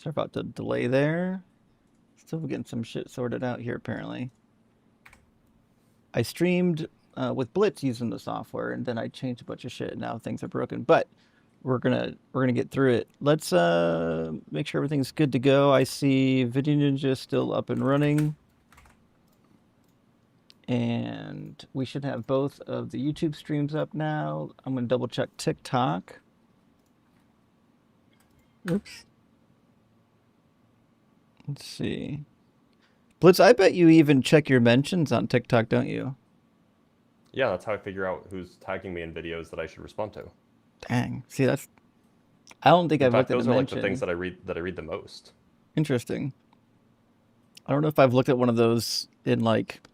Sorry about the delay there. Still getting some shit sorted out here, apparently. I streamed with Blitz using the software, and then I changed a bunch of shit. And now things are broken, but we're gonna get through it. Let's make sure everything's good to go. I see Video Ninja still up and running, and we should have both of the YouTube streams up now. I'm gonna double check TikTok. Oops. Let's see. Blitz, I bet you even check your mentions on TikTok, don't you? Yeah, that's how I figure out who's tagging me in videos that I should respond to. Dang. See, that's. I don't think In I've looked fact, at a those are like the things mention. that I read the most. Interesting. I don't know if I've looked at one of those in like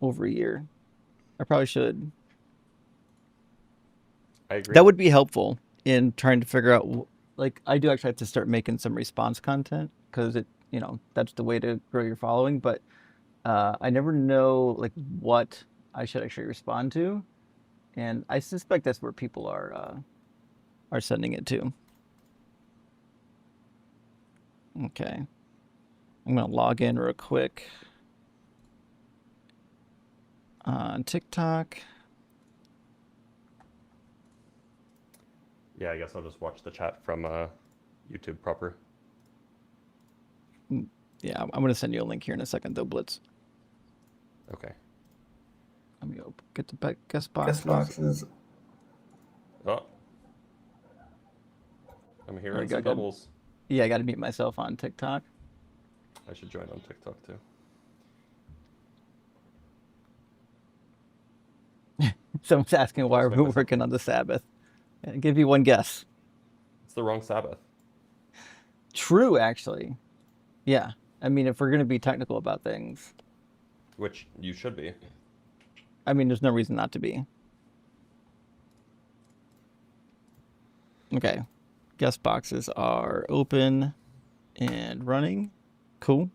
over a year. I probably should. I agree. That would be helpful in trying to figure out. Like, I do actually have to start making some response content because that's the way to grow your following. But I never know like what I should actually respond to, and I suspect that's where people are sending it to. Okay, I'm gonna log in real quick on TikTok. Yeah, I guess I'll just watch the chat from YouTube proper. Yeah, I'm gonna send you a link here in a second, though, Blitz. Okay. Let me get the guest boxes. Oh, I'm There we hearing go. some doubles. Yeah, I got to mute myself on TikTok. I should join on TikTok too. Someone's asking why we're working on the Sabbath. I'll give you one guess. It's the wrong Sabbath. True, actually. Yeah. I mean, if we're going to be technical about things, Which you should be. I mean, there's no reason not to be. Okay. Guest boxes are open and running. Cool.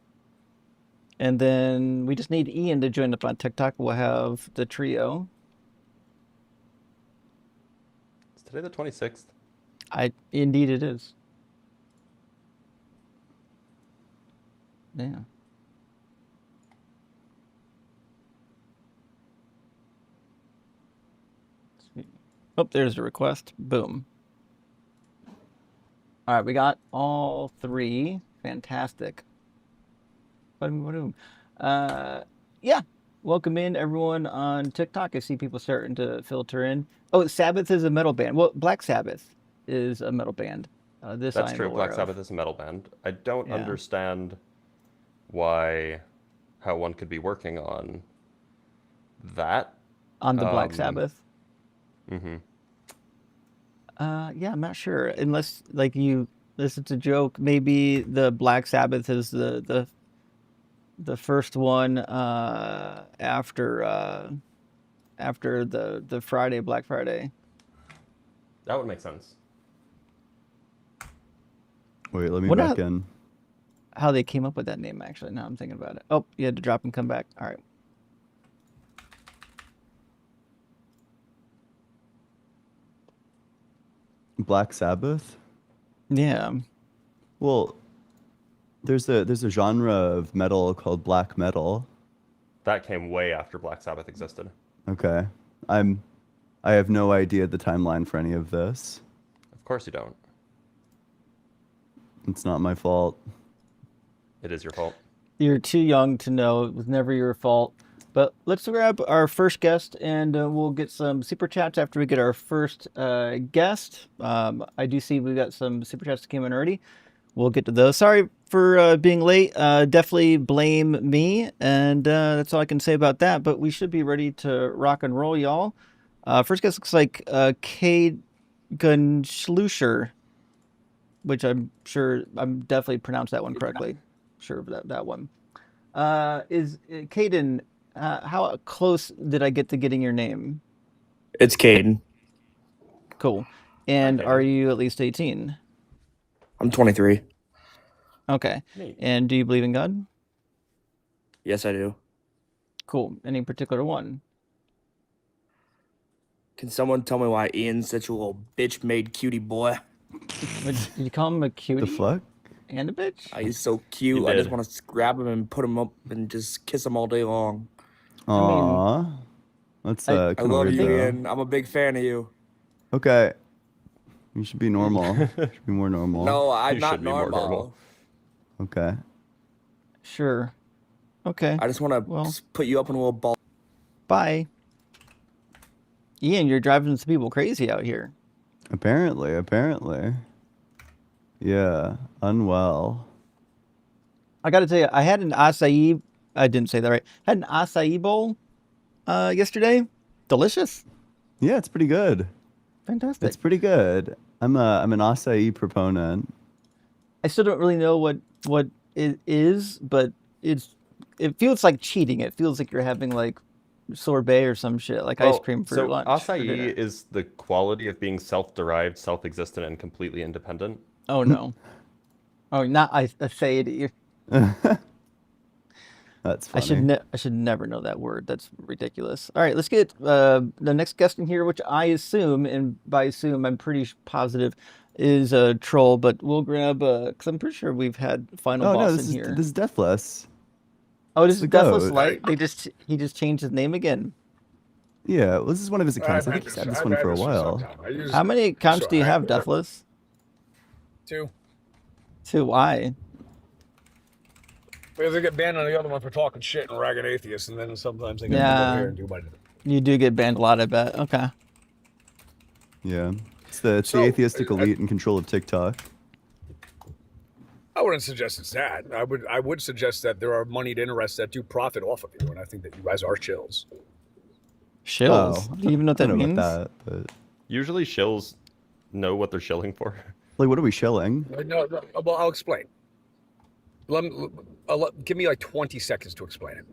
And then we just need Ian to join up on TikTok. We'll have the trio. Is today the 26th? Indeed it is. Yeah. Sweet. Oh, there's the request. Boom. All right, we got all three. Fantastic. Yeah. Welcome in everyone on TikTok. I see people starting to filter in. Oh, Sabbath is a metal band. Well, Black Sabbath is a metal band. This That's I am true. aware Black of. Sabbath is a metal band. I don't Yeah. understand how one could be working on that. On the Black Um, Sabbath. mm-hmm. Yeah, I'm not sure. Unless like this is a joke. Maybe the Black Sabbath is the first one after the Friday, Black Friday. That would make sense. Wait, let me Wonder back in. how they came up with that name, actually. Now I'm thinking about it. Oh, you had to drop and come back. All right. Black Sabbath? Yeah. Well, there's a genre of metal called black metal. That came way after Black Sabbath existed. Okay. I have no idea the timeline for any of this. Of course you don't. It's not my fault. It is your fault. You're too young to know. It was never your fault. But let's grab our first guest, and we'll get some super chats after we get our first guest. I do see we got some super chats that came in already. We'll get to those. Sorry for being late. Definitely blame me, and that's all I can say about that. But we should be ready to rock and roll, y'all. First guest looks like Cade Gunschluscher, which I'm sure I'm definitely pronounced that one correctly. Sure of that one. Is Caden? How close did I get to getting your name? It's Caden. Cool. And Hi, are Caden. you at least 18? I'm 23. Okay. Neat. And do you believe in God? Yes, I do. Cool. Any particular one? Can someone tell me why Ian's such a little bitch-made cutie boy? Did you call him a cutie? The fuck? And a bitch? He's so cute. You I just did. want to grab him and put him up and just kiss him all day long. Aww. That's I I kind of love weird you, though. Ian. I'm a big fan of you. Okay. You should be normal. You should be more normal. No, I'm You not should be more normal. normal. Okay. Sure. Okay. I just want to Well, put you up in a little ball. bye. Ian, you're driving some people crazy out here. Apparently. Yeah. Unwell. I got to tell you, I had an acai. I didn't say that right. Had an acai bowl yesterday. Delicious. Yeah, it's pretty good. Fantastic. It's pretty good. I'm an acai proponent. I still don't really know what it is, but it feels like cheating. It feels like you're having like sorbet or some shit, like ice cream for so lunch. or acai dinner. is the quality of being self-derived, self-existent, and completely independent. Oh no. Oh, not acai. That's funny. I should never know that word. That's ridiculous. All right, let's get the next guest in here, which I assume, and by assume I'm pretty positive, is a troll. But we'll grab because I'm pretty sure we've had final Oh boss no, in here. this is Deathless. Oh, this is the Deathless goat. Light. He just changed his name again. Yeah, well, this is one of his accounts. I think he's had this one for a while. How many accounts do you have, Deathless? 2. Why? Because they get banned on the other one for talking shit and ragging atheists, and then sometimes they get to Yeah. go here and do my. You do get banned a lot, I bet. Okay. Yeah, it's the So, atheistic elite in control of TikTok. I wouldn't suggest it's that. I would suggest that there are moneyed interests that do profit off of you, and I think that you guys are chills. Shills. Oh, Do you even know what I that don't know means? about that, but Usually shills know what they're shilling for. like, what are we shilling? No, well, I'll explain. Give me like 20 seconds to explain it.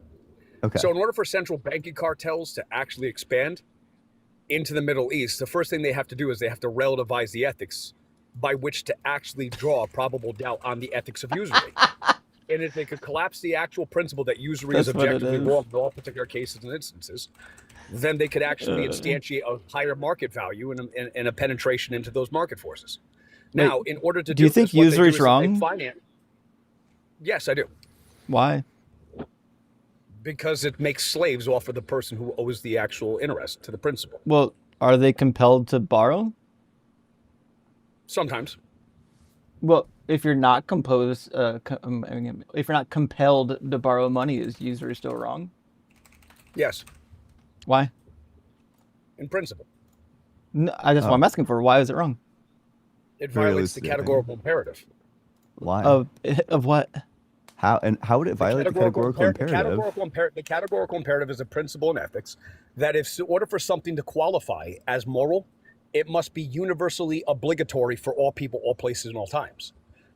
Okay. So in order for central banking cartels to actually expand into the Middle East, the first thing they have to do is they have to relativize the ethics by which to actually draw a probable doubt on the ethics of usury. And if they could collapse the actual principle that usury That's is what it objectively is. wrong in all particular cases and instances, then they could actually instantiate a higher market value and a penetration into those market forces. Now, in order to do you think this, what they usury is do they wrong? Yes, I do. Why? Because it makes slaves off of the person who owes the actual interest to the principal. Well, are they compelled to borrow? Sometimes. Well, if you're not composed, if you're not compelled to borrow money, is usury still wrong? Yes, Why? in principle. No, that's what I'm asking for. Why is it wrong? It Very violates the elucidating. categorical imperative. Why? Of what? How would it violate the categorical imperative? The categorical imperative is a principle in ethics that in order for something to qualify as moral, it must be universally obligatory for all people, all places, and all times.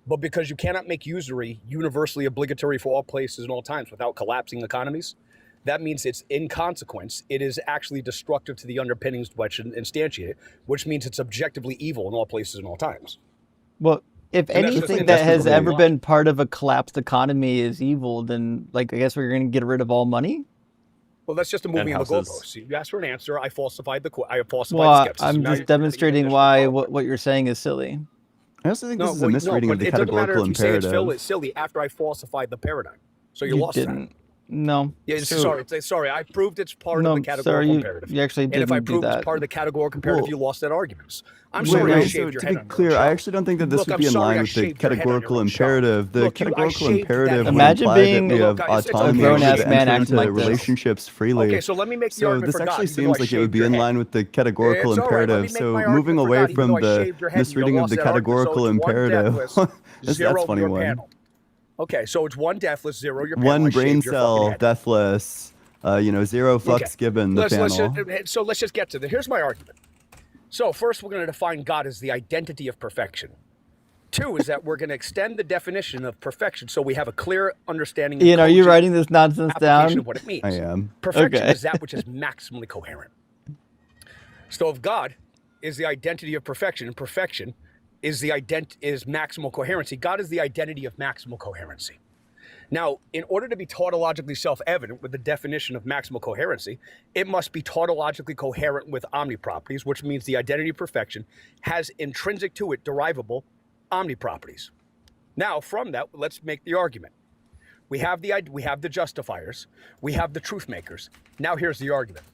But because you cannot make usury universally obligatory for all places and all times without collapsing economies, that means it's in consequence, it is actually destructive to the underpinnings which instantiate it, which means it's objectively evil in all places and all times. Well, if And that's just anything an that has industrial ever law. been part of a collapsed economy is evil, then like I guess we're going to get rid of all money. Well, that's just a moving of the houses. goalposts. You asked for an answer. I falsified the skepticism. Well, Now I'm you're just getting demonstrating additional why power. what you're saying is silly. I also think No, this is a well, misreading no, of the but it doesn't matter categorical if you say imperative. it's silly after I falsified the paradigm. So you You lost that. didn't. No. Yeah, So- sorry. I proved it's part No, of the categorical sir, imperative. you actually And if I didn't do proved that. it's part of the categorical imperative, Well, you lost that argument. I'm Wait, sorry I wait, shaved so your to head be on your clear, own I show. actually don't think that this Look, would I'm be in sorry line I with the shaved your head on your categorical own show. imperative. The Look, I categorical shaved imperative that would head. Imagine imply being- that we have Look, it's a autonomy grown-ass to man enter acting into like this. relationships freely. Okay, so let me make the So argument this for actually God, even though seems I like it would shaved be your in head. line with the categorical It's all right. Let me imperative. make So my moving argument for away God, even from though I the shaved your head and you misreading of lost the that argument. categorical So it's one imperative, deathless, that's zero funny your one. panel. Okay, so it's one deathless, zero your panel. One I brain shaved your fucking cell, head. deathless, zero fucks Okay. given. The panel. So let's just get to here's my argument. So first, we're going to define God as the identity of perfection. 2 is that we're going to extend the definition of perfection so we have a clear understanding. And Ian, are you cogent writing this nonsense application down? of what it means? I am. Perfection Okay. is that which is maximally coherent. So if God is the identity of perfection, and perfection is is maximal coherency, God is the identity of maximal coherency. Now, in order to be tautologically self-evident with the definition of maximal coherency, it must be tautologically coherent with omniproperties, which means the identity of perfection has intrinsic to it derivable omniproperties. Now, from that, let's make the argument. We have the justifiers, we have the truth makers. Now here's the argument.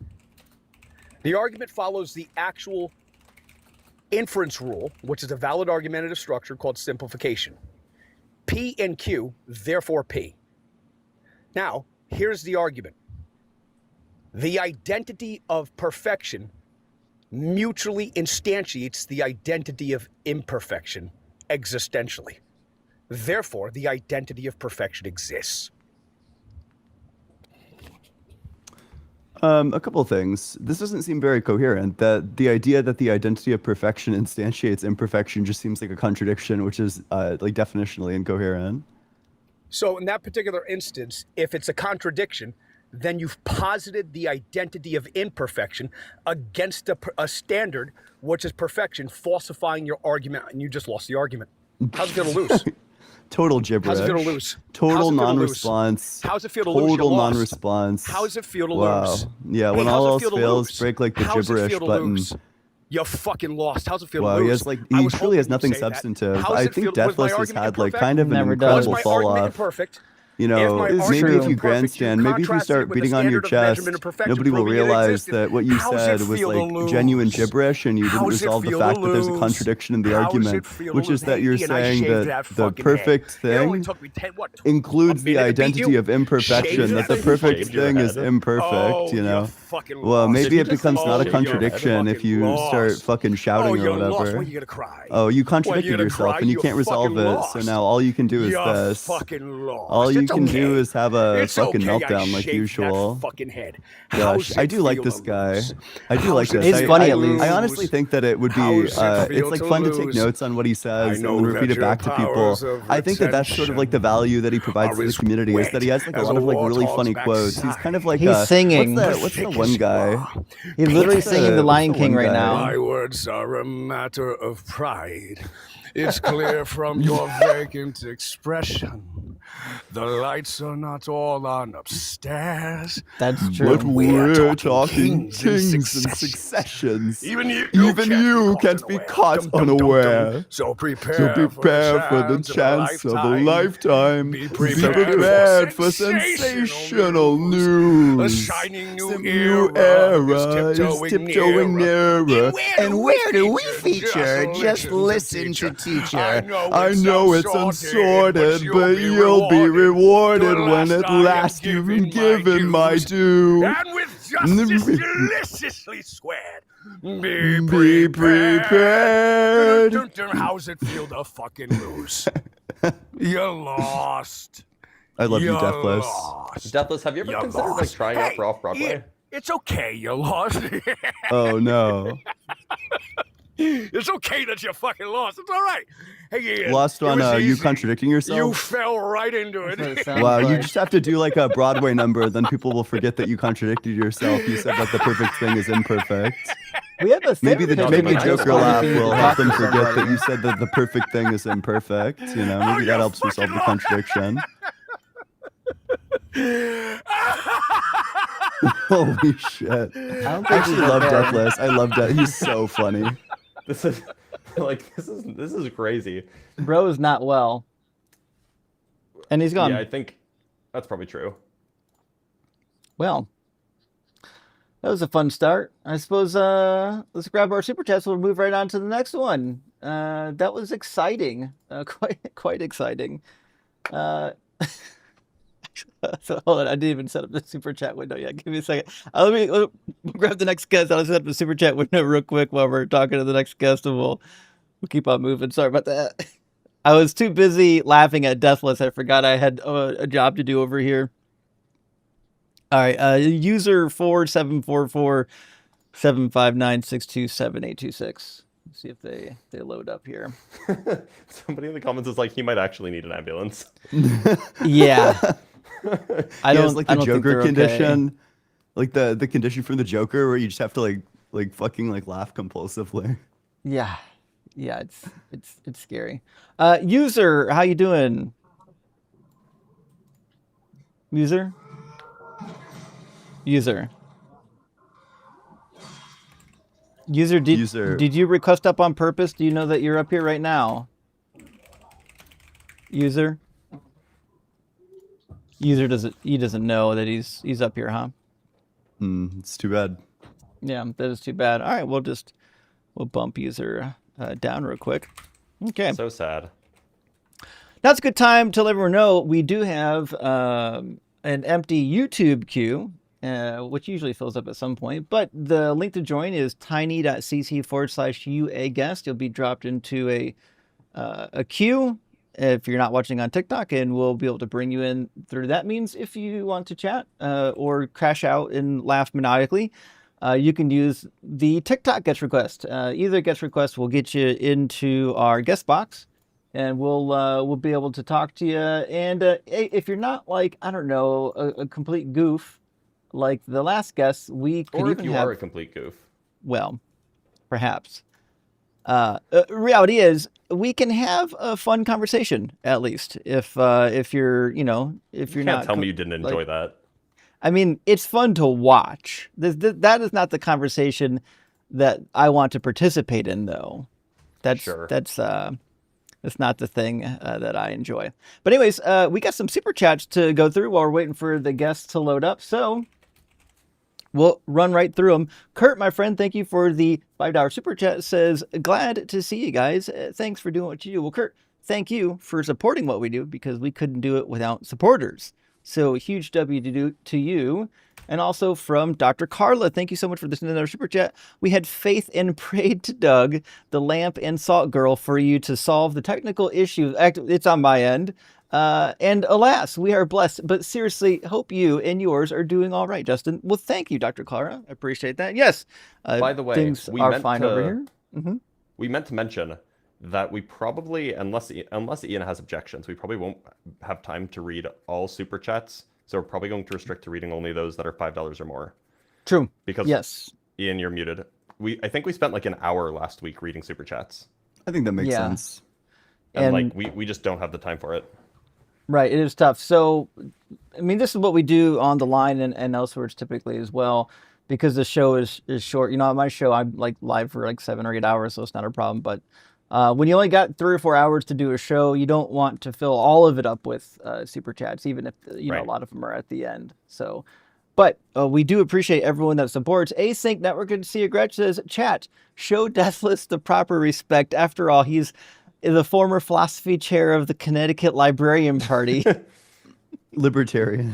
The argument follows the actual inference rule, which is a valid argumentative structure called simplification. P and Q, therefore P. Now, here's the argument. The identity of perfection mutually instantiates the identity of imperfection existentially. Therefore, the identity of perfection exists. A couple of things. This doesn't seem very coherent. That the idea that the identity of perfection instantiates imperfection just seems like a contradiction, which is like definitionally incoherent. So in that particular instance, if it's a contradiction, then you've posited the identity of imperfection against a standard, which is perfection, falsifying your argument, and you just lost the argument. How's it feel to lose? Total gibberish. How's it feel to lose? Total How's it feel to lose? non-response. How's it feel to lose? You're Total lost. non-response. How does it feel to Wow. lose? Yeah, Hey, when how's all it else feel to fails, lose? break like the How's it gibberish feel to button. lose? You're fucking lost. How's it feel Wow, to he lose? has like I he was truly hoping has you'd nothing say that. substantive. How does I it think feel- was my Deathless has argument had like imperfect? kind of an Never does. Was incredible my fall argument off. imperfect? You If know, my maybe argument if is you imperfect, grandstand, maybe if you contrast it start with the beating on your standard of chest, measurement of perfection, nobody will proving it realize existed. that what you How's it said was feel to like genuine lose? gibberish, and you didn't How's it resolve the feel fact to that there's a lose? contradiction in the How's argument, it feel to which lose? is that you're Hey, and I saying shaved that the fucking perfect head. It only thing took me 10, what, includes a the minute to beat identity you? of imperfection, Shaved that the it? perfect Shaved your thing is head? imperfect, Oh, you know? you're fucking Well, lost. maybe Did it you just, becomes like, not a shave your head? contradiction if Fucking you start lost. fucking shouting Oh, or you're whatever. lost. When are you gonna cry? Oh, you When are you contradicted gonna yourself cry? and you You're can't resolve fucking it, lost. so now all you can do is You're this. fucking lost. All you It's can okay. do is have a It's fucking okay, I meltdown like shaved usual. That fucking head. Gosh, How's I it do like feel this to guy. lose? I do How's like it this. He's feel funny to at least. I honestly think that it would be, How's it feel it's like to fun to take lose? notes on what he says I and know repeat that it back to your people. powers of I think that that's sort of like the value that he provides are to the as community is that he has like a wet lot as of like really warthog's funny quotes. He's kind of like He's singing. What's the one guy? He's literally What's singing The what's Lion the King one right guy? now. My words are a matter of pride. It's clear from your vacant expression. The lights are not all on upstairs. That's But true. we're talking kings kings in and successions. successions. Even you can't be caught unaware. So So prepare for the chance of a lifetime. Be Be prepared prepared for for sensational sensational news. news. A shining new Some era is is tiptoeing tiptoeing nearer. And where do we feature? Just Just listen listen to to teacher. I know it's unsorted, but you'll be rewarded when at last you've been given my due. And with justice deliciously squared. Be Be prepared. prepared. How's it feel to fucking lose? You're lost. I love you, You're Deathless. lost. Deathless, have you ever You're considered like lost. trying out Hey, for off Broadway? yeah, it's okay, you're lost. Oh no. It's okay that you're fucking lost. It's all right. Hey, Ian, Lost it on was you easy. contradicting You yourself? fell right into That's what it it. sounds Wow, you like. just have to do like a Broadway number, then people will forget that you contradicted yourself. You said that the perfect thing is imperfect. We have a Maybe the therapist maybe who Joker just laugh wanted to will talk help them to forget that somebody. you said that the perfect thing is imperfect. You know, maybe that you helps resolve the fucking contradiction. Holy shit! I don't I think actually he's love okay. Deathless. I love Death. He's so funny. This is like this is crazy. Bro is not well. And he's gone. Yeah, I think that's probably true. Well, that was a fun start. I suppose let's grab our super chats. We'll move right on to the next one. That was exciting. Quite exciting. So hold on, I didn't even set up the super chat window yet. Give me a second. Let me grab the next guest. I'll set up the super chat window real quick while we're talking to the next guest, and we'll keep on moving. Sorry about that. I was too busy laughing at Deathless. I forgot I had a job to do over here. All right, user 4744-759-627-826. Let's see if they load up here. Somebody in the comments is like, he might actually need an ambulance. Yeah. I He don't has like I the don't think Joker they're okay. condition, like the condition from the Joker, where you just have to like fucking like laugh compulsively. Yeah, it's scary. User, how you doing? User? User. User, User. did you request up on purpose? Do you know that you're up here right now? User? User doesn't know that he's up here, huh? It's too bad. Yeah, that is too bad. All right, we'll bump user down real quick. Okay. So sad. Now it's a good time to let everyone know we do have an empty YouTube queue, which usually fills up at some point. But the link to join is tiny.cc/UA guest. You'll be dropped into a queue if you're not watching on TikTok, and we'll be able to bring you in through that means if you want to chat or crash out and laugh maniacally. You can use the TikTok guest request. Either guest request will get you into our guest box, and we'll be able to talk to you. And if you're not like, I don't know, a complete goof like the last guest, we could Or if even you have, are a complete goof. well, perhaps. Reality is we can have a fun conversation at least if you're if you're You can't not tell me you didn't enjoy like, that. I mean, it's fun to watch. That is not the conversation that I want to participate in, though. Sure. That's not the thing that I enjoy. But anyways, we got some super chats to go through while we're waiting for the guests to load up. So we'll run right through them. Kurt, my friend, thank you for the $5 super chat. Says, glad to see you guys. Thanks for doing what you do. Well, Kurt, thank you for supporting what we do because we couldn't do it without supporters. So huge W to you. And also from Dr. Carla, thank you so much for this another super chat. We had faith and prayed to Doug, the lamp and salt girl, for you to solve the technical issue. It's on my end. And alas, we are blessed. But seriously, hope you and yours are doing all right, Justin. Well, thank you, Dr. Clara. I appreciate that. Yes. By the way, things we are meant fine to, over here. Mm-hmm. We meant to mention that we probably, unless Ian has objections, we probably won't have time to read all super chats. So we're probably going to restrict to reading only those that are $5 or more. True. Because yes, Ian, you're muted. I think we spent like an hour last week reading super chats. I think that makes Yeah. sense. And like we just don't have the time for it. Right, it is tough. So, I mean, this is what we do on the line and elsewhere typically as well, because the show is short. You know, on my show, I'm like live for like 7 or 8 hours, so it's not a problem. But when you only got 3 or 4 hours to do a show, you don't want to fill all of it up with super chats, even if you know a Right. lot of them are at the end. So, but we do appreciate everyone that supports. Async Network, good to see you. Gretch says, chat, show Deathless the proper respect. After all, he's the former philosophy chair of the Connecticut Librarian Party. Libertarian.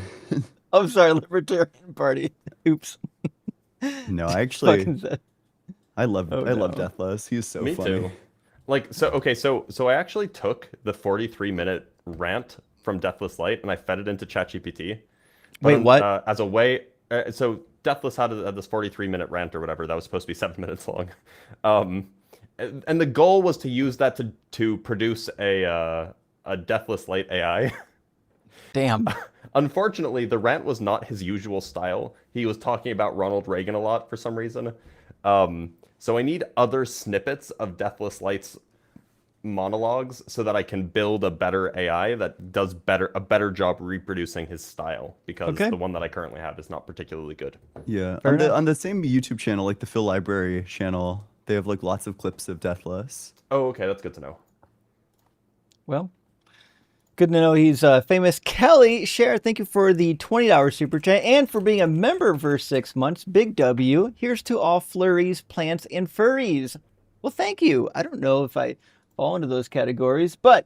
I'm sorry, Libertarian Party. Oops. No, I actually, Fucking said- I love Oh, I love no. Deathless. He's so Me funny. too. Like so I actually took the 43-minute rant from Deathless Light and I fed it into ChatGPT. Wait, what? As a way, so Deathless had this 43-minute rant or whatever that was supposed to be 7 minutes long, and the goal was to use that to produce a Deathless Light AI. Damn. Unfortunately, the rant was not his usual style. He was talking about Ronald Reagan a lot for some reason. So I need other snippets of Deathless Light's monologues so that I can build a better AI that does a better job reproducing his style, because Okay. the one that I currently have is not particularly good. Yeah, Fair on the enough. on the same YouTube channel, like the Phil Library channel, they have like lots of clips of Deathless. Oh, okay, that's good to know. Well, good to know he's famous. Kelly, Cher, thank you for the $20 super chat and for being a member for 6 months. Big W. Here's to all flurries, plants, and furries. Well, thank you. I don't know if I fall into those categories, but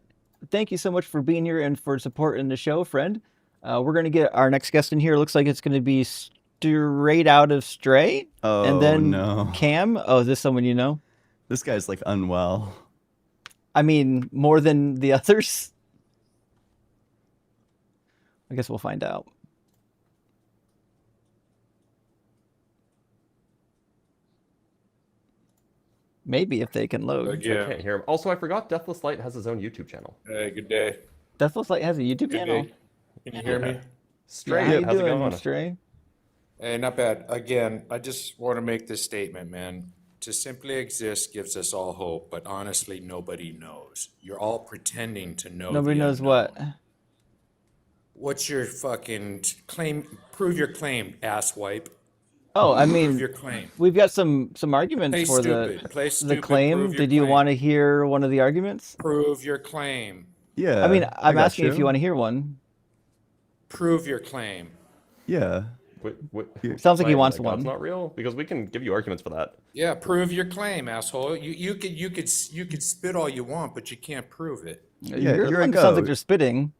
thank you so much for being here and for supporting the show, friend. We're going to get our next guest in here. Looks like it's going to be straight out of Stray. Oh, and then no. Cam. Oh, is this someone you know? This guy's like unwell. I mean, more than the others? I guess we'll find out. Maybe if they can load. I Yeah. can't hear him. Also, I forgot Deathless Light has his own YouTube channel. Hey, good day. Deathless Light has a YouTube Good channel. day. Can you hear me? Stray, How you how's it doing, going? Stray? Hey, not bad. Again, I just want to make this statement, man. To simply exist gives us all hope, but honestly, nobody knows. You're all pretending to know. Nobody the knows unknown. what. What's your fucking claim? Prove your claim, asswipe. Oh, I Prove your mean, claim. we've got some arguments Play for stupid. Play the stupid. claim. Prove your Did you want to claim. hear one of the arguments? Prove your claim. Yeah, I mean, I I'm got asking if you want to hear one. Prove your claim. Yeah. Wait, Sounds like he why wants God's one. not real? Because we can give you arguments for that. Yeah, prove your claim, asshole. You could spit all you want, but you can't prove it. Yeah, You're the here I one that sounds like go. you're spitting.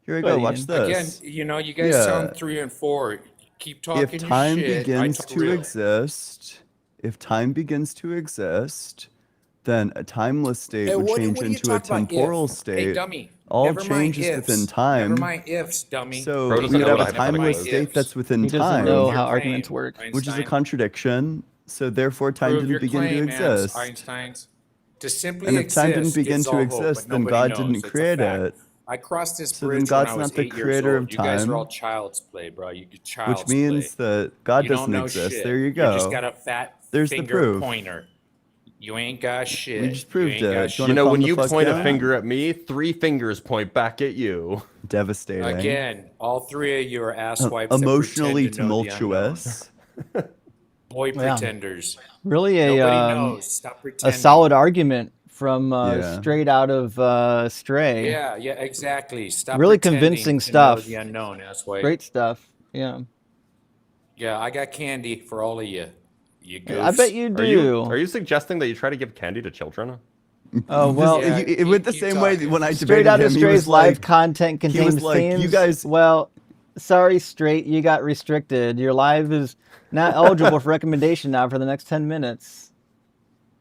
Here I Go go. ahead, Watch Ian. this. Again, you guys Yeah. sound 3 and 4. Keep talking If your time shit. I begins talk to real. exist, then a timeless state would change What are you into a talking about? temporal If? Hey, state. dummy. All Never mind changes within ifs. time. Never mind ifs, dummy. So Bro we doesn't would know have what a a hypothetical timeless is. state that's within He doesn't time, know Prove how your arguments claim, work. which is a Einstein. contradiction. So therefore, time Prove didn't your begin to claim, exist. Einsteins. To simply And if time didn't exist begin gives to all hope, but exist, then nobody God knows. didn't It's a create fact. it. I crossed this So then bridge when God's I was not the 8 years creator old. of You guys are all time, child's play, bro. You get which child's means play. that God You don't doesn't know exist. shit. There you You just go. got a fat There's the finger proof. pointer. You ain't got shit. We just proved you ain't got it. Do you shit. wanna You know, calm when the you fuck point a down? finger at me, 3 fingers point back at you. Devastating. Again, all 3 of you are asswipes Emotionally that pretend to know the unknown. tumultuous. Boy Yeah. pretenders. Really Nobody knows. Stop a pretending. solid argument from Yeah. straight out of Stray. Yeah, exactly. Stop Really pretending convincing to stuff. know the unknown, asswipe. Great stuff. Yeah. Yeah, I got candy for all of you. You goofs. I bet you Are do. you suggesting that you try to give candy to children? Oh, well, Yeah, It went the keep same way talking. when I Straight debated Out of him. He Stray's was live like, content contains like, themes. "You guys-" Well, sorry, Straight, you got restricted. Your live is not eligible for recommendation now for the next 10 minutes.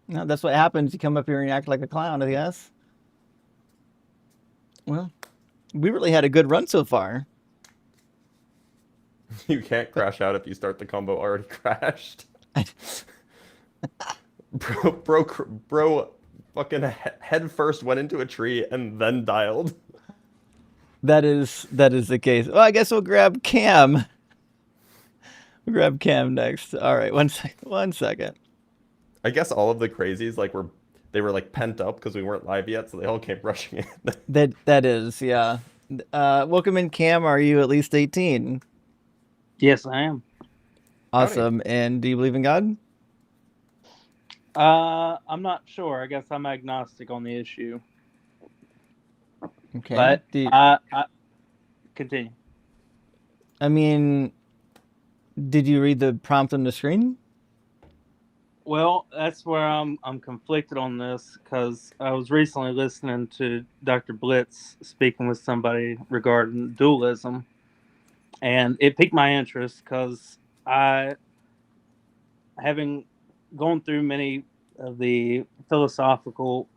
No, that's what happens. You come up here and you act like a clown, I guess. Well, we really had a good run so far. You can't crash out if you start the combo already crashed. Bro, fucking head first went into a tree and then dialed. That is the case. Well, I guess we'll grab Cam. We'll grab Cam next. All right, one second. I guess all of the crazies they were like pent up because we weren't live yet, so they all came rushing in. That is, yeah. Welcome in, Cam. Are you at least 18? Yes, I am. Awesome. And do you believe in God? I'm not sure. I guess I'm agnostic on the issue. Okay. But I continue. I mean, did you read the prompt on the screen? Well, that's where I'm conflicted on this because I was recently listening to Dr. Blitz speaking with somebody regarding dualism, and it piqued my interest because having gone through many of the philosophical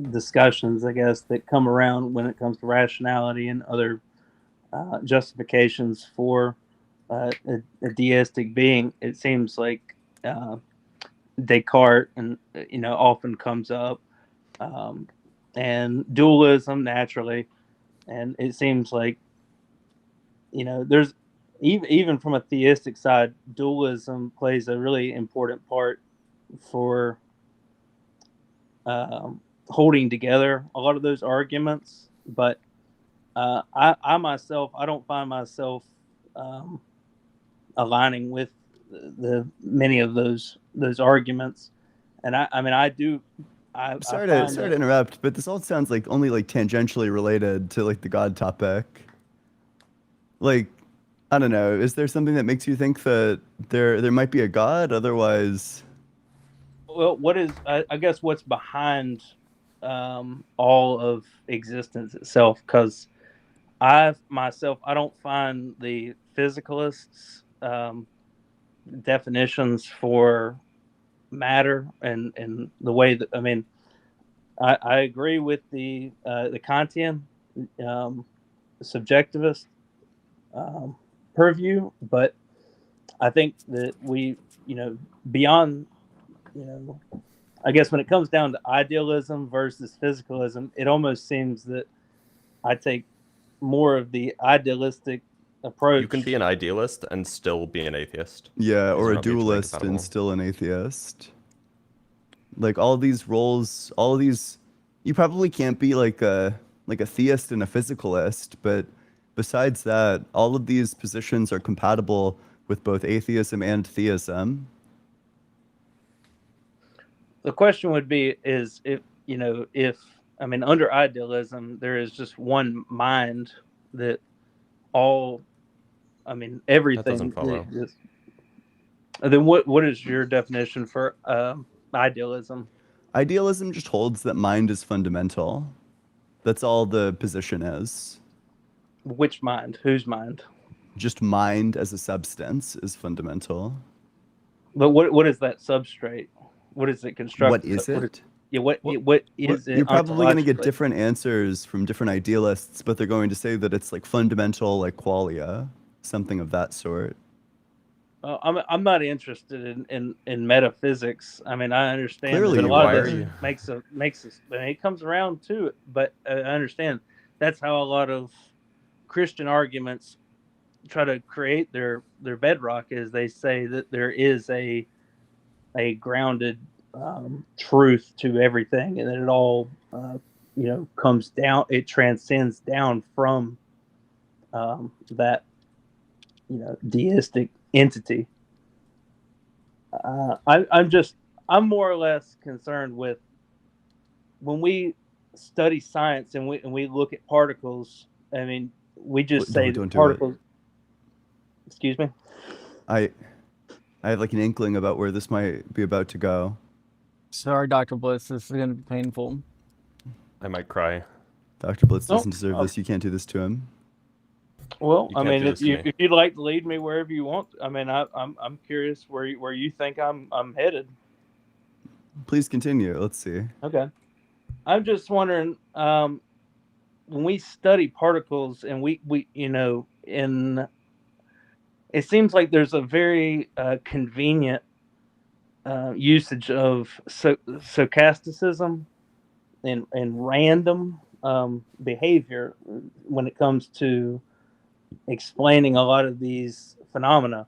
discussions, I guess, that come around when it comes to rationality and other justifications for a deistic being, it seems like Descartes and often comes up, and dualism naturally, and it seems like there's even from a theistic side, dualism plays a really important part for holding together a lot of those arguments. But I myself, I don't find myself aligning with the many of those arguments, and I mean I do. I'm sorry to interrupt, but this all sounds like only like tangentially related to like the God topic. Like, I don't know. Is there something that makes you think that there might be a God? Otherwise, well, what is I guess what's behind all of existence itself? Because I don't find the physicalists' definitions for matter and the way that I agree with the Kantian subjectivist purview, but I think that we beyond I guess when it comes down to idealism versus physicalism, it almost seems that I take more of the idealistic approach. You can be an idealist and still be an atheist. yeah, These or are a not mutually dualist incompatible. and still an atheist. Like all these roles, you probably can't be like a like a theist and a physicalist, but besides that, all of these positions are compatible with both atheism and theism. The question would be is if, you know, if, I mean, under idealism, there is just one mind that all, I mean, everything. That doesn't follow. Then what is your definition for idealism? Idealism just holds that mind is fundamental. That's all the position is. Which mind? Whose mind? Just mind as a substance is fundamental. But what is that substrate? What is it constructed? What is it? Yeah, what is it? You're probably going to get ontologically? different answers from different idealists, but they're going to say that it's like fundamental, like qualia, something of that sort. I'm not interested in metaphysics. I mean, I understand Clearly that a you lot are. of this makes us. I mean, it comes around to it, but I understand that's how a lot of Christian arguments try to create their bedrock. Is they say that there is a grounded truth to everything, and that it all comes down. It transcends down from that deistic entity. I'm more or less concerned with when we study science and we look at particles. I mean, we just say Don't that do particles. Excuse me. I have like an inkling about where this might be about to go. Sorry, Dr. Bliss, this is going to be painful. I might cry. Dr. Blitz Oh, doesn't deserve this. You can't do this to him. Well, You I can't mean, do if this to me. you'd like to lead me wherever you want, I mean, I'm curious where you think I'm headed. Please continue. Let's see. Okay, I'm just wondering, when we study particles and we in it seems like there's a very convenient usage of stochasticism and random behavior when it comes to explaining a lot of these phenomena,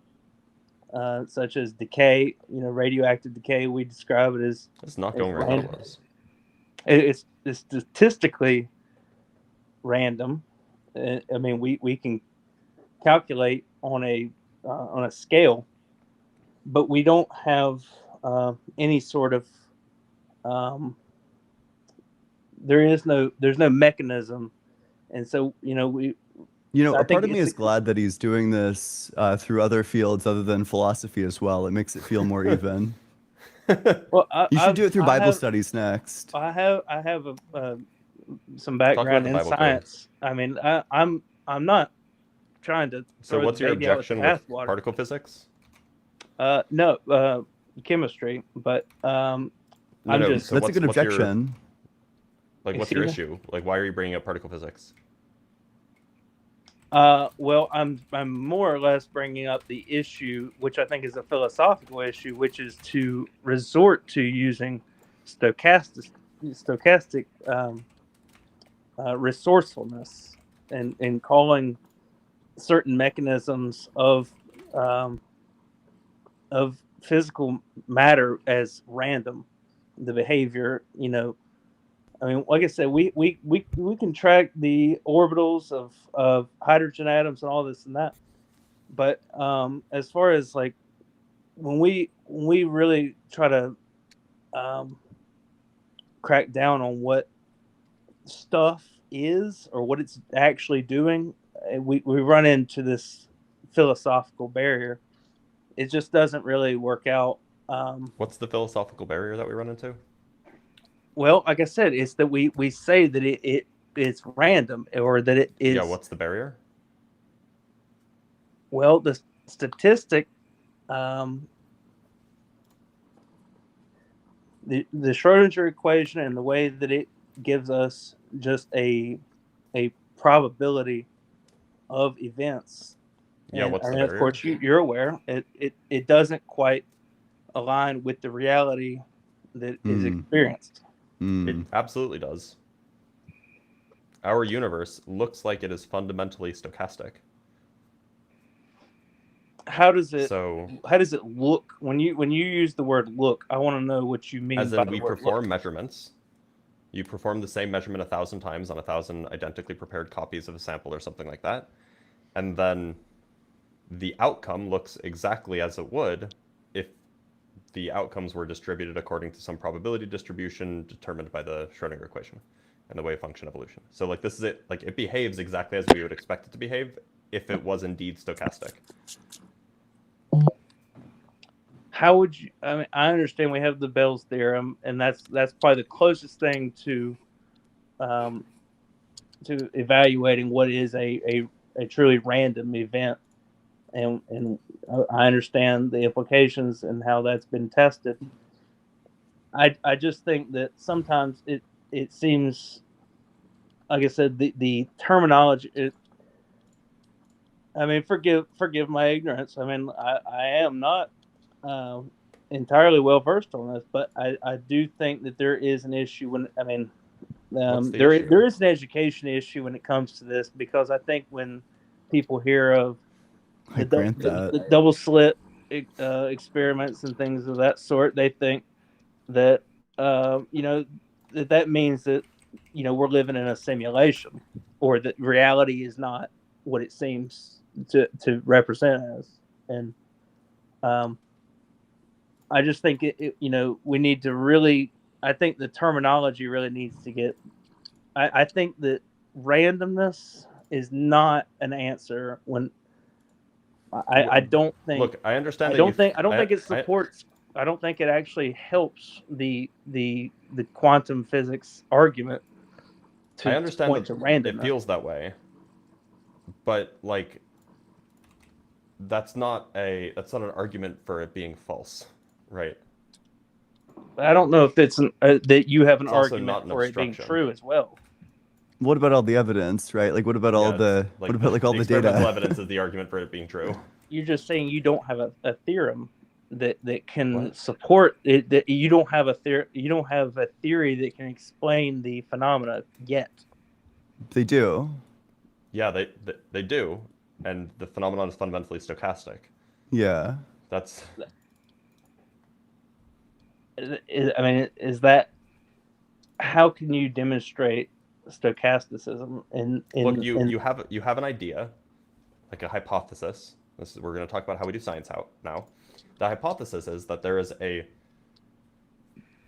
such as decay. Radioactive decay. We describe it as It's not going where I thought it was. it's statistically random. I mean, we can calculate on a scale, but we don't have any sort of there's no mechanism, and so I A think part of me is glad that he's doing this through other fields other than philosophy as well. It makes it feel more even. well, You should do it through Bible studies next. I have some background the in Bible code. science. I mean, I'm not trying to. So throw what's the your baby out with the objection with bathwater. particle physics? No, chemistry, but I'm just. So That's a good what's your- objection. what's your Excuse issue? Like, why are you bringing up particle physics? Well, I'm more or less bringing up the issue, which I think is a philosophical issue, which is to resort to using stochastic resourcefulness and calling certain mechanisms of physical matter as random. The behavior, I mean, like I said, we can track the orbitals of hydrogen atoms and all this and that, but as far as like when we really try to crack down on what stuff is or what it's actually doing, we run into this philosophical barrier. It just doesn't really work out. What's the philosophical barrier that we run into? Well, like I said, it's that we say that it's random, or that it is. Yeah, what's the barrier? Well, the statistic, the Schrodinger equation, and the way that it gives us just a probability of events. Yeah, And, what's the I mean, of barrier? course, you're aware it doesn't quite align with the reality that is experienced. It absolutely does. Our universe looks like it is fundamentally stochastic. How does it So, look when you use the word look? I want to know what you mean as by in the we word perform look. measurements, You perform the same measurement 1,000 times on 1,000 identically prepared copies of a sample or something like that. And then the outcome looks exactly as it would if the outcomes were distributed according to some probability distribution determined by the Schrodinger equation and the wave function evolution. So like this is it, like it behaves exactly as we would expect it to behave if it was indeed stochastic. How would you? I mean, I understand we have the Bell's theorem, and that's probably the closest thing to evaluating what is a truly random event, and I understand the implications and how that's been tested. I just think that sometimes it seems, like I said, the terminology. I mean, forgive my ignorance. I mean, I am not entirely well versed on this, but I do think that there is an issue when What's the there issue? there is an education issue when it comes to this, because I think when people hear of I grant that. the double slit experiments and things of that sort, they think that that means that we're living in a simulation, or that reality is not what it seems to represent as. And I just think we need to really. I think the terminology really needs to get. I think that randomness is not an answer when. I don't think. Look, I understand I that don't think. I don't think it supports. I don't think it actually helps the quantum physics argument. I understand point that to randomness. it feels that way, but like that's not an argument for it being false, right? I don't know if it's that you have an It's also argument not an for it being obstruction. true as well. What about all the evidence, right? Like, what about all the like what about like all the experimental data? evidence is the argument for it being true. You're just saying you don't have a theorem that can What? support it. That you don't have a theory that can explain the phenomena yet. They do. Yeah, they do, and the phenomenon is fundamentally stochastic. Yeah. That's I mean, is that how can you demonstrate stochasticism look, you have an idea, like a hypothesis. We're going to talk about how we do science now. The hypothesis is that there is a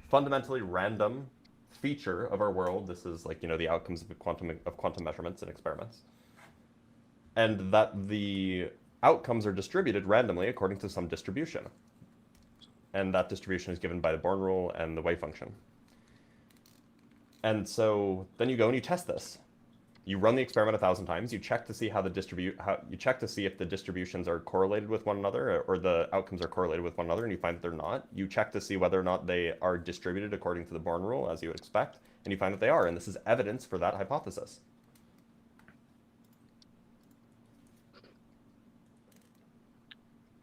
fundamentally random feature of our world. This is like the outcomes of quantum measurements and experiments, and that the outcomes are distributed randomly according to some distribution, and that distribution is given by the Born rule and the wave function. And so then you go and you test this. You run the experiment 1,000 times. You check to see you check to see if the distributions are correlated with one another, or the outcomes are correlated with one another, and you find that they're not. You check to see whether or not they are distributed according to the Born rule, as you would expect, and you find that they are. And this is evidence for that hypothesis.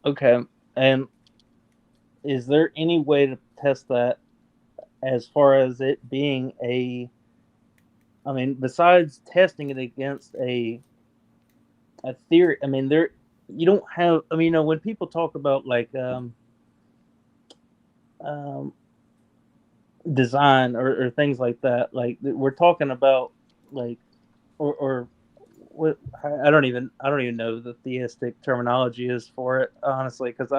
Okay, and is there any way to test that as far as it being I mean, besides testing it against a theory? I mean, you don't have. I mean, when people talk about like design or things like that, like we're talking about like or what I don't even know the theistic terminology is for it, honestly, because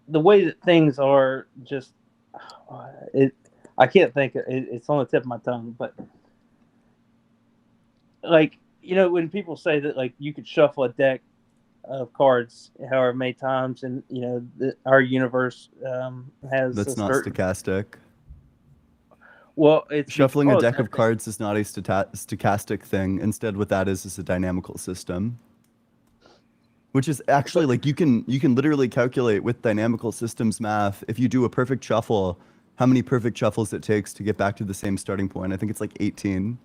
the way that things are just I can't think it's on the tip of my tongue, but like when people say that like you could shuffle a deck of cards however many times, and our universe has That's not stochastic. Well, it's shuffling a deck of cards is not a stochastic thing. Instead, what that is a dynamical system. Which is actually like you can literally calculate with dynamical systems math, if you do a perfect shuffle, how many perfect shuffles it takes to get back to the same starting point. I think it's like 18.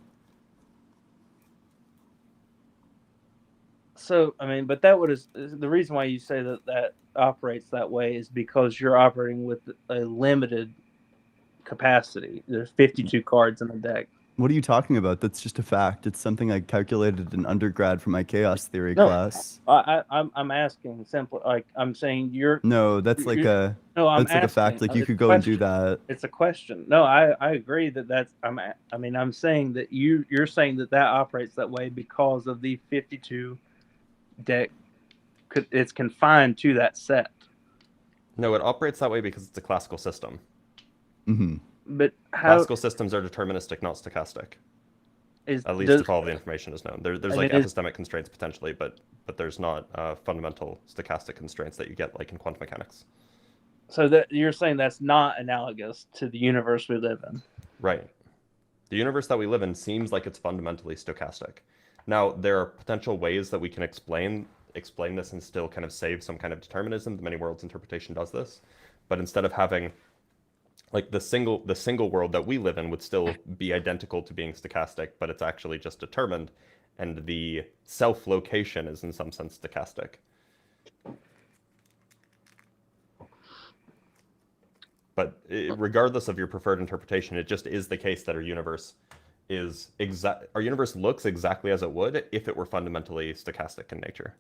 So, I mean, but that is the reason why you say that operates that way is because you're operating with a limited capacity. There's 52 cards in the deck. What are you talking about? That's just a fact. It's something I calculated in undergrad for my chaos theory No, class. I'm asking simply, like I'm saying No, that's like you're a no, I'm that's like a fact. asking. Like you It's a could go and do question. that. It's a question. No, I agree that's I mean I'm saying that you're saying that operates that way because of the 52 deck. It's confined to that set. No, it operates that way because it's a classical system. Hmm. But how Classical systems are deterministic, not stochastic. is At least does if all the information is known. There's I like mean, epistemic constraints potentially, but there's not fundamental stochastic constraints that you get like in quantum mechanics. so that you're saying that's not analogous to the universe we live in. Right. The universe that we live in seems like it's fundamentally stochastic. Now, there are potential ways that we can explain this and still kind of save some kind of determinism. The many worlds interpretation does this, but instead of having like the single world that we live in would still be identical to being stochastic, but it's actually just determined, and the self location is in some sense stochastic. But regardless of your preferred interpretation, it just is the case that our universe looks exactly as it would if it were fundamentally stochastic in nature.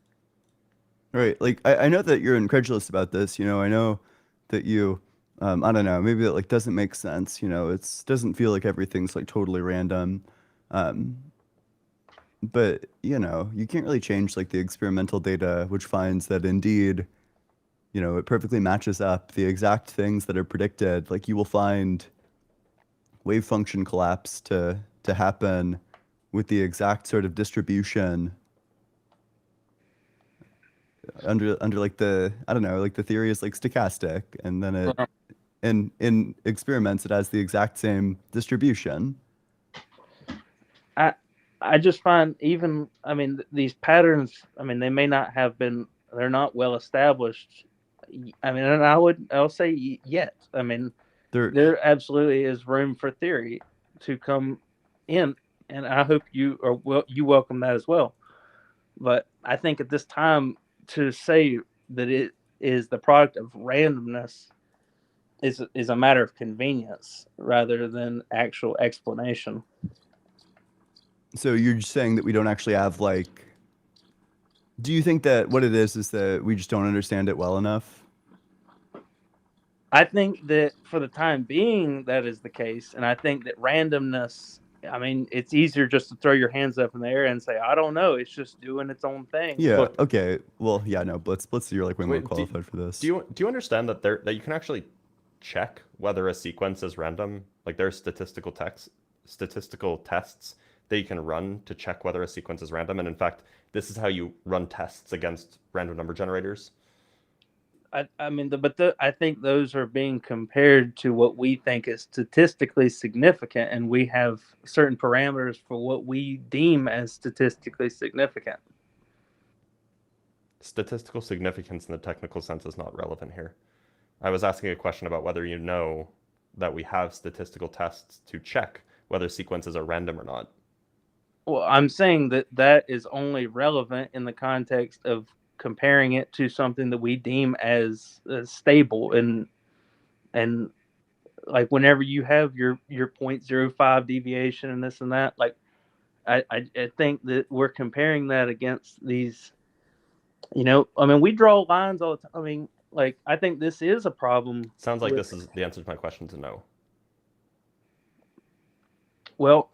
Right. Like I know that you're incredulous about this. I know that you, I don't know, maybe that like doesn't make sense. It doesn't feel like everything's like totally random. Um, but you can't really change like the experimental data, which finds that indeed, it perfectly matches up the exact things that are predicted. Like you will find wave function collapse to happen with the exact sort of distribution under like the, I don't know, like the theory is like stochastic, and then it in experiments it has the exact same distribution. I I just find even I mean these patterns. I mean they may not have been. They're not well established. I mean, and I'll say yet. I mean, They're there absolutely is room for theory to come in, and I hope you welcome that as well. But I think at this time to say that it is the product of randomness is a matter of convenience rather than actual explanation. So you're just saying that we don't actually have like, do you think that what it is that we just don't understand it well enough? I think that for the time being, that is the case. And I think that randomness, I mean, it's easier just to throw your hands up in the air and say, I don't know. It's just doing its own thing. Yeah. Look, Okay. Well, yeah. No. Blitz. You're like way more Wait, qualified for this. Do you understand that you can actually check whether a sequence is random? Like there are statistical tests that you can run to check whether a sequence is random. And in fact, this is how you run tests against random number generators. I mean, I think those are being compared to what we think is statistically significant, and we have certain parameters for what we deem as statistically significant. Statistical significance in the technical sense is not relevant here. I was asking a question about whether you know that we have statistical tests to check whether sequences are random or not. Well, I'm saying that is only relevant in the context of comparing it to something that we deem as stable and like whenever you have your 0.05 deviation and this and that, like I think that we're comparing that against these. I mean, we draw lines all the time. I mean, like I think this is a problem. Sounds like this is the answer to my question to no. Well,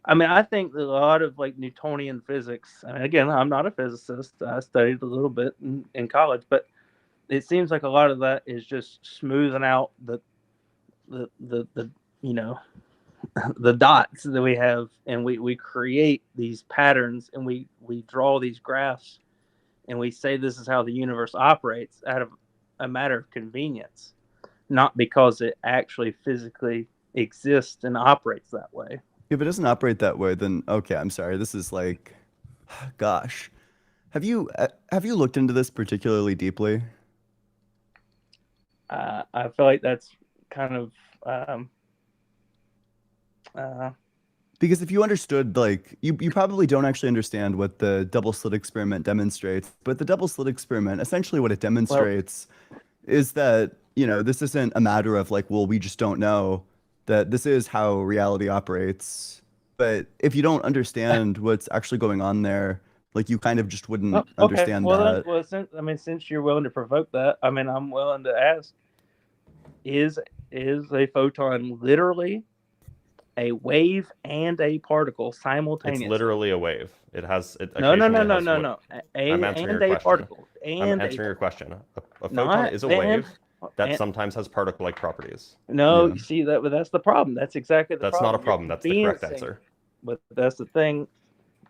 I mean, I think that a lot of like Newtonian physics, and again, I'm not a physicist. I studied a little bit in college, but it seems like a lot of that is just smoothing out the the dots that we have, and we create these patterns, and we draw these graphs, and we say this is how the universe operates out of a matter of convenience, not because it actually physically exists and operates that way. If it doesn't operate that way, then okay. I'm sorry. This is like, gosh, have you looked into this particularly deeply? I feel like that's kind of Because if you understood, like, you probably don't actually understand what the double slit experiment demonstrates. But the double slit experiment, essentially what it demonstrates is that, this isn't a matter of like, well, we just don't know, that this is how reality operates. But if you don't understand what's actually going on there, like you kind of just wouldn't Oh, okay. understand Well, that. since you're willing to provoke that, I mean, I'm willing to ask: Is a photon literally a wave and a particle It's simultaneously? literally a wave. It No. occasionally has I'm answering your A question. particle. I'm And answering your question. A photon not is a and, wave that and sometimes has particle-like properties. no, Yeah. you see that, but that's the problem. That's exactly the That's problem. not a problem. That's the correct Conveniencing- answer. But that's the thing.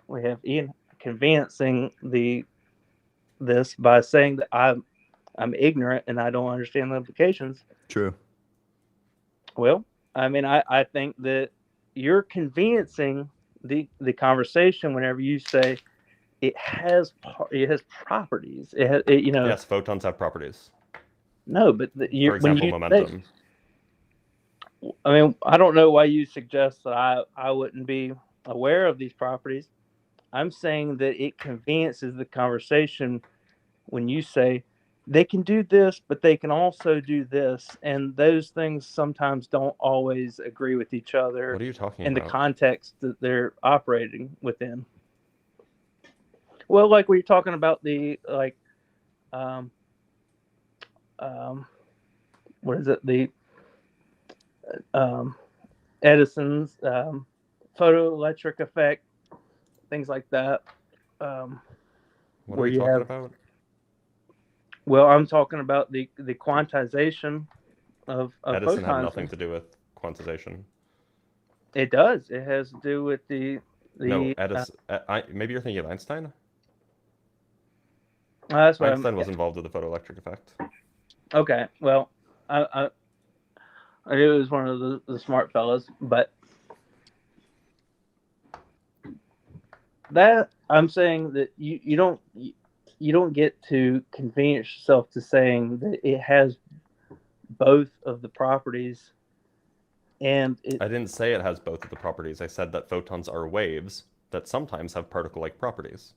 We have Ian convincing this by saying that I'm ignorant and I don't understand the implications. True. Well, I mean, I think that you're conveniencing the conversation whenever you say it has properties. Yes, photons have properties. No, but For example, momentum. I mean, I don't know why you suggest that I wouldn't be aware of these properties. I'm saying that it conveniences the conversation when you say they can do this, but they can also do this, and those things sometimes don't always agree with each other What are you talking in the about? context that they're operating within. Well, like we were talking about the um, what is it? The Edison's photoelectric effect, things like that. What are Where we you talking have, about? well, I'm talking about the quantization of Edison photons. had nothing to do with quantization. It does. It has to do with the No, Edison. Maybe you're thinking of Einstein. that's what Einstein was involved with the photoelectric effect. Okay. Well, I knew it was one of the smart fellas, but that I'm saying that you don't get to convenience yourself to saying that it has both of the properties, and I didn't say it has both of the properties. I said that photons are waves that sometimes have particle-like properties.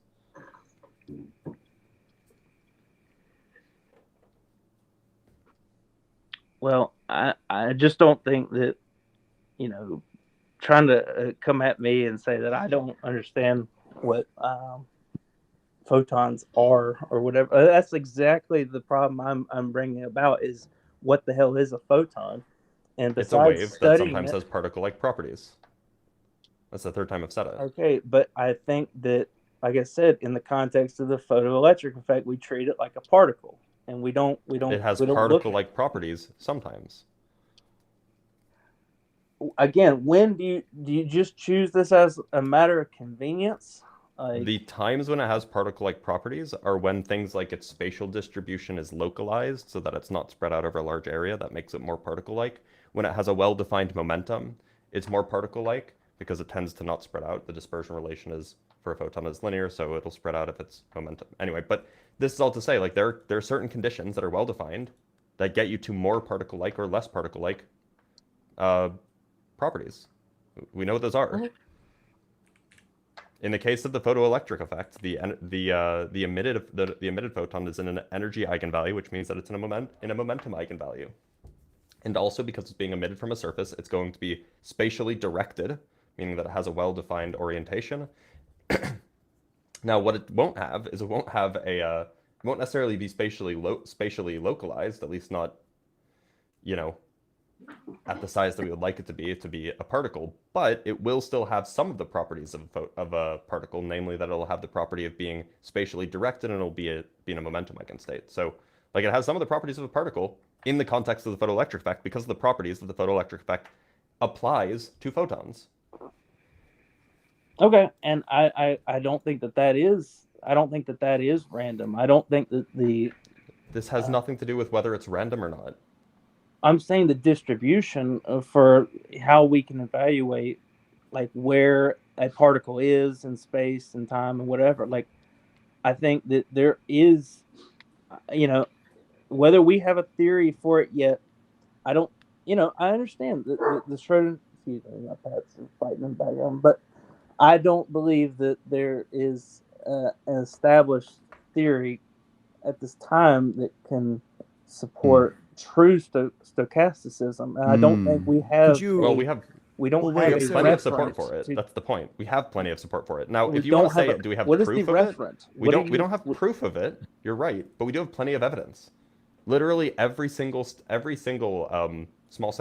well, I just don't think that trying to come at me and say that I don't understand what photons are or whatever. That's exactly the problem I'm bringing about is what the hell is a photon? And It's a besides wave that studying sometimes it, has particle-like properties. That's the third time I've said it. okay, but I think that, like I said, in the context of the photoelectric effect, we treat it like a particle, and we don't It has we don't look particle-like properties sometimes. again. When do you just choose this as a matter of convenience? The times when it has particle-like properties are when things like its spatial distribution is localized so that it's not spread out over a large area. That makes it more particle-like. When it has a well-defined momentum, it's more particle-like because it tends to not spread out. The dispersion relation is for a photon is linear, so it'll spread out if it's momentum. Anyway, but this is all to say, like there are certain conditions that are well-defined that get you to more particle-like or less particle-like properties. We know what those are. In the case of the photoelectric effect, the emitted photon is in an energy eigenvalue, which means that it's in a momentum eigenvalue. And also because it's being emitted from a surface, it's going to be spatially directed, meaning that it has a well-defined orientation. Now, what it won't have is it won't necessarily be spatially localized, at least not, at the size that we would like it to be a particle, but it will still have some of the properties of a particle, namely that it'll have the property of being spatially directed and it'll be in a momentum eigenstate. So, like, it has some of the properties of a particle in the context of the photoelectric effect because of the properties that the photoelectric effect applies to photons. Okay, and I don't think that is random. I don't think that This has nothing to do with whether it's random or not. I'm saying the distribution for how we can evaluate like where a particle is in space and time and whatever. Like, I think that there is, whether we have a theory for it yet, I don't, I understand the Schroeder, excuse me, my pets are fighting in the background, but I don't believe that there is an established theory at this time that can support true stochasticism, and I don't think we have. Well, we have we don't Well, have wait, We a have plenty of support reference for it. to- That's the point. We have plenty of support for it. Now, we if you want don't to say have it, do we have what is the proof of it? reference? We What don't. are We don't you- have proof of it. You're right, but we do have plenty of evidence. Literally every single small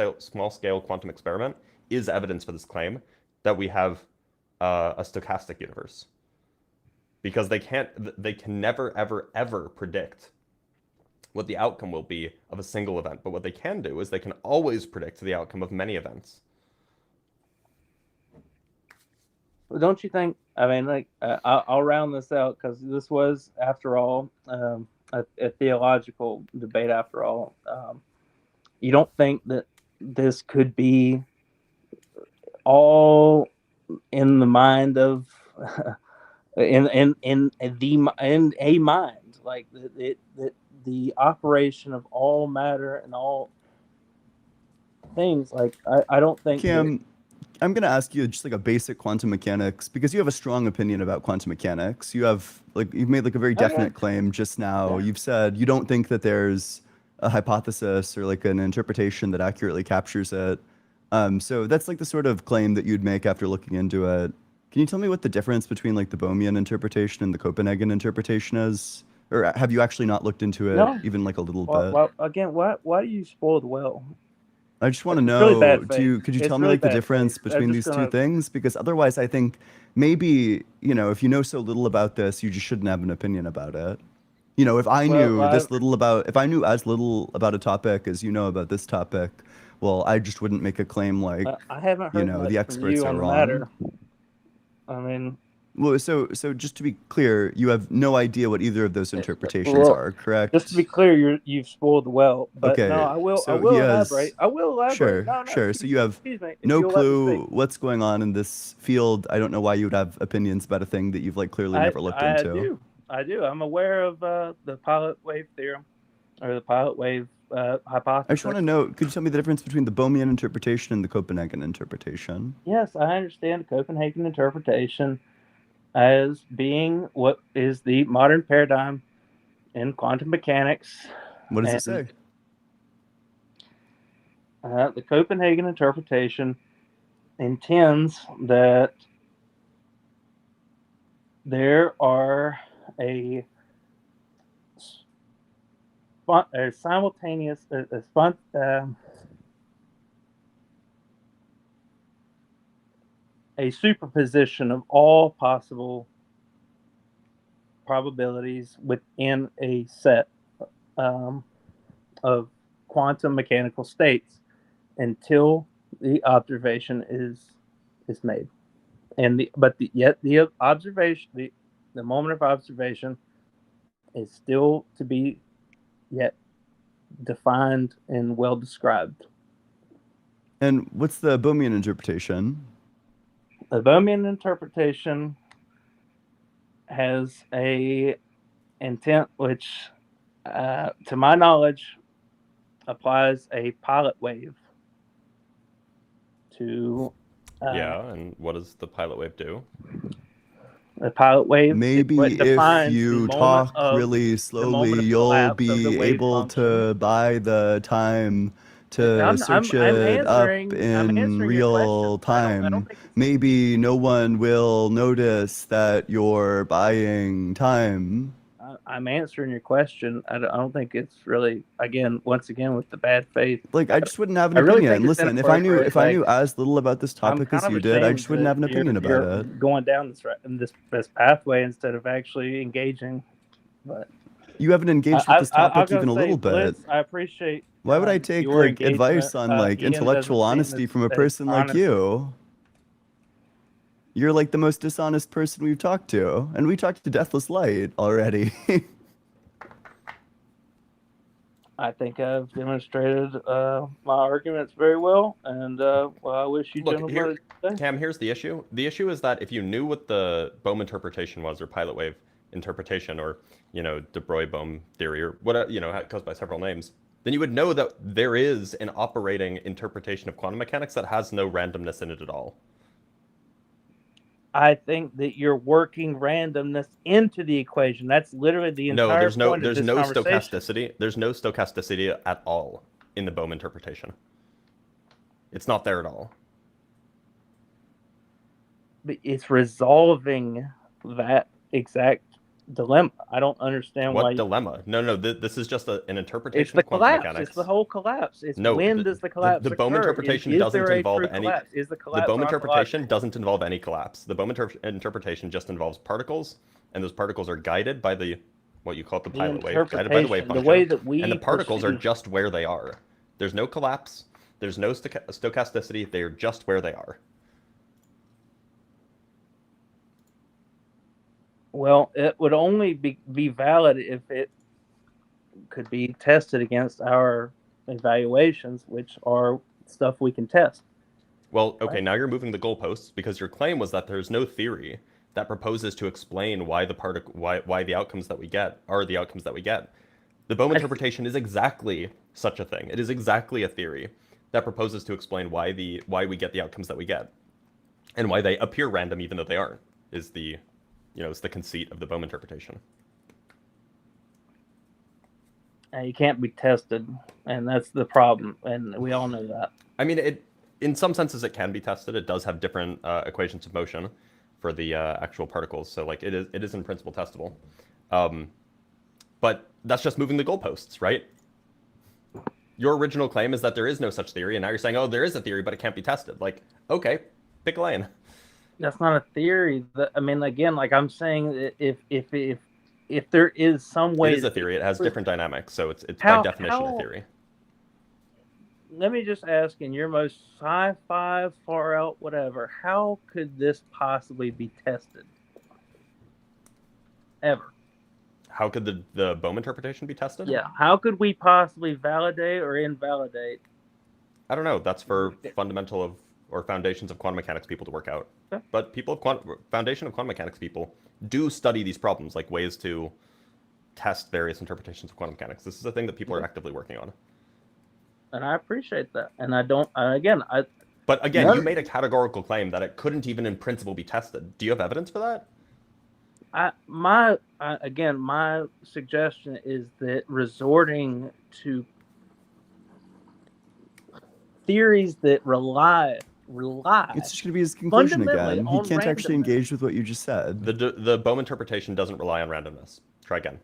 scale quantum experiment is evidence for this claim that we have a stochastic universe, because they can never ever predict what the outcome will be of a single event, but what they can do is they can always predict the outcome of many events. Don't you think? I mean, like, I'll round this out because this was, after all, a theological debate. After all, you don't think that this could be all in the mind of in a mind, like that the operation of all matter and all things. Like, I don't think that, Cam, I'm going to ask you just like a basic quantum mechanics, because you have a strong opinion about quantum mechanics. You've made like a very definite claim just now. Yeah. You've said you don't think that there's a hypothesis or like an interpretation that accurately captures it. So that's like the sort of claim that you'd make after looking into it. Can you tell me what the difference between like the Bohmian interpretation and the Copenhagen interpretation is? Or have you actually not looked into it No. even like a little bit? well, again, why do you spoil the well? I just want to It's really know, bad faith. could you It's tell me really like the bad difference faith. I'm between just these two gonna- things? Because otherwise I think maybe, if you know so little about this, you just shouldn't have an opinion about it. If I knew if I knew as little about a topic as you know about this topic, well, I just wouldn't make a claim like, I haven't heard much the from experts you are on the wrong. matter. I mean, Well, so just to be clear, you have no idea what either of those interpretations well, are, correct? just to be clear, you've spoiled the well. But Okay, no, I will so he has- elaborate. I will elaborate. Sure, No, sure. So you have excuse me, if no you'll let me clue speak. what's going on in this field. I don't know why you would have opinions about a thing that you've like clearly never looked into. I do. I'm aware of the pilot wave theorem, or the pilot wave hypothesis. I just want to know, could you tell me the difference between the Bohmian interpretation and the Copenhagen interpretation? Yes, I understand the Copenhagen interpretation as being what is the modern paradigm in quantum mechanics. What does it And, say? The Copenhagen interpretation intends that there are a simultaneous, a superposition of all possible probabilities within a set of quantum mechanical states until the observation is made. And the observation, the moment of observation is still to be yet defined and well described. And what's the Bohmian interpretation? The Bohmian interpretation has a intent which, to my knowledge, applies a pilot wave to Yeah, and what does the pilot wave do? the pilot wave. Maybe what if defines the you moment talk of- really moment slowly, of you'll collapse of the be wave able function. to buy the time to I'm search answering- it up I'm in answering your real question. I don't time. think it's- Maybe no one will notice that you're buying time. I'm answering your question. I don't think it's really, once again, with the bad faith. Like, I just wouldn't have an I really opinion. think it's Listen, if I knew inappropriate, as little about this I'm topic kind as of you did, I ashamed just wouldn't that have an opinion you're about it. going down this pathway instead of actually engaging. But You haven't engaged with this topic even a little bit. Blitz, I appreciate. Why would I take your like advice engagement. on like Ian intellectual doesn't seem honesty as- from a as person like honest. you? You're like the most dishonest person we've talked to, and we talked to Deathless Light already. I think I've demonstrated my arguments very well, and I wish you Look, gentlemen. Cam, here's the issue. The issue is that if you knew what the Bohm interpretation was, or pilot wave interpretation, or de Broglie-Bohm theory, or what it goes by several names, then you would know that there is an operating interpretation of quantum mechanics that has no randomness in it at all. I think that you're working randomness into the equation. That's literally the entire No, there's no point of this conversation. stochasticity. There's no stochasticity at all in the Bohm interpretation. It's not there at all. it's resolving that exact dilemma. I don't understand What why. dilemma? No, this is just an It's interpretation the of quantum collapse. mechanics. It's the whole collapse. It's No, when does the collapse the Bohm occur? interpretation Is doesn't there a involve true any. collapse? Is the The collapse Bohm interpretation ontological? doesn't involve any collapse. The Bohm interpretation just involves particles, and those particles are guided by the what you call the The pilot wave, guided by the wave interpretation, the function. way that we And the particles are perceive- just where they are. There's no collapse. There's no stochasticity. They're just where they are. Well, it would only be valid if it could be tested against our evaluations, which are stuff we can test. Well, okay, now you're moving the goalposts because your claim was that there's no theory that proposes to explain why the outcomes that we get are the outcomes that we get. The Bohm interpretation is exactly such a thing. It is exactly a theory that proposes to explain why we get the outcomes that we get, and why they appear random even though they aren't. Is the it's the conceit of the Bohm interpretation. And you can't be tested, and that's the problem, and we all know that. I mean, in some senses it can be tested. It does have different equations of motion for the actual particles, so like it is in principle testable. But that's just moving the goalposts, right? Your original claim is that there is no such theory, and now you're saying, oh, there is a theory, but it can't be tested. Like, okay, pick a lane. That's not a theory. I mean, again, like I'm saying, that if there is some way, It is a theory. It has different dynamics, so it's by definition a theory. Let me just ask, in your most sci-fi, far out, whatever, how could this possibly be tested? Ever? How could the Bohm interpretation be tested? Yeah. How could we possibly validate or invalidate? I don't know. That's for foundations of quantum mechanics people to work out. Okay. But foundation of quantum mechanics people do study these problems, like ways to test various interpretations of quantum mechanics. This is a thing that people are actively working on. And I appreciate that. And I don't. But again, you made a categorical claim that it couldn't even in principle be tested. Do you have evidence for that? My suggestion is that resorting to theories that rely. It's just going to be his conclusion fundamentally again. He on can't actually randomness. engage with what you just said. The Bohm interpretation doesn't rely on randomness. Try again.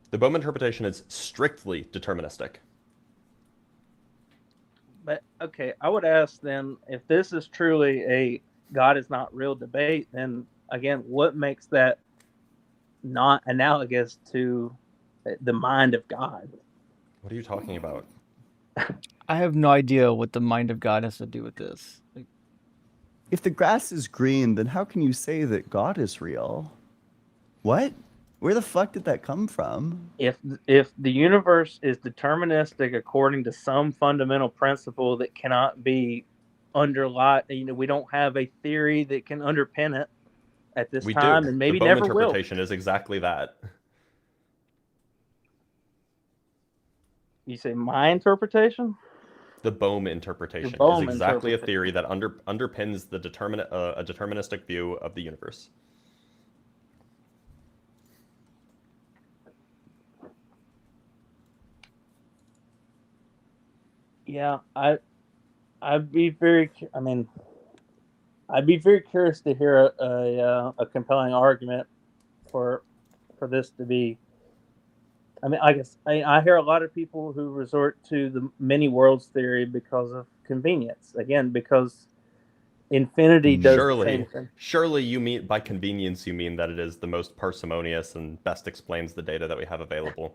The Bohm interpretation is strictly deterministic. But okay, I would ask then, if this is truly a God is not real debate, then again, what makes that not analogous to the mind of God? What are you talking about? I have no idea what the mind of God has to do with this. Like, If the grass is green, then how can you say that God is real? What? Where the fuck did that come from? If the universe is deterministic according to some fundamental principle that cannot be underlie, we don't have a theory that can underpin it at this We time, do. and maybe the Bohm never will. interpretation is exactly that. You say my interpretation? The Bohm interpretation The Bohm is exactly a interpretation. theory that underpins the a deterministic view of the universe. Yeah, I'd be very. I mean, I'd be very curious to hear a compelling argument for this to be. I mean, I guess I hear a lot of people who resort to the many worlds theory because of convenience. Again, because infinity does the same thing. Surely you mean by convenience you mean that it is the most parsimonious and best explains the data that we have available.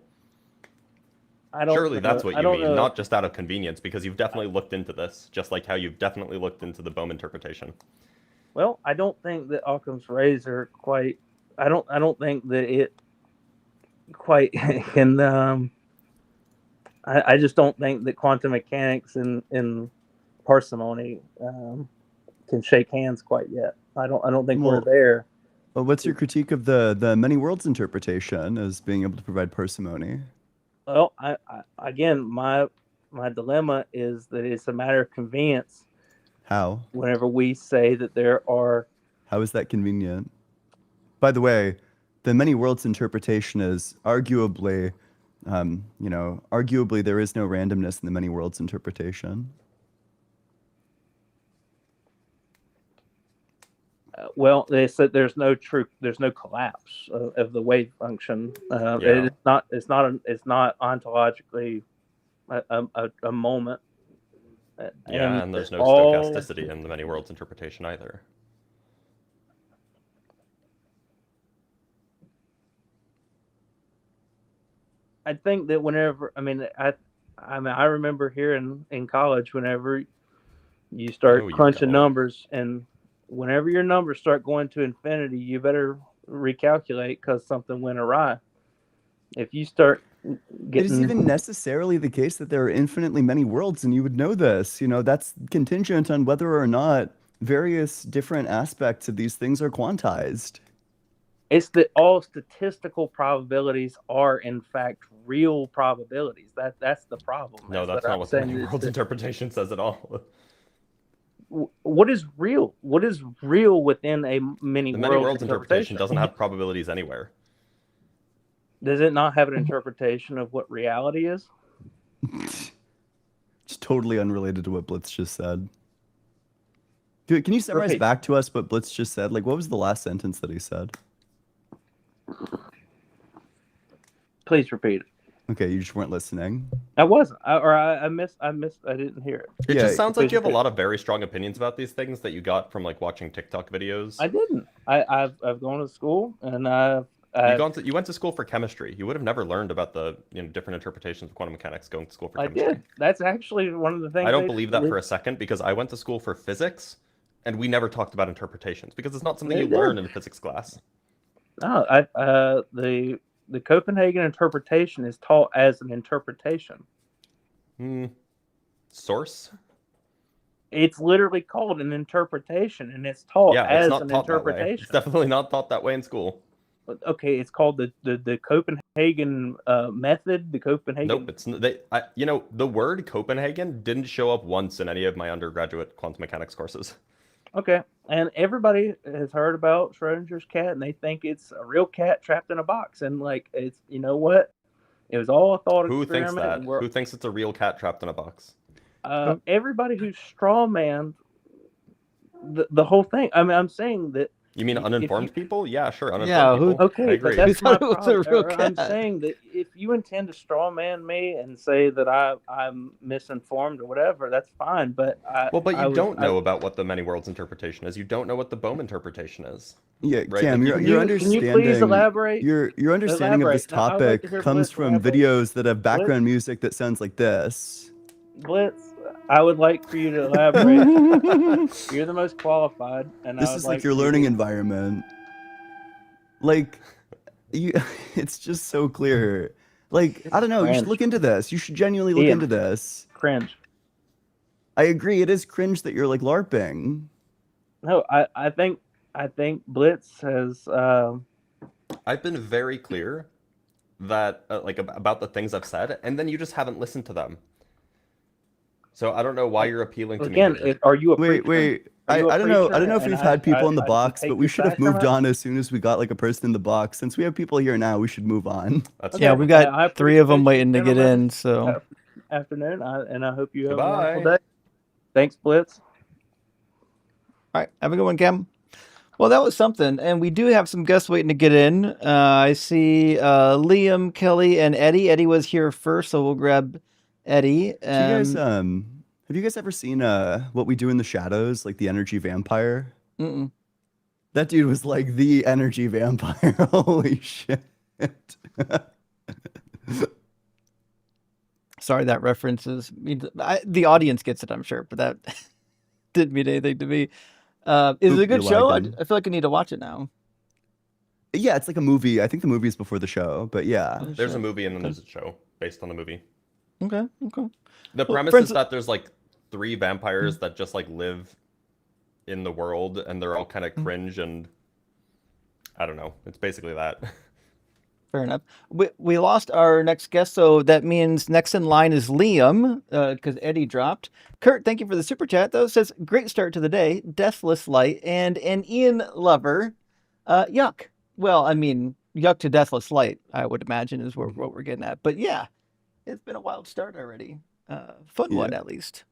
Surely that's what you mean, not just out of convenience, because you've definitely looked into this, just like how you've definitely looked into the Bohm interpretation. Well, I don't think that Occam's razor quite. I don't think that it quite can. I just don't think that quantum mechanics and parsimony can shake hands quite yet. I don't think we're there. Well, what's your critique of the many worlds interpretation as being able to provide parsimony? Well, again, my dilemma is that it's a matter of convenience. How? Whenever we say that there are. How is that convenient? By the way, the many worlds interpretation is arguably Arguably there is no randomness in the many worlds interpretation. Well, they said there's no collapse of the wave function. Yeah. It's not ontologically a moment. Yeah, and there's no all stochasticity in the many worlds interpretation either. I think that whenever I remember here in college, whenever you start Oh, you crunching don't. numbers, and whenever your numbers start going to infinity, you better recalculate because something went awry. If you start It getting is even necessarily the case that there are infinitely many worlds, and you would know this. That's contingent on whether or not various different aspects of these things are quantized. it's that all statistical probabilities are in fact real probabilities. That's the problem. No, that's what not I'm what the saying. many worlds interpretation says at all. What is real? What is real within a many The many worlds worlds interpretation doesn't have probabilities anywhere. Does it not have an interpretation of what reality is? It's totally unrelated to what Blitz just said. Dude, can you summarize Repeat. back to us what Blitz just said? Like, what was the last sentence that he said? Please repeat it. Okay, you just weren't listening. I wasn't, I missed. I didn't hear it. It Yeah, just sounds like you have a please lot of very strong opinions about these things that you got from like watching TikTok videos. I didn't. I've gone to school and You went to school for chemistry. You would have never learned about the different interpretations of quantum mechanics going to school for I chemistry. did. That's actually one of the things. I don't believe that for a second because I went to school for physics and we never talked about interpretations because it's not something They you did. learn in a physics class. No, the Copenhagen interpretation is taught as an interpretation. Source? It's literally called an interpretation, and it's taught Yeah, it's as not an taught that way. interpretation. It's definitely not taught that way in school. Okay, it's called the Copenhagen method. The Copenhagen. Nope, it's the word Copenhagen didn't show up once in any of my undergraduate quantum mechanics courses. Okay, and everybody has heard about Schrodinger's cat, and they think it's a real cat trapped in a box, and like it's what? It was all a thought Who experiment. thinks that? and Who thinks it's a real cat trapped in a box? Everybody who's strawmanned the whole thing. I mean, I'm saying that. You mean uninformed people? Yeah, sure. Uninformed Yeah, who- people. I Okay, agree. but that's my thought it was a problem. real I'm cat? saying that if you intend to strawman me and say that I'm misinformed or whatever, that's fine. But you don't know about what the many worlds interpretation is. You don't know what the Bohm interpretation is. Yeah, Right, Cam, like, your Can you understanding. please elaborate? Your understanding of this Elaborate. Now, I would like topic to hear comes Blitz from elaborate. videos that have background music that sounds like this. Blitz, I would like for you to elaborate. You're the most qualified, and This I would is like like your for you learning to- environment. Like, it's just so clear. Like, I don't know. You should Cringe. look into this. You should genuinely look Ian. into this. Cringe. I agree. It is cringe that you're like LARPing. No, I think Blitz has. I've been very clear that about the things I've said, and then you just haven't listened to them. So I don't know why you're appealing to me. Again, are you a Wait, preacher? wait. Are I you a don't know. I preacher? don't know if And we've had people in the I box, take but we the should have sacrament? moved on as soon as we got like a person in the box. Since we have people here now, we should move on. That's Okay. Yeah, fine. we I got 3 of them appreciate waiting to you, get gentlemen. in. So Afternoon, and I hope you have Goodbye. a wonderful day. Thanks, Blitz. all right, have a good one, Cam. Well, that was something, and we do have some guests waiting to get in. I see Liam, Kelly, and Eddie. Eddie was here first, so we'll grab Eddie. Do you guys have you guys ever seen What We Do in the Shadows, like the energy vampire? Mm-mm. That dude was like the energy vampire. Holy shit. Sorry, that reference the audience gets it, I'm sure, but that didn't mean anything to me. Is it a Oop, good you're show? I lagging. feel like I need to watch it now. Yeah, it's like a movie. I think the movie is before the show, but yeah. There's a movie and then there's a show based on the movie. Okay. The Well, premise friends- is that there's like 3 vampires that just like live in the world, and they're all kind of cringe, and I don't know. It's basically that. Fair enough. We lost our next guest, so that means next in line is Liam, because Eddie dropped. Kurt, thank you for the super chat, though. Says, great start to the day, deathless light, and an Ian lover. Yuck. Well, I mean, Yuck to Deathless Light, I would imagine, is what we're getting at. But yeah, it's been a wild start already. Fun one, Yeah. at least.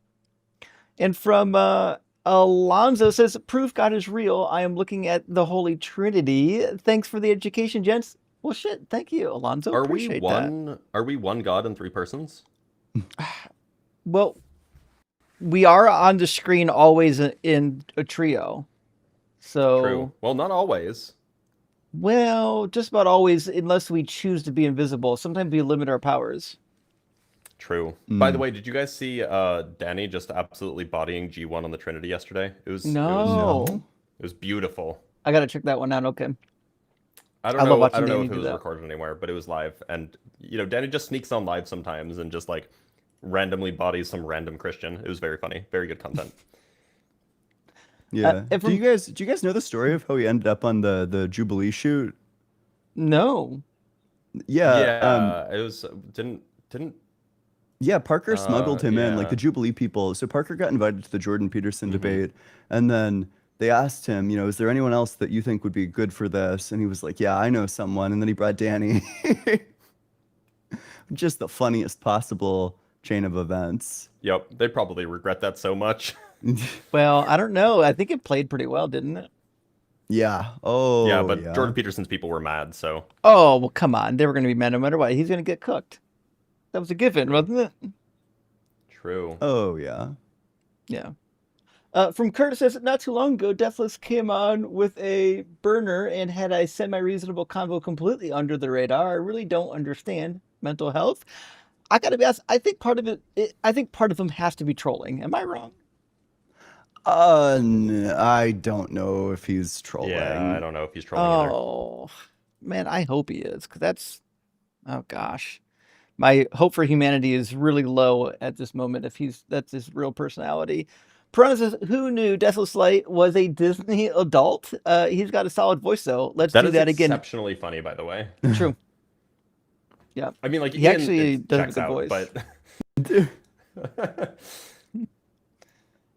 And from Alonzo says, proof God is real. I am looking at the Holy Trinity. Thanks for the education, gents. Well, shit. Thank you, Alonzo. Are we Appreciate that. one? Are we one God in 3 persons? Well, we are on the screen always in a trio. So, True. Well, not always. well, just about always, unless we choose to be invisible. Sometimes we limit our powers. True. By the way, did you guys see Danny just absolutely bodying G1 on the Trinity yesterday? No. It was beautiful. I gotta check that one out. Okay. I I don't love know. watching I don't know Danny if it do was that. recorded anywhere, but it was live. And Danny just sneaks on live sometimes and just like randomly bodies some random Christian. It was very funny. Very good content. Yeah. if do you guys know the story of how he ended up on the Jubilee shoot? No. Yeah. Yeah. It was didn't. Yeah, Parker smuggled him in, like yeah. the Jubilee people. So Parker got invited to the Jordan Peterson Mhm. debate, and then they asked him, is there anyone else that you think would be good for this? And he was like, yeah, I know someone. And then he brought Danny. Just the funniest possible chain of events. Yep. They probably regret that so much. Well, I don't know. I think it played pretty well, didn't it? Yeah. Oh, yeah, but yeah. Jordan Peterson's people were mad, so. Oh, well, come on. They were going to be mad no matter what. He's going to get cooked. That was a given, wasn't it? True. Oh, yeah. Yeah. From Curtis says, not too long ago, Deathless came on with a burner and had a semi-reasonable convo completely under the radar. I really don't understand mental health. I gotta be honest. I think part of I think part of him has to be trolling. Am I wrong? I don't know if he's trolling. Yeah, I don't know if he's trolling either. Oh, man, I hope he is, because that's, oh gosh. My hope for humanity is really low at this moment if that's his real personality. Piranha says, who knew Deathless Light was a Disney adult? He's got a solid voice, though. Let's That do is that again. exceptionally funny, by the way. True. Yeah. I mean, like, He Ian, actually it does have a checks good out, voice. but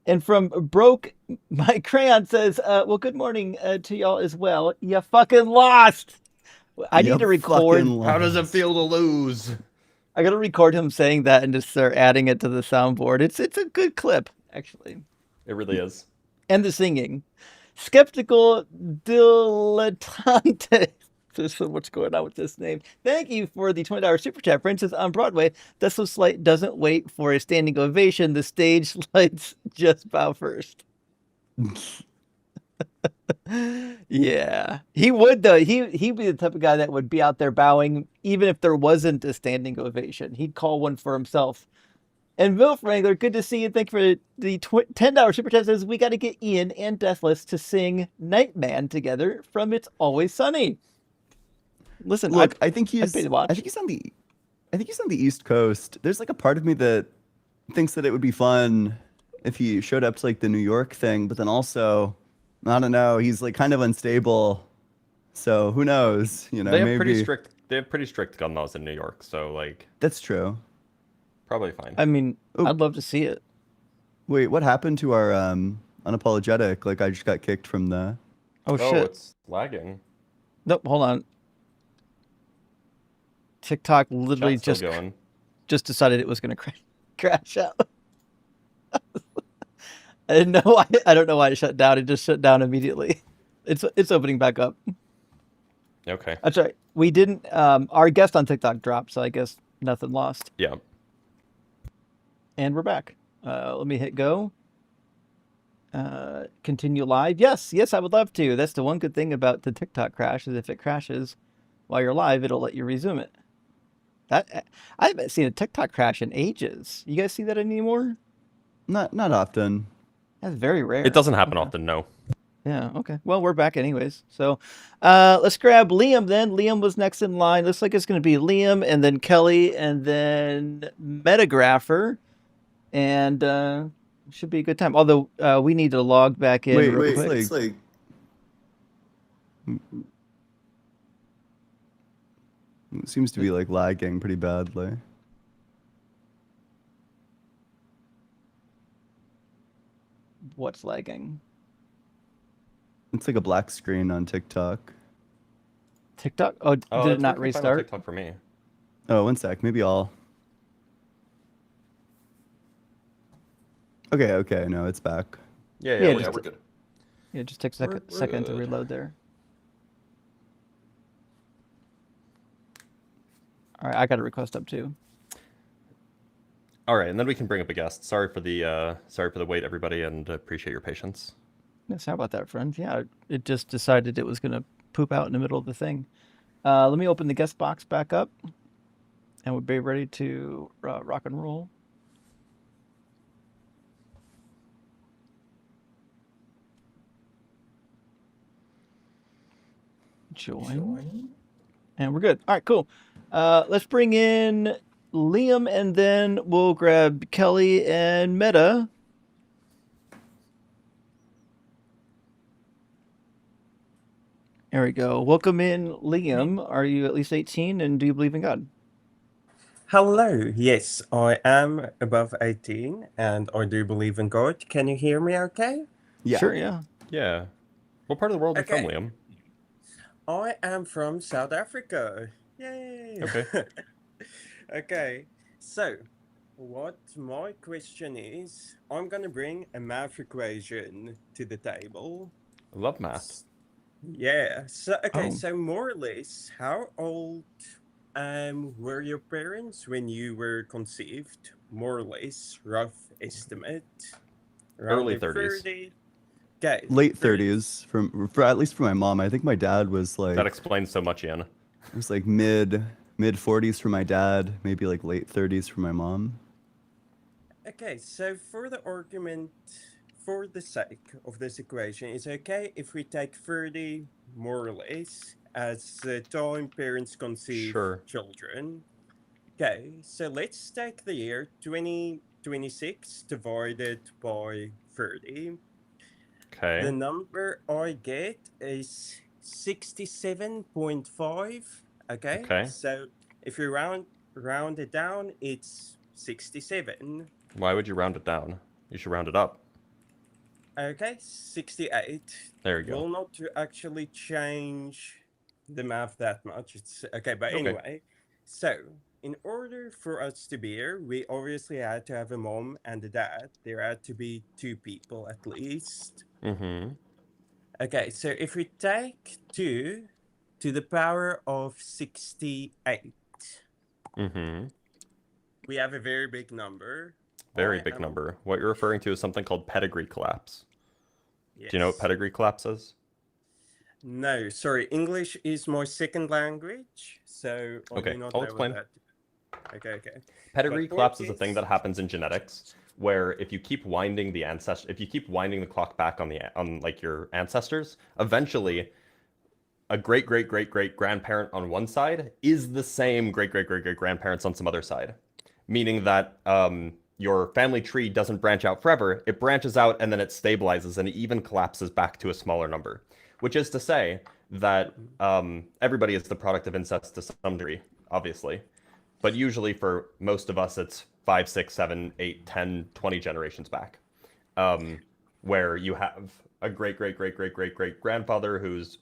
And from Broke, my crayon says, well, good morning to y'all as well. You fucking lost. I need to record. how does it feel to lose? I got to record him saying that and just start adding it to the soundboard. It's a good clip, actually. It really is. And the singing. Skeptical dilettante. So what's going on with this name? Thank you for the $20 super chat. For instance, on Broadway, Deathless Light doesn't wait for a standing ovation. The stage lights just bow first. Yeah, he would though. He'd be the type of guy that would be out there bowing, even if there wasn't a standing ovation. He'd call one for himself. And Milf Wrangler, good to see you. Thank you for the $10 super chat. Says we got to get Ian and Deathless to sing Nightman together from It's Always Sunny. Listen, Look, I think he's paid to watch. I think he's on the East Coast. There's like a part of me that thinks that it would be fun if he showed up to like the New York thing, but then also, I don't know, he's like kind of unstable. So who knows? They have maybe pretty strict gun laws in New York, so like that's true. probably fine. I mean, I'd love to see it. Wait, what happened to our unapologetic? Like I just got kicked from the Oh shit! It's lagging. Nope, hold on. TikTok literally Chat's still going. just decided it was going to crash out. I didn't know why. I don't know why it shut down. It just shut down immediately. It's opening back up. Okay. That's right. We didn't. Our guest on TikTok dropped, so I guess nothing lost. Yeah. And we're back. Let me hit go. Continue live. Yes, I would love to. That's the one good thing about the TikTok crash is if it crashes while you're live, it'll let you resume it. I haven't seen a TikTok crash in ages. You guys see that anymore? not often. That's very rare. It doesn't happen often, no. Yeah, okay. Well, we're back anyways. So let's grab Liam then. Liam was next in line. Looks like it's going to be Liam and then Kelly and then Metagrapher. And should be a good time. Although we need to log back in real quick. It's like it seems to be like lagging pretty badly. What's lagging? It's like a black screen on TikTok. TikTok? Oh, did Oh, it it's not working fine on restart? TikTok for me. Oh, one sec. Maybe I'll. Okay, okay. No, it's back. Yeah, Yeah, yeah, just we're good. Yeah, just takes a We're second to good. reload there. All right, I got a request up too. All right, and then we can bring up a guest. Sorry for the wait, everybody, and appreciate your patience. Yes, how about that, friend? Yeah, it just decided it was gonna poop out in the middle of the thing. Let me open the guest box back up, and we'll be ready to rock and roll. Join. And we're good. All right, cool. Let's bring in Liam, and then we'll grab Kelly and Meta. There we go. Welcome in, Liam. Are you at least 18, and do you believe in God? Hello, yes, I am above 18 and I do believe in God. Can you hear me okay? Yeah. Sure, yeah. Yeah. What part of the world are you from, Okay. Liam? I am from South Africa. Yay! Okay. Okay, so what my question is, I'm gonna bring a math equation to the table. I love math. Yeah, so okay, Oh. so more or less, how old were your parents when you were conceived? More or less, rough estimate. Around Early like 30s. 30. Okay. Late 30. 30s for at least for my mom. I think my dad was That like explains so much, Ian. it was like mid 40s for my dad, maybe like late 30s for my mom. Okay, so for the argument, for the sake of this equation, it's okay if we take 30 more or less as the time parents conceive Sure. children. Okay, so let's take the year 2026 divided by 30. Okay. The number I get is 67.5. Okay, Okay. so if you round it down, it's 67. Why would you round it down? You should round it up. Okay, 68. There you go. Will not to actually change the math that much. It's okay, but Okay. anyway. So in order for us to be here, we obviously had to have a mom and a dad. There had to be two people at least. Mm-hmm. Okay, so if we take 2 to the power of 68, Mm-hmm. we have a very big number. Very I big am- number. What you're referring to is something called pedigree collapse. Yes. Do you know what pedigree collapse is? No, sorry. English is my second language, so I Okay, do not I'll know explain. what that. Okay. Pedigree But collapse is a point thing is- that happens in genetics, where if you keep winding if you keep winding the clock back on like your ancestors, eventually a great great great great grandparent on one side is the same great great great great grandparents on some other side, meaning that your family tree doesn't branch out forever. It branches out and then it stabilizes and it even collapses back to a smaller number, which is to say that everybody is the product of incest to some degree, obviously. But usually for most of us, it's 5, 6, 7, 8, 10, 20 generations back, where you have a great, great, great, great, great, great grandfather who's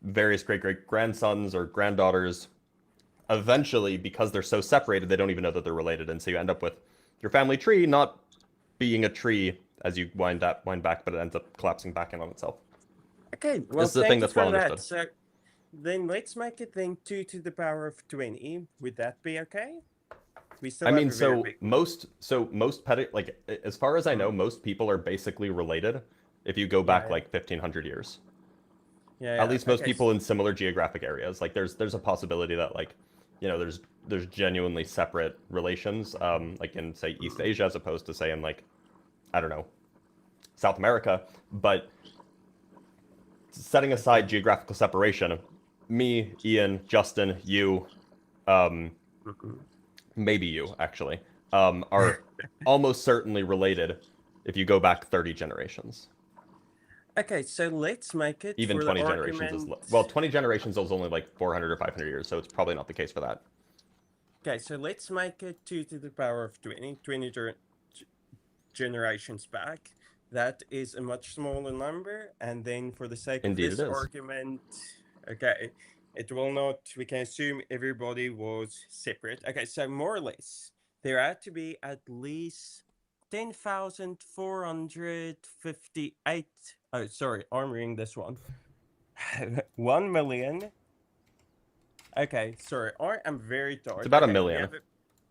various great, great grandsons or granddaughters. Eventually, because they're so separated, they don't even know that they're related. And so you end up with your family tree not being a tree as you wind back, but it ends up collapsing back in on itself. Okay, well, This is a thank thing you that's for well that. understood. So then let's make it then 2 to the power of 20. Would that be okay? We still I have mean, a very so big most like as far as I know, most people are basically related if you go back Yeah. like 1500 years. Yeah. At least most okay, people in similar geographic areas. Like there's a possibility that like, there's genuinely separate relations, like in say East Asia as opposed to say in like, I don't know, South America. But setting aside geographical separation, me, Ian, Justin, you, maybe you actually, are almost certainly related if you go back 30 generations. Okay, so let's make it Even for 20 the generations argument. well, 20 generations is only like 400 or 500 years, so it's probably not the case for that. Okay, so let's make it 2 to the power of 20, 20 generations back. that is a much smaller number. And then for the sake Indeed of it this is. argument, okay, it will not, we can assume everybody was separate. Okay, so more or less, there had to be at least 10,458. Oh, sorry, I'm reading this one. 1 million. Okay, sorry, I am very tired. It's about okay, a million.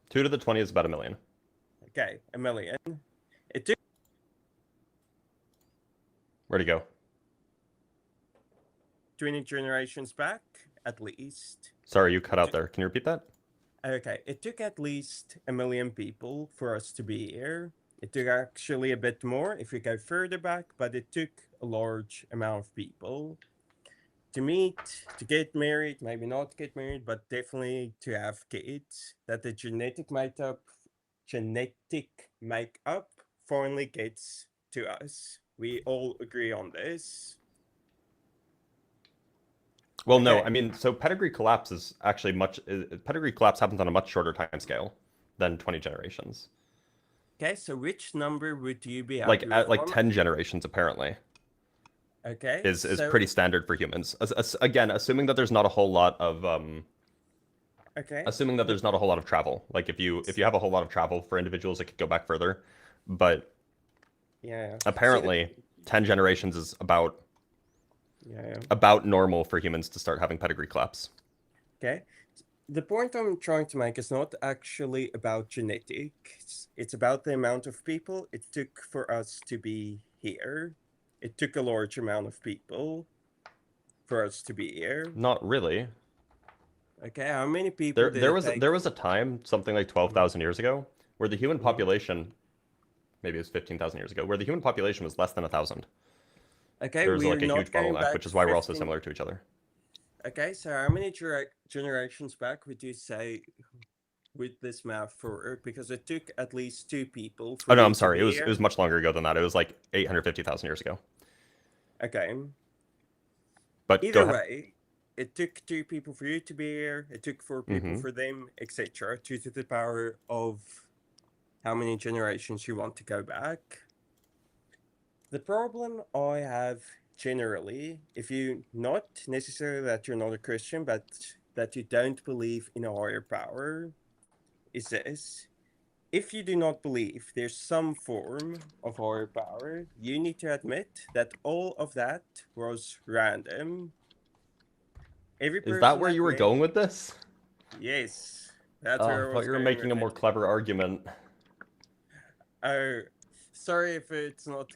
2 to the 20 is about a million. Okay, a million. It took Where'd he go? 20 generations back, at least. Sorry, you cut out there. Can you repeat that? Okay, it took at least a million people for us to be here. It took actually a bit more if we go further back, but it took a large amount of people to meet, to get married, maybe not get married, but definitely to have kids. That the genetic makeup finally gets to us. We all agree on this. Well, no. Okay. I mean, so pedigree collapse is actually pedigree collapse happens on a much shorter time scale than 20 generations. Okay, so which number would you be Like happy at with? like 10 generations apparently Okay. is so, pretty standard for humans. Again, assuming that there's not a whole lot of Okay. assuming that there's not a whole lot of travel. Like if you have a whole lot of travel for individuals, it could go back further. But Yeah. apparently 10 generations is Yeah. about normal for humans to start having pedigree collapse. Okay. The point I'm trying to make is not actually about genetics. It's about the amount of people it took for us to be here. It took a large amount of people for us to be here. Not really. Okay, how many people did There it was take? there was a time, something like 12,000 years ago, where the human population, maybe it was 15,000 years ago, where the human population was less than 1,000. Okay, There was we're like a not huge going bottleneck, back which is why we're also 15 similar to each other. Okay, so how many generations back would you say with this math for? Because it took at least 2 people for Oh no, you I'm to sorry. be It here. was much longer ago than that. It was like 850,000 years ago. Okay. But go Either ahead. way, it took 2 people for you to be here. It took 4 people Mhm. for them, etc. 2 to the power of how many generations you want to go back. The problem I have generally, if you not necessarily that you're not a Christian, but that you don't believe in a higher power, is this. If you do not believe there's some form of higher power, you need to admit that all of that was random. Every Is person that where that you were went, going with this? yes, that's Oh, where I I thought was you were going making a with more it. clever argument. Oh, sorry if it's not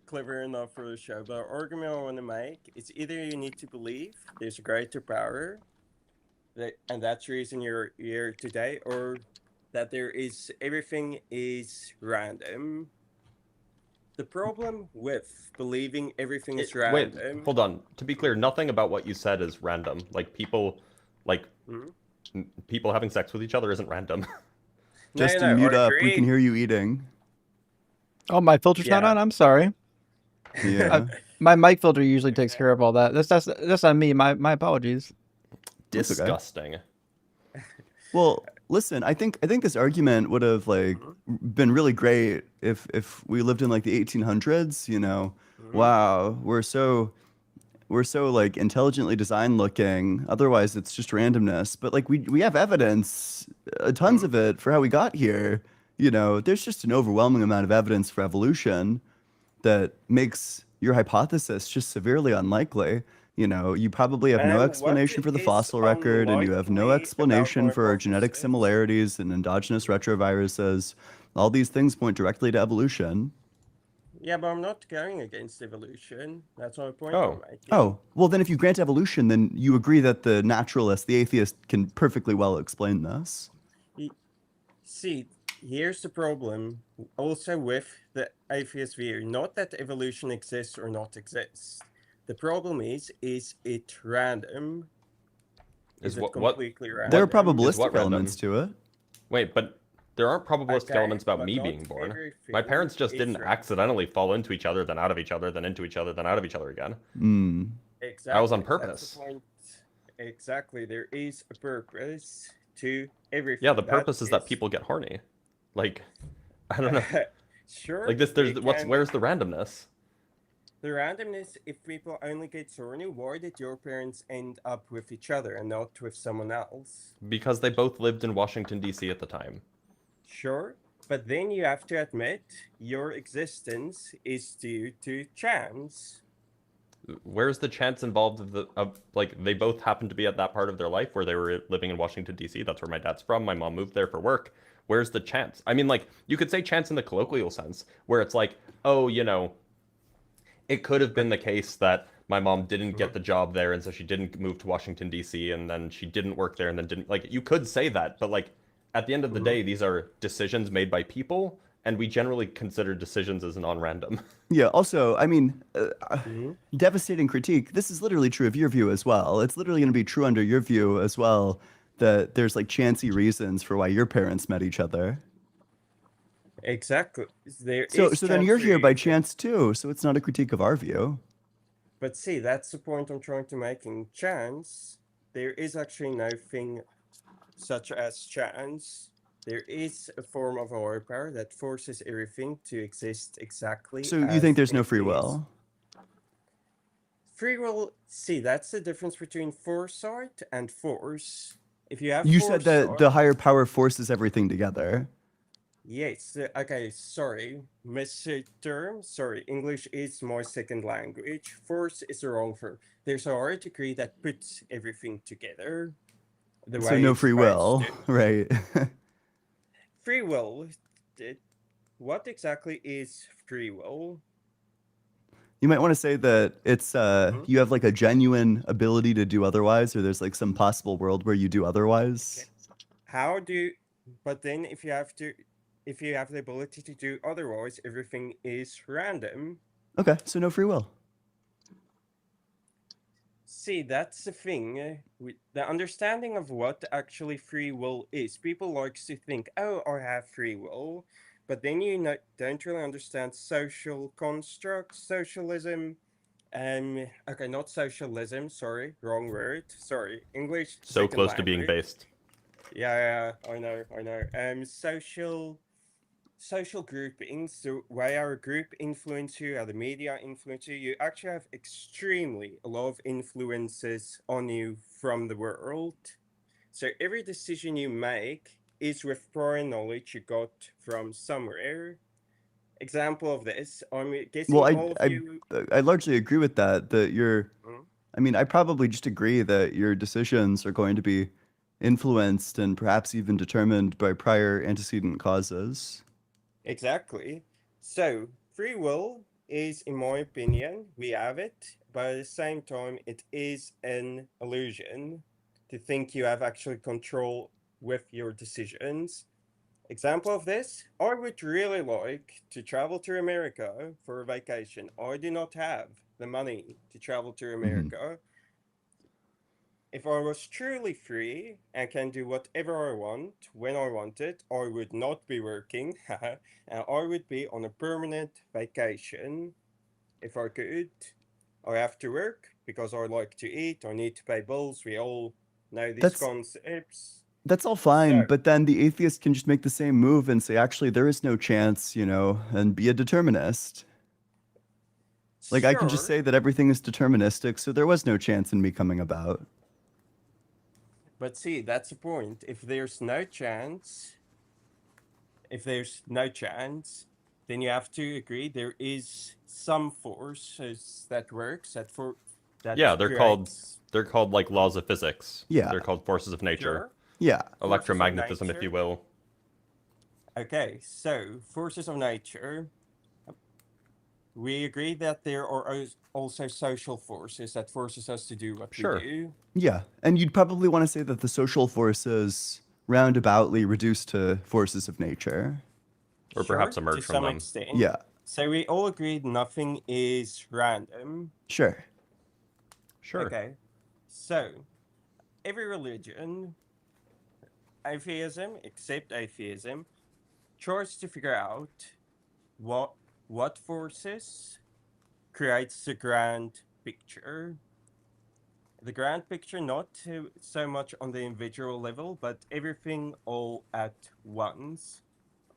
clever enough for the show, but the argument I want to make is either you need to believe there's a greater power, and that's the reason you're here today, or that there is everything is random. The problem with believing everything is Wait, random. hold on. To be clear, nothing about what you said is random. Like Mhm. people having sex with each other isn't random. Justin, No, mute I up. We can agree. hear you eating. Oh, my filter's not Yeah. on. I'm sorry. Yeah. My mic filter usually takes Okay. care of all that. That's on me. My apologies. That's okay. Disgusting. Well, listen, I think this argument would have like been really great if we lived in like the 1800s, you know. Wow, we're so like intelligently designed looking. Otherwise, it's just randomness. But like we have evidence, tons of it for how we got here. You know, there's just an overwhelming amount of evidence for evolution that makes your hypothesis just severely unlikely. You know, you probably have no And what explanation for the is fossil record, and you have no unlikely about explanation my for genetic hypothesis? similarities and endogenous retroviruses. All these things point directly to evolution. Yeah, but I'm not going against evolution. That's my point Oh. I'm making. Oh, well, then if you grant evolution, then you agree that the naturalist, the atheist, can perfectly well explain this. See, here's the problem also with the atheist view. Not that evolution exists or not exists. The problem is it random? Is it completely random? There are is what probabilistic random? elements to it. Wait, but there aren't probabilistic Okay, elements about but me not being born. everything My parents just is didn't random. accidentally fall into each other, then out of each other, then into each other, then out of each other again. Mm. Exactly. That was on That's purpose. the point. Exactly. There is a purpose to everything. Yeah, the purpose is that people get horny. Like, I don't know. Sure. Like this, they can. where's the randomness? The randomness, if people only get horny, why did your parents end up with each other and not with someone else? Because they both lived in Washington D.C. at the time. Sure. But then you have to admit your existence is due to chance. Where's the chance involved of like they both happened to be at that part of their life where they were living in Washington D.C. That's where my dad's from. My mom moved there for work. Where's the chance? I mean, like you could say chance in the colloquial sense, where it's like, oh, it could have been the case that my mom didn't get the job there, and so she didn't move to Washington D.C. and then she didn't work there, and then didn't like. You could say that, but like at the end of the day, these are decisions made by people, and we generally consider decisions as non-random. Yeah. Also, I mean, Mhm. devastating critique. This is literally true of your view as well. It's literally going to be true under your view as well that there's like chancy reasons for why your parents met each other. Exactly. There So is then chance you're for here you by to- chance too. So it's not a critique of our view. But see, that's the point I'm trying to make. In chance, there is actually nothing such as chance. There is a form of higher power that forces everything to exist exactly So you as think there's no it free is. will? Free will, see, that's the difference between foresight and force. If you have You said that foresight, the higher power forces everything together. yes, okay, sorry, term, sorry, English is my second language. Force is the wrong verb. There's a higher degree that puts everything together the So way no it's free supposed will, to. right? Free will, what exactly is free will? You might want to say that it's Mhm. you have like a genuine ability to do otherwise, or there's like some possible world where you do otherwise. How do, but then if you have the ability to do otherwise, everything is random. Okay, so no free will. See, that's the thing. With the understanding of what actually free will is. People like to think, oh, I have free will. But then don't really understand social constructs, socialism. Okay, not socialism. Sorry, wrong word. Sorry, English. So Second close to being language. based. Yeah, I know. Social groupings, the way our group influence you, how the media influence you, you actually have extremely a lot of influences on you from the world. So every decision you make is with prior knowledge you got from somewhere. Example of this, I'm guessing Well, all of you. I largely agree with that. That you're, Mhm. I mean, I probably just agree that your decisions are going to be influenced and perhaps even determined by prior antecedent causes. Exactly. So, free will is, in my opinion, we have it, but at the same time, it is an illusion to think you have actually control with your decisions. Example of this, I would really like to travel to America for a vacation. I do not have the money to travel to America. If I was truly free and can do whatever I want when I want it, I would not be working and I would be on a permanent vacation. If I could, I have to work because I like to eat, I need to pay bills. We all know these That's concepts. that's all fine, So, but then the atheist can just make the same move and say, actually, there is no chance, and be a determinist. Like I can just sure, say that everything is deterministic, so there was no chance in me coming about. but see, that's the point. If there's no chance, then you have to agree there is some force that works that Yeah, creates. they're called like laws of physics. Yeah. They're called forces of nature. Sure. Yeah. Forces of Electromagnetism, if you nature. will. Okay, so forces of nature. We agree that there are also social forces that forces us to do what we Sure. do. Yeah. And you'd probably want to say that the social forces roundaboutly reduce to forces of nature. Or Sure, perhaps to emerge from some them. extent. Yeah. So we all agreed nothing is random. Sure. Sure. Okay. So every religion, atheism, except atheism, tries to figure out what forces creates the grand picture. The grand picture, not so much on the individual level, but everything all at once.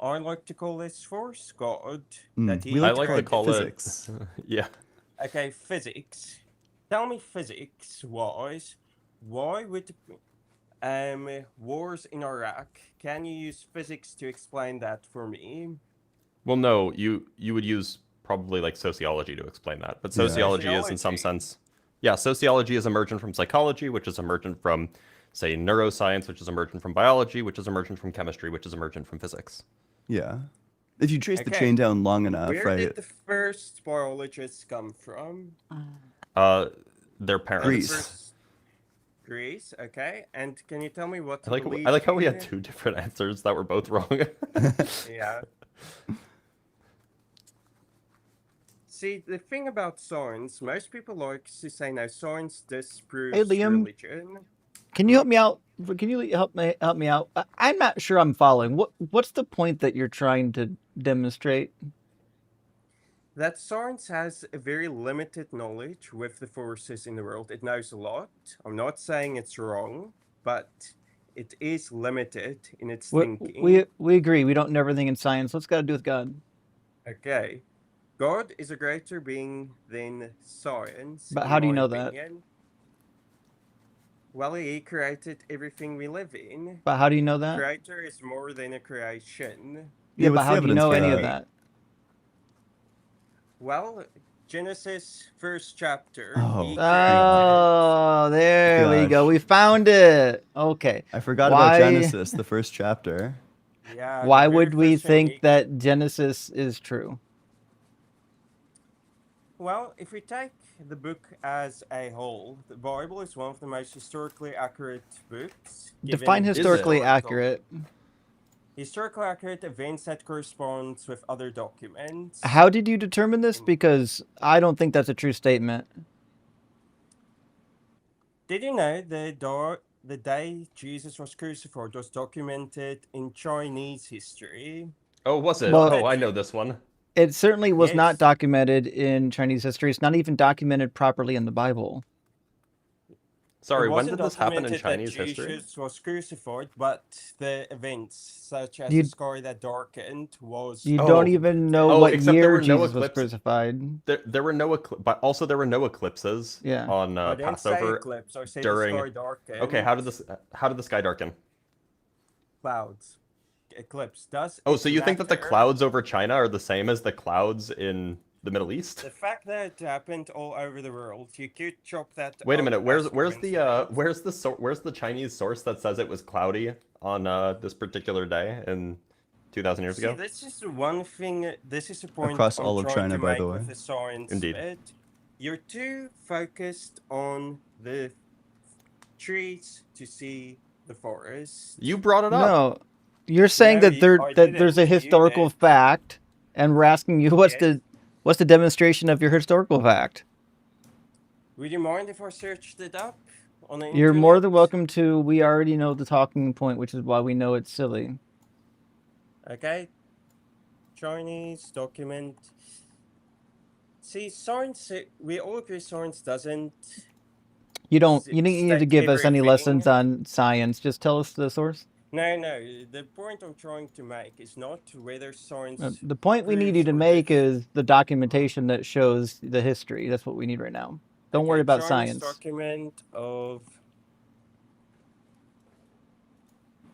I like to call this force God. We like I to like call to it call physics. it. Yeah. Okay, physics. Tell me physics-wise, why would wars in Iraq? Can you use physics to explain that for me? Well, no, you would use probably like sociology to explain that, but Yeah. sociology is in some Sociology. sense, yeah, sociology is emergent from psychology, which is emergent from, say, neuroscience, which is emergent from biology, which is emergent from chemistry, which is emergent from physics. Yeah. If you trace the Okay. chain down long enough, Where right? did the first biologists come from? Their The parents. Greece. first- Greece, okay. And can you tell me what I like believed I like how we had in? two different answers that were both wrong. Yeah. See, the thing about science, most people like to say, no, science disproves Hey, Liam. religion. Can you help me out? Can you help me out? I'm not sure I'm following. What's the point that you're trying to demonstrate? That science has a very limited knowledge with the forces in the world. It knows a lot. I'm not saying it's wrong, but it is limited in its thinking. We agree. We don't know everything in science. What's got to do with God? Okay. God is a greater being than science. But in how do you my know that? opinion. Well, he created everything we live in. But how do you know that? Creator is more than a creation. Yeah, but what's the how do you evidence know for any of that? that? Well, Genesis first chapter. Oh, he Oh, there we go. Gosh. We found it. Okay. I forgot Why- about Genesis, the first chapter. Yeah. Why the very would we first thing think that Genesis is true? Well, if we take the book as a whole, the Bible is one of the most historically accurate books. Define given historically historical- accurate. Historically accurate events that corresponds with other documents. How did you determine this? Because I don't think that's a true statement. Did you know the day Jesus was crucified was documented in Chinese history? Oh, was it? Well- Oh, I know this one. It certainly was not Yes. documented in Chinese history. It's not even documented properly in the Bible. Sorry, It when wasn't did this happen in documented Chinese that history? Jesus was crucified, but the events, such as You- the sky that darkened, was. You Oh. don't even know Oh, what except there year were no Jesus was eclipses. crucified. There were no but also there were no eclipses Yeah. on I didn't say Passover. eclipse. I said during- the sky darkened. Okay, how did the sky darken? Clouds. Eclipse. Does Oh, it so you think that the matter? clouds over China are the same as the clouds in the Middle East? The fact that it happened all over the world, you could chop that. Wait a up minute. as Where's coincidence. where's the Chinese source that says it was cloudy on this particular day in 2,000 years See, ago? this is the one thing. This is the point Across I'm all of trying China, to by make the way. with the science Indeed. bit. You're too focused on the trees to see the forest. You brought it up. No, you're saying No, that I there's a didn't. You historical did. fact, and we're asking you what's Yes. the demonstration of your historical fact? Would you mind if I searched it up on the You're more than internet? welcome to. We already know the talking point, which is why we know it's silly. Okay. Chinese document. See, science. We all agree science doesn't. You don't. S- You need to state give us any everything. lessons on science. Just tell us the source. No. The point I'm trying to make is not whether science. The point we need you to proves or make dis- is the documentation that shows the history. That's what we need right now. Don't worry Okay, about Chinese science. Document of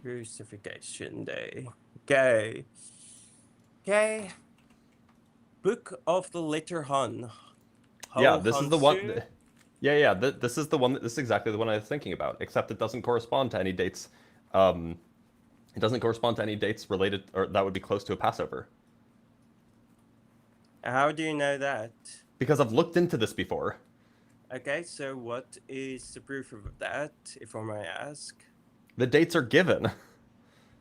Crucifixion Day. Okay. Book of the Letter Han. Yeah, this is the one. Hansu? Yeah. This is the one. This is exactly the one I was thinking about. Except it doesn't correspond to any dates. It doesn't correspond to any dates related or that would be close to a Passover. How do you know that? Because I've looked into this before. Okay, so what is the proof of that, if I may ask? The dates are given.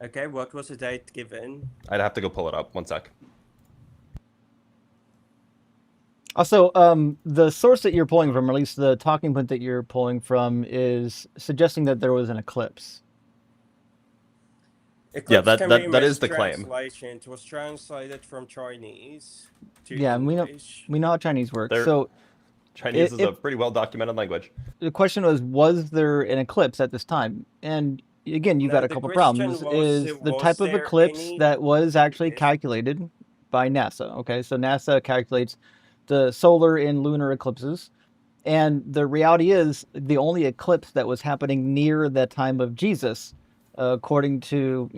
Okay, what was the date given? I'd have to go pull it up. One sec. Also, the source that you're pulling from, or at least the talking point that you're pulling from, is suggesting that there was an eclipse. Eclipse that- can that- be that is the claim. mistranslation. It was translated from Chinese to Yeah, and English. we know how Chinese works. There- So Chinese is a if- pretty well documented language. the question was there an eclipse at this time? And again, you've No, got a the couple question problems. was, Is the was type of there eclipse any that was actually Yes. calculated by NASA. Okay, so NASA calculates the solar and lunar eclipses, and the reality is the only eclipse that was happening near the time of Jesus, according to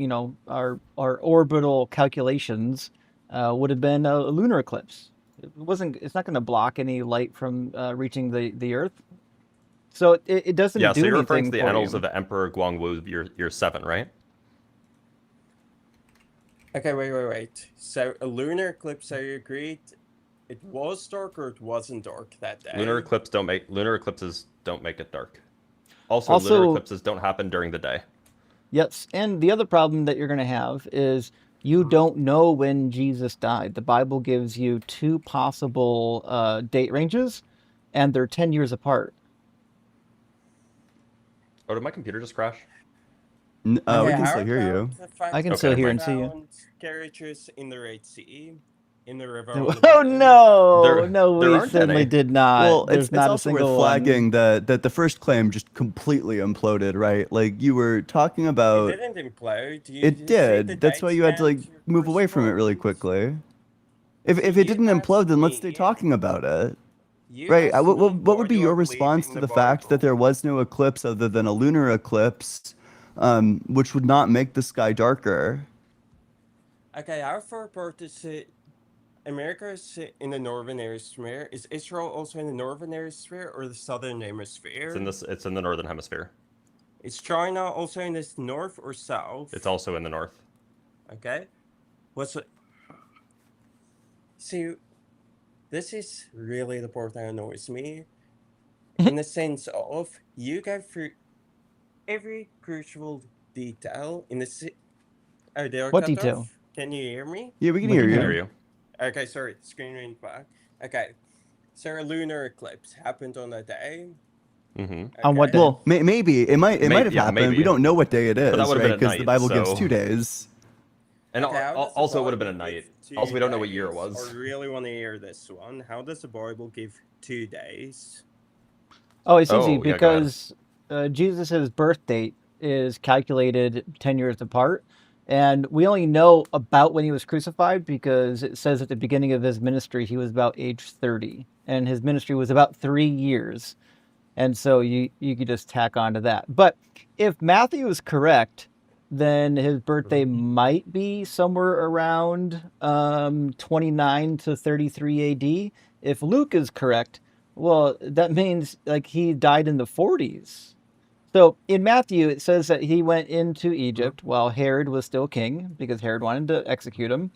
our orbital calculations, would have been a lunar eclipse. It wasn't. It's not going to block any light from reaching the Earth. So it doesn't Yeah, do so you're referring to anything the for Annals you. of Emperor Guangwu, year 7, right? Okay, wait. So a lunar eclipse, I agreed. It was dark or it wasn't dark that day. Lunar eclipses don't make it dark. Also, lunar Also, eclipses don't happen during the day. yes, and the other problem that you're going to have is you don't know when Jesus died. The Bible gives you two possible date ranges, and they're 10 years apart. Oh, did my computer just crash? We Okay, can how still hear about you. the fact I can that still they hear and see you. found carriages in the Red Sea, in the river? Oh no, no, there we aren't certainly any. did not. Well, There's it's not a also worth single flagging one. that the first claim just completely imploded, right? Like you were talking It about. didn't implode. You It see the did. That's why dates you had to like match your move away from it really correspondence? quickly. If So it you didn't implode, asked then let's stay me. talking about it. You Right? asked What, me, what why would be do I your believe response in to the the fact that there Bible? was no eclipse other than a lunar eclipse, which would not make the sky darker? Okay, how far apart is it? America is in the northern hemisphere. Is Israel also in the northern hemisphere or the southern hemisphere? It's in the northern hemisphere. Is China also in the north or south? It's also in the north. Okay. What's it? See, this is really the part that annoys me. In the sense of you go through every crucial detail in the. Oh, they are What cut detail? off? Can you hear me? Yeah, we can We hear can I you. hear you. Okay, sorry, screen went back. Okay, so a lunar eclipse happened on a day. Mm-hmm. On what Okay. day? Well, maybe it might have yeah, happened. We maybe. don't know what day it But that is, would have right? been at Because the night, Bible gives so 2 days. and Okay, how does the also it would have been a Bible night. give Also, we don't know what 2 year it days? was. I really want to hear this one. How does the Bible give 2 days? Oh, it's easy Oh, yeah, go ahead. because Jesus' birth date is calculated 10 years apart. And we only know about when he was crucified because it says at the beginning of his ministry he was about age 30. And his ministry was about 3 years. And so you could just tack on to that. But if Matthew is correct, then his birthday might be somewhere around 29 to 33 AD. If Luke is correct, well, that means like he died in the 40s. So in Matthew, it says that he went into Egypt while Herod was still king because Herod wanted to execute him.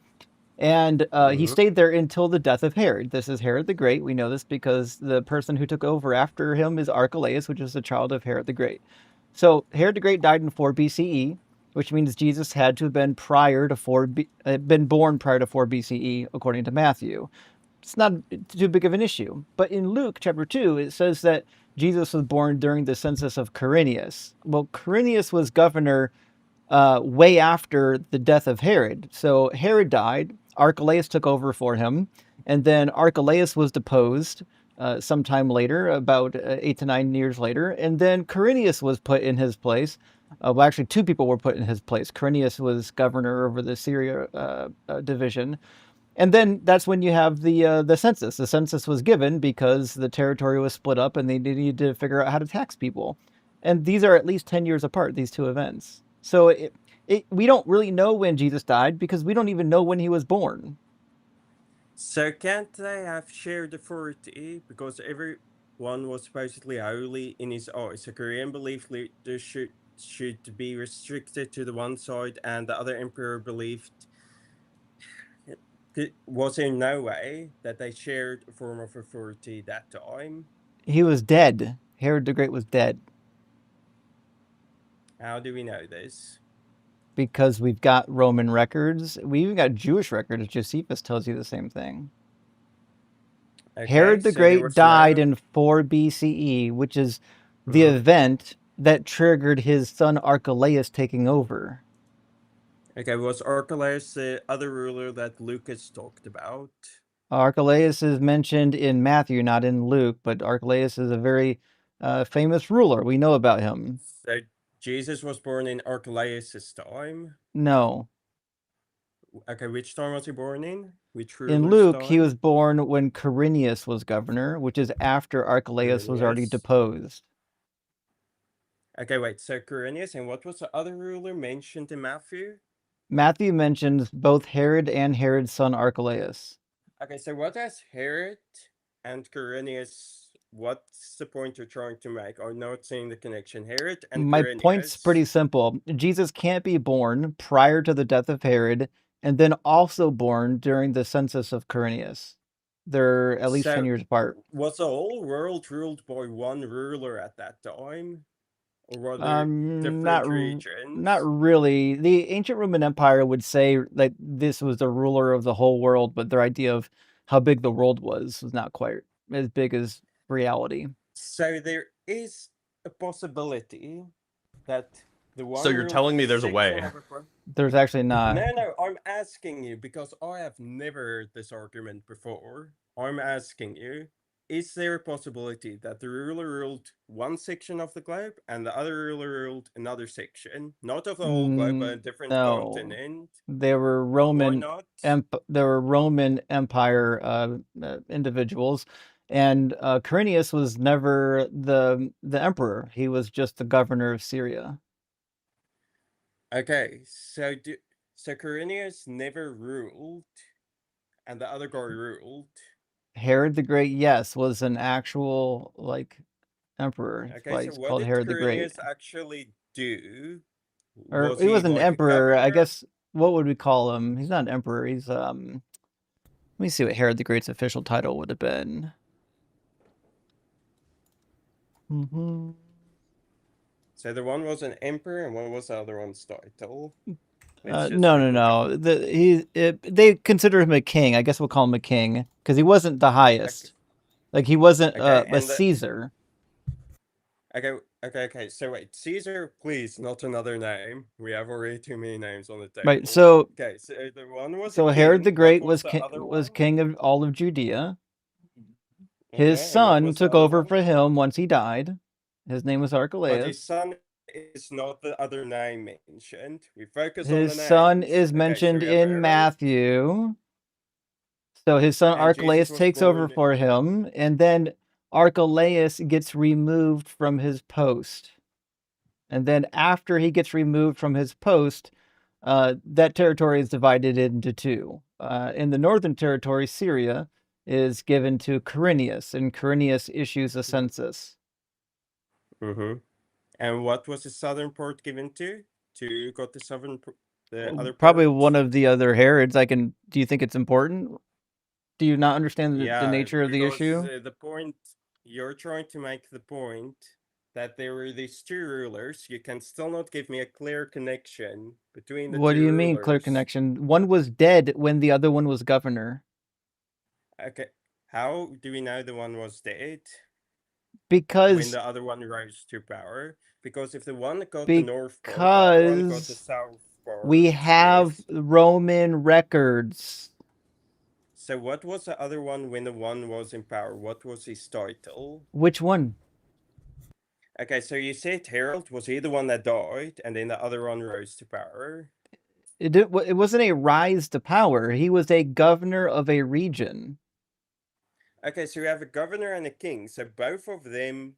And he stayed there until the death of Herod. This is Herod the Great. We know this because the person who took over after him is Archelaus, which is the child of Herod the Great. So Herod the Great died in 4 BCE, which means Jesus had to have been been born prior to 4 BCE, according to Matthew. It's not too big of an issue. But in Luke chapter 2, it says that Jesus was born during the census of Quirinius. Well, Quirinius was governor way after the death of Herod. So Herod died, Archelaus took over for him, and then Archelaus was deposed sometime later, about 8 to 9 years later, and then Quirinius was put in his place. Well, actually, two people were put in his place. Quirinius was governor over the Syria division. And then that's when you have the census. The census was given because the territory was split up and they needed to figure out how to tax people. And these are at least 10 years apart, these two events. So we don't really know when Jesus died because we don't even know when he was born. So can't they have shared authority because everyone was supposedly holy in his eyes? A Korean belief leader should be restricted to the one side, and the other emperor believed. Was there no way that they shared a form of authority that time? He was dead. Herod the Great was dead. How do we know this? Because we've got Roman records. We even got Jewish records. Josephus tells you the same thing. Okay, Herod the so there Great was died no. in 4 BCE, which is the event that triggered his son Archelaus taking over. Okay, was Archelaus the other ruler that Lucas talked about? Archelaus is mentioned in Matthew, not in Luke, but Archelaus is a very famous ruler. We know about him. So Jesus was born in Archelaus' time. No. Okay, which time was he born in? Which In ruler's Luke, he time? was born when Quirinius was governor, which is after Archelaus was already Quirinius. deposed. Okay, wait. So Quirinius, and what was the other ruler mentioned in Matthew? Matthew mentions both Herod and Herod's son Archelaus. Okay, so what has Herod and Quirinius? What's the point you're trying to make? I'm not seeing the connection. Herod and My point's pretty Quirinius. simple. Jesus can't be born prior to the death of Herod and then also born during the census of Quirinius. They're at least 10 So years apart. was the whole world ruled by one ruler at that time? Or were there different regions? Not really. The ancient Roman Empire would say that this was the ruler of the whole world, but their idea of how big the world was not quite as big as reality. So there is a possibility that the one So you're ruled telling me there's a way? section of a- There's actually not. No, I'm asking you because I have never heard this argument before. I'm asking you, is there a possibility that the ruler ruled one section of the globe and the other ruler ruled another section? Not of the whole globe, but a different No. continent. They were Why Roman not? there were Roman Empire individuals, and Quirinius was never the emperor. He was just the governor of Syria. Okay, so Quirinius never ruled, and the other guy ruled. Herod the Great, yes, was an actual emperor. That's Okay, why so he's what called did Herod the Great. Quirinius actually do? Or Was he was an like a emperor. I governor? guess what would we call him? He's not an emperor. He's let me see what Herod the Great's official title would have been. So the one was an emperor, and what was the other one's title? No. They consider him a king. I guess we'll call him a king because he wasn't the highest. Like he wasn't Okay, a Caesar. Okay. So wait, Caesar, please, not another name. We have already too many names on the table. Right. So okay, so the one was so a Herod the king. Great What was the other was one? king of all of Judea. Okay, His and what son was the took other over one? for him once he died. His name was But his Archelaus. son is not the other name mentioned. We focus on the His names. son is Okay, mentioned so we have in Herod, Matthew. So his son and Jesus Archelaus was takes over born. for him, and then Archelaus gets removed from his post. And then after he gets removed from his post, that territory is divided into two. In the northern territory, Syria is given to Quirinius, and Quirinius issues a census. Mm-hmm. And what was the southern part given to? To got the the other Probably part? one of the other Herods. Do you think it's important? Do you not understand the nature of the because, issue? the point you're trying to make the point that there were these two rulers. You can still not give me a clear connection between the What two do you mean, clear rulers. connection? One was dead when the other one was governor. Okay, how do we know the one was dead when Because the other one rose to power? Because if the one got the north part, the other one got the south part. we have Roman records. So what was the other one when the one was in power? What was his title? Which one? Okay, so you said Harold, was he the one that died, and then the other one rose to power? It wasn't a rise to power. He was a governor of a region. Okay, so you have a governor and a king. So both of them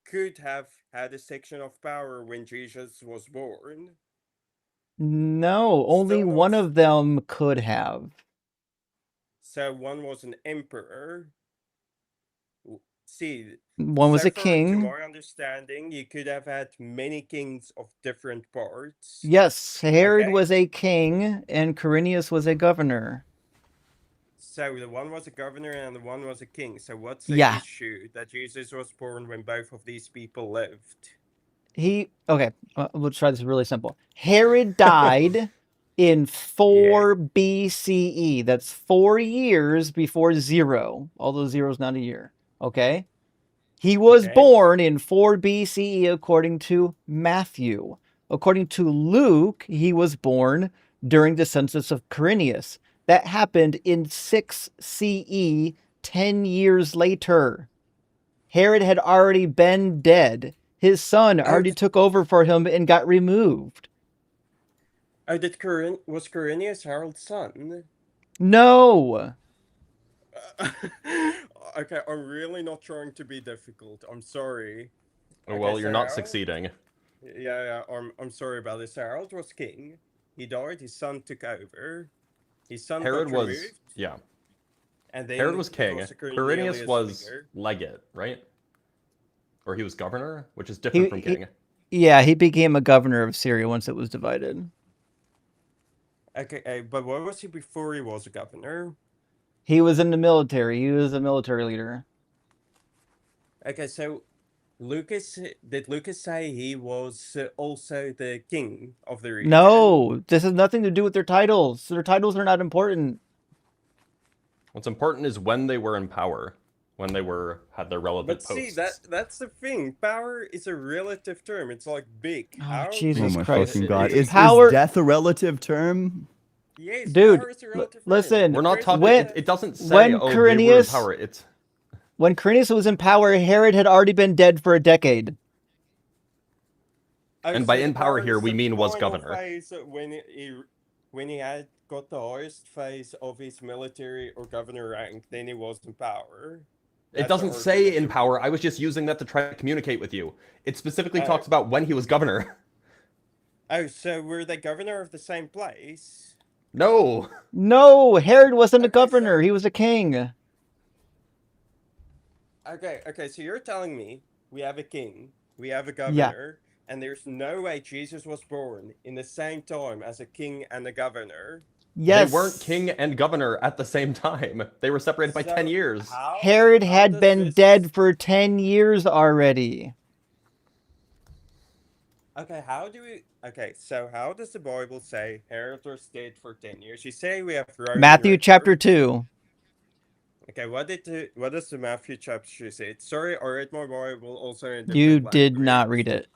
could have had a section of power when Jesus was born. No, only Still not- one of them could have. So one was an emperor. See, One was so a far, king. to my understanding, you could have had many kings of different parts. Yes, Herod Okay. was a king and Quirinius was a governor. So the one was a governor and the one was a king. So what's the Yeah. issue that Jesus was born when both of these people lived? Okay, we'll try this really simple. Herod died in 4 BCE. That's 4 years before 0. Although 0 is not a year. Okay? He was born in 4 BCE according to Matthew. According to Luke, he was born during the census of Quirinius. That happened in 6 CE, 10 years later. Herod had already been dead. His son already took over for him and got removed. Oh, was Quirinius Harold's son? No. Okay, I'm really not trying to be difficult. I'm sorry. Oh, Okay, well, you're so not Harold- succeeding. Yeah, I'm sorry about this. Harold was king. He died. His son took over. His son Herod got was, removed, yeah. and then Herod was it king. was a Quirinius Cornelius was figure. legate, right? Or he was governor, which is different from king. Yeah, he became a governor of Syria once it was divided. Okay, but what was he before he was a governor? He was in the military. He was a military leader. Okay, so did Lucas say he was also the king of the region? No, this has nothing to do with their titles. Their titles are not important. What's important is when they were in power, when they had their relevant But posts. see, that's the thing. Power is a relative term. It's like big. Oh, How Jesus Oh my Christ. fucking god! Is Is power- death a relative term? Yes, Dude, power is a relative term. listen, We're not Prince talking. when- It doesn't say, when oh, they were in Quirinius- power. It's When Quirinius was in power, Herod had already been dead for a decade. Oh, and by so in the power is here, we the mean was final governor. phase when he had got the highest phase of his military or governor rank, then he was in power. It That's doesn't the say in argument. power. I was just using that to try to communicate with you. It specifically Oh. talks about when he was governor. Oh, so were they governor of the same place? No. No, Herod wasn't a Okay, so- governor. He was a king. Okay, so you're telling me we have a king, we have a governor, and there's no way Jesus was born in the same time as a king and a governor. Yes. They weren't king and governor at the same time. They were separated by So 10 years. Herod how had does been this- dead for 10 years already. Okay, so how does the Bible say Herod was dead for 10 years? You say we have Roman Matthew records. chapter 2. Okay, what does the Matthew chapter 2 say? Sorry, I read my Bible also in You different did not language. read it.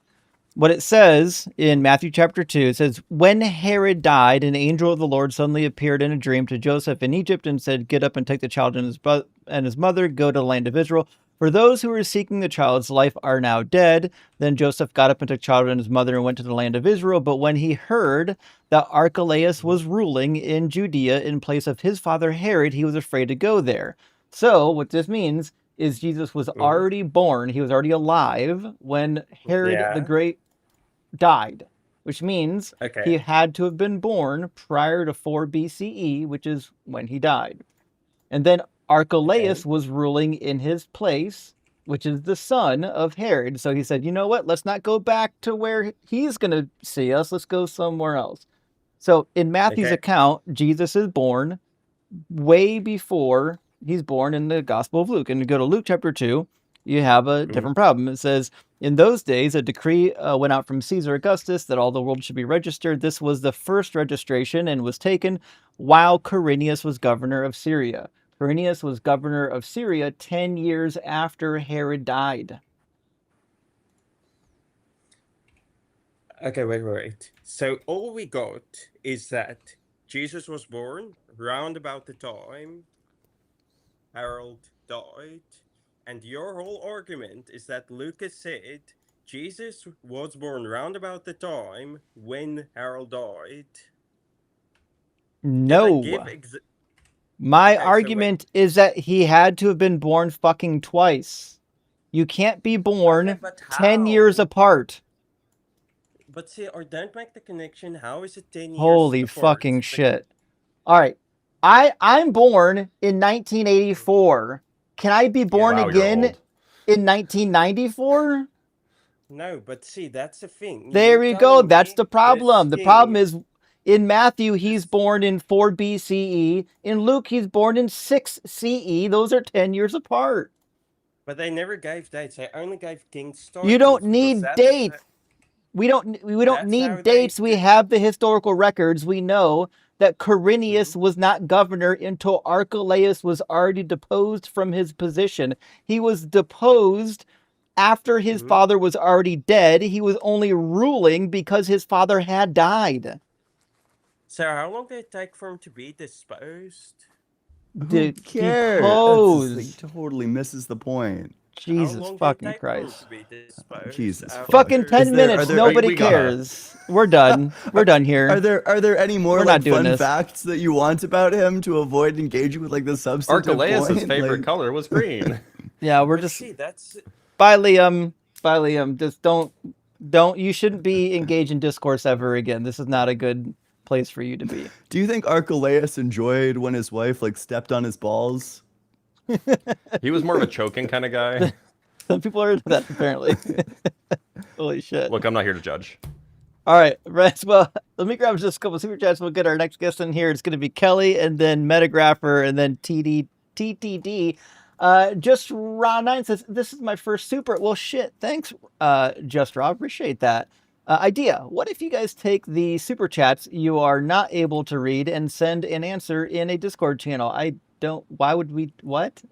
What it says in Matthew chapter 2, it says, when Herod died, an angel of the Lord suddenly appeared in a dream to Joseph in Egypt and said, get up and take the child and his mother, go to the land of Israel. For those who were seeking the child's life are now dead. Then Joseph got up and took the child and his mother and went to the land of Israel. But when he heard that Archelaus was ruling in Judea in place of his father Herod, he was afraid to go there. So what this means is Jesus was already born. He was already alive when Herod the Yeah. Great died, which means Okay. he had to have been born prior to 4 BCE, which is when he died. And then Archelaus was ruling in his place, which is the son of Herod. So he said, you know what? Let's not go back to where he's going to see us. Let's go somewhere else. So in Matthew's Okay. account, Jesus is born way before he's born in the Gospel of Luke. And you go to Luke chapter 2, you have a different problem. It says, in those days, a decree went out from Caesar Augustus that all the world should be registered. This was the first registration and was taken while Quirinius was governor of Syria. Quirinius was governor of Syria 10 years after Herod died. Okay, wait. So all we got is that Jesus was born round about the time Harold died, and your whole argument is that Lucas said Jesus was born round about the time when Harold died. Did No. they give ex- My Okay, so argument is that he had to have been born fucking twice. You can't be born Okay, but 10 years how? apart. But see, or don't make the connection. How is it 10 years Holy apart? fucking Like, shit. All right. I'm born in 1984. Can I be born Wow, you're again old. in 1994? No, but see, that's the thing. There You're we go. telling That's me the problem. this The problem king- is in Matthew, he's This- born in 4 BCE. In Luke, he's born in 6 CE. Those are 10 years apart. But they never gave dates. They only gave king's You titles. don't because need that's dates. We don't That's need how they dates. We do- have the historical records. We know that Quirinius Mm-hmm. was not governor until Archelaus was already deposed from his position. He was deposed after his Mhm. father was already dead. He was only ruling because his father had died. So how long did it take for him to be disposed? Who cares? He Deposed. totally misses the point. Jesus How long fucking did that Christ. one be disposed Jesus after- Fucking 10 Is there- minutes. are there- Nobody we gotta- cares. We're done. We're done here. Are there any more We're like not doing fun this. facts that you want about him to avoid engaging with like the substantive Archelaus' point? favorite Like, color was green. Yeah, we're But just see, that's bye, Liam. Bye, Liam. Just don't. You shouldn't be engaged in discourse ever again. This is not a good place for you to be. do you think Archelaus enjoyed when his wife like stepped on his balls? He was more of a choking kind of guy. Some people are into that apparently. Holy shit. Look, I'm not here to judge. All right, right. Well, let me grab just a couple of super chats. We'll get our next guest in here. It's going to be Kelly, and then Metagrapher, and then TTD. Just Raw 9 says, this is my first super. Well, shit. Thanks, Just Raw. Appreciate that. Idea. What if you guys take the super chats you are not able to read and send an answer in a Discord channel? Why would we, what?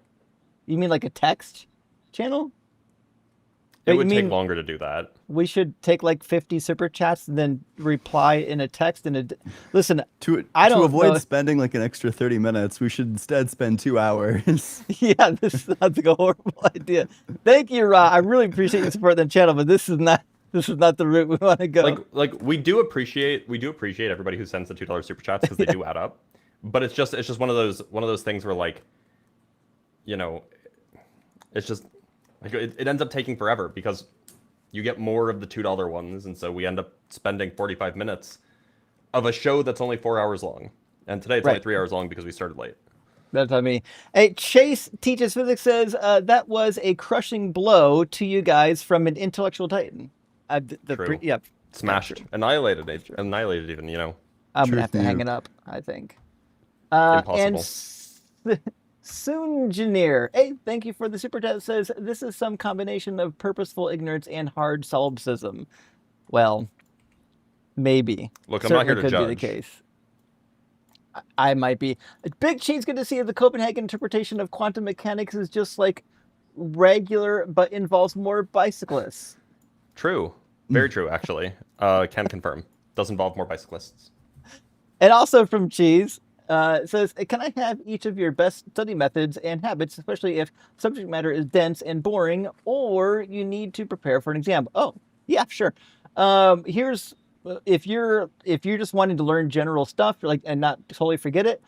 You mean like a text channel? It You would take mean longer to do that. we should take like 50 super chats and then reply in a text listen, To don't avoid know. spending like an extra 30 minutes, we should instead spend 2 hours. yeah, this is not like a horrible idea. Thank you, Ra. I really appreciate you supporting the channel, but this is not the route we want to go. Like we do appreciate everybody who sends the $2 super chats because they do add up. But it's just one of those things where like, you know, it's just like it ends up taking forever because you get more of the $2 ones, and so we end up spending 45 minutes of a show that's only 4 hours long. And today it's only 3 hours long because we started late. That's what I mean. Hey, Chase Teaches Physics says that was a crushing blow to you guys from an intellectual titan. True. Yeah, Smashed, annihilated even, you know. I'm gonna have to Truth hang you. it up, I think. Impossible. Soongineer, hey, thank you for the super chat. Says this is some combination of purposeful ignorance and hard solipsism. Well, maybe. Look, I'm not here to could be the judge. case. I might be. Big Cheese, good to see you. The Copenhagen interpretation of quantum mechanics is just like regular, but involves more bicyclists. True. Very true, actually. Can confirm. Does involve more bicyclists. And also from Cheese, it says, can I have each of your best study methods and habits, especially if subject matter is dense and boring, or you need to prepare for an exam? Oh, yeah, sure. Here's if you're just wanting to learn general stuff, like and not totally forget it,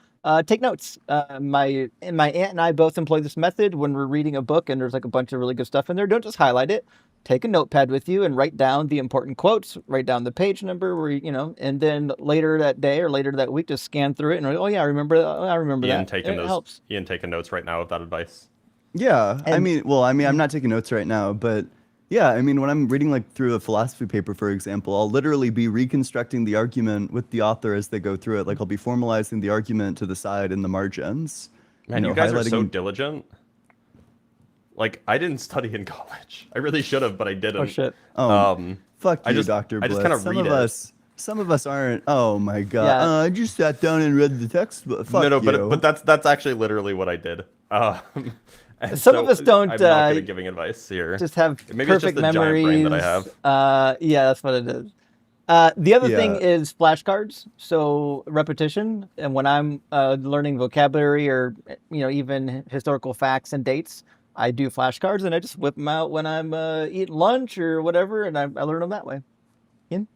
take notes. My aunt and I both employ this method when we're reading a book and there's like a bunch of really good stuff in there. Don't just highlight it. Take a notepad with you and write down the important quotes, write down the page number and then later that day or later that week, just scan through it and oh yeah, I remember Ian that. taking It helps. Ian taking notes right now of that advice. Yeah, I And- mean, I'm not taking notes right now, but yeah, I mean, when I'm reading like through a philosophy paper, for example, I'll literally be reconstructing the argument with the author as they go through it. Like I'll be formalizing the argument to the side in the margins. Man, you guys are so highlighting- diligent. Like, I didn't study in college. I really should have, but I didn't. Oh shit. Fuck I you, just- Dr. I Blitz. just kinda some read of it. some of us aren't. Oh my god. Yeah. I just sat down and read the text. Fuck No, you. but that's actually literally what I did. And Some of us don't, I'm not good at giving advice here. Just have Maybe it's just perfect the giant memories. brain that I have. Yeah, that's what it is. The other thing Yeah. is flashcards, so repetition. And when I'm learning vocabulary or even historical facts and dates, I do flashcards and I just whip them out when I'm eating lunch or whatever, and I learn them that way. Ian?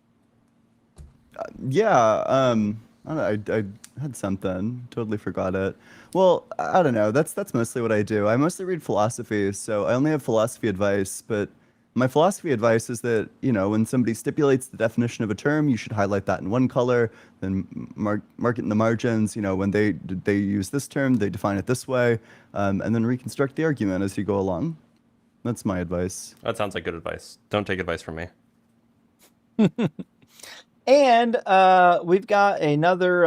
Yeah, I don't know, I had something. Totally forgot it. Well, I don't know. That's mostly what I do. I mostly read philosophy, so I only have philosophy advice. But my philosophy advice is that when somebody stipulates the definition of a term, you should highlight that in one color, then mark it in the margins. When they use this term, they define it this way, and then reconstruct the argument as you go along. That's my advice. That sounds like good advice. Don't take advice from me. And we've got another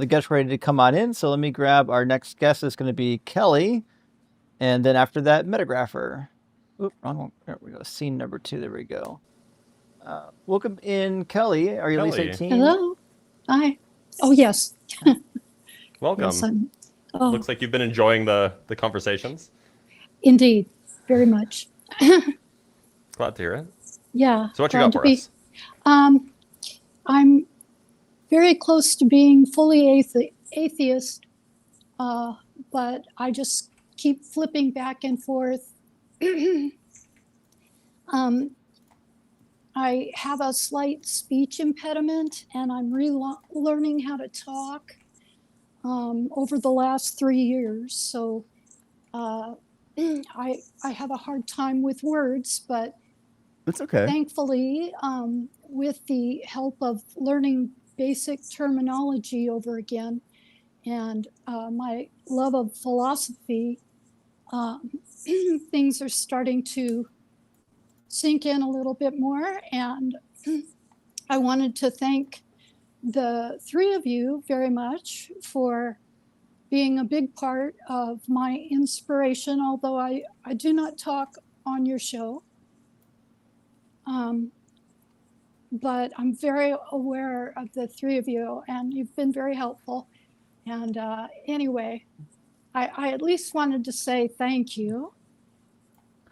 guest ready to come on in. So let me grab our next guest. Is going to be Kelly, and then after that, Metagrapher. Oop, wrong one. There we go. Scene number 2. There we go. Welcome in, Kelly. Are you at least Kelly. 18? Hello. Hi. Oh yes. Welcome. Yes, I'm. Oh, Looks like you've been enjoying the conversations. indeed, very much. Glad to hear it. Yeah. So what you glad got to for be- us? I'm very close to being fully atheist, but I just keep flipping back and forth um, I have a slight speech impediment, and I'm learning how to talk over the last 3 years. So I have a hard time with words, but That's okay. thankfully, with the help of learning basic terminology over again and my love of philosophy, things are starting to sink in a little bit more. And I wanted to thank the three of you very much for being a big part of my inspiration, although I do not talk on your show. But I'm very aware of the three of you, and you've been very helpful. And anyway, I at least wanted to say thank you.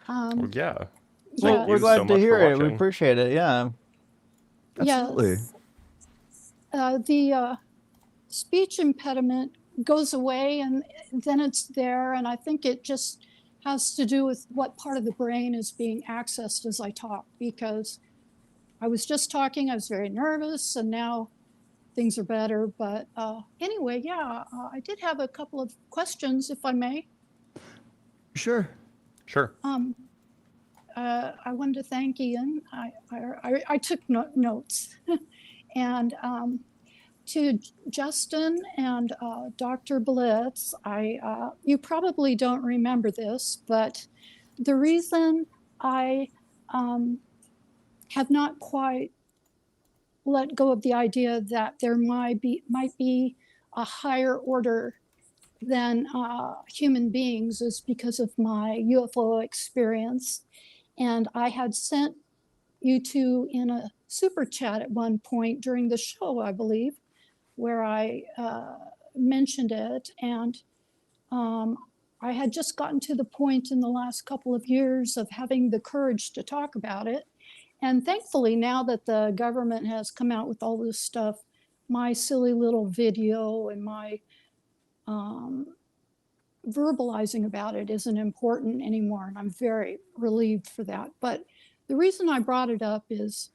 Well, yeah. Well, Thank we're you glad so to much hear for it. We watching. appreciate it. Yeah. Absolutely. Yes. The speech impediment goes away, and then it's there. And I think it just has to do with what part of the brain is being accessed as I talk, because I was just talking, I was very nervous, and now things are better. But anyway, yeah, I did have a couple of questions, if I may. Sure. Sure. I wanted to thank Ian. I took notes. And to Justin and Dr. Blitz, you probably don't remember this, but the reason I have not quite let go of the idea that there might be a higher order than human beings is because of my UFO experience. And I had sent you two in a super chat at one point during the show, I believe, where I mentioned it. And I had just gotten to the point in the last couple of years of having the courage to talk about it. And thankfully, now that the government has come out with all this stuff, my silly little video and my verbalizing about it isn't important anymore. And I'm very relieved for that. But the reason I brought it up is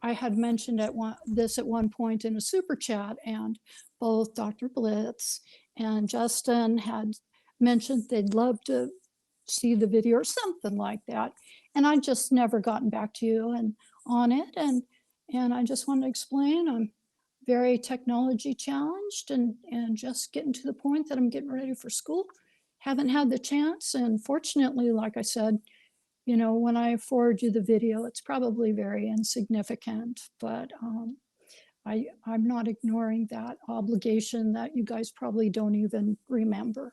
I had mentioned this at one point in a super chat, and both Dr. Blitz and Justin had mentioned they'd love to see the video or something like that. And I just never gotten back to you and on it. And I just want to explain I'm very technology challenged and just getting to the point that I'm getting ready for school. Haven't had the chance. And fortunately, like I said, you know, when I forward you the video, it's probably very insignificant, but I'm not ignoring that obligation that you guys probably don't even remember.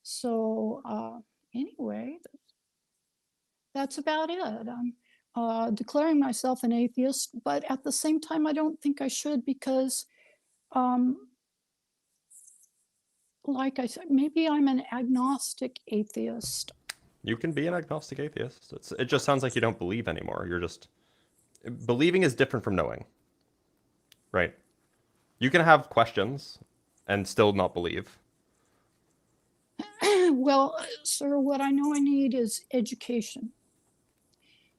So anyway, that's about it. I'm declaring myself an atheist, but at the same time, I don't think I should because, like I said, maybe I'm an agnostic atheist. You can be an agnostic atheist. It just sounds like you don't believe anymore. You're just believing is different from knowing, right? You can have questions and still not believe. Well, sir, what I know I need is education.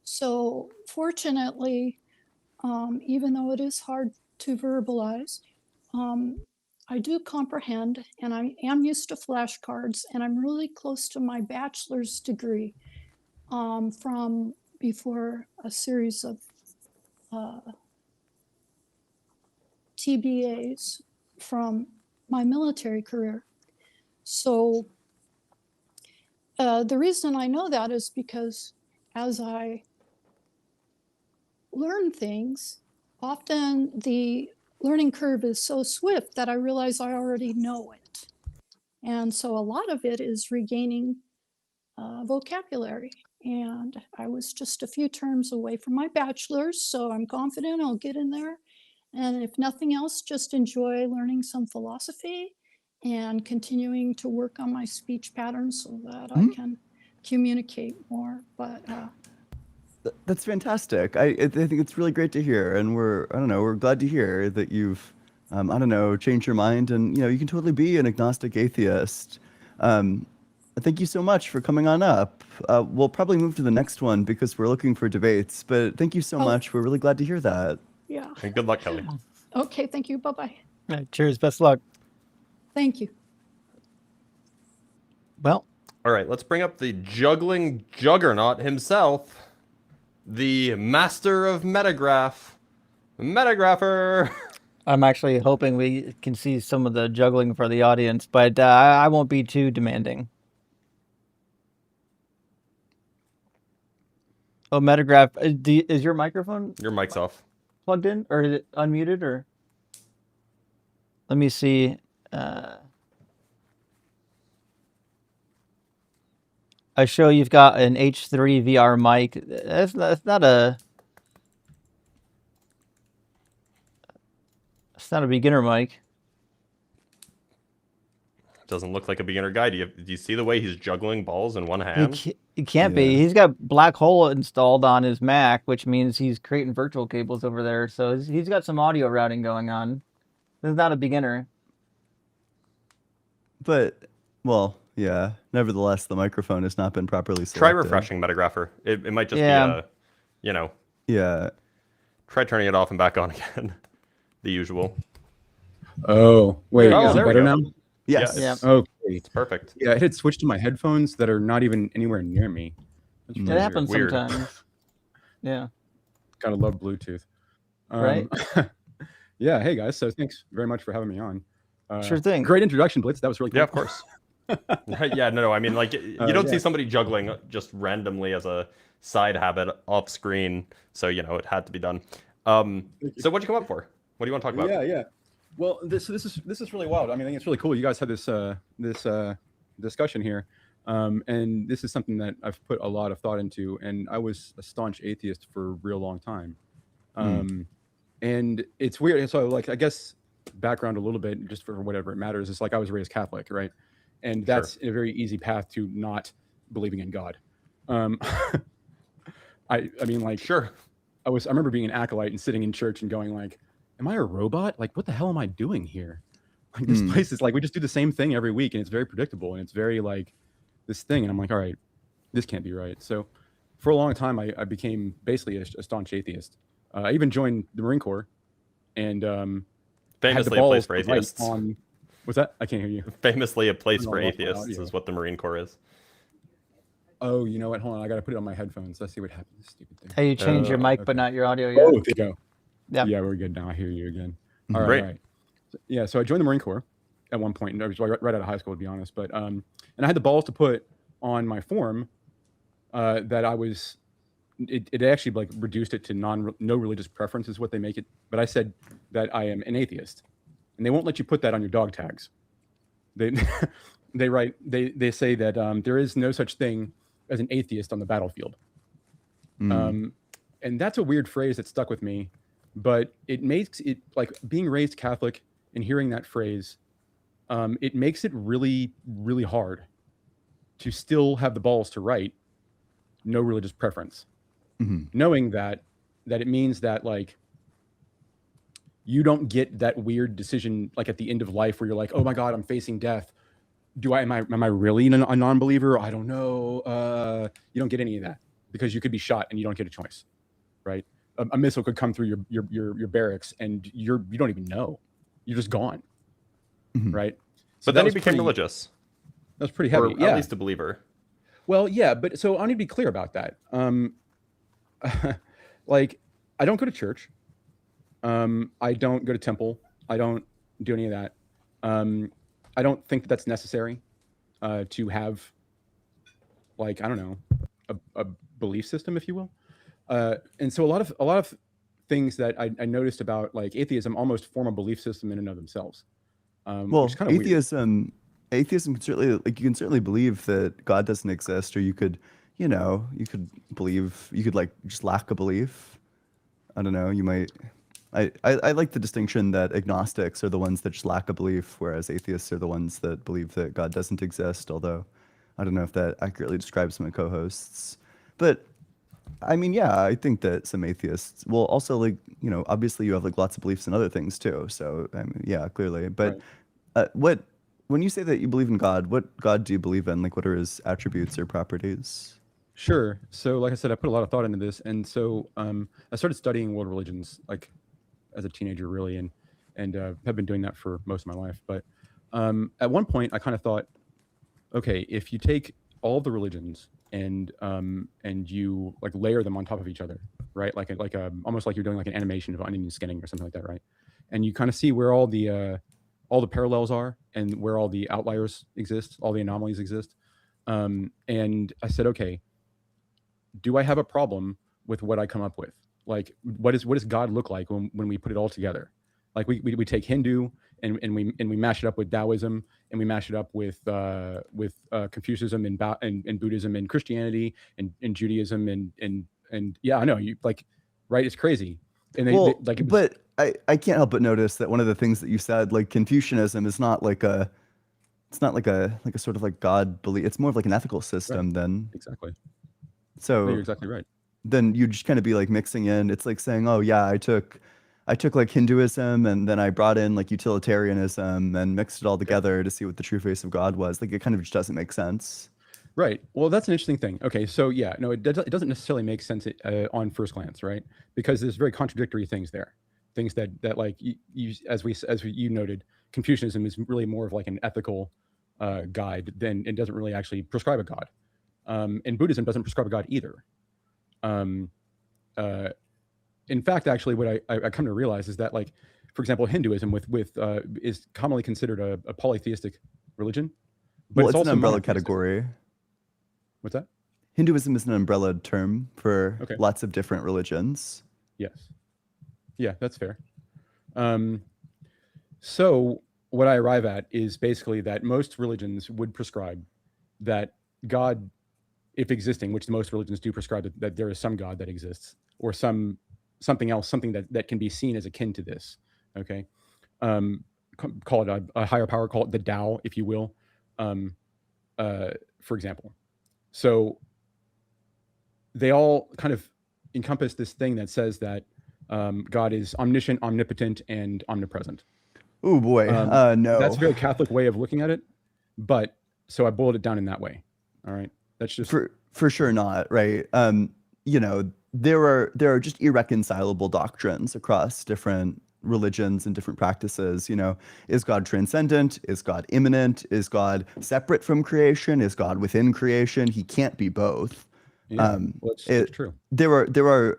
So fortunately, even though it is hard to verbalize, I do comprehend, and I am used to flashcards, and I'm really close to my bachelor's degree from before a series of TBAs from my military career. So the reason I know that is because as I learn things, often the learning curve is so swift that I realize I already know it. And so a lot of it is regaining vocabulary. And I was just a few terms away from my bachelor's, so I'm confident I'll get in there. And if nothing else, just enjoy learning some philosophy and continuing to work on my speech patterns so that I can communicate more. But That's fantastic. I think it's really great to hear, and we're glad to hear that you've changed your mind, and you can totally be an agnostic atheist. thank you so much for coming on up. We'll probably move to the next one because we're looking for debates, but thank you so much. We're really glad to hear that. Yeah. And good luck, Kelly. Okay, thank you. Bye-bye. All right, cheers. Best luck. Thank you. Well, All right, let's bring up the juggling juggernaut himself, the master of metagraph, metagrapher. I'm actually hoping we can see some of the juggling for the audience, but I won't be too demanding. Oh, Metagraph, is your microphone Your mic's off. plugged in, or is it unmuted, or? Let me see. I show you've got an H3 VR mic. That's not a. It's not a beginner mic. Doesn't look like a beginner guy. Do you see the way he's juggling balls in one hand? He can't be. He's got black hole installed on his Mac, which means he's creating virtual cables over there. So he's got some audio routing going on. This is not a beginner. But, well, yeah. Nevertheless, the microphone has not been properly selected. Try refreshing Metagrapher. It might just be Yeah. Try turning it off and back on again. The usual. Oh, wait. Oh, Is it there we better go. now? Yes. Yeah. Okay. It's perfect. Yeah, I had switched to my headphones that are not even anywhere near me. That's It really happens Weird. sometimes. Yeah. Gotta love Bluetooth. Right? Yeah. Hey guys. So thanks very much for having me on. Sure thing. Great introduction, Blitz. That was really cool. Yeah, of course. Yeah, no. I mean, like, you don't see yeah. somebody juggling just randomly as a side habit off screen. So, it had to be done. So what'd you come up for? What do you want to talk about? Yeah. Well, this is really wild. I mean, I think it's really cool. You guys had this discussion here, and this is something that I've put a lot of thought into. And I was a staunch atheist for a real long time, and it's weird. So, like, I guess background a little bit, just for whatever it matters. It's like I was raised Catholic, right? And that's a very easy path to not believing in God. I mean, like, Sure. I remember being an acolyte and sitting in church and going like, am I a robot? Like, what the hell am I doing here? Like, this place is like, we just do the same thing every week and it's very predictable and it's very like this thing. And I'm like, all right, this can't be right. So for a long time, I became basically a staunch atheist. I even joined the Marine Corps and Famously a place for atheists. What's that? I can't hear you. Famously a place I don't for know about my atheists audio. is what the Marine Corps is. Oh, you know what? Hold on. I got to put it on my headphones. Let's see what happens. This stupid thing. Hey, you changed your mic, but okay. not your audio yet. Oh, there you go. Yeah. Yeah, we're good now. I hear you again. All right. Great. All right. Yeah, so I joined the Marine Corps at one point, and I was right out of high school, to be honest. But and I had the balls to put on my form that I was. It actually like reduced it to no religious preference is what they make it. But I said that I am an atheist, and they won't let you put that on your dog tags. They they say that there is no such thing as an atheist on the battlefield. And that's a weird phrase that stuck with me, but it makes it like being raised Catholic and hearing that phrase, it makes it really, really hard to still have the balls to write no religious preference, knowing that it means that like you don't get that weird decision like at the end of life where you're like, oh my God, I'm facing death. Am I really a non-believer? I don't know. You don't get any of that because you could be shot and you don't get a choice, right? A missile could come through your barracks and you don't even know. You're just gone, right? So But then he was became pretty- religious. That was pretty heavy. Or Yeah. at least a believer. Well, yeah, but so I need to be clear about that. Like, I don't go to church. I don't go to temple. I don't do any of that. I don't think that that's necessary to have, like, I don't know, a belief system, if you will. And so a lot of things that I noticed about like atheism almost form a belief system in and of themselves. Well, which is kind of weird. atheism can certainly you can certainly believe that God doesn't exist, or you could believe, you could like just lack a belief. I don't know. You might. I like the distinction that agnostics are the ones that just lack a belief, whereas atheists are the ones that believe that God doesn't exist. Although I don't know if that accurately describes my co-hosts, but I mean, yeah, I think that some atheists will also like, obviously you have like lots of beliefs in other things too. So I mean, yeah, clearly. But when when you say that you believe in God, what God do you believe in? Like, what are his attributes or properties? Sure. So, like I said, I put a lot of thought into this, and so I started studying world religions like as a teenager, really, and have been doing that for most of my life. But at one point, I kind of thought, okay, if you take all the religions and you like layer them on top of each other, right? Like almost like you're doing like an animation of onion skinning or something like that, right? And you kind of see where all the parallels are and where all the outliers exist, all the anomalies exist. And I said, okay, do I have a problem with what I come up with? Like, what does God look like when we put it all together? Like we take Hindu and we mash it up with Taoism, and we mash it up with Confucianism and Buddhism and Christianity and Judaism and yeah, I know you like, right? It's crazy. And but I can't help but notice that one of the things that you said, like Confucianism, is not like a, it's not like a sort of like God belief. It's more of like an ethical system then. Exactly. So No, you're exactly right. Then you just kind of be like mixing in. It's like saying, oh yeah, I took like Hinduism and then I brought in like utilitarianism and mixed it all together to see what the true face of God was. Like it kind of just doesn't make sense. Right. Well, that's an interesting thing. Okay, so yeah, no, it doesn't necessarily make sense on first glance, right? Because there's very contradictory things there. Things that like you as you noted, Confucianism is really more of like an ethical guide than it doesn't really actually prescribe a God. And Buddhism doesn't prescribe a God either. In fact, actually, what I come to realize is that, like, for example, Hinduism is commonly considered a polytheistic religion, but Well, it's it's also an umbrella monotheistic. category. What's that? Hinduism is an umbrella term for Okay. lots of different religions. Yes. Yeah, that's fair. So what I arrive at is basically that most religions would prescribe that God, if existing, which most religions do prescribe that there is some God that exists, or something else, something that can be seen as akin to this. Okay. Call it a higher power, call it the Tao, if you will, for example. So they all kind of encompass this thing that says that God is omniscient, omnipotent, and omnipresent. Oh boy, no. That's a very Catholic way of looking at it, but so I boiled it down in that way. All right, that's just for sure not right. You know, there are just irreconcilable doctrines across different religions and different practices. You know, is God transcendent? Is God immanent? Is God separate from creation? Is God within creation? He can't be both. Yeah, well, it's true. There are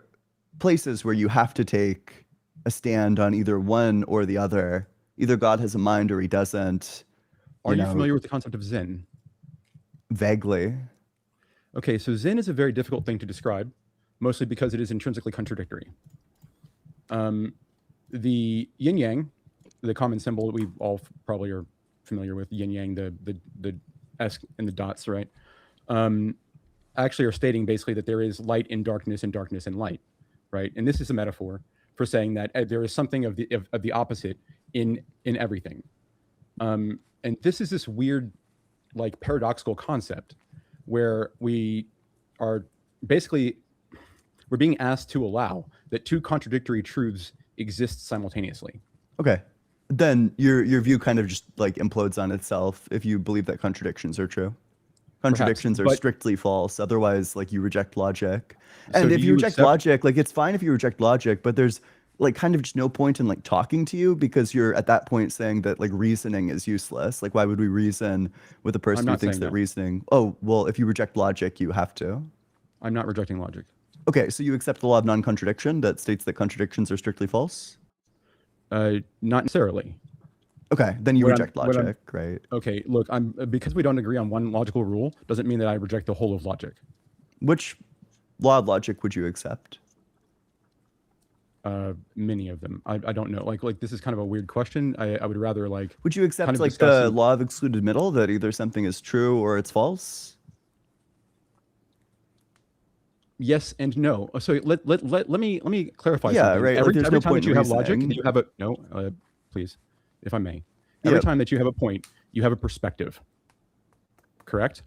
places where you have to take a stand on either one or the other. Either God has a mind or he doesn't. Are you familiar with the concept of Zen? Vaguely. Okay, so Zen is a very difficult thing to describe, mostly because it is intrinsically contradictory. The yin yang, the common symbol we all probably are familiar with, yin yang, the S and the dots, right? Actually are stating basically that there is light in darkness and darkness in light, right? And this is a metaphor for saying that there is something of the opposite in everything. And this is this weird, like, paradoxical concept where we are basically, we're being asked to allow that two contradictory truths exist simultaneously. Okay. Then your view kind of just like implodes on itself if you believe that contradictions are true. Contradictions are strictly false. Otherwise, like, you reject logic. And if you reject logic, like, it's fine if you reject logic, but there's like kind of just no point in like talking to you, because you're at that point saying that like reasoning is useless. Like, why would we reason with a person who thinks that reasoning? Oh, well, if you reject logic, you have to. I'm not rejecting logic. Okay, so you accept the law of non-contradiction that states that contradictions are strictly false? Not necessarily. Okay, then you reject logic, right? Okay, look, because we don't agree on one logical rule doesn't mean that I reject the whole of logic. Which law of logic would you accept? Many of them. I don't know. Like this is kind of a weird question. I would rather like. Would you accept kind of like the law of excluded middle, that either something is true or it's false? Yes and no. So let me clarify something. Yeah, right. Every no time that you have logic, you have a please, if I may. Every time that you have a point, you have a perspective. Correct?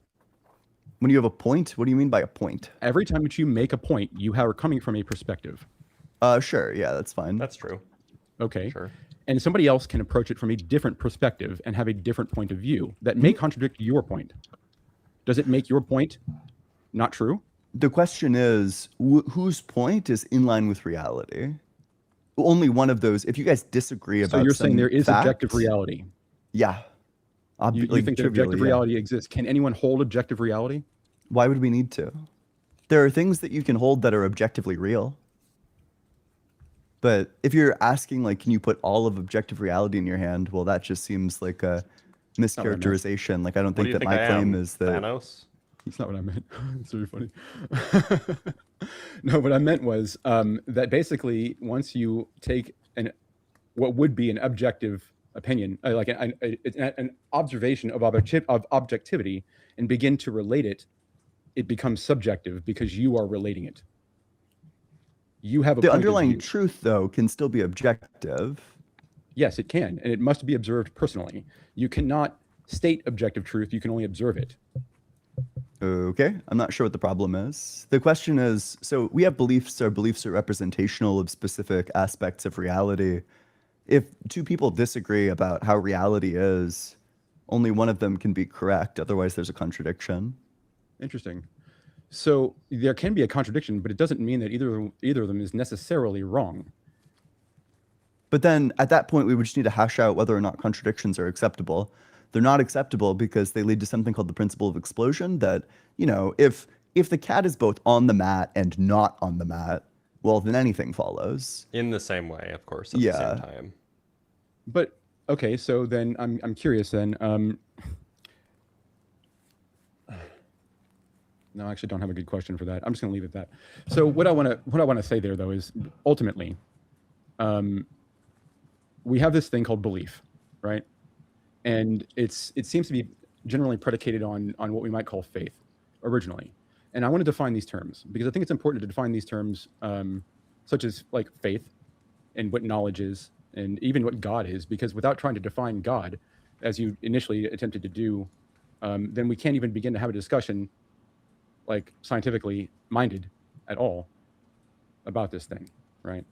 When you have a point, what do you mean by a point? Every time that you make a point, you are coming from a perspective. Sure. Yeah, that's fine. That's true. Okay. Sure. and somebody else can approach it from a different perspective and have a different point of view that may contradict your point. Does it make your point not true? The question is, whose point is in line with reality? Only one of those. If you guys disagree about, So you're saying some there is fact, objective reality. Yeah. You Like, think that trivially, objective yeah. reality exists? Can anyone hold objective reality? Why would we need to? There are things that you can hold that are objectively real. But if you're asking, like, can you put all of objective reality in your hand? Well, that just seems like a mischaracterization. Like, I don't What do think you that think my I claim am? is that. Thanos? That's not what I meant. It's very funny. No, what I meant was that basically once you take what would be an objective opinion, like an observation of objectivity, and begin to relate it, it becomes subjective because you are relating it. You have a The point of underlying view. truth, though, can still be objective. Yes, it can, and it must be observed personally. You cannot state objective truth, you can only observe it. Okay, I'm not sure what the problem is. The question is, so we have beliefs. Our beliefs are representational of specific aspects of reality. If two people disagree about how reality is, only one of them can be correct. Otherwise, there's a contradiction. Interesting. So there can be a contradiction, but it doesn't mean that either of them is necessarily wrong. But then at that point, we would just need to hash out whether or not contradictions are acceptable. They're not acceptable because they lead to something called the principle of explosion that, you know, if the cat is both on the mat and not on the mat, well, then anything follows. In the same way, of course, at Yeah. the same time. But okay, so then I'm curious then. No, I actually don't have a good question for that. I'm just going to leave it at that. So what I want to say there though is ultimately, we have this thing called belief, right? And it seems to be generally predicated on what we might call faith originally. And I want to define these terms because I think it's important to define these terms, such as like faith and what knowledge is and even what God is, because without trying to define God, as you initially attempted to do, then we can't even begin to have a discussion like scientifically minded at all about this thing, right?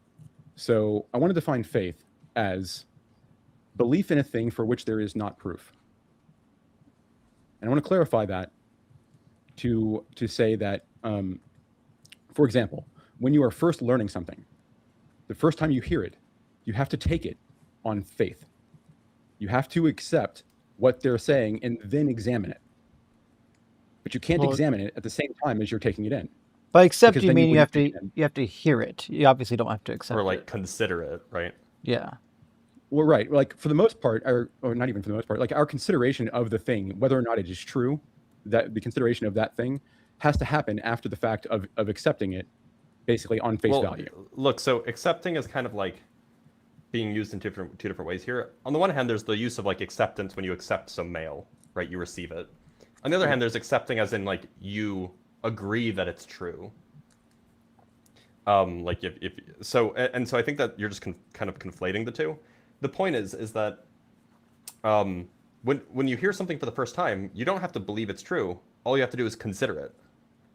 So I want to define faith as belief in a thing for which there is not proof. And I want to clarify that to say that, for example, when you are first learning something, the first time you hear it, you have to take it on faith. You have to accept what they're saying and then examine it. But you can't examine it at the same time as you're taking it in. By accept, Because you then mean you wouldn't have to hear it. You obviously don't have to accept Or like it. consider it, right? Yeah. Well, right. Like for the most part, or not even for the most part, like our consideration of the thing, whether or not it is true, that the consideration of that thing has to happen after the fact of accepting it, basically on face value. Look, so accepting is kind of like being used in two different ways here. On the one hand, there's the use of like acceptance when you accept some mail, right? You receive it. On the other hand, there's accepting as in like you agree that it's true. Like if so, and so I think that you're just kind of conflating the two. The point is that when you hear something for the first time, you don't have to believe it's true. All you have to do is consider it.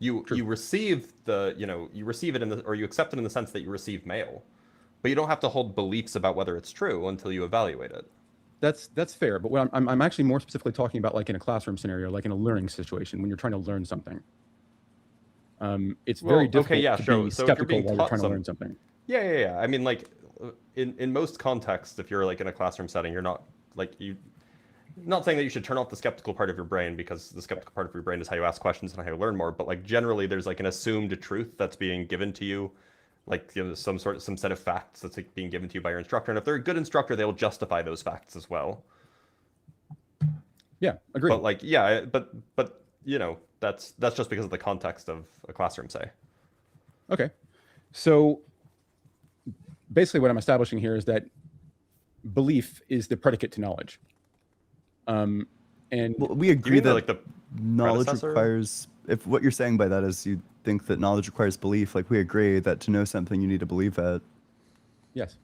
You receive you receive it or you accept it in the sense that you receive mail, but you don't have to hold beliefs about whether it's true until you evaluate it. That's fair, but what I'm actually more specifically talking about, like in a classroom scenario, like in a learning situation, when you're trying to learn something. It's very difficult to be skeptical while you're trying to learn something. Yeah. I mean, like in most contexts, if you're like in a classroom setting, you're not like not saying that you should turn off the skeptical part of your brain, because the skeptical part of your brain is how you ask questions and how you learn more. But like generally, there's like an assumed truth that's being given to you, like some set of facts that's like being given to you by your instructor. And if they're a good instructor, they will justify those facts as well. Yeah, agree. But like, but you know, that's just because of the context of a classroom, say. Okay, so basically, what I'm establishing here is that belief is the predicate to knowledge. And well, we agree that like the knowledge requires. If what you're saying by that is you think that knowledge requires belief, like we agree that to know something you need to believe it. Yes,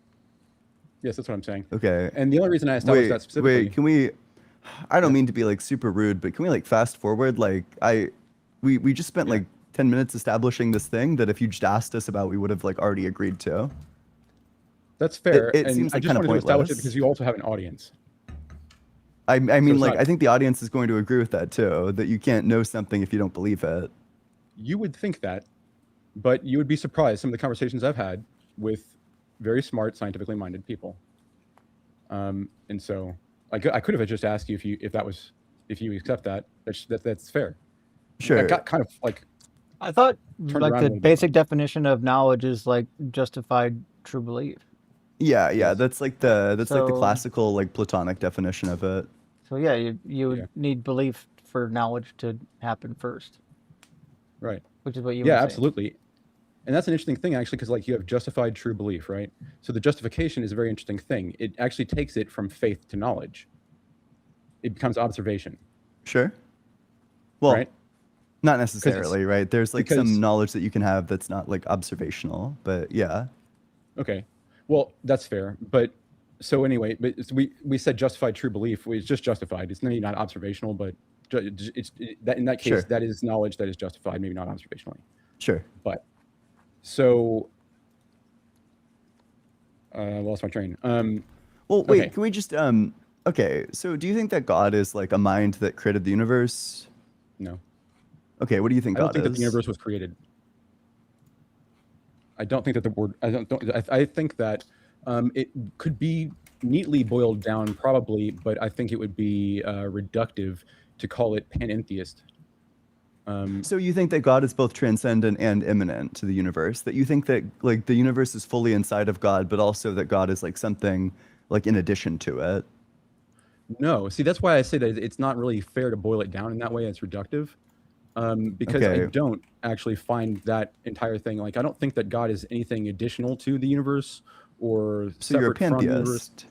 that's what I'm saying. Okay. And the only reason I established that specifically. Wait, can we? I don't mean to be like super rude, but can we like fast forward? Like we just spent like 10 minutes establishing this thing that if you just asked us about, we would have like already agreed to. That's fair. It and seems I like just kind of wanted to establish it pointless. because you also have an audience. I mean, it's like, not- I think the audience is going to agree with that too, that you can't know something if you don't believe it. You would think that, but you would be surprised some of the conversations I've had with very smart, scientifically minded people. And so I could have just asked you if you accept that. That's fair. Sure. I got kind of like I thought turned like around a the little bit. basic definition of knowledge is like justified true belief. Yeah, Yes. that's like the So- classical like Platonic definition of it. So yeah, you would Yeah. need belief for knowledge to happen first, Right. which is what you Yeah, were saying. absolutely. And that's an interesting thing actually, because like you have justified true belief, right? So the justification is a very interesting thing. It actually takes it from faith to knowledge. It becomes observation, Sure. Well, right? not necessarily, right? There's like because- some knowledge that you can have that's not like observational, but yeah. Okay. Well, that's fair. But so anyway, but we said justified true belief. It's just justified. It's maybe not observational, but that in that case, Sure. that is knowledge that is justified, maybe not observationally. Sure. But so lost my train. Well, wait, okay. can we just okay, so do you think that God is like a mind that created the universe? No. Okay, what do you think I don't God think is? that the universe was created. I don't think that the word. I think that it could be neatly boiled down, probably, but I think it would be reductive to call it panentheist. So you think that God is both transcendent and immanent to the universe? That you think that like the universe is fully inside of God, but also that God is like something like in addition to it? No, see, that's why I say that it's not really fair to boil it down in that way. It's reductive, because I Okay. don't actually find that entire thing. Like, I don't think that God is anything additional to the universe or So you're a separate from the universe. pantheist.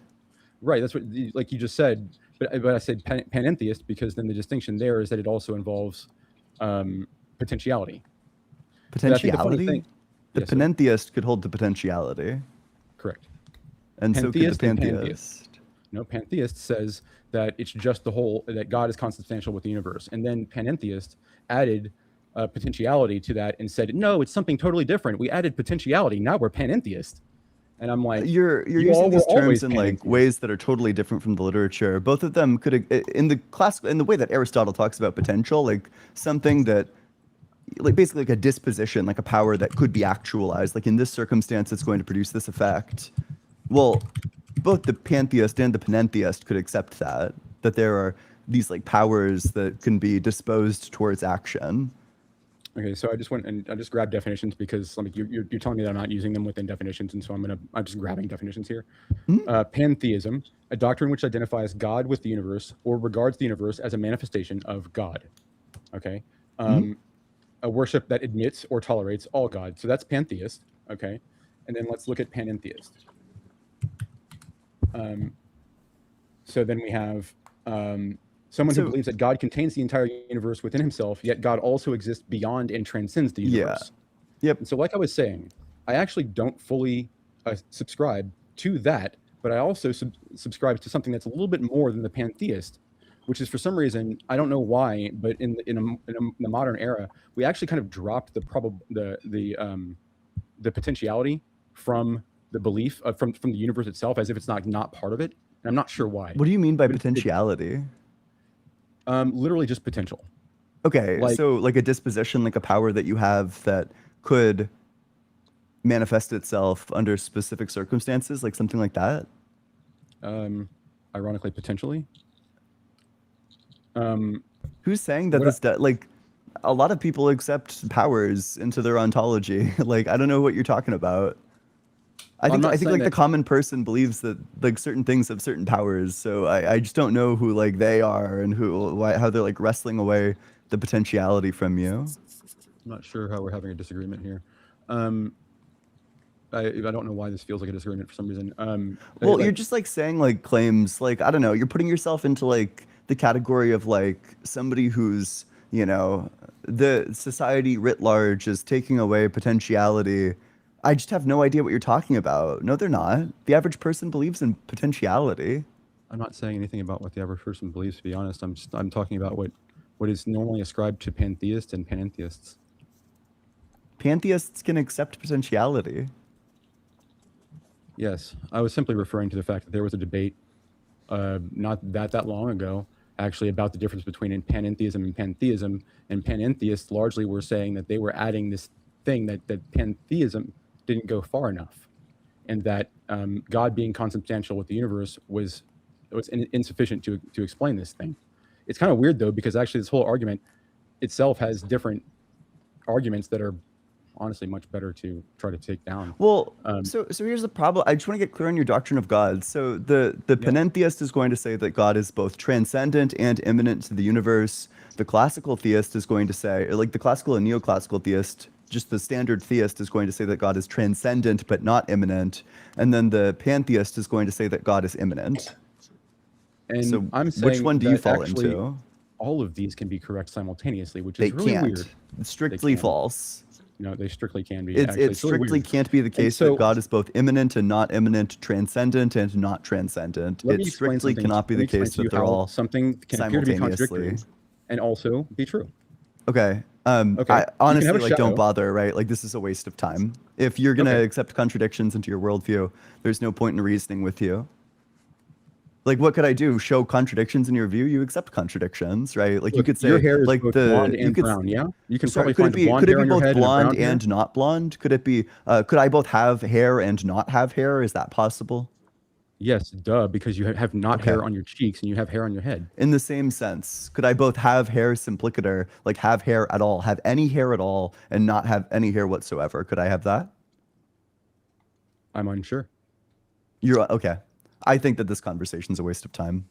Right. That's what, like you just said. But I said panentheist because then the distinction there is that it also involves potentiality. But I think the funny Potentiality? thing- The Yes, sir. panentheist could hold the potentiality. Correct. And so could the Pantheist and pantheist. pantheist. No, pantheist says that it's just the whole, that God is consubstantial with the universe. And then panentheist added potentiality to that and said, no, it's something totally different. We added potentiality. Now we're panentheist. And I'm like, You're you using all these were always terms in like panentheist. ways that are totally different from the literature. Both of them could in the way that Aristotle talks about potential, like something that like basically like a disposition, like a power that could be actualized. Like in this circumstance, it's going to produce this effect. Well, both the pantheist and the panentheist could accept that there are these like powers that can be disposed towards action. Okay, so I just went and I just grabbed definitions because like you're telling me that I'm not using them within definitions, and so I'm just grabbing definitions here. Pantheism, a doctrine which identifies God with the universe or regards the universe as a manifestation of God. Okay, a worship that admits or tolerates all gods. So that's pantheist. Okay, and then let's look at panentheist. So then we have someone who So- believes that God contains the entire universe within himself, yet God also exists beyond and transcends the Yeah. universe. Yep. And so, like I was saying, I actually don't fully subscribe to that, but I also subscribe to something that's a little bit more than the pantheist, which is for some reason, I don't know why, but in the modern era, we actually kind of dropped the potentiality from the belief from the universe itself, as if it's not part of it. And I'm not sure why. What do you mean by But it- potentiality? Literally just potential. Okay, Like- so like a disposition, like a power that you have that could manifest itself under specific circumstances, like something like that. Ironically, potentially. Who's saying that What like a lot of people accept powers into their ontology? Like I don't know what you're talking about. I I'm think not like saying the that- common person believes that like certain things have certain powers. So I just don't know who like they are and how they're like wrestling away the potentiality from you. I'm not sure how we're having a disagreement here. I don't know why this feels like a disagreement for some reason. Well, like- you're just like saying like claims, like I don't know, you're putting yourself into like the category of like somebody who's, you know, the society writ large is taking away potentiality. I just have no idea what you're talking about. No, they're not. The average person believes in potentiality. I'm not saying anything about what the average person believes. To be honest, I'm talking about what is normally ascribed to pantheists and panentheists. Pantheists can accept potentiality. Yes, I was simply referring to the fact that there was a debate not that long ago, actually, about the difference between panentheism and pantheism. And panentheists largely were saying that they were adding this thing that pantheism didn't go far enough, and that God being consubstantial with the universe was insufficient to explain this thing. It's kind of weird though, because actually this whole argument itself has different arguments that are honestly much better to try to take down. Well, so here's the problem. I just want to get clear on your doctrine of God. So the panentheist is going to say that God is both transcendent and immanent to the universe. The classical theist is going to say, like the classical and neoclassical theist, just the standard theist is going to say that God is transcendent but not immanent. And then the pantheist is going to say that God is immanent. And So I'm saying which one do you that fall actually into? all of these can be correct simultaneously, which They is really can't. weird. It's strictly can't. false. No, they strictly can be. It actually. It's really strictly weird. can't be the case so- that God is both immanent and not immanent, transcendent and not transcendent. Let me It explain strictly something- cannot be let me the explain case to you that they're how all something can appear to be contradictory simultaneously. and also be true. Okay. Okay. I You can honestly have a like don't shadow. bother, right? Like this is a waste of time. If you're gonna Okay. accept contradictions into your worldview, there's no point in reasoning with you. Like what could I do? Show contradictions in your view? You accept contradictions, right? Like you Look, could say your hair is like both the blonde you and could brown. Yeah, you can sorry, probably find blonde could it hair be on your both head and a blonde brown hair. and not blonde? Could it be could I both have hair and not have hair? Is that possible? Yes, duh, because you have not Okay. hair on your cheeks and you have hair on your head. In the same sense, could I both have hair simplicator, like have hair at all, have any hair at all, and not have any hair whatsoever? Could I have that? I'm unsure. You're okay. I think that this conversation is a waste of time.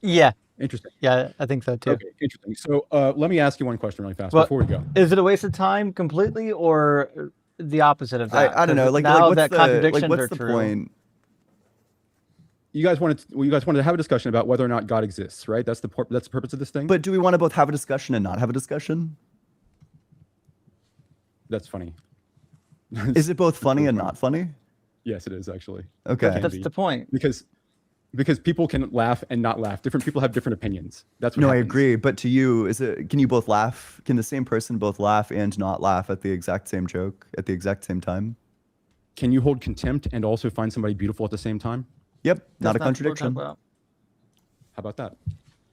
Yeah, Interesting. yeah, I think so too. Okay, interesting. So let me ask you one question really fast Well, before we go. Is it a waste of time completely, or the opposite of that? I don't know. 'Cause Like now what's that the contradictions what's are the true. point? You guys wanted to have a discussion about whether or not God exists, right? That's the purpose of this thing. But do we want to both have a discussion and not have a discussion? That's funny. Is it both funny and not funny? Yes, it is actually. Okay. Can That's be. the point. Because people can laugh and not laugh. Different people have different opinions. That's what No, I happens. agree. But to you, is it? Can you both laugh? Can the same person both laugh and not laugh at the exact same joke at the exact same time? Can you hold contempt and also find somebody beautiful at the same time? Yep, That's not a what we're talking contradiction. about. How about that?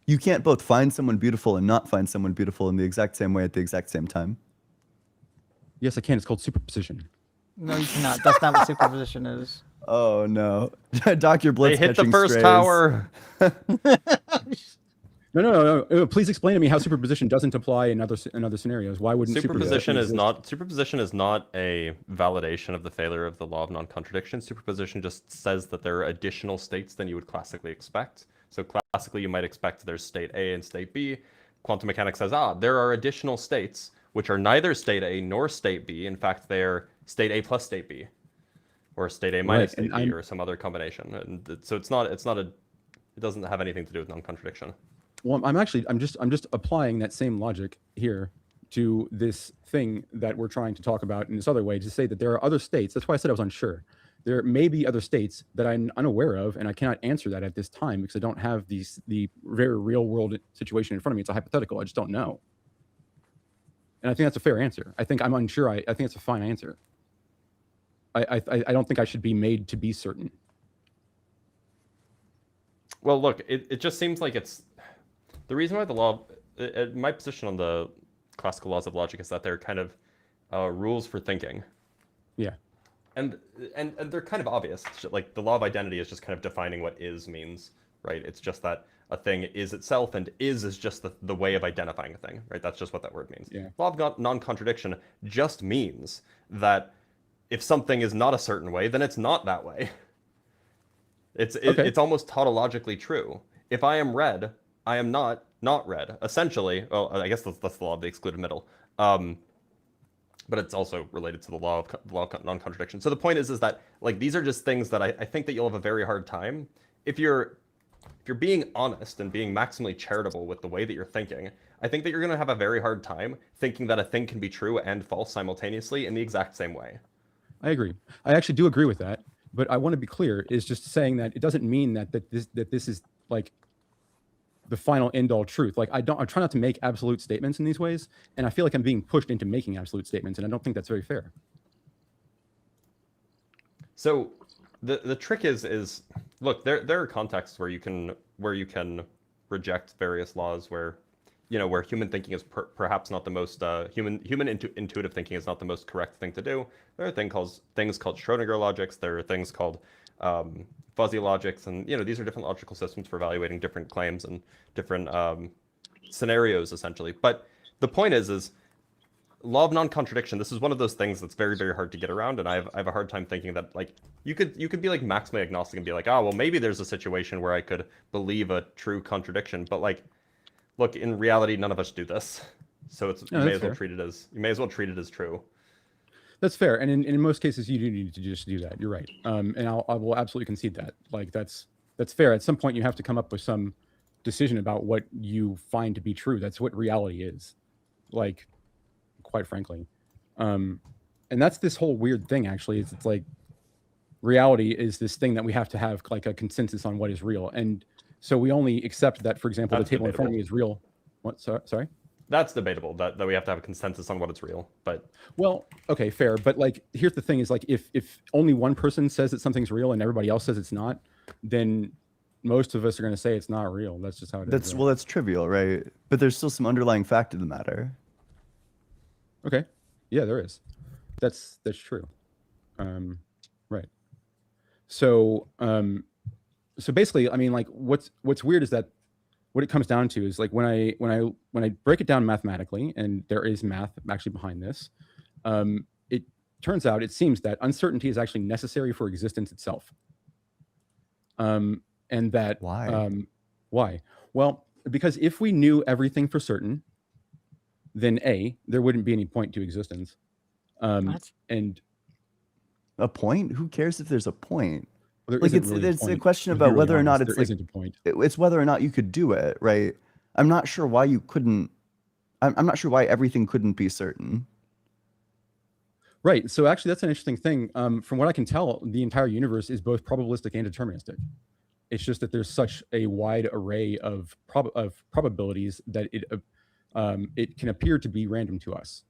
You can't both find someone beautiful and not find someone beautiful in the exact same way at the exact same time. Yes, I can. It's called superposition. No, you cannot. That's not what superposition is. Oh no, Dr. They Blitz hit the catching first strays. tower. No. Please explain to me how superposition doesn't apply in other scenarios. Why wouldn't Superposition is exist? superposition is not a validation of the failure of the law of non-contradiction. Superposition just says that there are additional states than you would classically expect. So classically, you might expect there's state A and state B. Quantum mechanics says, there are additional states which are neither state A nor state B. In fact, they're state A plus state B, or state A minus Right, and state B, I'm- or some other combination. And so it doesn't have anything to do with non-contradiction. Well, I'm just applying that same logic here to this thing that we're trying to talk about in this other way to say that there are other states. That's why I said I was unsure. There may be other states that I'm unaware of, and I cannot answer that at this time because I don't have the very real world situation in front of me. It's a hypothetical. I just don't know. And I think that's a fair answer. I think I'm unsure. I think it's a fine answer. I don't think I should be made to be certain. Well, look, it just seems like it's the reason why the law. My position on the classical laws of logic is that they're kind of rules for thinking. Yeah. And they're kind of obvious. Like the law of identity is just kind of defining what is means, right? It's just that a thing is itself, and is just the way of identifying a thing, right? That's just what that word means. Yeah. Law of non-contradiction just means that if something is not a certain way, then it's not that way. It's almost tautologically true. If I am red, I am not red. Essentially, well, I guess that's the law of the excluded middle. But it's also related to the law of non-contradiction. So the point is that like these are just things that I think that you'll have a very hard time if you're being honest and being maximally charitable with the way that you're thinking. I think that you're going to have a very hard time thinking that a thing can be true and false simultaneously in the exact same way. I agree. I actually do agree with that. But I want to be clear, is just saying that it doesn't mean that this is like the final end all truth. Like I try not to make absolute statements in these ways, and I feel like I'm being pushed into making absolute statements, and I don't think that's very fair. So the trick is look, there are contexts where you can reject various laws where where human thinking is perhaps not the most intuitive thinking is not the most correct thing to do. There are things called Schrodinger logics. There are things called fuzzy logics, and these are different logical systems for evaluating different claims and different scenarios essentially. But the point is law of non-contradiction. This is one of those things that's very, very hard to get around, and I have a hard time thinking that like you could be like maximally agnostic and be like, oh well, maybe there's a situation where I could believe a true contradiction, but like, look, in reality, none of us do this, so you may as well treat it as true. That's fair, and in most cases, you do need to just do that. You're right, and I will absolutely concede that. Like that's fair. At some point, you have to come up with some decision about what you find to be true. That's what reality is, like, quite frankly, and that's this whole weird thing. Actually, it's like reality is this thing that we have to have like a consensus on what is real, and so we only accept that, for example, the table in front of me is real. What? Sorry. That's debatable, that we have to have a consensus on what it's real, but well, okay, fair, but like here's the thing is like if only one person says that something's real and everybody else says it's not, then most of us are going to say it's not real. That's just how it is. Right? Well, that's trivial, right? But there's still some underlying fact of the matter. Okay, yeah, there is. That's true. Right. So so basically, I mean, like what's weird is that what it comes down to is like when I break it down mathematically, and there is math actually behind this, it turns out, it seems that uncertainty is actually necessary for existence itself. And that why? Well, because if we knew everything for certain, then there wouldn't be any point to existence. And a point? Who cares if there's a point? Well, like it's a question about whether or not it's like, isn't a point. It's whether or not you could do it, right? I'm not sure why you couldn't. I'm not sure why everything couldn't be certain. Right. So actually, that's an interesting thing. From what I can tell, the entire universe is both probabilistic and deterministic. It's just that there's such a wide array of probabilities that it can appear to be random to us.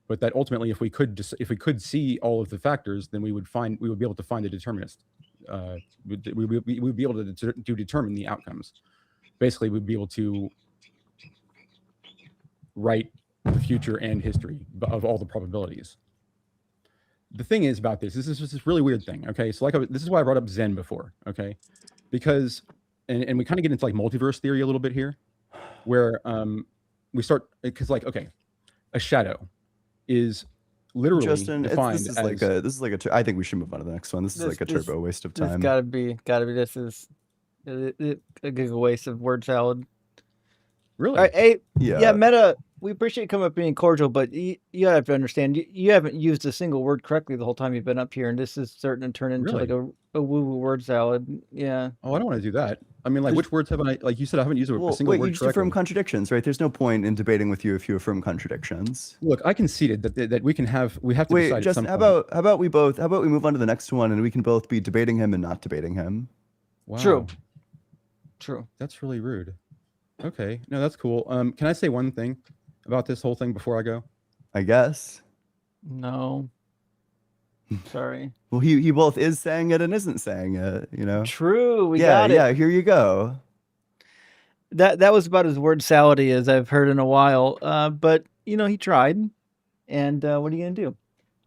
But that ultimately, if we could see all of the factors, then we would be able to find the determinist. We would be able to determine the outcomes. Basically, we'd be able to write the future and history of all the probabilities. The thing is about this is this really weird thing. Okay, so this is why I brought up Zen before. Okay, because and we kind of get into like multiverse theory a little bit here, where we start because like okay, a shadow is literally Justin, defined this is like a I think we should move on to the next one. This is like a turbo waste of time. This gotta be. This is a good waste of word salad. Really? All right, hey, yeah, Meta. We appreciate you coming up being cordial, but you have to understand you haven't used a single word correctly the whole time you've been up here, and this is starting to turn into like a woo-woo word salad. Yeah. Oh, I don't want to do that. I mean, like, which words haven't I? Like you said, I haven't used a single word. You just affirm contradictions, right? There's no point in debating with you if you affirm contradictions. Look, I conceded that we have to decide. Wait, Justin, how about we move on to the next one, and we can both be debating him and not debating him. Wow. True. That's really rude. Okay, no, that's cool. Can I say one thing about this whole thing before I go? I guess. No. Sorry. Well, he both is saying it and isn't saying it, you know? True. We got it. Yeah, here you go. That was about as word salady as I've heard in a while. But, he tried. And what are you going to do?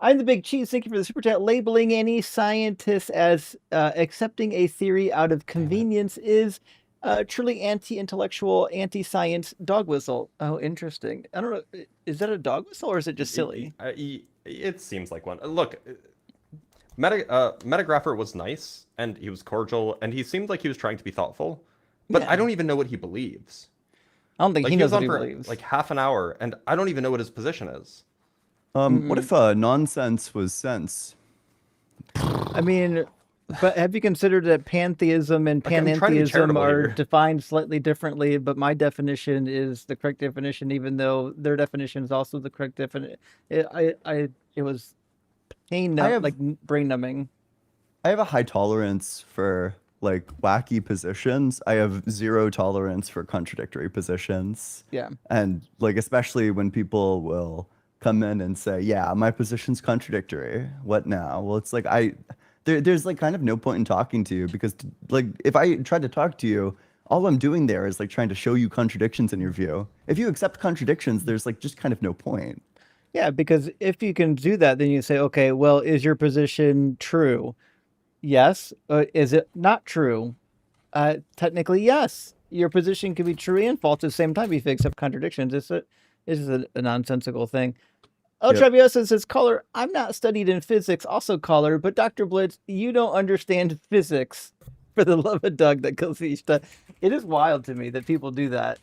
I'm the Big Cheese. Thank you for the super chat. Labeling any scientist as accepting a theory out of convenience is truly anti-intellectual, anti-science dog whistle. Oh, interesting. I don't know. Is that a dog whistle or is it just silly? It seems like one. Look, Metagrapher was nice and he was cordial and he seemed like he was trying to be thoughtful, but I don't even know what he believes. I don't think he knows what he believes. Like half an hour and I don't even know what his position is. What if nonsense was sense? I mean, but have you considered that pantheism and panentheism are defined slightly differently? But my definition is the correct definition, even though their definition is also the correct definition. It was brain numbing. I have a high tolerance for like wacky positions. I have zero tolerance for contradictory positions. Yeah. And like especially when people will come in and say, "Yeah, my position's contradictory. What now?" Well, it's like there's like kind of no point in talking to you because like if I tried to talk to you, all I'm doing there is like trying to show you contradictions in your view. If you accept contradictions, there's like just kind of no point. Yeah, because if you can do that, then you say, okay, well, is your position true? Yes. Is it not true? Technically, yes. Your position can be true and false at the same time if you accept contradictions. It's a nonsensical thing. El Yep. Travioso says, caller, I'm not studied in physics, also caller, but Dr. Blitz, you don't understand physics. For the love of Doug, that goes each time. It is wild to me that people do that.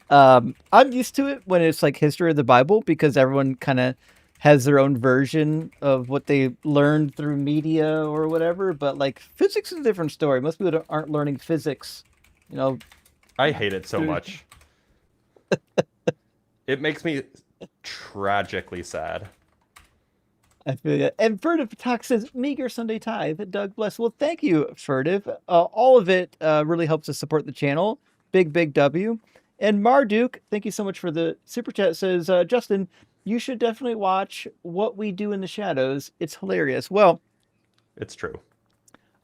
I'm used to it when it's like history of the Bible because everyone kind of has their own version of what they learned through media or whatever. But like physics is a different story. Most people aren't learning physics, you know. I hate it so much. It makes me tragically sad. I feel you. And Furtive Talk says, meager Sunday tithe. Doug bless. Well, thank you, Furtive. All of it really helps us support the channel. Big W. And Marduk, thank you so much for the super chat. Says, Justin, you should definitely watch What We Do in the Shadows. It's hilarious. Well, It's true.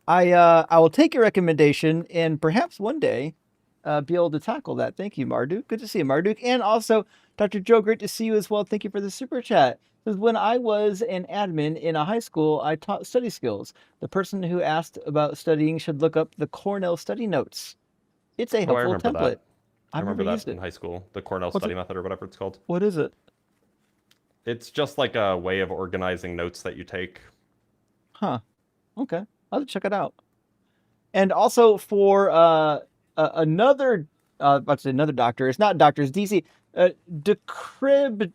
I will take your recommendation and perhaps one day be able to tackle that. Thank you, Marduk. Good to see you, Marduk. And also, Dr. Joe, great to see you as well. Thank you for the super chat. Says, when I was an admin in a high school, I taught study skills. The person who asked about studying should look up the Cornell study notes. It's a Oh, I helpful remember template. that. I remember that used in it. high school, the Cornell What's study it? method or whatever it's called. What is it? It's just like a way of organizing notes that you take. Huh. Okay. I'll have to check it out. And also for another, what's another doctor? It's not doctors. DC Decribtre.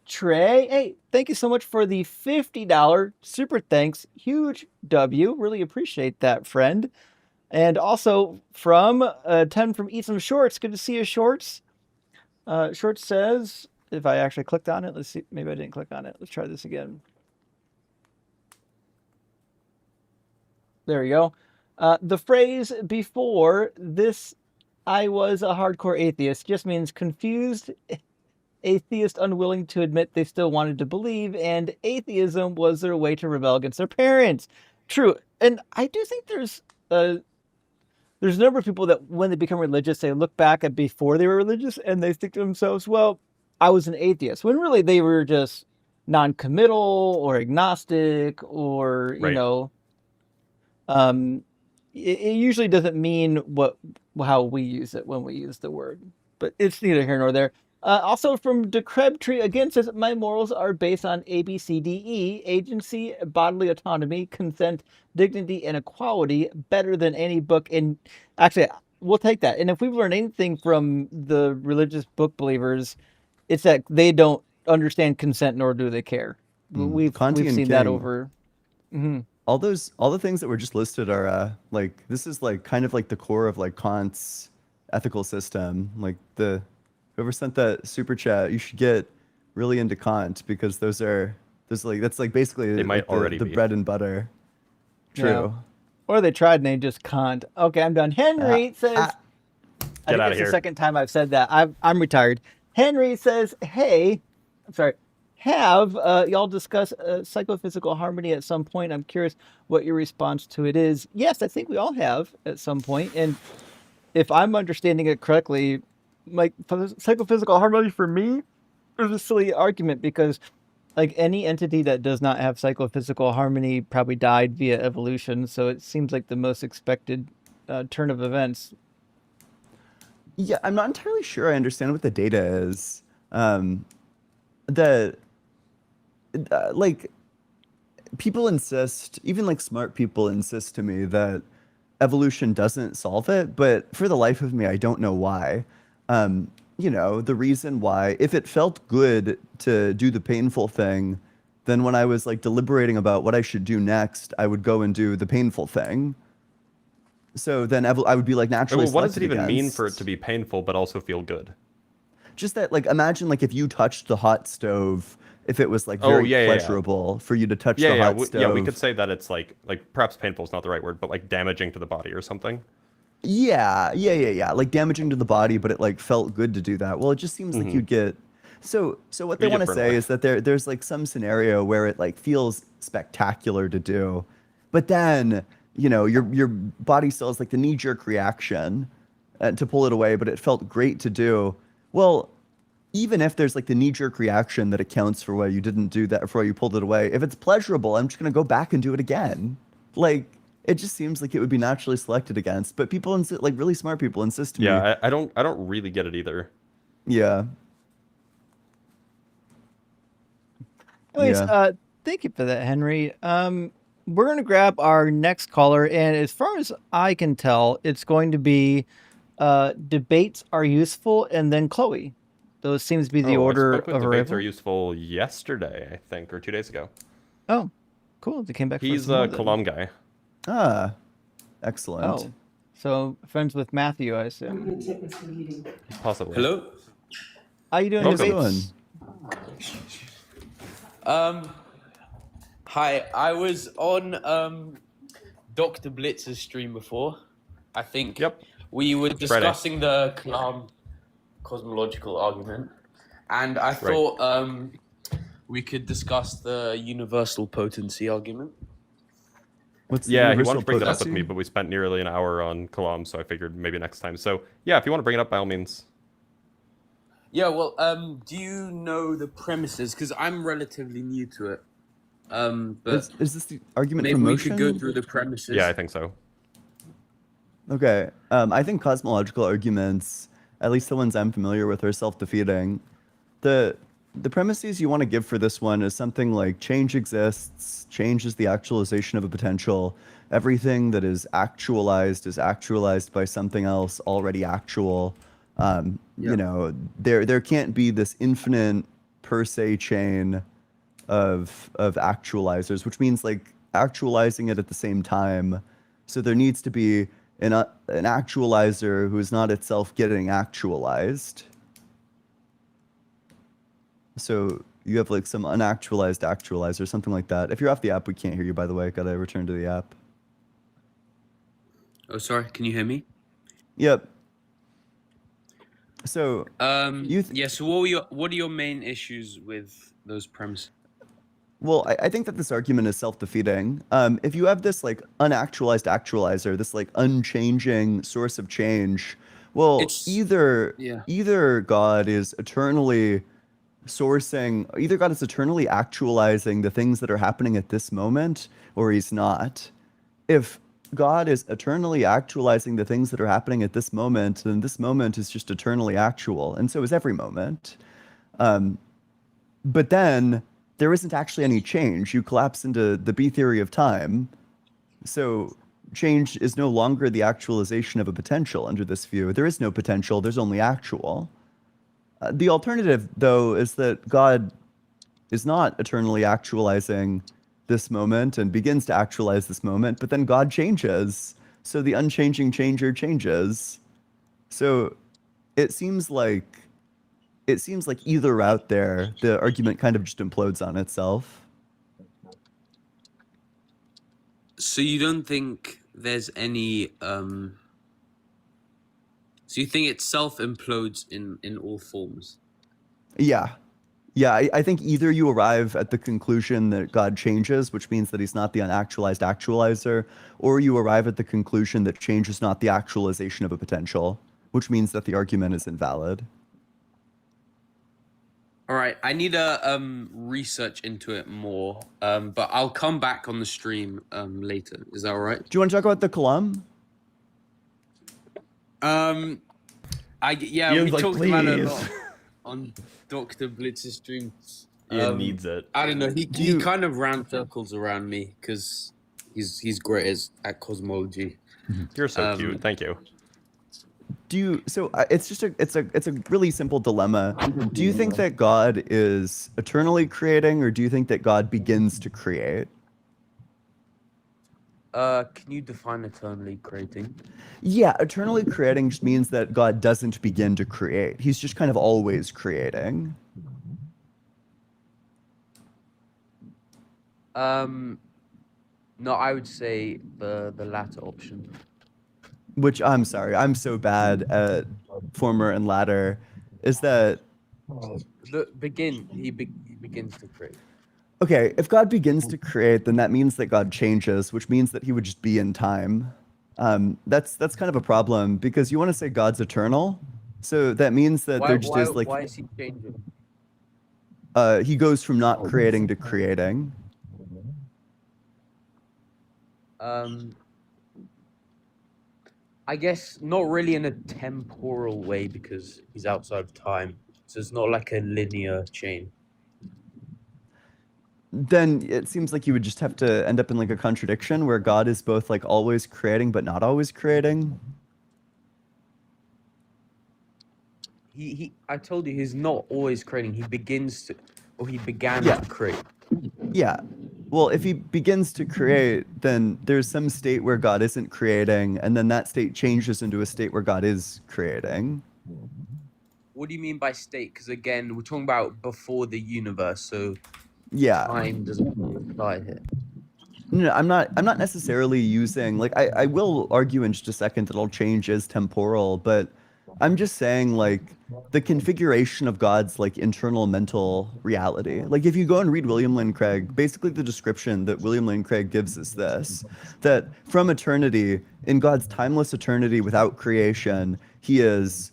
Hey, thank you so much for the $50 super thanks. Huge W. Really appreciate that, friend. And also from 10 from Eat Some Shorts. Good to see you, Shorts. Shorts says, if I actually clicked on it, let's see. Maybe I didn't click on it. Let's try this again. There we go. The phrase before this, I was a hardcore atheist, just means confused atheist unwilling to admit they still wanted to believe, and atheism was their way to rebel against their parents. True. And I do think there's a number of people that when they become religious, they look back at before they were religious and they think to themselves, well, I was an atheist, when really they were just non-committal or agnostic or, you Right. know, it usually doesn't mean how we use it when we use the word, but it's neither here nor there. Also from Decrebtree again says my morals are based on ABCDE: agency, bodily autonomy, consent, dignity, and equality. Better than any book. And actually, we'll take that. And if we've learned anything from the religious book believers, it's that they don't understand consent nor do they care. We've Kantian seen that King. over. Mhm. All the things that were just listed are like this is like kind of like the core of like Kant's ethical system. Like whoever sent that super chat, you should get really into Kant because that's like basically They might like already the be. bread and butter. True. Yeah. Or they tried and they just can't. Okay, I'm done. Henry says, I think outta it's the here. second time I've said that. I'm retired. Henry says, hey, I'm sorry. Have y'all discuss psychophysical harmony at some point? I'm curious what your response to it is. Yes, I think we all have at some point. And if I'm understanding it correctly, like psychophysical harmony for me is a silly argument because like any entity that does not have psychophysical harmony probably died via evolution. So it seems like the most expected turn of events. Yeah, I'm not entirely sure I understand what the data is. That like people insist, even like smart people insist to me that evolution doesn't solve it, but for the life of me, I don't know why. You know, the reason why, if it felt good to do the painful thing, then when I was like deliberating about what I should do next, I would go and do the painful thing. So then I would be like naturally Well, what does it selected even mean for it against. to be painful but also feel good? Just that, like, imagine like if you touched the hot stove, if it was like Oh, very yeah, yeah, yeah. pleasurable for you to touch Yeah, the yeah, hot stove. yeah. We could say that it's like perhaps painful is not the right word, but like damaging to the body or something. Yeah. Like damaging to the body, but it like felt good to do that. Well, it just seems like you'd get. So what they You get want to burned say away. is that there's like some scenario where it like feels spectacular to do, but then you know, your body still has like the knee-jerk reaction to pull it away, but it felt great to do. Well, even if there's like the knee-jerk reaction that accounts for why you didn't do that, for why you pulled it away, if it's pleasurable, I'm just gonna go back and do it again. Like, it just seems like it would be naturally selected against. But people like really smart people insist to me. Yeah, I don't really get it either. Yeah. Anyways, Yeah. thank you for that, Henry. We're going to grab our next caller, and as far as I can tell, it's going to be debates are useful, and then Chloe. Those seems to be the order I spoke with of debates arrival. are useful yesterday, I think, or 2 days ago. Oh, cool. They came back. He's for some more a then. Colum guy. Ah, excellent. Oh, so friends with Matthew, I assume. Possibly. Hello. How you doing, How's it debates? Hi. I was on Dr. Blitz's stream before. I think. Yep. We were Friday. discussing the Kalam cosmological argument, and I thought we could discuss the universal potency argument. What's the Yeah, he universal wanted to bring that up with potency? me, but we spent nearly an hour on Kalam, so I figured maybe next time. So yeah, if you want to bring it up, by all means. Yeah. Well, do you know the premises? Because I'm relatively new to it. But Is this the argument maybe for we motion? could go through the premises. Yeah, I think so. Okay. I think cosmological arguments, at least the ones I'm familiar with, are self-defeating. The premises you want to give for this one is something like change exists, change is the actualization of a potential. Everything that is actualized by something else already actual. You know, there can't be this infinite per se chain of actualizers, which means like actualizing it at the same time. So there needs to be an actualizer who is not itself getting actualized. So you have like some unactualized actualizer, something like that. If you're off the app, we can't hear you, by the way. Gotta return to the app. Oh, sorry. Can you hear me? Yep. So yeah. So what are your main issues with those premises? well, I think that this argument is self-defeating. If you have this like unactualized actualizer, this like unchanging source of change, well, either God is eternally actualizing the things that are happening at this moment, or he's not. If God is eternally actualizing the things that are happening at this moment, then this moment is just eternally actual, and so is every moment. But then there isn't actually any change. You collapse into the B theory of time. So change is no longer the actualization of a potential under this view. There is no potential, there's only actual. The alternative, though, is that God is not eternally actualizing this moment and begins to actualize this moment, but then God changes. So the unchanging changer changes. So it seems like either route there, the argument kind of just implodes on itself. So you don't think there's any so you think it self-implodes in all forms? Yeah. I think either you arrive at the conclusion that God changes, which means that he's not the unactualized actualizer, or you arrive at the conclusion that change is not the actualization of a potential, which means that the argument is invalid. All right, I need to research into it more, but I'll come back on the stream later. Is that all right? Do you want to talk about the Kalam? We Ian's like, talked about it a "Please." lot on Dr. Blitz's stream. Ian needs it. I don't know. He kind of ran circles around me because he's great at cosmology. You're so cute. Thank you. It's a really simple dilemma. Do you think that God is eternally creating, or do you think that God begins to create? Can you define eternally creating? Yeah, eternally creating just means that God doesn't begin to create. He's just kind of always creating. No, I would say the latter option. Which, I'm sorry, I'm so bad at former and latter. Is that He begins to create. Okay, if God begins to create, then that means that God changes, which means that he would just be in time. That's kind of a problem because you want to say God's eternal, so that means that there just is like why is he changing? he goes from not creating to creating. I guess not really in a temporal way because he's outside of time. So it's not like a linear chain. Then it seems like you would just have to end up in like a contradiction where God is both like always creating but not always creating. I told you he's not always creating. He begins to, or he began Yeah. to create. Yeah. Well, if he begins to create, then there's some state where God isn't creating, and then that state changes into a state where God is creating. What do you mean by state? Because again, we're talking about before the universe, so Yeah. time doesn't apply here. No, I'm not necessarily using like I will argue in just a second that all change is temporal, but I'm just saying like the configuration of God's like internal mental reality. Like if you go and read William Lane Craig, basically the description that William Lane Craig gives is this, that from eternity, in God's timeless eternity without creation, he has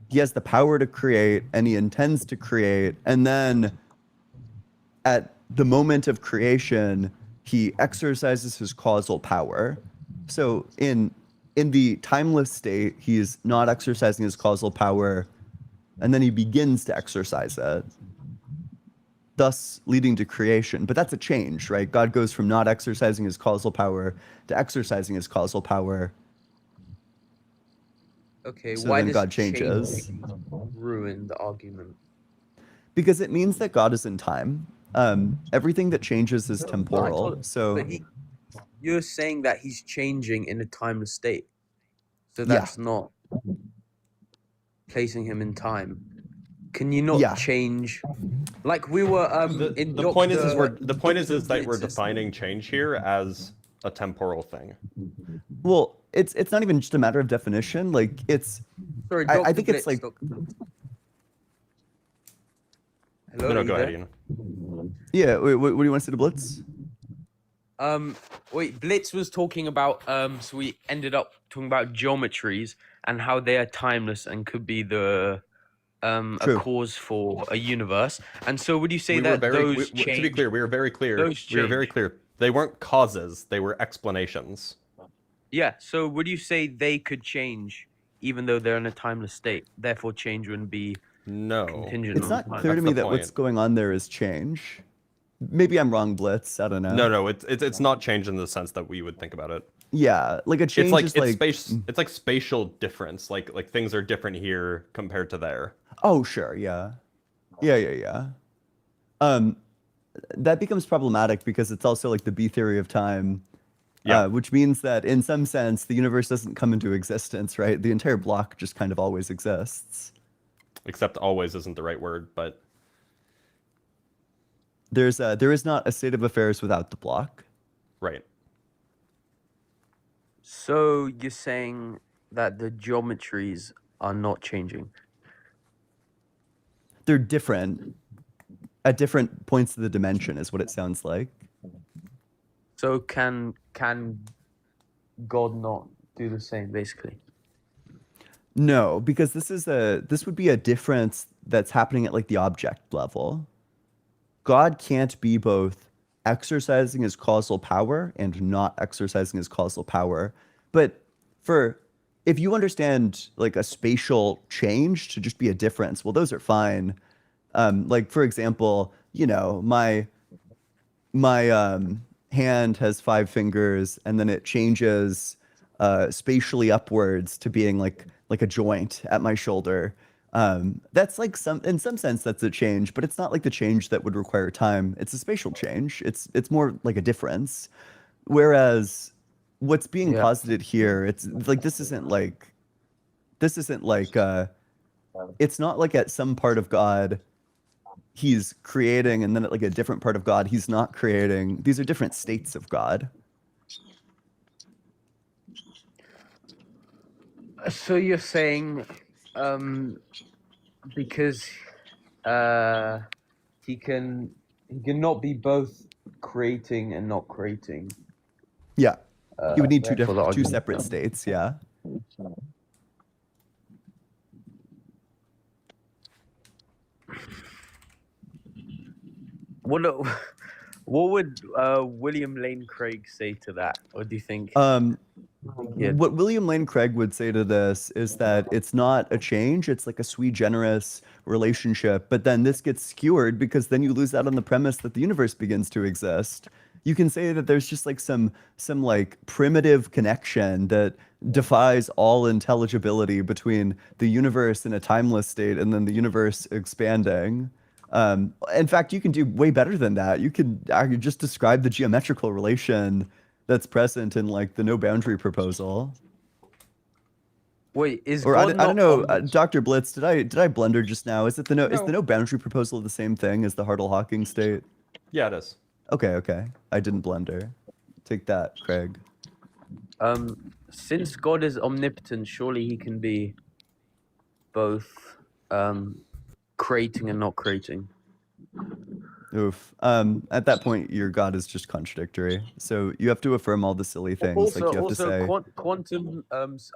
the power to create and he intends to create, and then at the moment of creation, he exercises his causal power. So in the timeless state, he's not exercising his causal power, and then he begins to exercise it, thus leading to creation. But that's a change, right? God goes from not exercising his causal power to exercising his causal power. Okay, So why then does God changes. ruin the argument? Because it means that God is in time. Everything that changes is temporal. So But you're saying that he's changing in a timeless state, so yeah, that's not placing him in time. Can you not yeah. change? Like we were The point is Dr. that we're Blitz's- defining change here as a temporal thing. Well, it's not even just a matter of definition. Like it's Sorry, I Dr. think it's like Dr. Blitz. Hello, No, are you go ahead, there? Ian. yeah. Wait, what do you want to say to Blitz? Wait, Blitz was talking about so we ended up talking about geometries and how they are timeless and could be a True. cause for a universe. And so would you say We were that very, those we- change? to be clear, we were very clear. Those We were very change. clear. They weren't causes; they were explanations. Yeah, so would you say they could change even though they're in a timeless state? Therefore change wouldn't be No, contingent It's on not time. clear to That's me the that what's point. going on there is change. Maybe I'm wrong, Blitz. I don't know. No, it's not change in the sense that we would think about it. Yeah, like a change It's like is it's like space. It's like spatial difference. Like things are different here compared to there. oh sure, yeah. That becomes problematic because it's also like the B theory of time. Yeah. Which means that in some sense the universe doesn't come into existence, right? The entire block just kind of always exists. Except always isn't the right word, but There is not a state of affairs without the block. right. So you're saying that the geometries are not changing? They're different at different points of the dimension is what it sounds like. So can God not do the same, basically? No, because this would be a difference that's happening at like the object level. God can't be both exercising his causal power and not exercising his causal power. But if you understand like a spatial change to just be a difference, well, those are fine. Like for example, you know, my hand has 5 fingers and then it changes spatially upwards to being like a joint at my shoulder. That's like in some sense that's a change, but it's not like the change that would require time. It's a spatial change. It's more like a difference. Whereas what's being Yeah. posited here, it's like this isn't like it's not like at some part of God he's creating and then at like a different part of God he's not creating. These are different states of God. So you're saying because he can he cannot be both creating and not creating. Yeah. You would need for the two argument. separate states. Yeah. What would William Lane Craig say to that? Or do you think? What William Lane Craig would say to this is that it's not a change, it's like a sui generis relationship. But then this gets skewered because then you lose out on the premise that the universe begins to exist. You can say that there's just like some like primitive connection that defies all intelligibility between the universe in a timeless state and then the universe expanding. In fact, you can do way better than that. You could just describe the geometrical relation that's present in like the no boundary proposal. Wait, is Or God I don't know, not Dr. Blitz, did I blunder just now? Is the no boundary proposal the same thing as the Hartle-Hawking state? Yeah, it is. Okay. I didn't blunder. Take that, Craig. Since God is omnipotent, surely he can be both creating and not creating. Oof. At that point, your God is just contradictory. So you have to affirm all the silly things. Like you have to say. Quantum.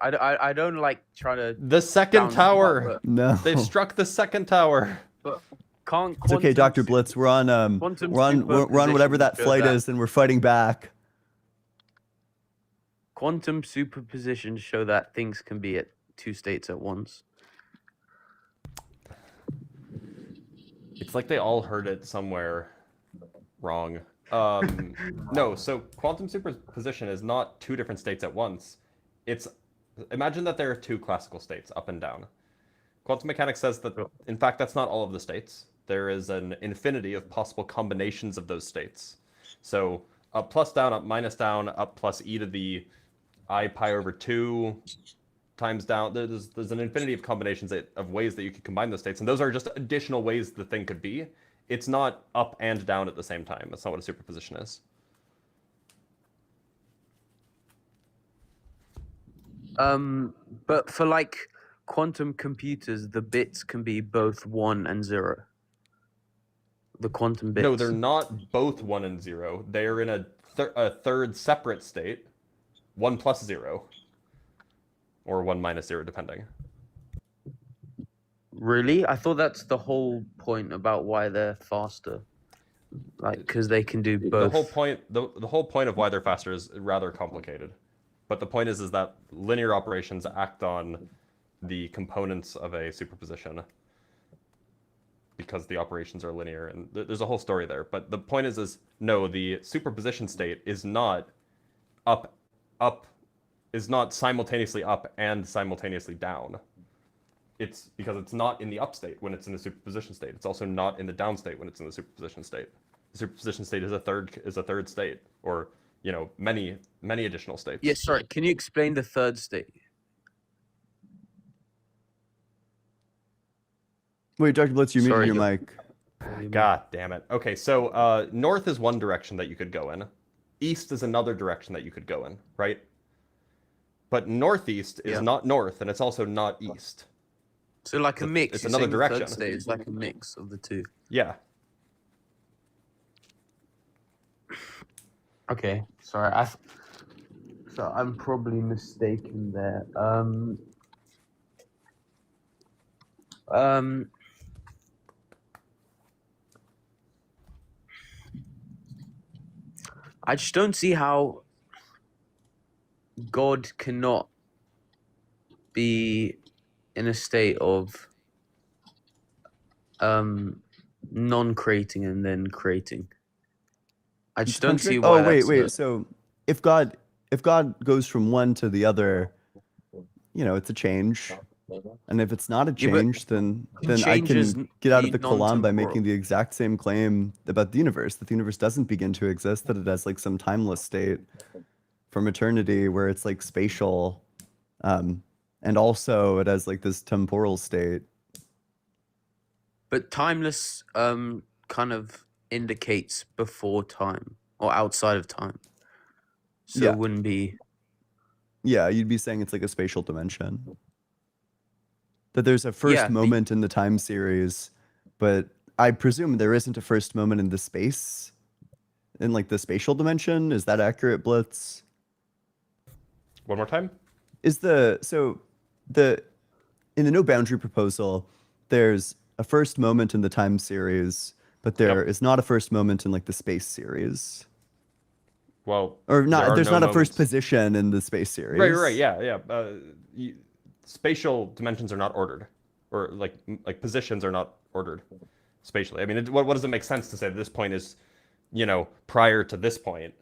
I don't like trying to. The second tower. No. They've struck the second tower. But can't. It's okay, Dr. Blitz. We're on whatever that flight is, and we're fighting back. Quantum superpositions show that things can be at two states at once. It's like they all heard it somewhere wrong. No, so quantum superposition is not two different states at once. Imagine that there are two classical states, up and down. Quantum mechanics says that, in fact, that's not all of the states. There is an infinity of possible combinations of those states. So up plus down, up minus down, up plus e to the I pi over 2 times down. There's an infinity of combinations of ways that you could combine those states, and those are just additional ways the thing could be. It's not up and down at the same time. That's not what a superposition is. But for like quantum computers, the bits can be both 1 and 0. The quantum bits. No, they're not both 1 and 0. They're in a third separate state, 1 plus 0. Or 1 minus 0, depending. Really? I thought that's the whole point about why they're faster. Like, because they can do both. The whole point of why they're faster is rather complicated. But the point is that linear operations act on the components of a superposition because the operations are linear, and there's a whole story there. But the point is no, the superposition state is not is not simultaneously up and simultaneously down. It's because it's not in the up state when it's in the superposition state. It's also not in the down state when it's in the superposition state. The superposition state is a third state, or many additional states. Yeah, sorry. Can you explain the third state? Wait, Dr. Blitz, you muted your mic. God damn it. Okay, so north is one direction that you could go in. East is another direction that you could go in, right? But northeast is not north, and it's also not east. So like a mix. It's another direction. The third state is like a mix of the two. Yeah. Okay, sorry. So I'm probably mistaken there. I just don't see how God cannot be in a state of non-creating and then creating. I just don't see why. Wait. So if God goes from one to the other, it's a change. And if it's not a change, then I can get out of the Kalam by making the exact same claim about the universe, that the universe doesn't begin to exist, that it has like some timeless state from eternity where it's like spatial, and also it has like this temporal state. But timeless kind of indicates before time or outside of time. So it wouldn't be... Yeah, you'd be saying it's like a spatial dimension. That there's a first moment in the time series, but I presume there isn't a first moment in the space, in like the spatial dimension. Is that accurate, Blitz? One more time. Is the in the no boundary proposal, there's a first moment in the time series, but there is not a first moment in like the space series. Well, Or not. There's not a first moments. position in the space series. Right. Yeah. Spatial dimensions are not ordered, or like positions are not ordered spatially. I mean, what does it make sense to say this point is, prior to this point?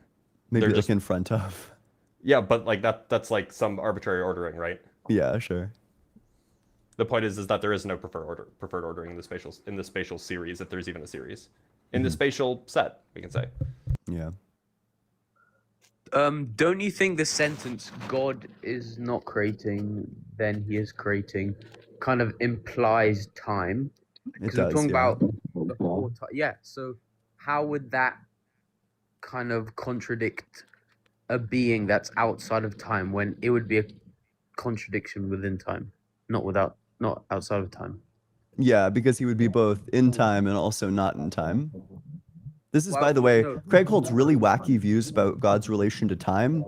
Maybe They're like just in front of. Yeah, but like that's like some arbitrary ordering, right? Yeah, sure. The point is that there is no preferred ordering in the spatial series, if there's even a series. In the spatial set, we can say. Yeah. Don't you think the sentence "God is not creating, then He is creating" kind of implies time? It We're does. talking Yeah. about before time. Yeah. So how would that kind of contradict a being that's outside of time when it would be a contradiction within time, not outside of time? Yeah, because he would be both in time and also not in time. This is, Well, by the way, no. Craig holds really wacky views about God's relation to time.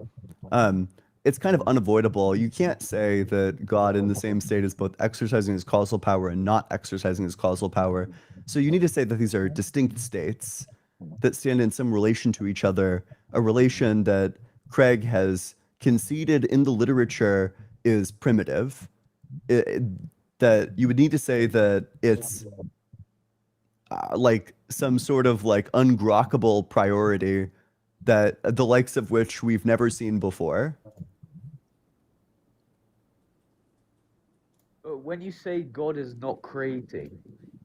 It's kind of unavoidable. You can't say that God in the same state is both exercising his causal power and not exercising his causal power. So you need to say that these are distinct states that stand in some relation to each other, a relation that Craig has conceded in the literature is primitive. That you would need to say that it's like some sort of like ungrokkable priority that the likes of which we've never seen before. When you say God is not creating,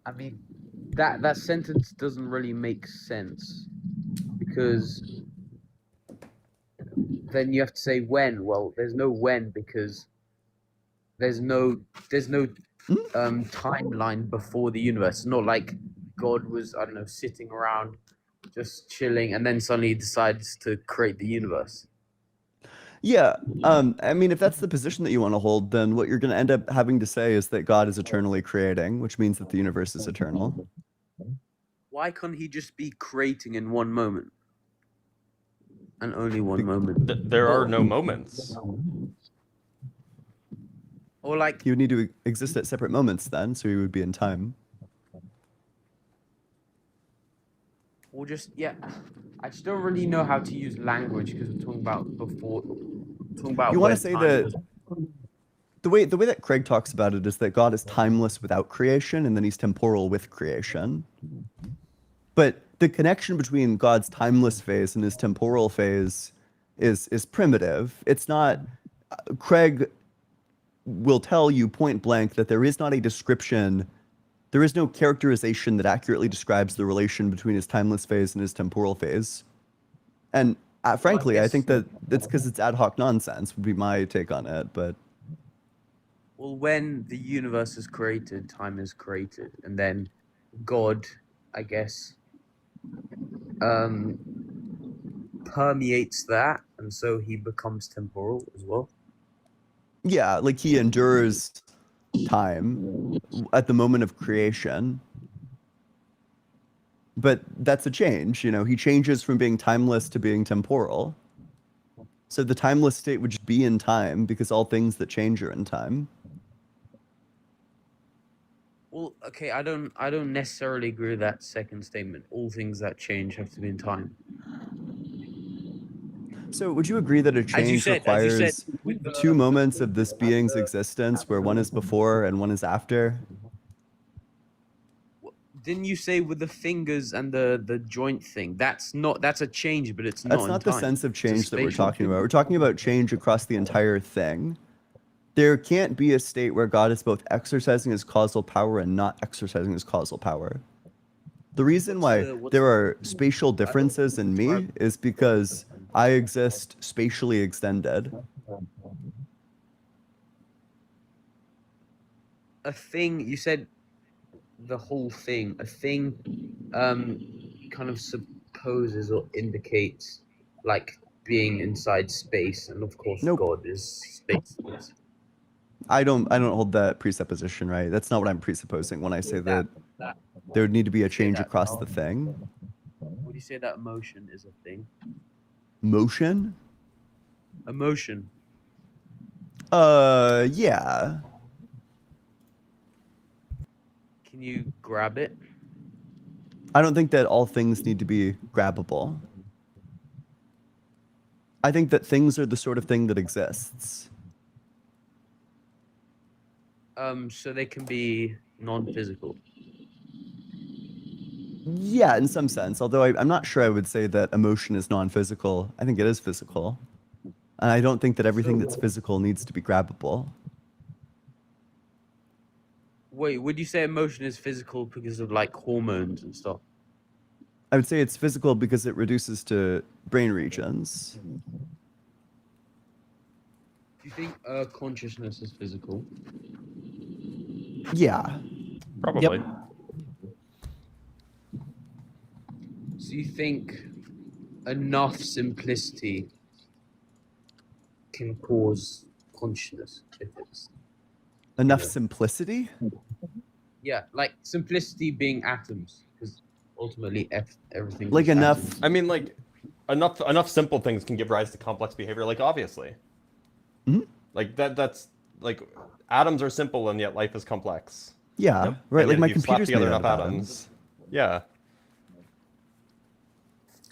I mean that sentence doesn't really make sense, because then you have to say when. Well, there's no when, because there's no timeline before the universe. It's not like God was, I don't know, sitting around just chilling and then suddenly he decides to create the universe. Yeah. I mean, if that's the position that you want to hold, then what you're going to end up having to say is that God is eternally creating, which means that the universe is eternal. Why can't he just be creating in one moment? And only one moment? There are no moments. Or like... He would need to exist at separate moments then, so he would be in time. Or just, yeah, I just don't really know how to use language, because we're talking about before, talking about... You want to say that the way that Craig talks about it is that God is timeless without creation, and then he's temporal with creation. But the connection between God's timeless phase and his temporal phase is primitive. It's not... Craig will tell you point blank that there is not a description, there is no characterization that accurately describes the relation between his timeless phase and his temporal phase. And frankly, I think that it's because it's ad hoc nonsense, would be my take on it, but... Well, when the universe is created, time is created, and then God, I guess, permeates that, and so he becomes temporal as well. Yeah, like he endures time at the moment of creation. But that's a change, he changes from being timeless to being temporal. So the timeless state would just be in time because all things that change are in time. Well, okay, I don't necessarily agree with that second statement. All things that change have to be in time. So would you agree that a change requires two moments of this being's existence where one is before and one is after? Didn't you say with the fingers and the joint thing? That's a change, but it's not in time. That's not the sense of change that we're talking about. We're talking about change across the entire thing. There can't be a state where God is both exercising his causal power and not exercising his causal power. The reason why there are spatial differences in me is because I exist spatially extended. A thing, you said the whole thing. A thing kind of supposes or indicates like being inside space, and of course God is space. I don't hold that presupposition right. That's not what I'm presupposing when I say that there would need to be a Say change that across now. the thing. Would you say that emotion is a thing? Motion? Emotion. Yeah. Can you grab it? I don't think that all things need to be grabbable. I think that things are the sort of thing that exists. So they can be non-physical. Yeah, in some sense. Although I'm not sure I would say that emotion is non-physical. I think it is physical. And I don't think that everything that's physical needs to be grabbable. Wait, would you say emotion is physical because of like hormones and stuff? I would say it's physical because it reduces to brain regions. Do you think consciousness is physical? Yeah. Probably. Yep. So you think enough simplicity can cause consciousness if it's Enough Yeah. simplicity? like simplicity being atoms, because ultimately everything Like is enough. atoms. I mean, like, enough simple things can give rise to complex behavior. Like, obviously, Mhm. like that's like atoms are simple and yet life is complex. Yeah, Yep. right. And Like yet my if you slap computer's together made out enough of atoms. atoms. Yeah.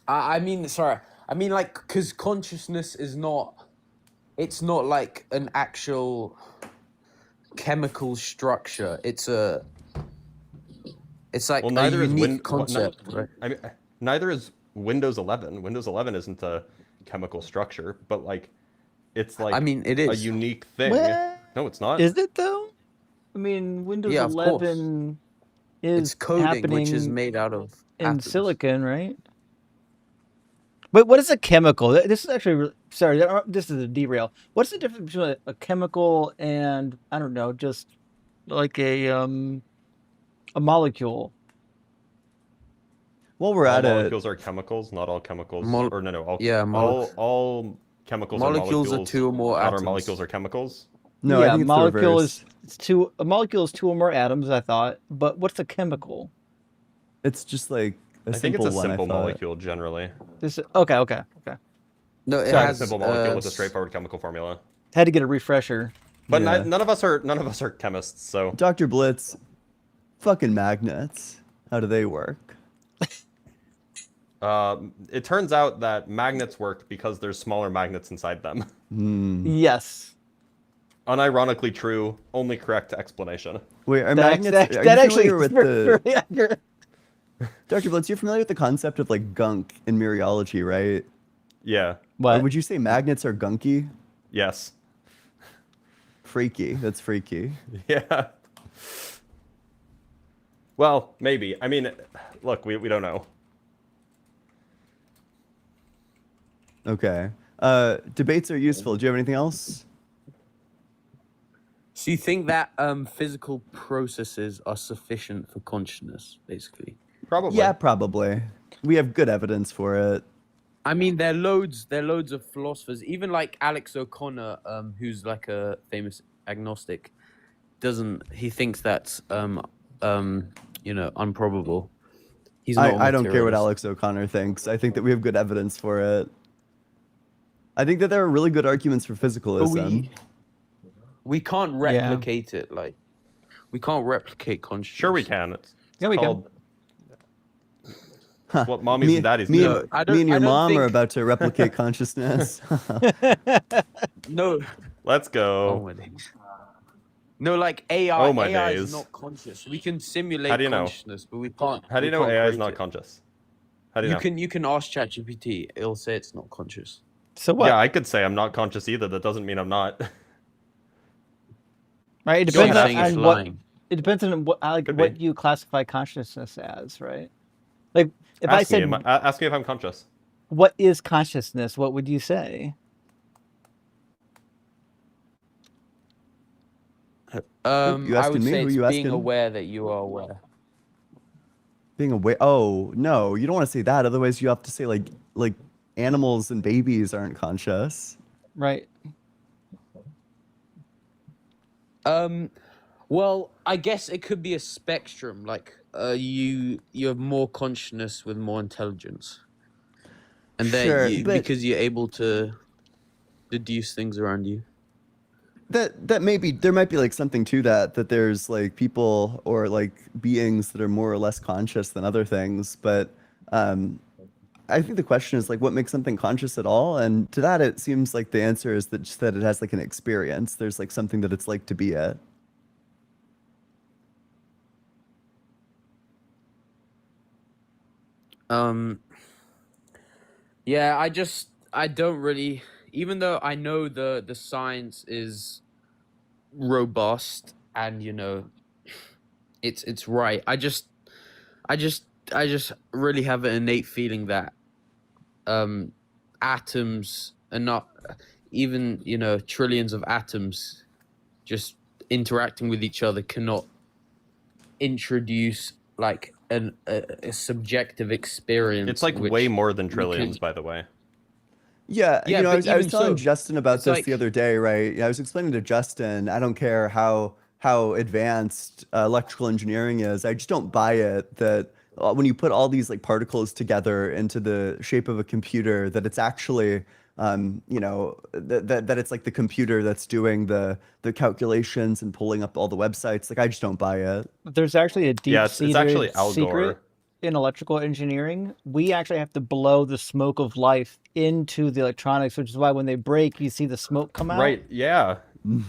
I mean, sorry. I mean, like, because consciousness is not. It's not like an actual chemical structure. It's a. It's like Well, a neither is unique concept, right? I mean, neither is Windows 11. Windows 11 isn't a chemical structure, but like, it's like I mean, it a is. unique thing. Well, No, it's not. is it though? I mean, Windows Yeah, of course. 11 It's is coding, which is happening made out of in atoms. silicon, right? But what is a chemical? This is actually sorry. This is a derail. What's the difference between a chemical and I don't know, just like a molecule? While we're All at it, molecules are chemicals. Not all chemicals, or no, all Yeah, all chemicals molecules are are molecules. two or more Not all atoms. molecules are chemicals. no, I Yeah, think it's the molecule reverse. a molecule is two or more atoms. I thought, but what's a chemical? It's just like a I think it's simple a one. simple I thought. molecule generally. This okay. No, it It's a has simple molecule with a straightforward chemical formula. Had to get a refresher. But Yeah. none of us are chemists, so Dr. Blitz, fucking magnets. How do they work? it turns out that magnets work because there's smaller magnets inside them. Yes. Unironically true, only correct explanation. Wait, are That, magnets? Are that you actually familiar with is the very accurate. Dr. Blitz? You're familiar with the concept of like gunk in mereology, right? Yeah. Or What? would you say magnets are gunky? Yes. Freaky. That's freaky. Yeah. Well, maybe. I mean, look, we don't know. Okay. Debates are useful. Do you have anything else? So you think that physical processes are sufficient for consciousness, basically? Probably. Yeah, probably. We have good evidence for it. I mean, there are loads of philosophers, even like Alex O'Connor, who's like a famous agnostic, he thinks that's unprobable. He's not a I don't care what materialist. Alex O'Connor thinks. I think that we have good evidence for it. I think that there are really good arguments for physicalism. We can't replicate it. Like, we can't replicate consciousness. Sure we can. It's Yeah, we can. called... What mommies and daddies me do. and, me and your I don't mom are think- about to replicate consciousness. No. Let's go. Oh my days. No, like AI. Oh my AI days. is not conscious. We can simulate How do you know? consciousness, but we can't. How do you we know can't AI is create not it. conscious? How do you know? You can ask ChatGPT. It'll say it's not conscious. So what? Yeah, I could say I'm not conscious either. That doesn't mean I'm not. Right? It You're depends saying it's on what. lying. It depends on what Could what be. you classify consciousness as, right? Like if ask I said ask me if I'm conscious. what is consciousness, what would you say? you I would asking me? say Who it's you being asking? aware that you are aware. Being aware. Oh no, you don't want to say that. Otherwise, you have to say like animals and babies aren't conscious. Right. Well, I guess it could be a spectrum. Like, you have more consciousness with more intelligence, and Sure, but because you're able to deduce things around you. that maybe there might be like something to that, that there's like people or like beings that are more or less conscious than other things, but I think the question is like what makes something conscious at all, and to that it seems like the answer is that just that it has like an experience. There's like something that it's like to be it. Yeah, I don't really, even though I know the science is robust and it's right. I just really have an innate feeling that atoms are not, even trillions of atoms just interacting with each other cannot introduce like a subjective experience. It's like way more than trillions, by the way. Yeah, Yeah, I but was even telling so, Justin about it's this like- the other day, right? I was explaining to Justin, I don't care how advanced electrical engineering is. I just don't buy it that when you put all these like particles together into the shape of a computer, that it's actually that it's like the computer that's doing the calculations and pulling up all the websites. Like I just don't buy it. There's actually a Yeah, it's actually deep-seated Al Gore. secret in electrical engineering. We actually have to blow the smoke of life into the electronics, which is why when they break, you see the smoke come out. Right, yeah.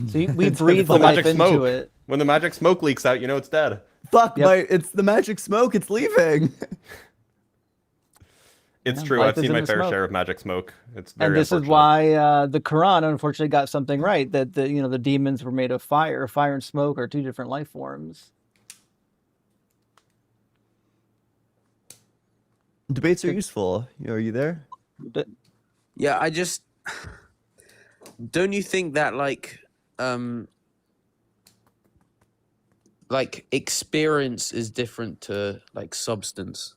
So we It's breathe the the life magic into smoke. it. When the magic smoke leaks out, you know it's dead. Fuck Yep. it's the magic smoke. It's leaving. It's Yeah, true. life I've is seen in my the fair smoke. share of magic smoke. It's very And this is unfortunate. why the Quran unfortunately got something right, that the demons were made of fire. Fire and smoke are two different life forms. Debates are useful. Are you there? Yeah, don't you think that like experience is different to like substance?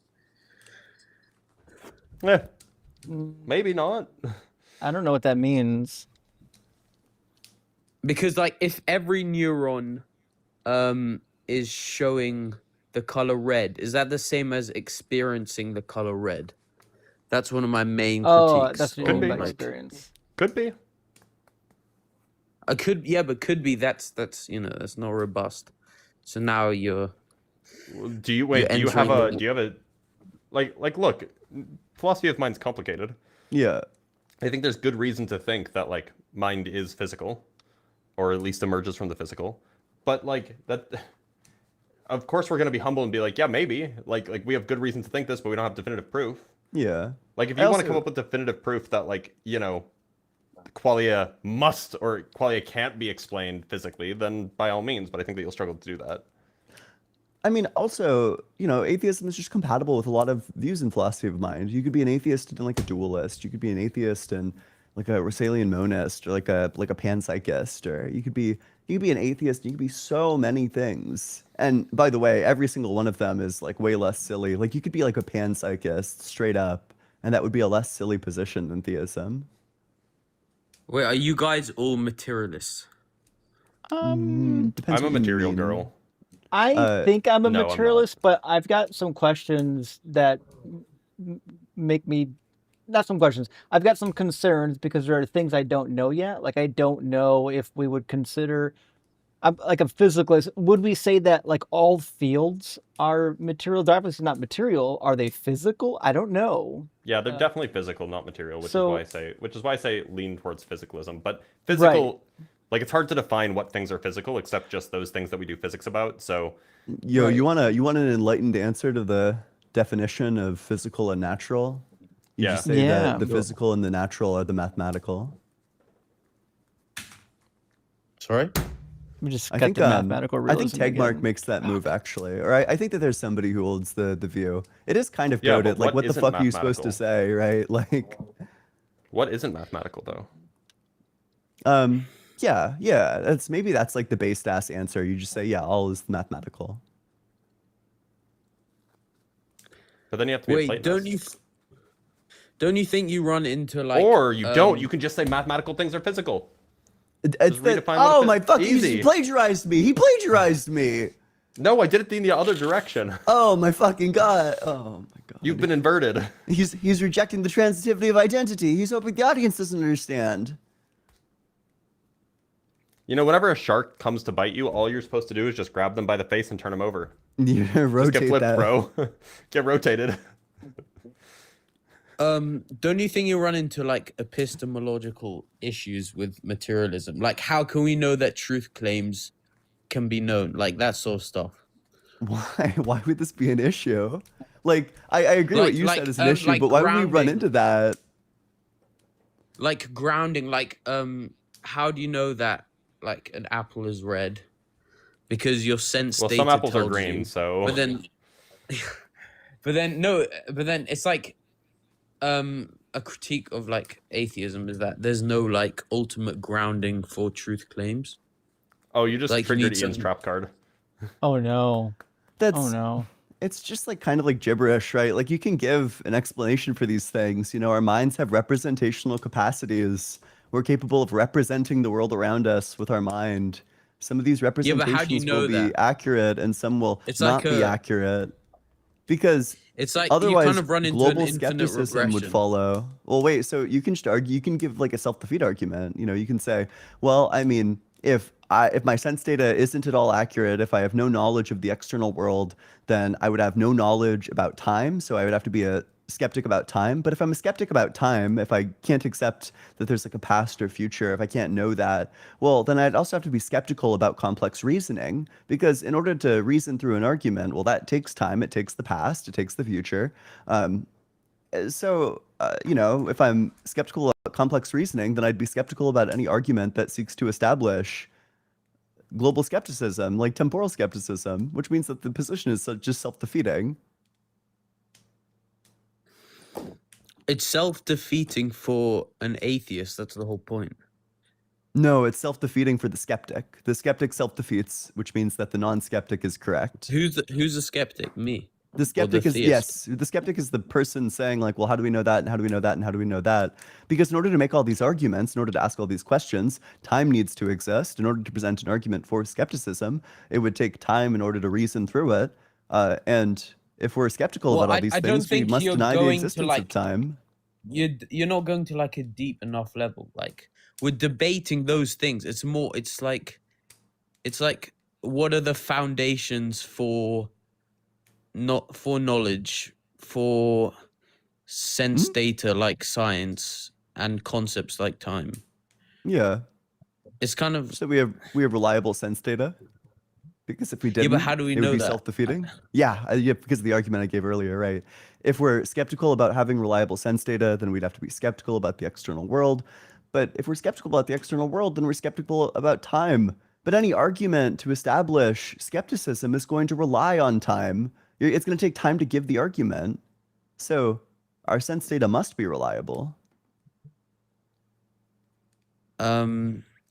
Maybe not. I don't know what that means. Because like if every neuron is showing the color red, is that the same as experiencing the color red? That's one of my main critiques. That's what you Could mean be. by Like- experience. Could be. But could be that's that's not robust. So now you're Do you wait? You're Do you have entering a? the- Do you have a? Like, look, philosophy of mind's complicated. Yeah. I think there's good reason to think that like mind is physical, or at least emerges from the physical. But like that, of course, we're gonna be humble and be like, yeah, maybe. Like we have good reason to think this, but we don't have definitive proof. Yeah. Like if I you want to also- come up with definitive proof that like qualia must or qualia can't be explained physically, then by all means. But I think that you'll struggle to do that. I mean, also, atheism is just compatible with a lot of views in philosophy of mind. You could be an atheist and like a dualist. You could be an atheist and like a Russellian monist, or like a panpsychist, or you could be an atheist. You could be so many things. And by the way, every single one of them is like way less silly. Like you could be like a panpsychist straight up, and that would be a less silly position than theism. Wait, are you guys all materialists? Depends I'm a what you material mean. girl. I think I'm a no, I'm not. materialist, but I've got some questions that make me, not some questions, I've got some concerns because there are things I don't know yet. Like I don't know if we would consider, I'm like a physicalist, would we say that like all fields are material? They're obviously not material. Are they physical? I don't know. Yeah, they're definitely physical, not material, which so- is why I say lean towards physicalism. But physical, Right. like it's hard to define what things are physical except just those things that we do physics about. So Yo, Right. you want an enlightened answer to the definition of physical and natural? You Yeah. just say Yeah. that the physical and the natural are the mathematical. Sorry? We just I got think the mathematical I think realism Tegmark again. makes that move actually, or I think that there's somebody who holds the view. It is kind of Yeah, but goated. Like, what what the isn't fuck are you supposed to mathematical? say, right? Like, what isn't mathematical though? yeah. That's like the based ass answer. You just say, yeah, all is mathematical. But then you have to be a Wait, Platonist. don't you think you run into like Or you don't. You can just say mathematical things are physical. It's that. redefine what Oh it my is. fucking! Easy. He plagiarized me. He plagiarized me. No, I did it in the other direction. Oh my fucking god. Oh my god. You've been inverted. He's rejecting the transitivity of identity. He's hoping the audience doesn't understand. You know, whenever a shark comes to bite you, all you're supposed to do is just grab them by the face and turn them over. You Just get rotate flipped, that. bro. Get rotated. Don't you think you run into like epistemological issues with materialism? Like, how can we know that truth claims can be known? Like that sort of stuff. Why? Why would this be an issue? Like, I agree what you said is an issue, like but why would we run grounding. into that? Like grounding, like how do you know that like an apple is red? Because your sense Well, data some apples are tells green, you. so. But then but then it's like a critique of like atheism is that there's no like ultimate grounding for truth claims. Oh, you just Like, you triggered need Ian's some- trap card. Oh no. That's Oh no. it's just like kind of like gibberish, right? Like you can give an explanation for these things. You know, our minds have representational capacities. We're capable of representing the world around us with our mind. Some of these but how do you representations know will be that? accurate and some will It's not like be a- accurate. Because It's like you otherwise kind of run into global an infinite skepticism would regression. follow. Well, wait, so you can just argue, you can give like a self-defeat argument. You know, you can say, well, I mean, if my sense data isn't at all accurate, if I have no knowledge of the external world, then I would have no knowledge about time, so I would have to be a skeptic about time. But if I'm a skeptic about time, if I can't accept that there's like a past or future, if I can't know that, well, then I'd also have to be skeptical about complex reasoning, because in order to reason through an argument, well, that takes time. It takes the past, it takes the future. You know, if I'm skeptical about complex reasoning, then I'd be skeptical about any argument that seeks to establish global skepticism, like temporal skepticism, which means that the position is just self-defeating. It's self-defeating for an atheist. That's the whole point. No, it's self-defeating for the skeptic. The skeptic self-defeats, which means that the non-skeptic is correct. Who's a skeptic? Me. The skeptic is theist. yes. The skeptic is the person saying like, well, how do we know that? And how do we know that? And how do we know that? Because in order to make all these arguments, in order to ask all these questions, time needs to exist. In order to present an argument for skepticism, it would take time in order to reason through it. And if we're skeptical Well, about all these I don't things, we think must you're deny the going to, existence of like- time. You're not going to like a deep enough level. Like we're debating those things. It's like what are the foundations for knowledge, for sense data like science and concepts like time. Yeah. It's kind of So we have reliable sense data. Because if we didn't, but how do we it would know be that? self-defeating. Yeah, because of the argument I gave earlier, right? If we're skeptical about having reliable sense data, then we'd have to be skeptical about the external world. But if we're skeptical about the external world, then we're skeptical about time. But any argument to establish skepticism is going to rely on time. It's going to take time to give the argument. So our sense data must be reliable.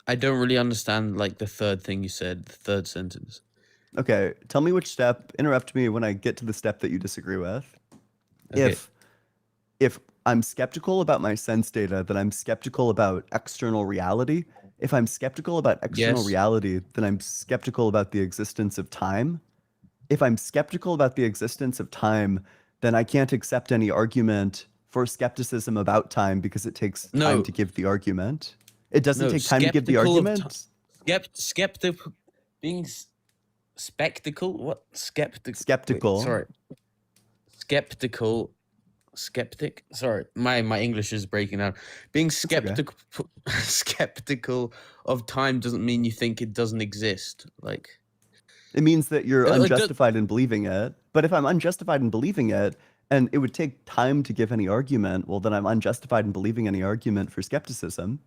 I don't really understand like the third thing you said, the third sentence. Okay, tell me which step. Interrupt me when I get to the step that you disagree with. Okay. If I'm skeptical about my sense data, then I'm skeptical about external reality. If I'm skeptical about external Yes. reality, then I'm skeptical about the existence of time. If I'm skeptical about the existence of time, then I can't accept any argument for skepticism about time because it takes time No. to give the argument. It doesn't No, take time to give the skeptical of argument. Skeptical being spectacle? What? Skeptical. Sorry. Skeptic? Sorry. My English is breaking down. Being okay. skeptical of time doesn't mean you think it doesn't exist. Like It means that you're It does- unjustified in believing it. But if I'm unjustified in believing it, and it would take time to give any argument, well, then I'm unjustified in believing any argument for skepticism.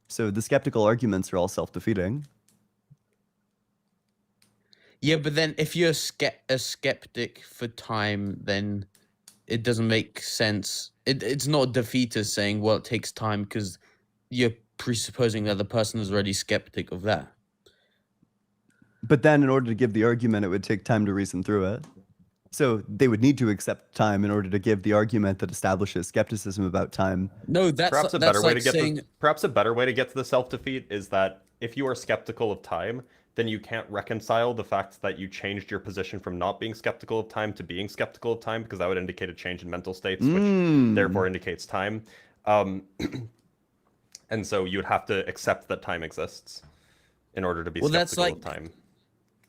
So the skeptical arguments are all self-defeating. yeah, but then if you're a skeptic for time, then it doesn't make sense. It's not defeatist saying, well, it takes time because you're presupposing that the person is already skeptic of that. But then in order to give the argument, it would take time to reason through it. So they would need to accept time in order to give the argument that establishes skepticism about time. No, that's Perhaps a that's better way like to get saying to perhaps a better way to get to the self-defeat is that if you are skeptical of time, then you can't reconcile the fact that you changed your position from not being skeptical of time to being skeptical of time, because that would indicate a change in mental states, which therefore indicates time. And so you would have to accept that time exists in order to be Well, that's skeptical of like- time.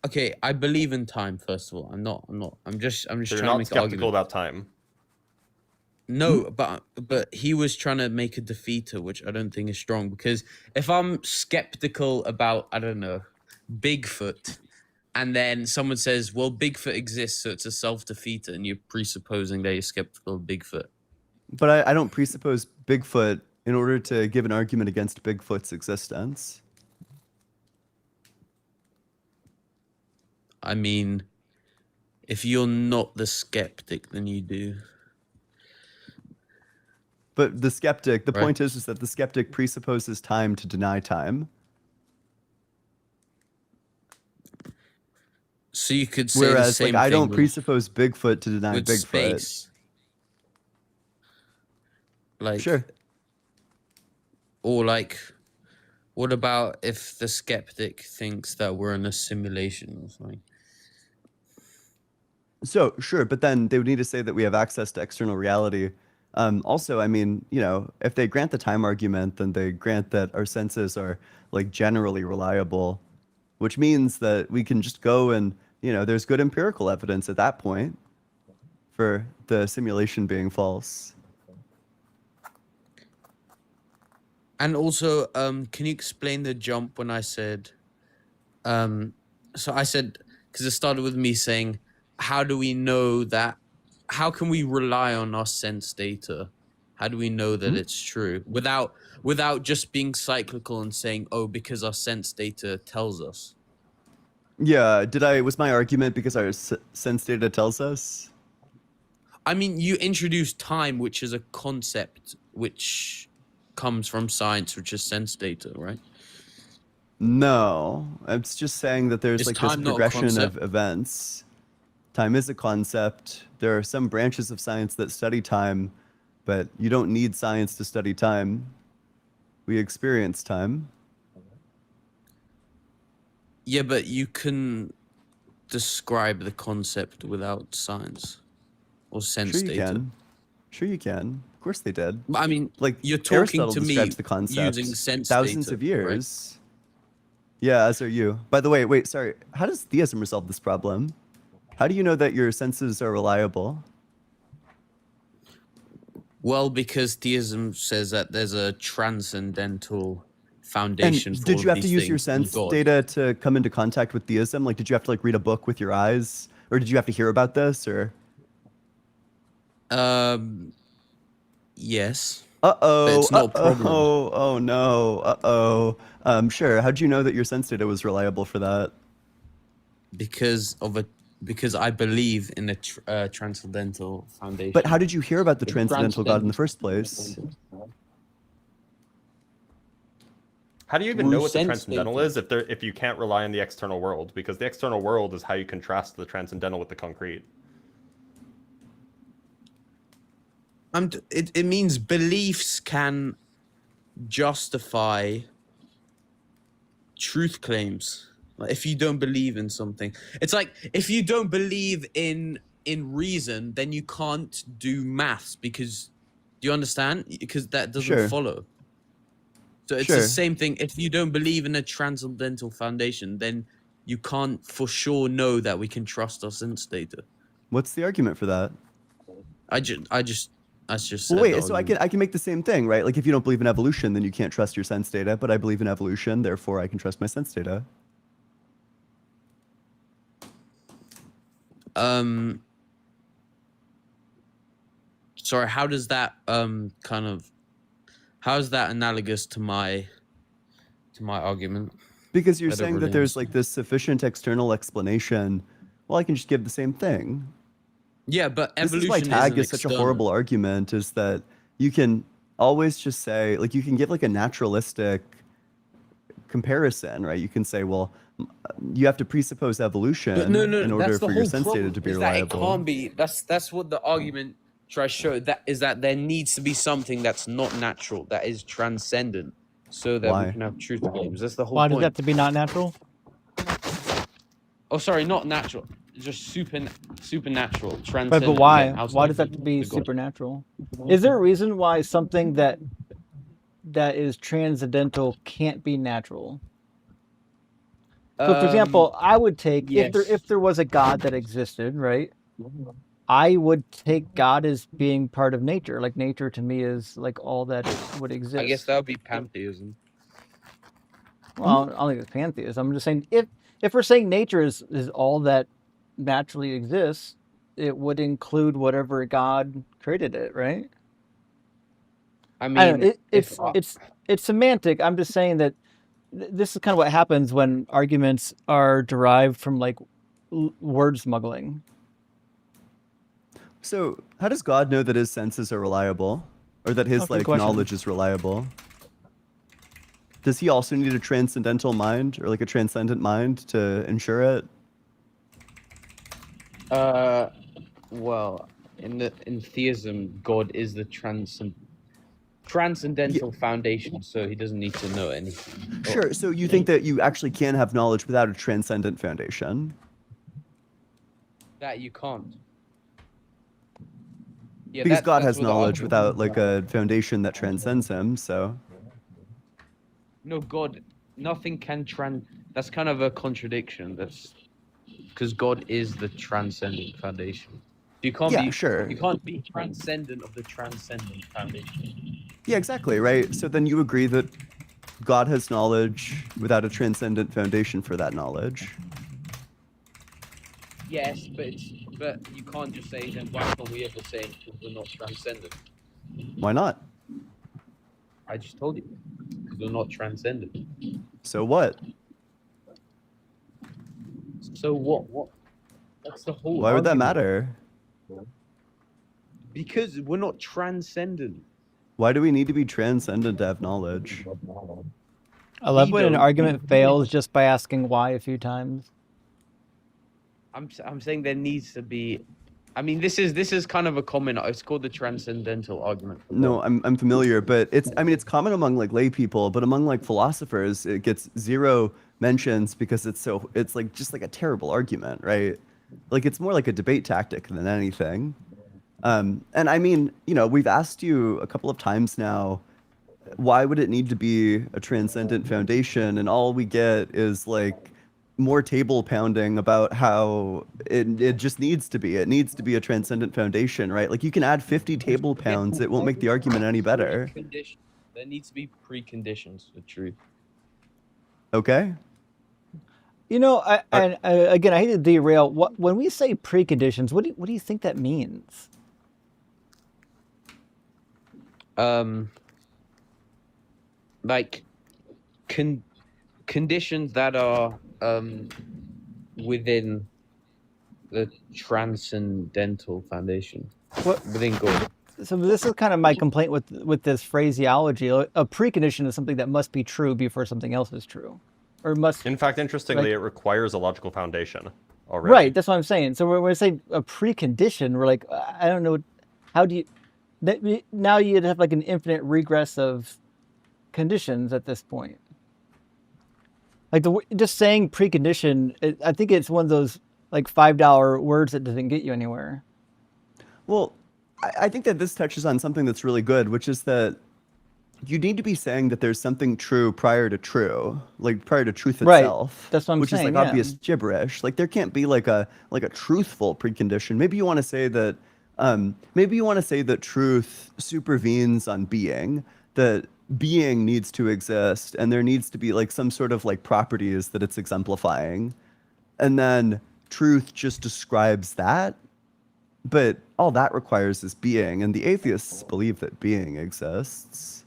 okay. I believe in time. First of all, I'm not. I'm just So you're trying to not make an skeptical argument. about time. No, but he was trying to make a defeater, which I don't think is strong, because if I'm skeptical about, I don't know, Bigfoot, and then someone says, well, Bigfoot exists, so it's a self-defeater, and you're presupposing that you're skeptical of Bigfoot. But I don't presuppose Bigfoot in order to give an argument against Bigfoot's existence. I mean, if you're not the skeptic, then you do. But the skeptic, the Right. point is that the skeptic presupposes time to deny time. So you could say the Whereas, same like, I thing don't with- presuppose Bigfoot to deny with Bigfoot. space. Like, Sure. or like, what about if the skeptic thinks that we're in a simulation or something? So, sure, but then they would need to say that we have access to external reality. Also, I mean, you know, if they grant the time argument, then they grant that our senses are, like, generally reliable, which means that we can just go and, you know, there's good empirical evidence at that point for the simulation being false. And also, can you explain the jump when I said, so I said, because it started with me saying, how do we know that, how can we rely on our sense data? How do we know that it's true without just being cyclical and saying, oh, because our sense data tells us? Yeah, was my argument because our sense data tells us? I mean, you introduced time, which is a concept which comes from science, which is sense data, right? No, it's just saying that there's Is like this time not a progression of concept? events. Time is a concept. There are some branches of science that study time, but you don't need science to study time. We experience time. Yeah, but you can describe the concept without science or sense Sure you data. can. Sure you can. Of course they did. I mean, Like you're talking Aristotle to me describes the concept using sense thousands data, of right? years. Yeah, as are you. By the way, wait, sorry. How does theism resolve this problem? How do you know that your senses are reliable? Well, because theism says that there's a transcendental foundation And for did all you have to these use your things in sense God. data to come into contact with theism? Like, did you have to like read a book with your eyes, or did you have to hear about this, or? Yes. Uh-oh. it's not a problem. Oh no. Uh-oh. Sure. How'd you know that your sense data was reliable for that? Because I believe in a transcendental foundation. But how did you hear about the The transcendental God in the first place? transcendental- How do you even Through know what the sense transcendental data. is if you can't rely on the external world? Because the external world is how you contrast the transcendental with the concrete. It means beliefs can justify truth claims. Like if you don't believe in something, it's like if you don't believe in reason, then you can't do maths because, do you understand? Because that doesn't Sure. follow. So it's Sure. the same thing. If you don't believe in a transcendental foundation, then you can't for sure know that we can trust our sense data. What's the argument for that? That's just Well, said wait, the so I argument. can make the same thing, right? Like if you don't believe in evolution, then you can't trust your sense data, but I believe in evolution, therefore I can trust my sense data. Sorry, how does that how is that analogous to my argument? Because you're I don't saying really that there's like understand. this sufficient external explanation. Well, I can just give the same thing. Yeah, but This is evolution why tag isn't is such a external. horrible argument, is that you can always just say, like, you can give like a naturalistic comparison, right? You can say, well, you have to presuppose evolution But no, in order that's the for your whole sense data problem. to be Is that it reliable. can't be. That's what the argument tries to show. That is that there needs to be something that's not natural, that is transcendent, so that Why? we can have truth claims. That's the whole Why does point. that have to be not natural? Oh, sorry, not natural. Just supernatural, Right, transcendent. but why? Again, Why outside does that have to be the God. supernatural? Is there a reason why something that is transcendental can't be natural? So, for example, I would take yes. if there was a God that existed, right? I would take God as being part of nature. Like nature to me is like all that would exist. I guess that would be pantheism. Well, I don't think it's pantheism. I'm just saying if we're saying nature is all that naturally exists, it would include whatever God created it, right? I I mean, don't know, if it's semantic. I'm just saying that this is kind of what happens when arguments are derived from like word smuggling. So, how does God know that his senses are reliable, or that his Oh, good question. knowledge is reliable? Does he also need a transcendental mind, or like a transcendent mind, to ensure it? well, in theism, God is the transcendental foundation, so he doesn't need to know anything. Sure. So you think that you actually can have knowledge without a transcendent foundation? That you can't. Yeah, Because God that's has what the knowledge argument- without like a foundation that transcends him. So No, God, nothing can That's kind of a contradiction. That's because God is the transcendent foundation. You can't yeah, be sure. You can't be transcendent of the transcendent foundation. Yeah, exactly. Right. So then you agree that God has knowledge without a transcendent foundation for that knowledge. Yes, but you can't just say then why can't we ever say we're not transcendent? Why not? I just told you because we're not transcendent. So what? So what? What? That's the whole. Why would that argument. matter? Because we're not transcendent. Why do we need to be transcendent to have knowledge? I love We when an don't. argument fails just by asking why a few times. I'm saying there needs to be. I mean, this is kind of a common. It's called the transcendental argument. No, I'm familiar, but it's common among like lay people, but among like philosophers, it gets zero mentions because it's like just like a terrible argument, right? Like it's more like a debate tactic than anything. And I mean, we've asked you a couple of times now, why would it need to be a transcendent foundation? And all we get is like more table pounding about how it just needs to be. It needs to be a transcendent foundation, right? Like you can add 50 table pounds, it won't make the argument any better. There needs to be preconditions for truth. Okay. Again, I hate to derail. When we say preconditions, what do you think that means? Like conditions that are within the transcendental foundation. What? Within God. So this is kind of my complaint with this phraseology. A precondition is something that must be true before something else is true, or must. In fact, interestingly, Right. it requires a logical foundation already. Right. That's what I'm saying. So when we say a precondition, we're like, I don't know. How do you? Now you'd have like an infinite regress of conditions at this point. Like just saying precondition, I think it's one of those like $5 words that doesn't get you anywhere. Well, I think that this touches on something that's really good, which is that you need to be saying that there's something true prior to true, like prior to truth Right. itself. That's what I'm which saying, is like yeah. obvious gibberish. Like there can't be like a truthful precondition. Maybe you want to say that truth supervenes on being, that being needs to exist and there needs to be like some sort of like properties that it's exemplifying. And then truth just describes that. But all that requires is being, and the atheists believe that being exists.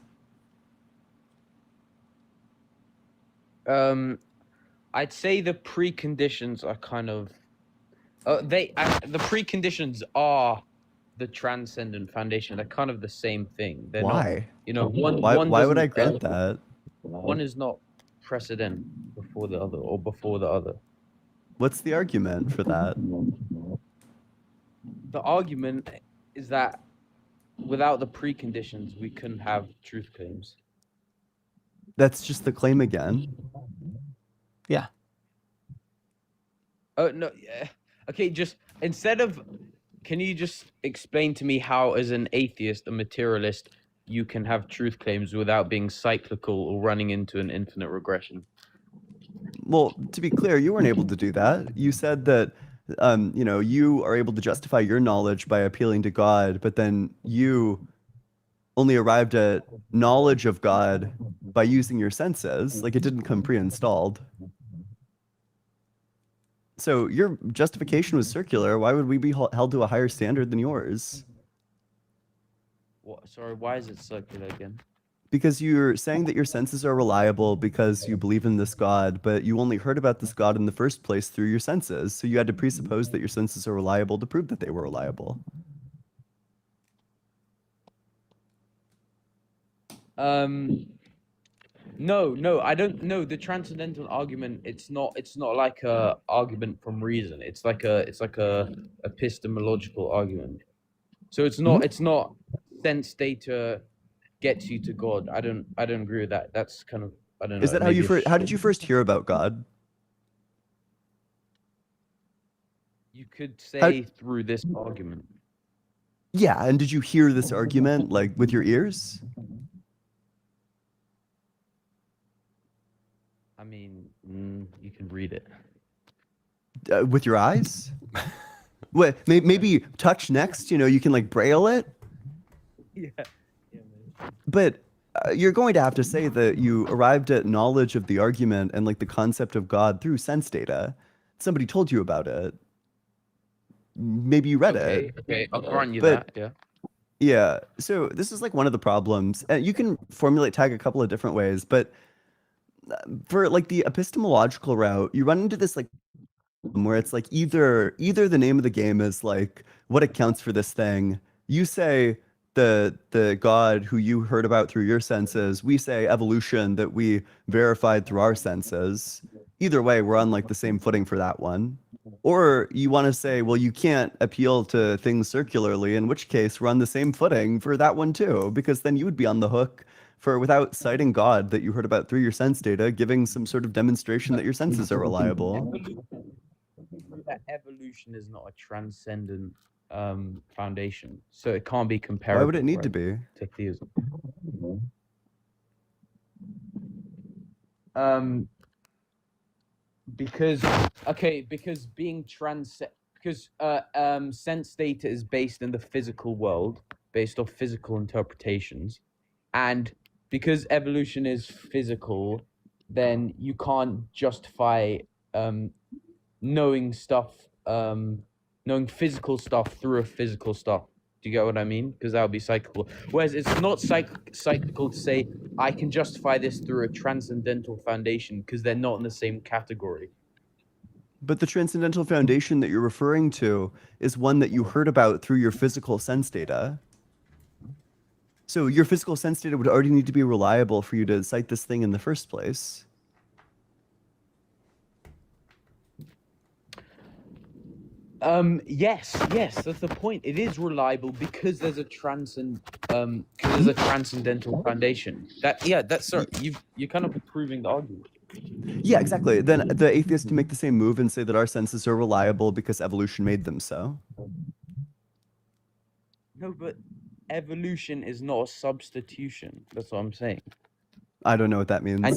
I'd say the preconditions are kind of the preconditions are the transcendent foundation. They're kind of the same thing. They're Why? not, one. Why would I doesn't- grant that? One is not precedent before the other or before the other. What's the argument for that? The argument is that without the preconditions, we couldn't have truth claims. That's just the claim again. Yeah. Oh no, yeah. Okay, just instead of, can you just explain to me how, as an atheist, a materialist, you can have truth claims without being cyclical or running into an infinite regression? Well, to be clear, you weren't able to do that. You said that, you are able to justify your knowledge by appealing to God, but then you only arrived at knowledge of God by using your senses. Like, it didn't come pre-installed. So your justification was circular. Why would we be held to a higher standard than yours? What? Sorry, why is it circular again? Because you're saying that your senses are reliable because you believe in this God, but you only heard about this God in the first place through your senses. So you had to presuppose that your senses are reliable to prove that they were reliable. No, I don't know. The transcendental argument, it's not like a argument from reason. It's like a epistemological argument. So it's not sense data gets you to God. I don't agree with that. That's kind of, I don't know. Is that how maybe you it's- how did you first hear about God? You could say through this argument. Yeah, and did you hear this argument like with your ears? I mean, you can read it. With your eyes? What? Maybe touch next. You can like braille it. Yeah. But you're going to have to say that you arrived at knowledge of the argument and like the concept of God through sense data. Somebody told you about it. Maybe you read it. Okay, I'll grant you But- that. Yeah. Yeah. So this is like one of the problems. And you can formulate tag a couple of different ways, but for like the epistemological route, you run into this like where it's like either the name of the game is like what accounts for this thing. You say the God who you heard about through your senses, we say evolution that we verified through our senses. Either way, we're on like the same footing for that one. Or you want to say, well, you can't appeal to things circularly, in which case we're on the same footing for that one too, because then you would be on the hook for, without citing God that you heard about through your sense data, giving some sort of demonstration that your senses are reliable. That evolution is not a transcendent foundation, so it can't be comparable. Why would it need to be? To theism? Because being because sense data is based in the physical world, based off physical interpretations, and because evolution is physical, then you can't justify knowing physical stuff through a physical stuff. Do you get what I mean? Because that would be cyclical. Whereas it's not cyclical to say I can justify this through a transcendental foundation, because they're not in the same category. But the transcendental foundation that you're referring to is one that you heard about through your physical sense data. So your physical sense data would already need to be reliable for you to cite this thing in the first place. Yes, that's the point. It is reliable because there's a transcendental foundation. You're kind of proving the argument. Yeah, exactly. Then the atheist can make the same move and say that our senses are reliable because evolution made them so. No, but evolution is not a substitution. That's what I'm saying. I don't know what that means. And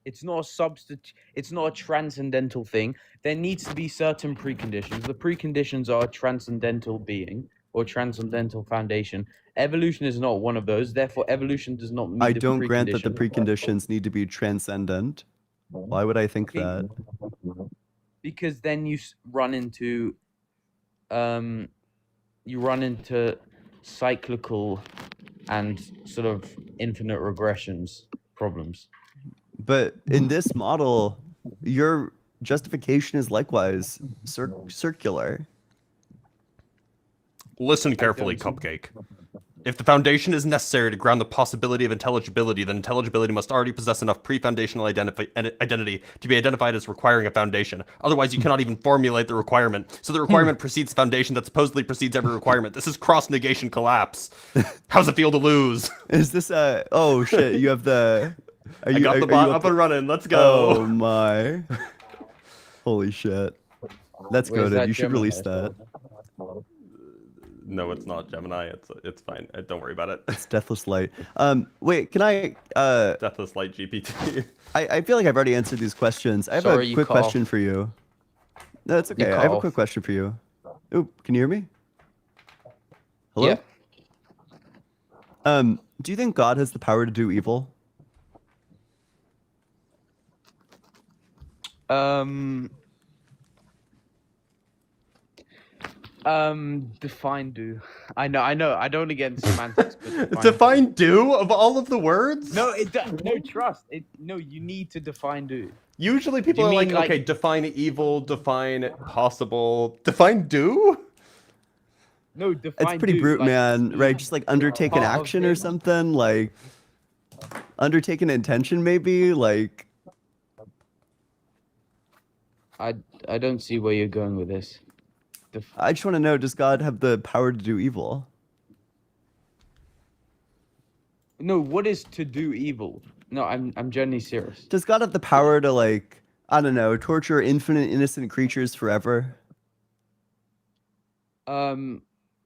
it's not a substitute. It's not a transcendental thing. There needs to be certain preconditions. The preconditions are a transcendental being or transcendental foundation. Evolution is not one of those. Therefore, evolution does not meet I the don't grant that the precondition. preconditions need to be transcendent. Why would I think that? Because then you run into cyclical and sort of infinite regressions problems. But in this model, your justification is likewise circular. Listen carefully, Cupcake. If the foundation is necessary to ground the possibility of intelligibility, then intelligibility must already possess enough pre-foundational identity to be identified as requiring a foundation. Otherwise, you cannot even formulate the requirement. So the requirement precedes the foundation that supposedly precedes every requirement. This is cross-negation collapse. How's it feel to lose? Is this oh shit, you have the... Are I got the are bot you up and running. Let's go. Oh my. Holy shit. That's Wait, is goated. that You should Gemini? release that. No, it's not Gemini. It's fine. Don't worry about it. It's Deathless Light. Wait, can I Deathless Light GPT. I feel like I've already answered these questions. I have Sorry, a you quick cut question off. for you. No, that's okay. You I cut have a off. quick question for you. Oh, can you hear me? Hello? Yeah. Do you think God has the power to do evil? Define do. I know. I don't want to get into semantics, but Define do of all of the words? No, no trust. No, you need to define do. Usually people you are like, mean, like- okay, define evil, define possible, define do? No, define It's pretty do, brute, like, man. Right? Just like undertake an part of action or him. something. Like undertake an intention, maybe. Like I don't see where you're going with this. I just want to know: does God have the power to do evil? No, what is to do evil? No, I'm genuinely serious. Does God have the power to, like, I don't know, torture infinite innocent creatures forever?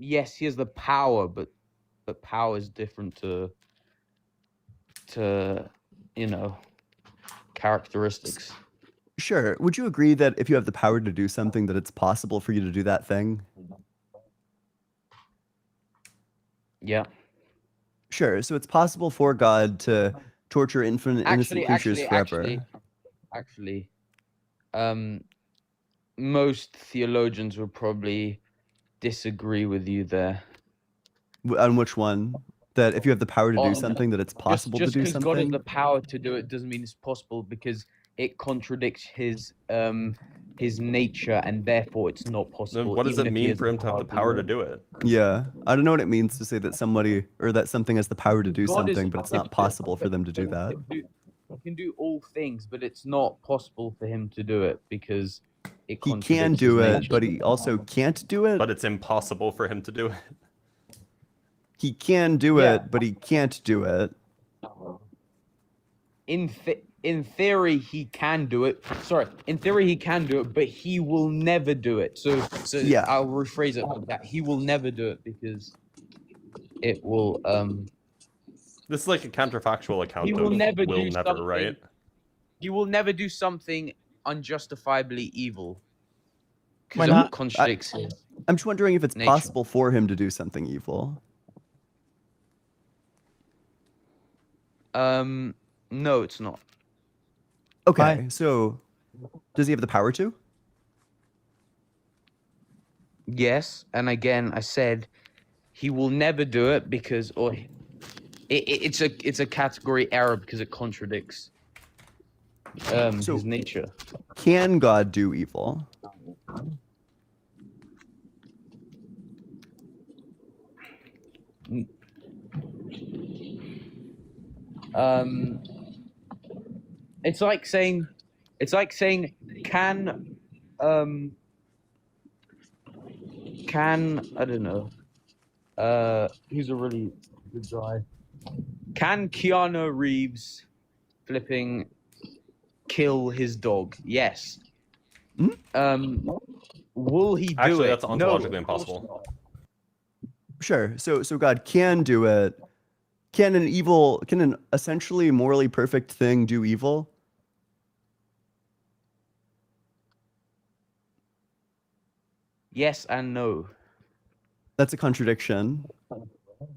Yes, he has the power, but power is different to characteristics. Sure. Would you agree that if you have the power to do something, that it's possible for you to do that thing? Yeah. Sure. So it's possible for God to torture infinite innocent creatures forever. Actually, most theologians would probably disagree with you there. On which one? That if you have the power to do On- something, that it's possible just to do because God has something? the power to do it doesn't mean it's possible, because it contradicts his nature, and therefore it's not Then possible. what does even it if he mean has for him to have the power to do it? Yeah. I don't know what it means to say that somebody or that something has the power to do God is- something, but it's not possible for them to do that. He can do all things, but it's not possible for him to do it because it He contradicts can his do it, nature. but he also can't do it. But it's impossible for him to do it. He can do Yeah. it, but he can't do it. In theory, he can do it. Sorry, in theory he can do it, but he will never do it. So Yeah. I'll rephrase it like that. He will never do it because it will This is like a counterfactual account He of will never do never, something. right? he will never do something unjustifiably evil. Why Because not? it contradicts his. I'm just wondering if it's Nature. possible for him to do something evil. No, it's not. Okay, Why? so does he have the power to? Yes, and again, I said he will never do it because, it's a category error because it contradicts So- his nature. Can God do evil? It's like saying, can I don't know, who's a really good guy? Can Keanu Reeves flipping kill his dog? Yes. Will he do Actually, it? that's No, ontologically of course impossible. not. Sure. So God can do it. Can an essentially morally perfect thing do evil? Yes and no. That's a contradiction.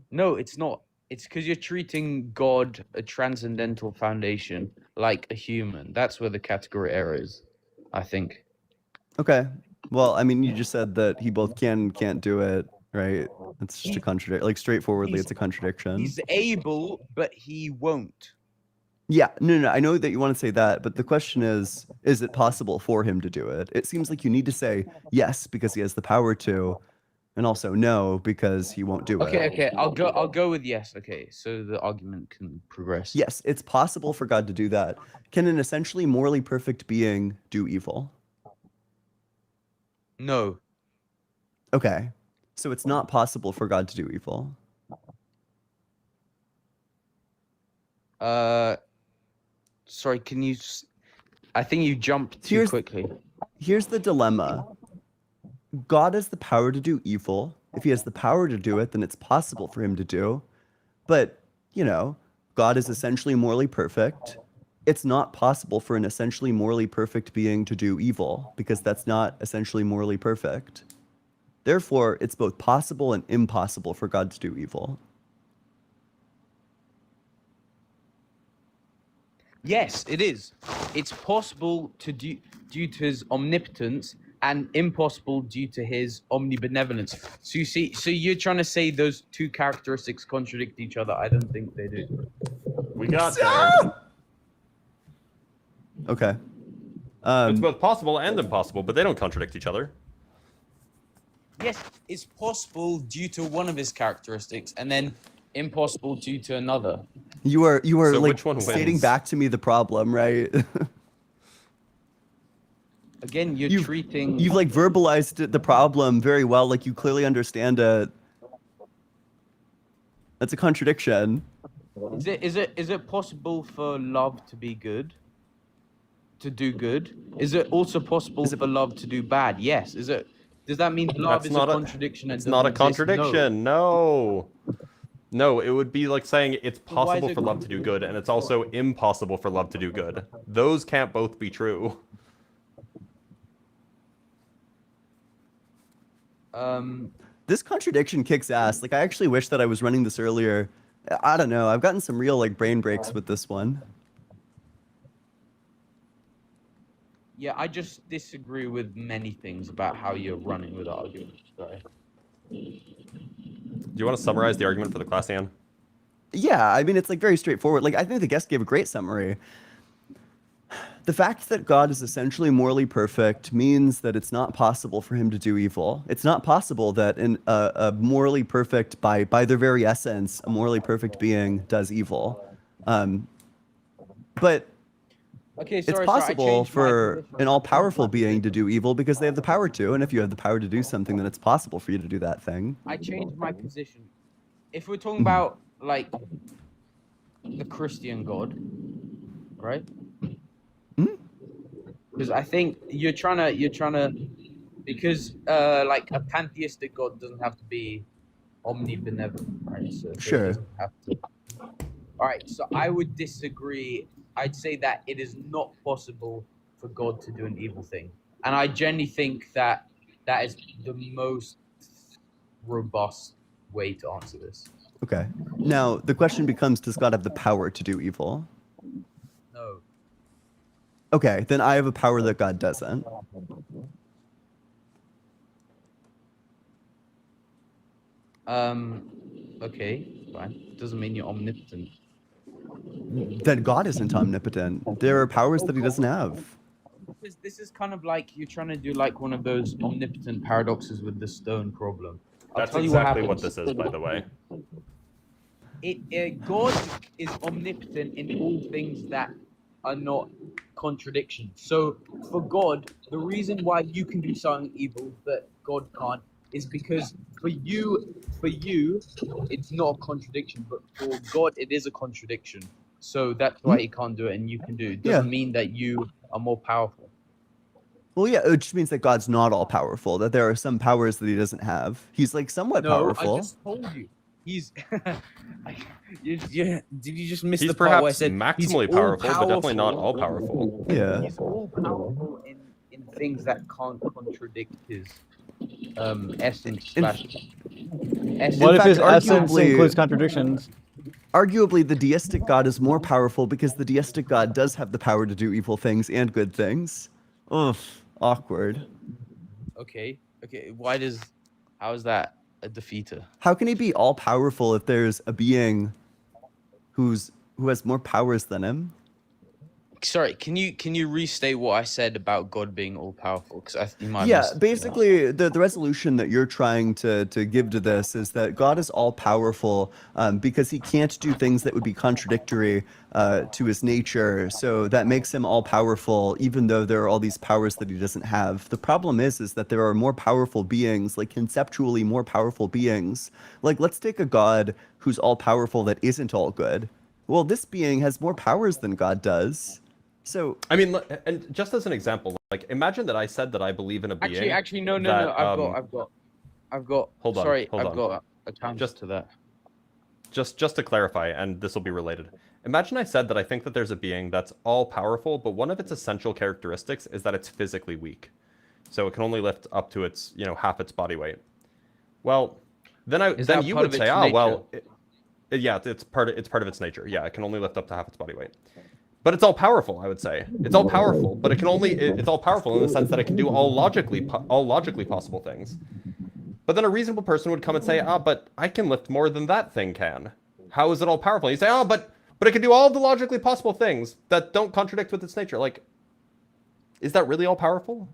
No, it's not. It's because you're treating God, a transcendental foundation, like a human. That's where the category error is, I think. Okay. Well, I mean, you just said that he both can and can't do it, right? It's just a contradiction. Like straightforwardly, he's- it's a contradiction. He's able, but he won't. Yeah, no. I know that you want to say that, but the question is it possible for him to do it? It seems like you need to say yes because he has the power to, And also no, because he won't do Okay, it. okay. I'll go with yes. Okay, so the argument can progress. Yes, it's possible for God to do that. Can an essentially morally perfect being do evil? No. Okay. So it's not possible for God to do evil. Sorry, can you I think you jumped too quickly. Here's the dilemma. God has the power to do evil. If he has the power to do it, then it's possible for him to do. But, you know, God is essentially morally perfect. It's not possible for an essentially morally perfect being to do evil because that's not essentially morally perfect. Therefore, it's both possible and impossible for God to do evil. Yes, it is. It's possible to do due to his omnipotence and impossible due to his omnibenevolence. So you see, so you're trying to say those two characteristics contradict each other? I don't think they do. We got there. Okay. It's both possible and impossible, but they don't contradict each other. Yes, it's possible due to one of his characteristics, and then impossible due to another. You are So like which one stating wins? back to me the problem, right? Again, you've treating. You've like verbalized the problem very well, like you clearly understand it. That's a contradiction. Is it possible for love to be good? To do good? Is it also possible for love to do bad? Yes. Is it? Does that mean love is a contradiction? It's not a contradiction. No. No, it would be like saying it's possible for love to do good, and it's also impossible for love to do good. Those can't both be true. This contradiction kicks ass. Like I actually wish that I was running this earlier. I don't know. I've gotten some real like brain breaks with this one. Yeah, I just disagree with many things about how you're running with arguments. Sorry. Do you want to summarize the argument for the class, Ian? Yeah, I mean it's like very straightforward. Like I think the guest gave a great summary. The fact that God is essentially morally perfect means that it's not possible for him to do evil. It's not possible that a morally perfect, by their very essence, a morally perfect being does evil. But Okay, it's possible for an all-powerful being to do evil because they have the power to, and if you have the power to do something, then it's possible for you to do that thing. I changed my position. If we're talking about like the Christian God, right? Because I think you're trying to, because like a pantheistic God doesn't have to be omnibenevolent, right? So Sure. It doesn't have to. All right, so I would disagree. I'd say that it is not possible for God to do an evil thing, and I genuinely think that that is the most robust way to answer this. Okay. Now the question becomes: does God have the power to do evil? No. Okay, then I have a power that God doesn't. Okay, fine. Doesn't mean you're omnipotent. That God isn't omnipotent. There are powers that he doesn't have. This is kind of like you're trying to do like one of those omnipotent paradoxes with the stone problem. That's exactly what this is, by the way. God is omnipotent in all things that are not contradictions. So for God, the reason why you can do something evil but God can't is because for you, it's not a contradiction, but for God, it is a contradiction. So that's why he can't do it and you can do it. It doesn't mean that you are more powerful. Well, yeah, it just means that God's not all powerful, that there are some powers that he doesn't have. He's like somewhat powerful. I just told you. He's did you just miss He's the part where I perhaps said maximally powerful, but definitely not all powerful. Yeah. He's all powerful in things that can't contradict his essence slash essence. What if fact, his essence arguably- includes contradictions? Arguably, the deistic God is more powerful because the deistic God does have the power to do evil things and good things. Ugh, awkward. Okay. How is that a defeater? How can he be all powerful if there's a being who has more powers than him? sorry, can you restate what I said about God being all powerful? Because you might have Yeah, missed that. basically, the resolution that you're trying to give to this is that God is all powerful because he can't do things that would be contradictory to his nature. So that makes him all powerful, even though there are all these powers that he doesn't have. The problem is that there are more powerful beings, like conceptually more powerful beings. Like, let's take a God who's all powerful that isn't all good. Well, this being has more powers than God does. So I mean, and just as an example, like imagine that I said that I believe in a being. Actually, no. that, I've got. Hold on, Sorry, hold I've on. got a counter Just- to that. Just to clarify, and this will be related. Imagine I said that I think that there's a being that's all powerful, but one of its essential characteristics is that it's physically weak. So it can only lift up to its, half its body weight. Well, then you would say, yeah, it's part of its nature. Yeah, it can only lift up to half its body weight. But it's all powerful, I would say. It's all powerful, but it's all powerful in the sense that it can do all logically possible things. But then a reasonable person would come and say, but I can lift more than that thing can. How is it all powerful? And you say, but it can do all the logically possible things that don't contradict with its nature. Like, is that really all powerful?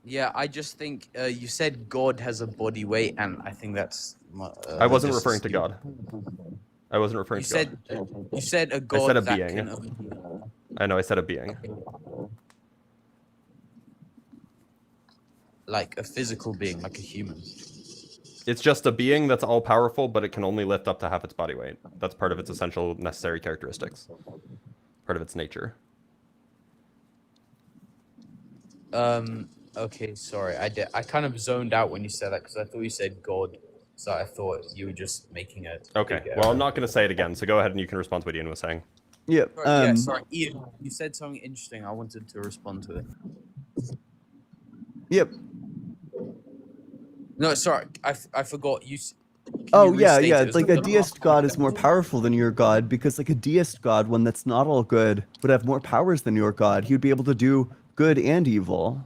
Yeah, I just think you said God has a body weight, and I think that's. I wasn't referring to God. I wasn't referring to God. You said a God. I said a that being. can, I know, I said a being. like a physical being, like a human. It's just a being that's all powerful, but it can only lift up to half its body weight. That's part of its essential necessary characteristics. Part of its nature. Okay, sorry. I kind of zoned out when you said that because I thought you said God. So I thought you were just making it. Okay. Well, I'm not going to say it again, so go ahead and you can respond to what Ian was saying. yeah, Sorry, Ian. You said something interesting. I wanted to respond to it. Yep. No, sorry. I forgot. Oh yeah, like a deist god is more powerful than your god because like a deist god, one that's not all good, would have more powers than your god. He would be able to do good and evil.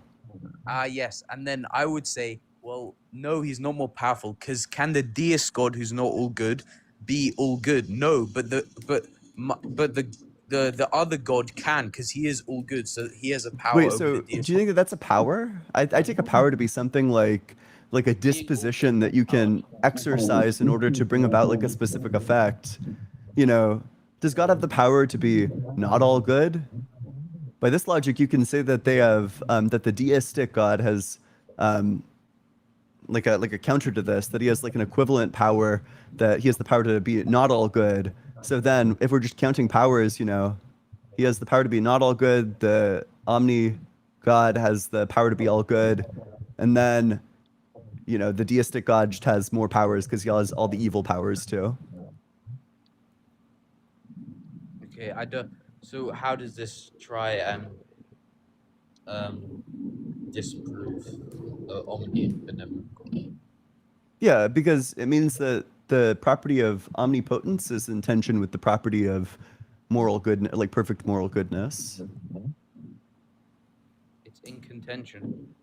Yes, and then I would say, well, no, he's not more powerful because can the deist god who's not all good be all good? No, but the other god can because he is all good, so he has a power. Wait, over so the deist do you think that that's a power? I take a power to be something like a disposition that you can exercise in order to bring about like a specific effect. Does God have the power to be not all good? By this logic, you can say that they have that the deistic God has like a counter to this, that he has like an equivalent power, that he has the power to be not all good. So then, if we're just counting powers, he has the power to be not all good. The Omni God has the power to be all good, and then the deistic God just has more powers because he has all the evil powers too. Okay, I don't. So how does this try and disprove omnibenevolent God? Yeah, because it means that the property of omnipotence is in tension with the property of moral goodness, like perfect moral goodness. It's in contention.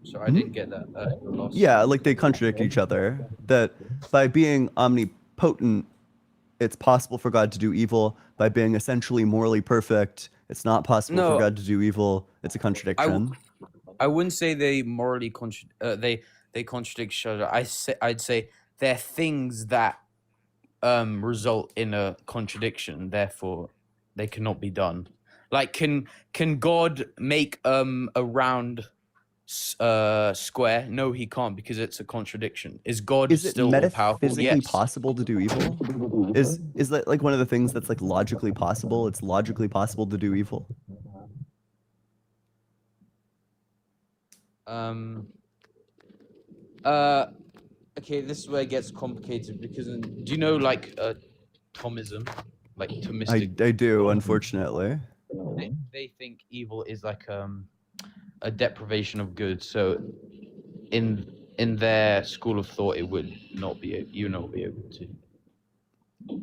So I didn't get that. Yeah, like they contradict each other. That by being omnipotent, it's possible for God to do evil. By being essentially morally perfect, it's not possible for God to do evil. It's a contradiction. I wouldn't say they morally they contradict each other. I'd say they're things that result in a contradiction. Therefore, they cannot be done. Like, can God make a round square? No, he can't because it's a contradiction. Is God still all powerful? Metaphysically possible to do evil? Is that like one of the things that's like logically possible? It's logically possible to do evil. Okay, this is where it gets complicated because do you know like Thomism, like Thomistic? I do, unfortunately. They think evil is like a deprivation of good. So in their school of thought, it would not be you not be able to.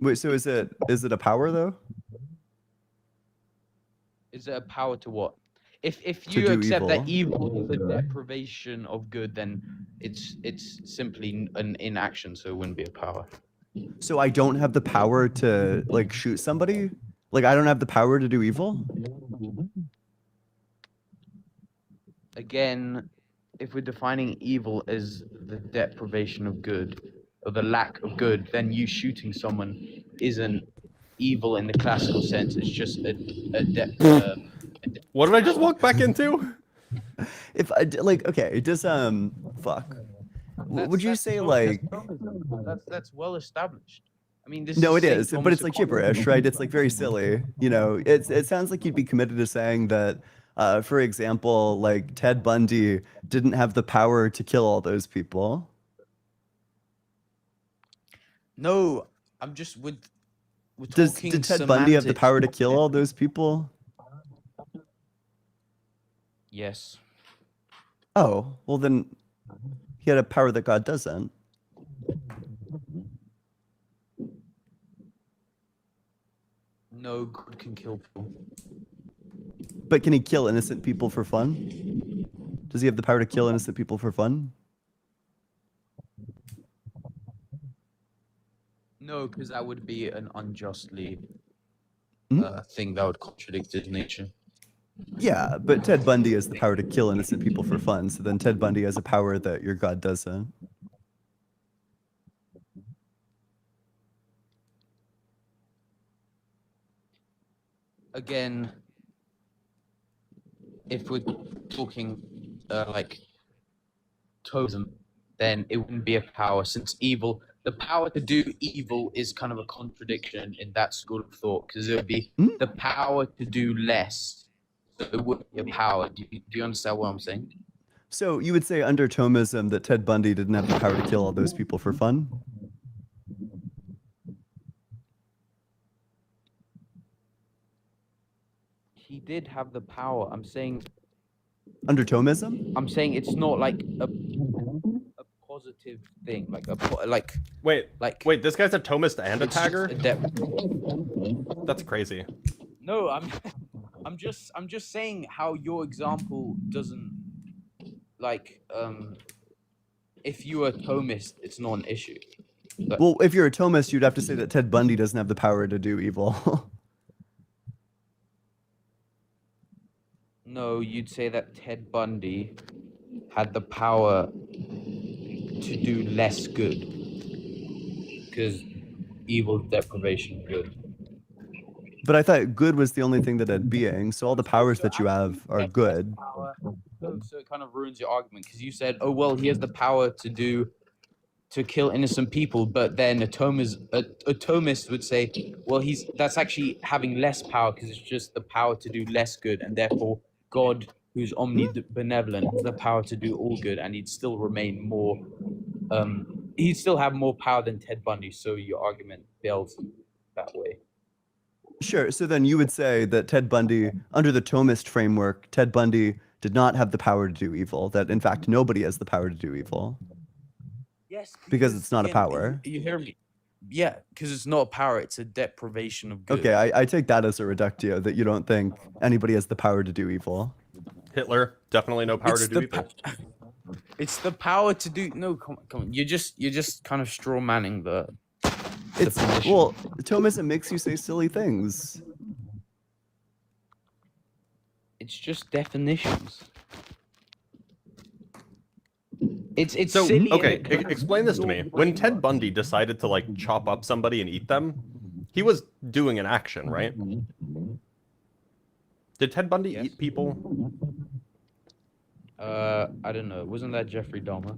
Wait, so is it a power though? Is it a power to what? If you accept that evil is a deprivation of good, then it's simply an inaction, so it wouldn't be a power. So I don't have the power to like shoot somebody? Like I don't have the power to do evil? Again, if we're defining evil as the deprivation of good or the lack of good, then you shooting someone isn't evil in the classical sense. It's just What did I just walk back into? If I like okay, does fuck. Would you say like that's well established. I mean, this no, is it Saint is, but Thomas it's like Aquinas. gibberish, right? It's like very silly. You know, it sounds like you'd be committed to saying that, for example, like Ted Bundy didn't have the power to kill all those people. No, I'm just we're talking Did Ted Bundy have the semantics. power to kill all those people? Yes. Oh, well then he had a power that God doesn't. No, God can kill people. But can he kill innocent people for fun? Does he have the power to kill innocent people for fun? No, because that would be an unjustly Hmm? thing that would contradict his nature. Yeah, but Ted Bundy has the power to kill innocent people for fun. So then Ted Bundy has a power that your God doesn't. Again, if we're talking like totem, then it wouldn't be a power, since evil, the power to do evil is kind of a contradiction in that school of thought, because it would be the power to do less. So it wouldn't be a power. Do you understand what I'm saying? So you would say under Thomism that Ted Bundy didn't have the power to kill all those people for fun? He did have the power. I'm saying Under Thomism? I'm saying it's not like a positive thing, like Wait, this guy's a Thomist and a it's just tagger? a depth. That's crazy. No, I'm just saying how your example doesn't like if you were a Thomist, it's not an issue. But Well, if you're a Thomist, you'd have to say that Ted Bundy doesn't have the power to do evil. no, you'd say that Ted Bundy had the power to do less good because evil is deprivation of good. But I thought good was the only thing that had being, so all the powers that you have are good. So it kind of ruins your argument because you said, "Oh well, he has the power to kill innocent people," but then a Thomist would say, "Well, that's actually having less power because it's just the power to do less good, and therefore God, who's omnibenevolent, has the power to do all good, and he'd still remain more, he'd still have more power than Ted Bundy." So your argument fails that way. Sure, so then you would say that Ted Bundy, under the Thomist framework, Ted Bundy did not have the power to do evil, that in fact nobody has the power to do evil. Yes, because it's not a power. You hear me? Yeah, because it's not a power; it's a deprivation of good. Okay, I take that as a reductio, that you don't think anybody has the power to do evil. Hitler, definitely no power to do evil. It's the power to do no. Come on. You're just kind of straw manning the. It's well, Thomism makes you say silly things. It's just definitions. It's So silly. okay, explain this to me. When Ted Bundy decided to like chop up somebody and eat them, he was doing an action, right? Did Ted Bundy eat people? I don't know. Wasn't that Jeffrey Dahmer?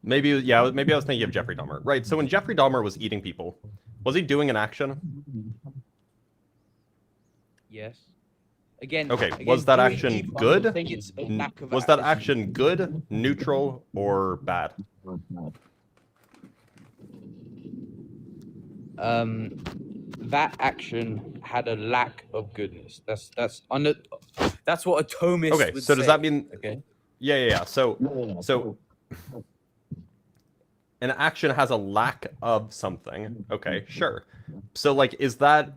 Maybe, yeah, maybe I was thinking of Jeffrey Dahmer. Right, so when Jeffrey Dahmer was eating people, was he doing an action? Yes. Again. Okay, was that doing action evil, good? I think it's a lack of Was that action good, neutral, or bad? That action had a lack of goodness. That's what a Thomist Okay, would so say. does that mean? Okay. Yeah. So an action has a lack of something. Okay, sure. So like, is that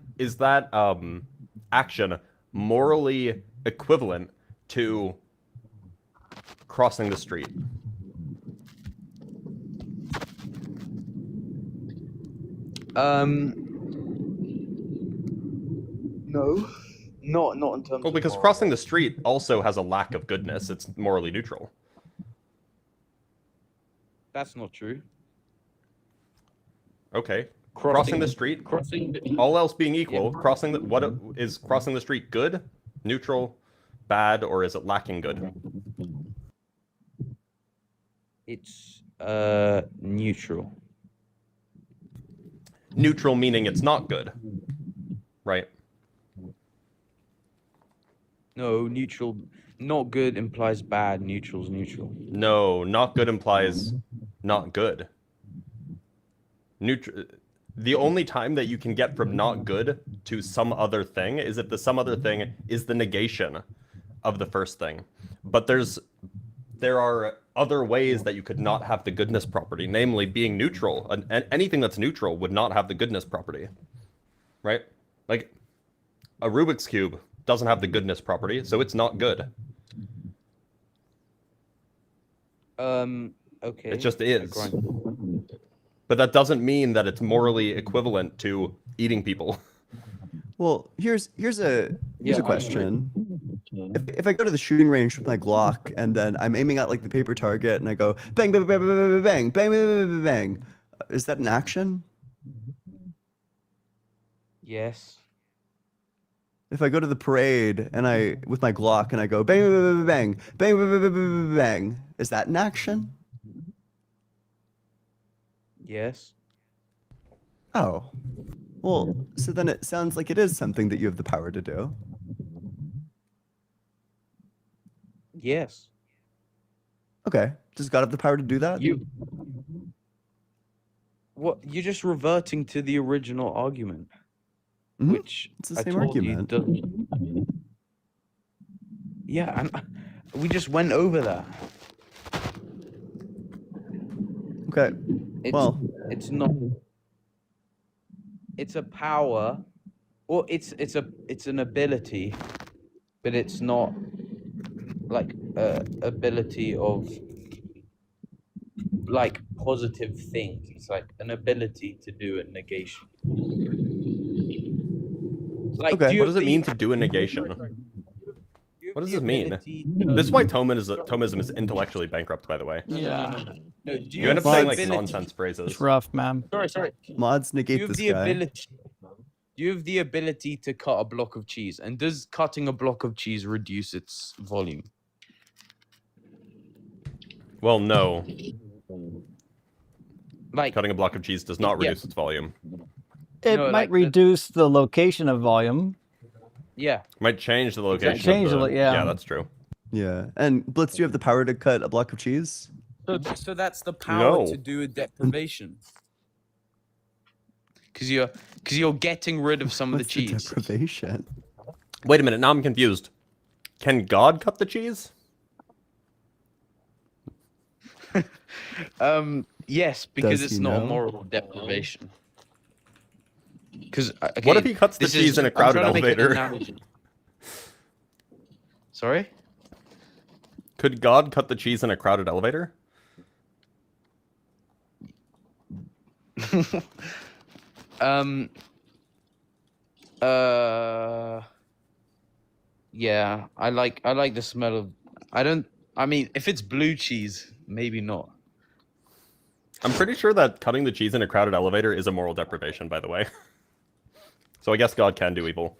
action morally equivalent to crossing the street? No, not in terms Well, of because moral. crossing the street also has a lack of goodness. It's morally neutral. That's not true. Okay. Crossing the street, all else being equal, crossing the street good, neutral, bad, or is it lacking good? It's neutral. Neutral meaning it's not good, right? No, neutral. Not good implies bad. Neutral's neutral. No, not good implies not good. The only time that you can get from not good to some other thing is if the some other thing is the negation of the first thing. But there are other ways that you could not have the goodness property, namely being neutral. And anything that's neutral would not have the goodness property, right? Like a Rubik's Cube doesn't have the goodness property, so it's not good. Okay. It just is. But that doesn't mean that it's morally equivalent to eating people. Well, here's a question. If I go to the shooting range with my Glock and then I'm aiming at like the paper target and I go bang bang bang bang bang bang bang bang bang bang, is that an action? Yes. If I go to the parade and I with my Glock and I go bang bang bang bang bang bang bang bang bang, is that an action? Yes. Oh. Well, so then it sounds like it is something that you have the power to do. Yes. Okay. Does God have the power to do that? What? You're just reverting to the original argument, Mhm. which It's the I same told argument. you doesn't. Yeah, and we just went over that. Okay. Well, it's not. It's a power, or it's an ability, but it's not like ability of like positive things. It's like an ability to do a negation. Like, Okay. What does it mean to do a negation? What does this mean? This is why Thomism is intellectually bankrupt, by the way. Yeah. No, do You end up Well, saying like it's- nonsense phrases. It's rough, man. Sorry. mods Do you negate have this the guy. ability? Do you have the ability to cut a block of cheese? And does cutting a block of cheese reduce its volume? Well, no. Like, Cutting a block of cheese does not Yeah. reduce its volume. It No, might like the- reduce the location of volume. yeah. Might change the location. Exactly. Change of the- yeah. Yeah, that's true. Yeah. And Blitz, do you have the power to cut a block of cheese? So that's the power No. to do a deprivation. Because you're getting rid of some of the What's the cheese. deprivation? Wait a minute, now I'm confused. Can God cut the cheese? Yes, because Does it's he not a know? moral deprivation. Because What if he cuts the cheese in a crowded elevator? Sorry? Could God cut the cheese in a crowded elevator? Yeah, I like the smell of. I mean, if it's blue cheese, maybe not. I'm pretty sure that cutting the cheese in a crowded elevator is a moral deprivation, by the way. So I guess God can do evil.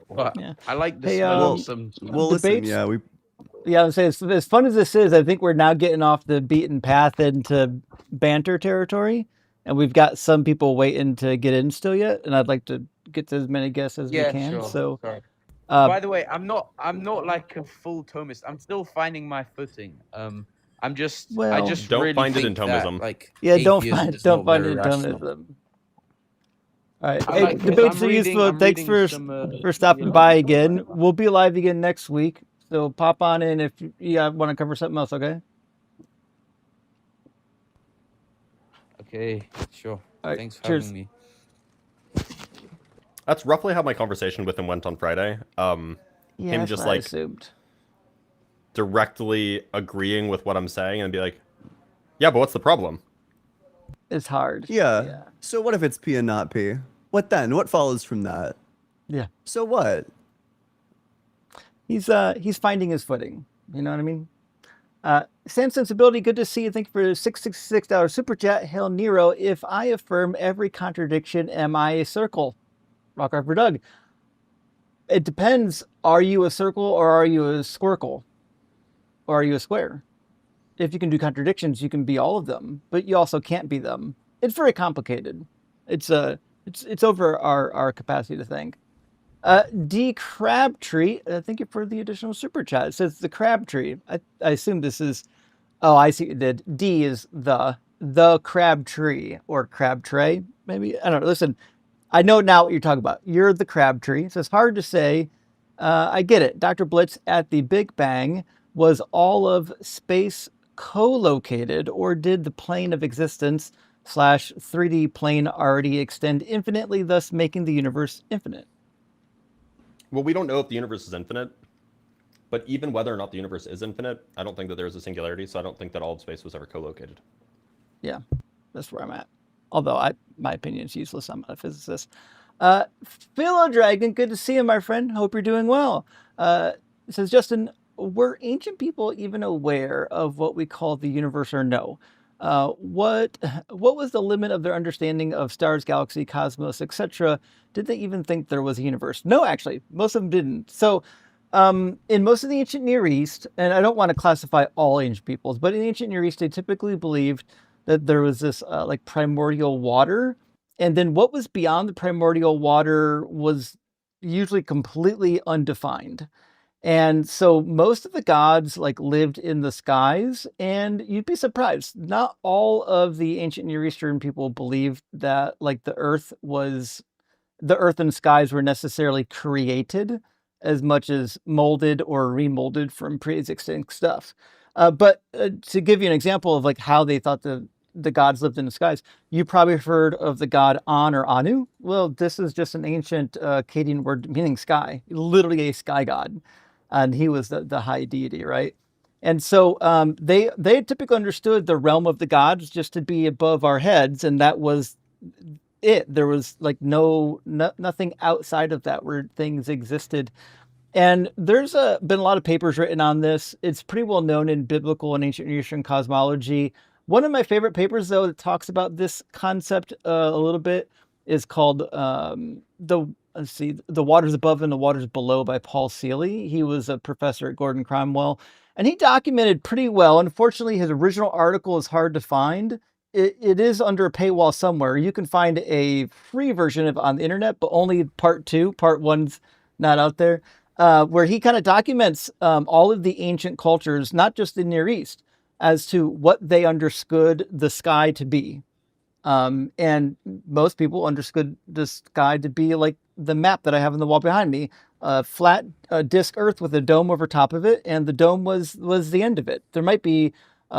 But Yeah. I like the Hey, smell well, of some. Well, listen, Debates? yeah, we Yeah, I would say as fun as this is, I think we're now getting off the beaten path into banter territory, and we've got some people waiting to get in still yet, and I'd like to get to as many guests as we can. Sure. So, Sorry. uh, By the way, I'm not like a full Thomist. I'm still finding my footing. I just Well- Don't really find it in think that, Thomism. like, yeah, don't atheism find is don't not find very it in rational. Thomism. All right, I hey, like- 'cause debates I'm are reading- useful. I'm Thanks reading for some, stopping by again. We'll be live again next week, so pop on in if you want to cover something else. Okay. Okay, sure. All right, Thanks for cheers. having me. That's roughly how my conversation with him went on Friday. Yeah, Him that's just what I like assumed. directly agreeing with what I'm saying and be like, yeah, but what's the problem? It's hard. Yeah. So what if it's P and not P? What then? What follows from that? Yeah. So what? He's finding his footing. You know what I mean? Sam Sensibility, good to see you. Thank you for the $666 super chat. Hail Nero. If I affirm every contradiction, am I a circle? Rock for Doug. It depends. Are you a circle or are you a squircle? Or are you a square? If you can do contradictions, you can be all of them, but you also can't be them. It's very complicated. It's over our capacity to think. D Crabtree, thank you for the additional super chat. It says the Crabtree. I assume this is. Oh, I see. It did. D is the Crabtree or crab tray. Maybe I don't know. Listen, I know now what you're talking about. You're the Crabtree. So it's hard to say. I get it. Dr. Blitz, at the Big Bang, was all of space co-located, or did the plane of existence / 3D plane already extend infinitely, thus making the universe infinite? Well, we don't know if the universe is infinite, but even whether or not the universe is infinite, I don't think that there is a singularity, so I don't think that all of space was ever co-located. Yeah, that's where I'm at. Although my opinion is useless. I'm not a physicist. Philo Dragon, good to see you, my friend. Hope you're doing well. It says, Justin, were ancient people even aware of what we call the universe or no? What was the limit of their understanding of stars, galaxy, cosmos, etc.? Did they even think there was a universe? No, actually, most of them didn't. So in most of the ancient Near East, and I don't want to classify all ancient peoples, but in the ancient Near East, they typically believed that there was this like primordial water. And then what was beyond the primordial water was usually completely undefined. And so most of the gods like lived in the skies, and you'd be surprised. Not all of the ancient Near Eastern people believed that like the earth and skies were necessarily created as much as molded or remolded from pre-existing stuff. But to give you an example of like how they thought the gods lived in the skies, you probably heard of the god An or Anu. Well, this is just an ancient Akkadian word meaning sky, literally a sky god. And he was the high deity, right? And so they typically understood the realm of the gods just to be above our heads, and that was it. There was like nothing outside of that where things existed. And there's been a lot of papers written on this. It's pretty well known in biblical and ancient Eastern cosmology. One of my favorite papers, though, that talks about this concept a little bit is called The Waters Above and the Waters Below by Paul Seeley. He was a professor at Gordon Cromwell, and he documented pretty well. Unfortunately, his original article is hard to find. It is under a paywall somewhere. You can find a free version of it on the internet, but only part 2. Part 1's not out there. Where he kind of documents all of the ancient cultures, not just the Near East, as to what they understood the sky to be. And most people understood the sky to be like the map that I have on the wall behind me, a flat disk Earth with a dome over top of it, and the dome was the end of it. There might be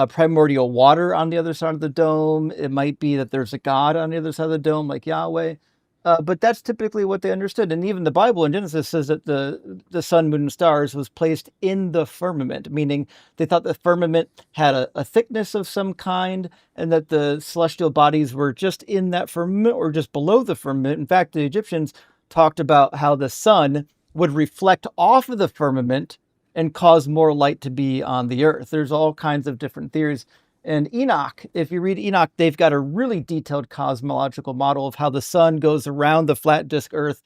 primordial water on the other side of the dome. It might be that there's a god on the other side of the dome, like Yahweh. But that's typically what they understood. And even the Bible in Genesis says that the sun, moon, and stars was placed in the firmament, meaning they thought the firmament had a thickness of some kind, and that the celestial bodies were just in that firmament or just below the firmament. In fact, the Egyptians talked about how the sun would reflect off of the firmament and cause more light to be on the earth. There's all kinds of different theories. And Enoch, if you read Enoch, they've got a really detailed cosmological model of how the sun goes around the flat disk Earth,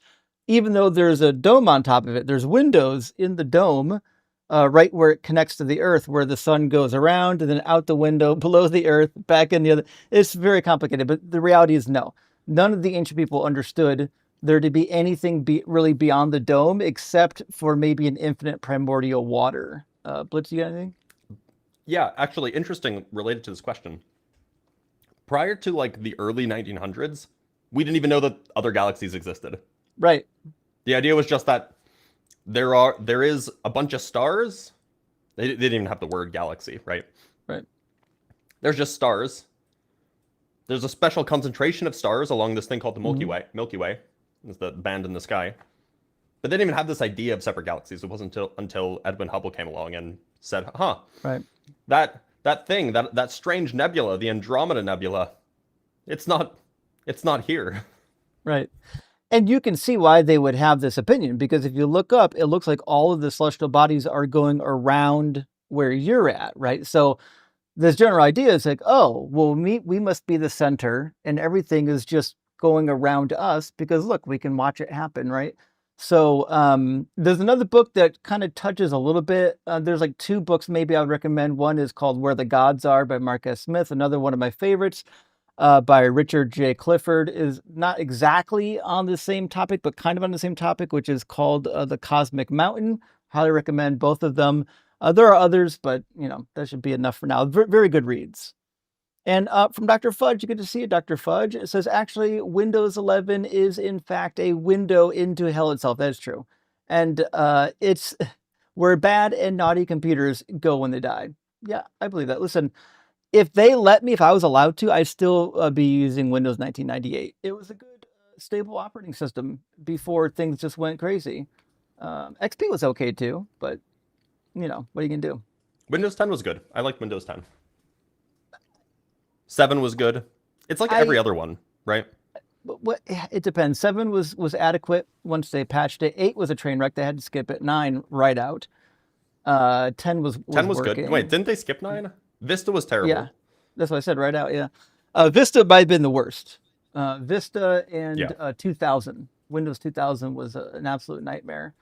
even though there's a dome on top of it. There's windows in the dome, right where it connects to the Earth, where the sun goes around and then out the window below the Earth, back in the other. It's very complicated, but the reality is no. None of the ancient people understood there to be anything really beyond the dome, except for maybe an infinite primordial water. Blitz, you got anything? Yeah, actually, interesting related to this question. Prior to like the early 1900s, we didn't even know that other galaxies existed. Right. The idea was just that there is a bunch of stars. They didn't even have the word galaxy, right? Right. There's just stars. There's a special concentration of stars along this thing called the Milky Way. Milky Way is the band in the sky. But they didn't even have this idea of separate galaxies. It wasn't until Edwin Hubble came along and said, right. That strange nebula, the Andromeda Nebula, It's not here. Right. And you can see why they would have this opinion, because if you look up, it looks like all of the celestial bodies are going around where you're at, right? So this general idea is like, oh, well, we must be the center and everything is just going around us because look, we can watch it happen, right? So there's another book that kind of touches a little bit. There's like two books maybe I would recommend. One is called Where the Gods Are by Mark S. Smith. Another one of my favorites by Richard J. Clifford is not exactly on the same topic, but kind of on the same topic, which is called The Cosmic Mountain. Highly recommend both of them. There are others, but that should be enough for now. Very good reads. And from Dr. Fudge, you get to see it, Dr. Fudge. It says, actually, Windows 11 is, in fact, a window into hell itself. That is true. And it's where bad and naughty computers go when they die. Yeah, I believe that. Listen, if they let me, if I was allowed to, I'd still be using Windows 1998. It was a good, stable operating system before things just went crazy. XP was okay too, but what are you going to do? Windows 10 was good. I liked Windows 10. 7 was good. It's like every other one, right? It depends. 7 was adequate once they patched it. 8 was a train wreck. They had to skip it. 9 right out. 10 was 10 was working. good. Wait, didn't they skip 9? Vista was terrible. Yeah, that's what I said right out. Yeah, Vista might have been the worst. Vista and 2000. Windows 2000 was an absolute nightmare.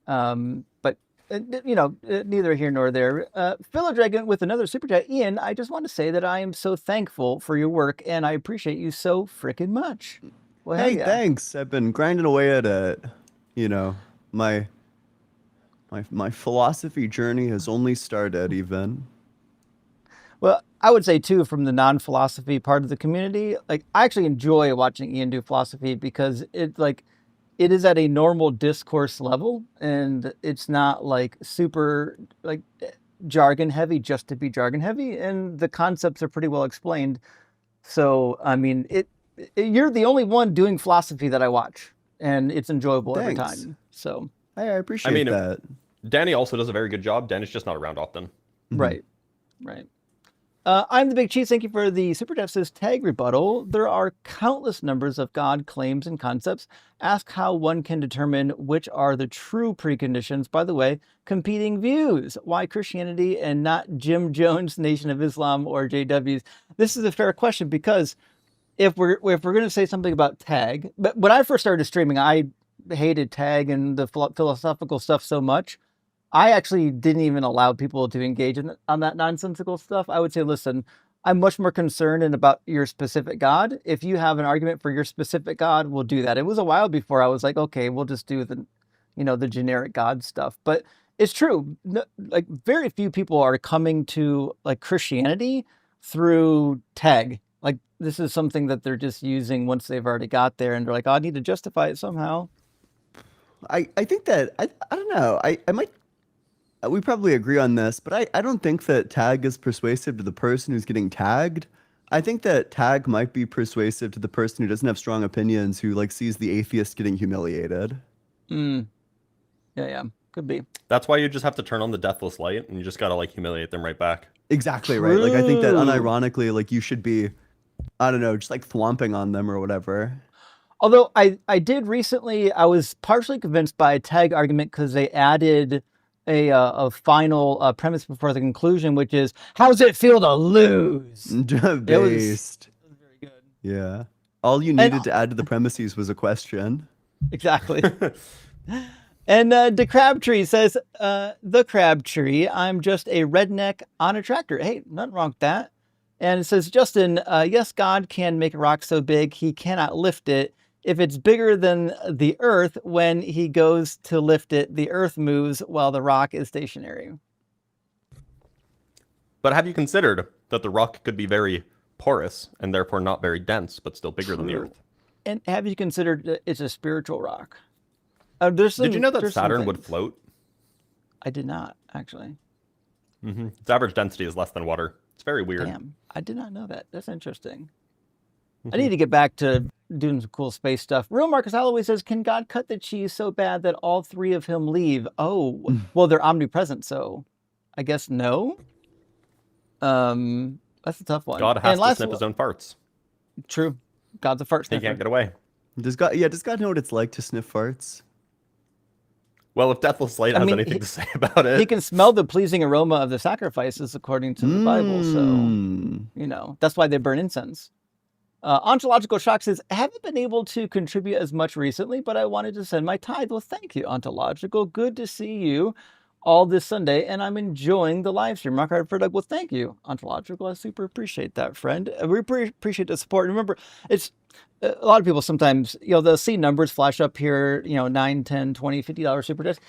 But neither here nor there. Philodragon with another super chat. Ian, I just want to say that I am so thankful for your work and I appreciate you so freaking much. Well, hey, thanks. I've been grinding away at it. My philosophy journey has only started even. Well, I would say too, from the non-philosophy part of the community, like I actually enjoy watching Ian do philosophy because it is at a normal discourse level and it's not like super like jargon heavy just to be jargon heavy, and the concepts are pretty well explained. So I mean, you're the only one doing philosophy that I watch, and it's enjoyable every time. So I appreciate that. Danny also does a very good job. Danny's just not around often. Right. I'm the Big Cheese. Thank you for the super chat. Says tag rebuttal. There are countless numbers of God claims and concepts. Ask how one can determine which are the true preconditions. By the way, competing views. Why Christianity and not Jim Jones, Nation of Islam, or JWs? This is a fair question because if we're going to say something about tag, but when I first started streaming, I hated tag and the philosophical stuff so much. I actually didn't even allow people to engage on that nonsensical stuff. I would say, listen, I'm much more concerned about your specific God. If you have an argument for your specific God, we'll do that. It was a while before I was like, okay, we'll just do the generic God stuff. But it's true. Like very few people are coming to like Christianity through tag. Like this is something that they're just using once they've already got there, and they're like, oh, I need to justify it somehow. I think that I don't know. I might. We probably agree on this, but I don't think that tag is persuasive to the person who's getting tagged. I think that tag might be persuasive to the person who doesn't have strong opinions, who like sees the atheist getting humiliated. Yeah, could be. That's why you just have to turn on the deathless light, and you just gotta like humiliate them right back. Exactly right. Like I think that unironically, like you should be, I don't know, just like thwomping on them or whatever. Although I did recently, I was partially convinced by a tag argument because they added a final premise before the conclusion, which is, how does it feel to lose? Based. It was very good. Yeah. All you needed to add to the premises was a question. Exactly. And the Crabtree says, the Crabtree, I'm just a redneck on a tractor. Hey, nothing wrong with that. And it says, Justin, yes, God can make a rock so big he cannot lift it. If it's bigger than the earth, when he goes to lift it, the earth moves while the rock is stationary. But have you considered that the rock could be very porous and therefore not very dense, but still bigger than the earth? And have you considered that it's a spiritual rock? Did you know that Saturn would float? I did not, actually. Its average density is less than water. It's very weird. Damn, I did not know that. That's interesting. I need to get back to doing some cool space stuff. Real Marcus Holloway says, can God cut the cheese so bad that all three of him leave? Oh, well, they're omnipresent, so I guess no. That's a tough one. God has to snip his own farts. True. God's a fart He sniffer. can't get away. Does God know what it's like to sniff farts? Well, if Deathless Light I has mean, anything to say about it, He can smell the pleasing aroma of the sacrifices according to the Bible. So, Mm. that's why they burn incense. Ontological Shock says, I haven't been able to contribute as much recently, but I wanted to send my tithe. Well, thank you, Ontological. Good to see you all this Sunday, and I'm enjoying the live stream. Rock Hard for Doug. Well, thank you, Ontological. I super appreciate that, friend. We appreciate the support. Remember, it's a lot of people sometimes, they'll see numbers flash up here, $9, $10, $20, $50 super chats.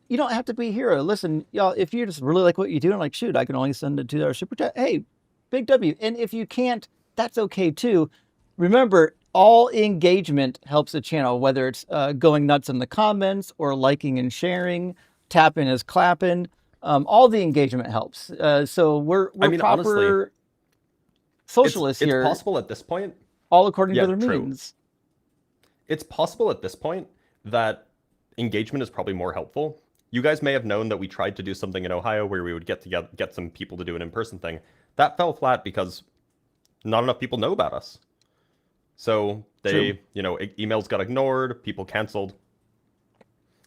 You don't have to be a hero. Listen, y'all, if you just really like what you do and like, shoot, I can only send a $2 super chat. Hey, big W. And if you can't, that's okay too. Remember, all engagement helps the channel, whether it's going nuts in the comments or liking and sharing, tapping is clapping. All the engagement helps. So we're proper honestly, socialists it's here. possible at this point. All according to their true. means. It's possible at this point that engagement is probably more helpful. You guys may have known that we tried to do something in Ohio where we would get some people to do an in-person thing. That fell flat because not enough people know about us. So they, emails got ignored, people canceled.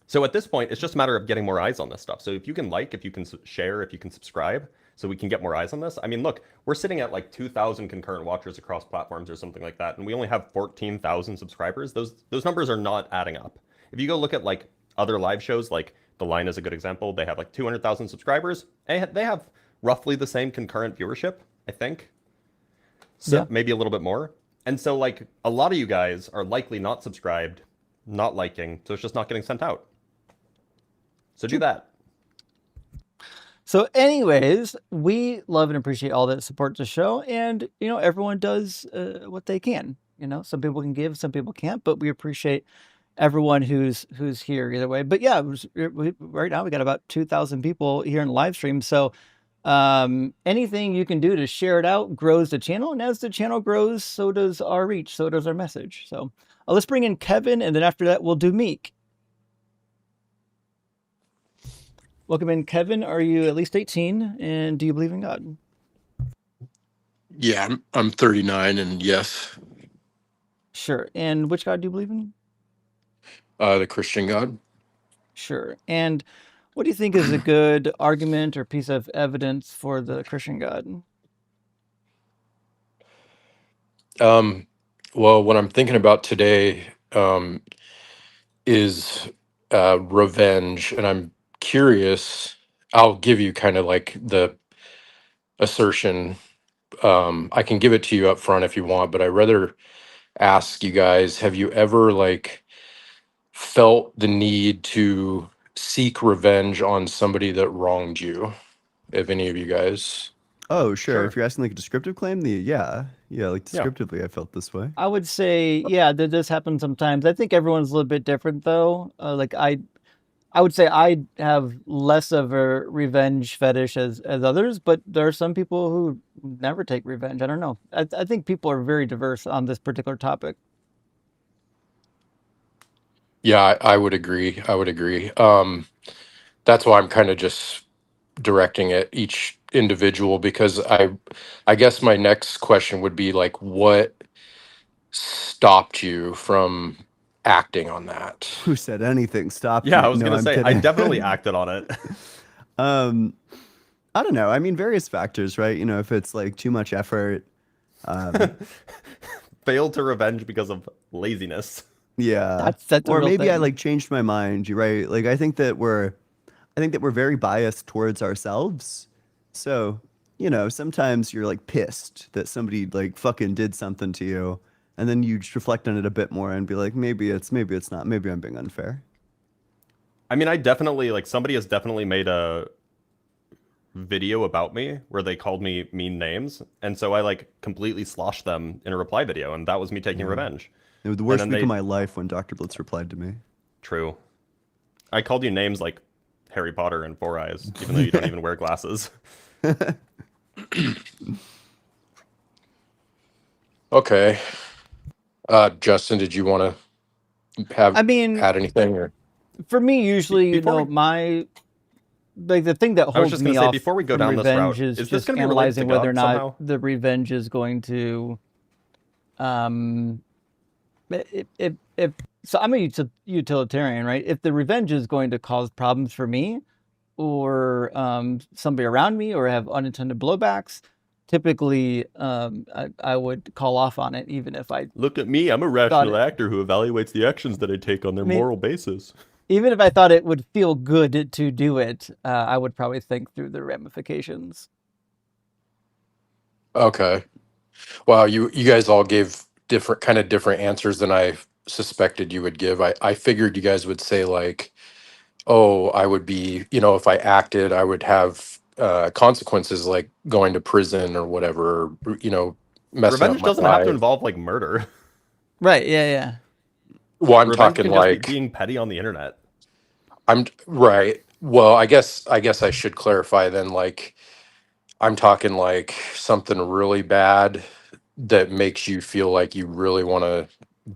So at this point, it's just a matter of getting more eyes on this stuff. So if you can if you can share, if you can subscribe, so we can get more eyes on this. I mean, look, we're sitting at like 2,000 concurrent watchers across platforms or something like that, and we only have 14,000 subscribers. Those numbers are not adding up. If you go look at like other live shows, like The Line is a good example. They have like 200,000 subscribers. They have roughly the same concurrent viewership, I think. So maybe a little bit more. And so like a lot of you guys are likely not subscribed, not liking, so it's just not getting sent out. So do that. So anyways, we love and appreciate all that support the show. And, everyone does what they can. Some people can give, some people can't, but we appreciate everyone who's here either way. But yeah, right now we got about 2,000 people here in the live stream. So anything you can do to share it out grows the channel. And as the channel grows, so does our reach, so does our message. So let's bring in Kevin. And then after that, we'll do Meek. Welcome in, Kevin. Are you at least 18? And do you believe in God? Yeah, I'm 39, and yes. Sure. And which God do you believe in? The Christian God. Sure. And what do you think is a good argument or piece of evidence for the Christian God? Well, what I'm thinking about today is revenge, and I'm curious. I'll give you kind of like the assertion. I can give it to you up front if you want, but I'd rather ask you guys, have you ever like felt the need to seek revenge on somebody that wronged you? If any of you guys? Oh, sure. Sure. If you're asking like a descriptive claim, yeah, like descriptively, I felt this way. I would say, that does happen sometimes. I think everyone's a little bit different, though. I would say I have less of a revenge fetish as others, but there are some people who never take revenge. I don't know. I think people are very diverse on this particular topic. Yeah, I would agree. I would agree. That's why I'm kind of just directing at each individual, because I guess my next question would be like, what stopped you from acting on that? Who said anything stopped Yeah, me? I was No, gonna I'm say I kidding. definitely acted on it. I don't know. I mean, various factors, right? If it's like too much effort. Failed to revenge because of laziness. Yeah. That's a Or real maybe I thing. like changed my mind, you're right? Like I think that we're very biased towards ourselves. So, sometimes you're like pissed that somebody like fucking did something to you, and then you just reflect on it a bit more and be like, maybe it's not, maybe I'm being unfair. I mean, I definitely like somebody has definitely made a video about me where they called me mean names, and so I like completely sloshed them in a reply video, and that was me taking revenge. It was the worst then week they- of my life when Dr. Blitz replied to me. True. I called you names like Harry Potter and Four Eyes, even though you don't even wear glasses. Okay. Justin, did you want to I mean, add anything? Or? for me, usually, Before the thing that I was holds just me gonna say, off before we go from down this revenge route, is is this just gonna be related to analyzing whether or God not somehow? the revenge is going to if so, I'm a utilitarian, right? If the revenge is going to cause problems for me or somebody around me or have unintended blowbacks, typically I would call off on it, even if I Look at me, I'm a thought rational it. actor who evaluates the actions that I take on their I mean, moral basis. even if I thought it would feel good to do it, I would probably think through the ramifications. Okay. Wow, you guys all gave different answers than I suspected you would give. I figured you guys would say like, oh, I would be, if I acted, I would have consequences like going to prison or whatever, messing up Revenge my doesn't have to life. involve like murder. Right? Yeah. Well, I'm Revenge talking can just be like being petty on the internet. I'm right. Well, I guess I should clarify then like I'm talking like something really bad that makes you feel like you really want to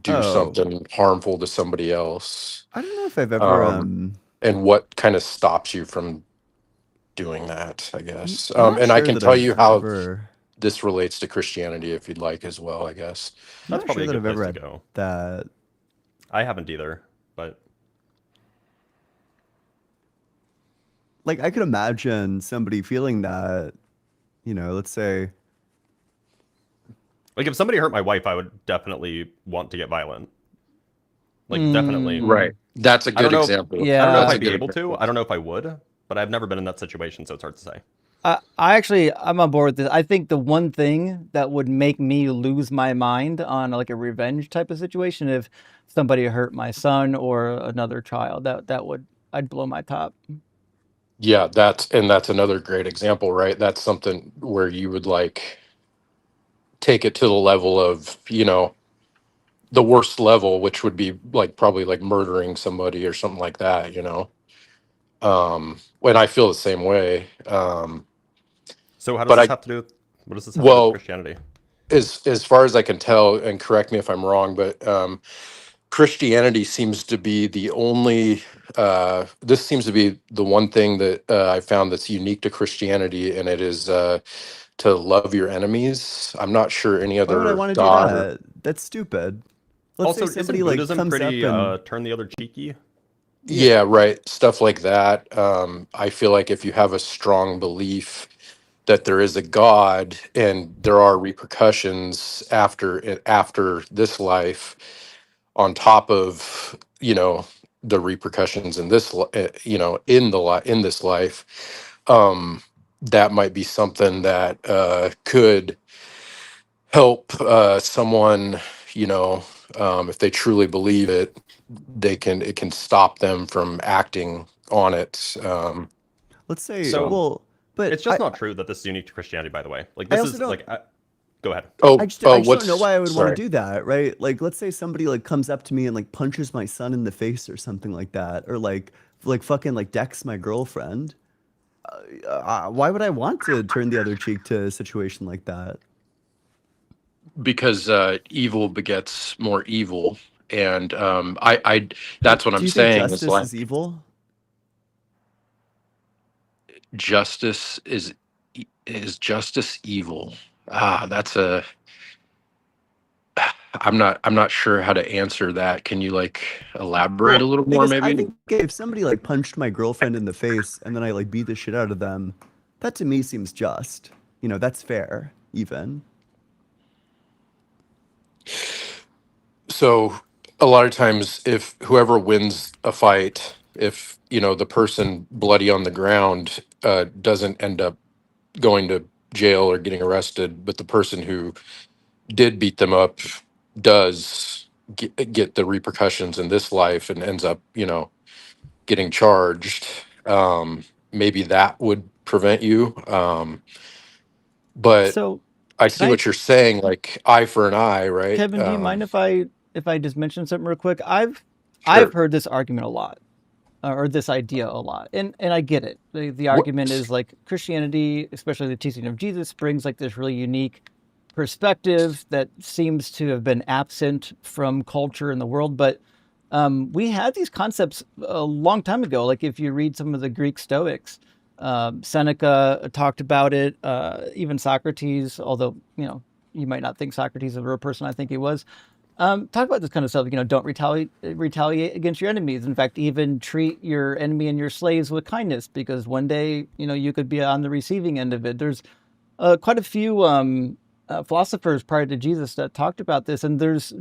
do Oh, something harmful to somebody else. I don't know if I've ever And what kind of stops you from doing that, I guess. I'm not And I sure can that tell I've you how ever this relates to Christianity if you'd like as well, I guess. I'm That's not sure probably a that good I've place ever to had go. that. I haven't either, but Like I could imagine somebody feeling that, let's say, like if somebody hurt my wife, I would definitely want to get violent. Like definitely. Right. Mm, That's a I don't good know. example. I don't know if That's yeah. a I'd be good able to. example. I don't know if I would, but I've never been in that situation, so it's hard to say. I'm on board with this. I think the one thing that would make me lose my mind on like a revenge type of situation, if somebody hurt my son or another child, I'd blow my top. Yeah, that's another great example, right? That's something where you would like take it to the level of, the worst level, which would be like probably like murdering somebody or something like that. When I feel the same way. So how does But this I, have to do with what does this have to do with well, Christianity? as far as I can tell, and correct me if I'm wrong, but Christianity seems to be the only. This seems to be the one thing that I found that's unique to Christianity, and it is to love your enemies. I'm not sure any why would I other want to do God or that? That's stupid. Let's say Also, somebody isn't like Buddhism comes up pretty and turn the other cheeky? yeah, yeah, right, stuff like that. I feel like if you have a strong belief that there is a God and there are repercussions after this life, on top of the repercussions in in this life, that might be something that could help someone, you know if they truly believe it, it can stop them from acting on it. let's say, So So, well, but it's just not true that this is unique to Christianity, by the way. Like I this also is don't like, go ahead. I oh, just don't know what's why I would want to sorry. do that, right? Like, let's say somebody like comes up to me and like punches my son in the face or something like that, or like fucking like decks my girlfriend. Why would I want to turn the other cheek to a situation like that? Because evil begets more evil, and I But that's what do I'm you think saying is justice like is evil? justice is justice evil. That's a I'm not sure how to answer that. Can you like elaborate a Well, little more because I maybe? think if somebody like punched my girlfriend in the face and then I like beat the shit out of them, that to me seems just. That's fair, even. So a lot of times if whoever wins a fight, if the person bloody on the ground doesn't end up going to jail or getting arrested, but the person who did beat them up does get the repercussions in this life and ends up getting charged, maybe that would prevent you. But So, I can see I, what you're saying, like eye for an eye, right? Kevin? Do you mind if I just mention something real quick? I've Sure. heard this argument a lot, or this idea a lot, and I get it. The What? argument is like Christianity, especially the teaching of Jesus, brings like this really unique perspective that seems to have been absent from culture in the world. But we had these concepts a long time ago. Like if you read some of the Greek Stoics, Seneca talked about it. Even Socrates, although you might not think Socrates is a real person. I think he was. Talk about this kind of stuff. Don't retaliate against your enemies. In fact, even treat your enemy and your slaves with kindness, because one day, you could be on the receiving end of it. There's quite a few philosophers prior to Jesus that talked about this, and there's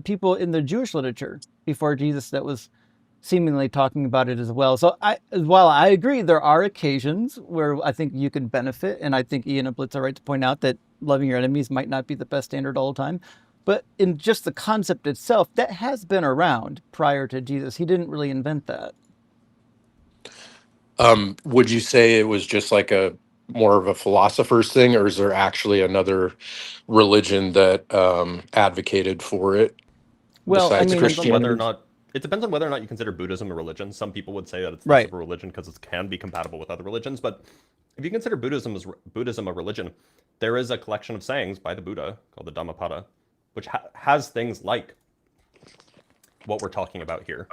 people in the Jewish literature before Jesus that was seemingly talking about it as well. So while I agree there are occasions where I think you can benefit, and I think Ian and Blitz are right to point out that loving your enemies might not be the best standard all the time. But in just the concept itself, that has been around prior to Jesus. He didn't really invent that. Would you say it was just like a more of a philosopher's thing, or is there actually another religion that advocated for it Well, I besides mean, Depends on whether or Christianity? not it depends on whether or not you consider Buddhism a religion. Some people would say that it's less right. of a religion because it can be compatible with other religions. But if you consider Buddhism a religion, there is a collection of sayings by the Buddha called the Dhammapada, which has things like what we're talking about here.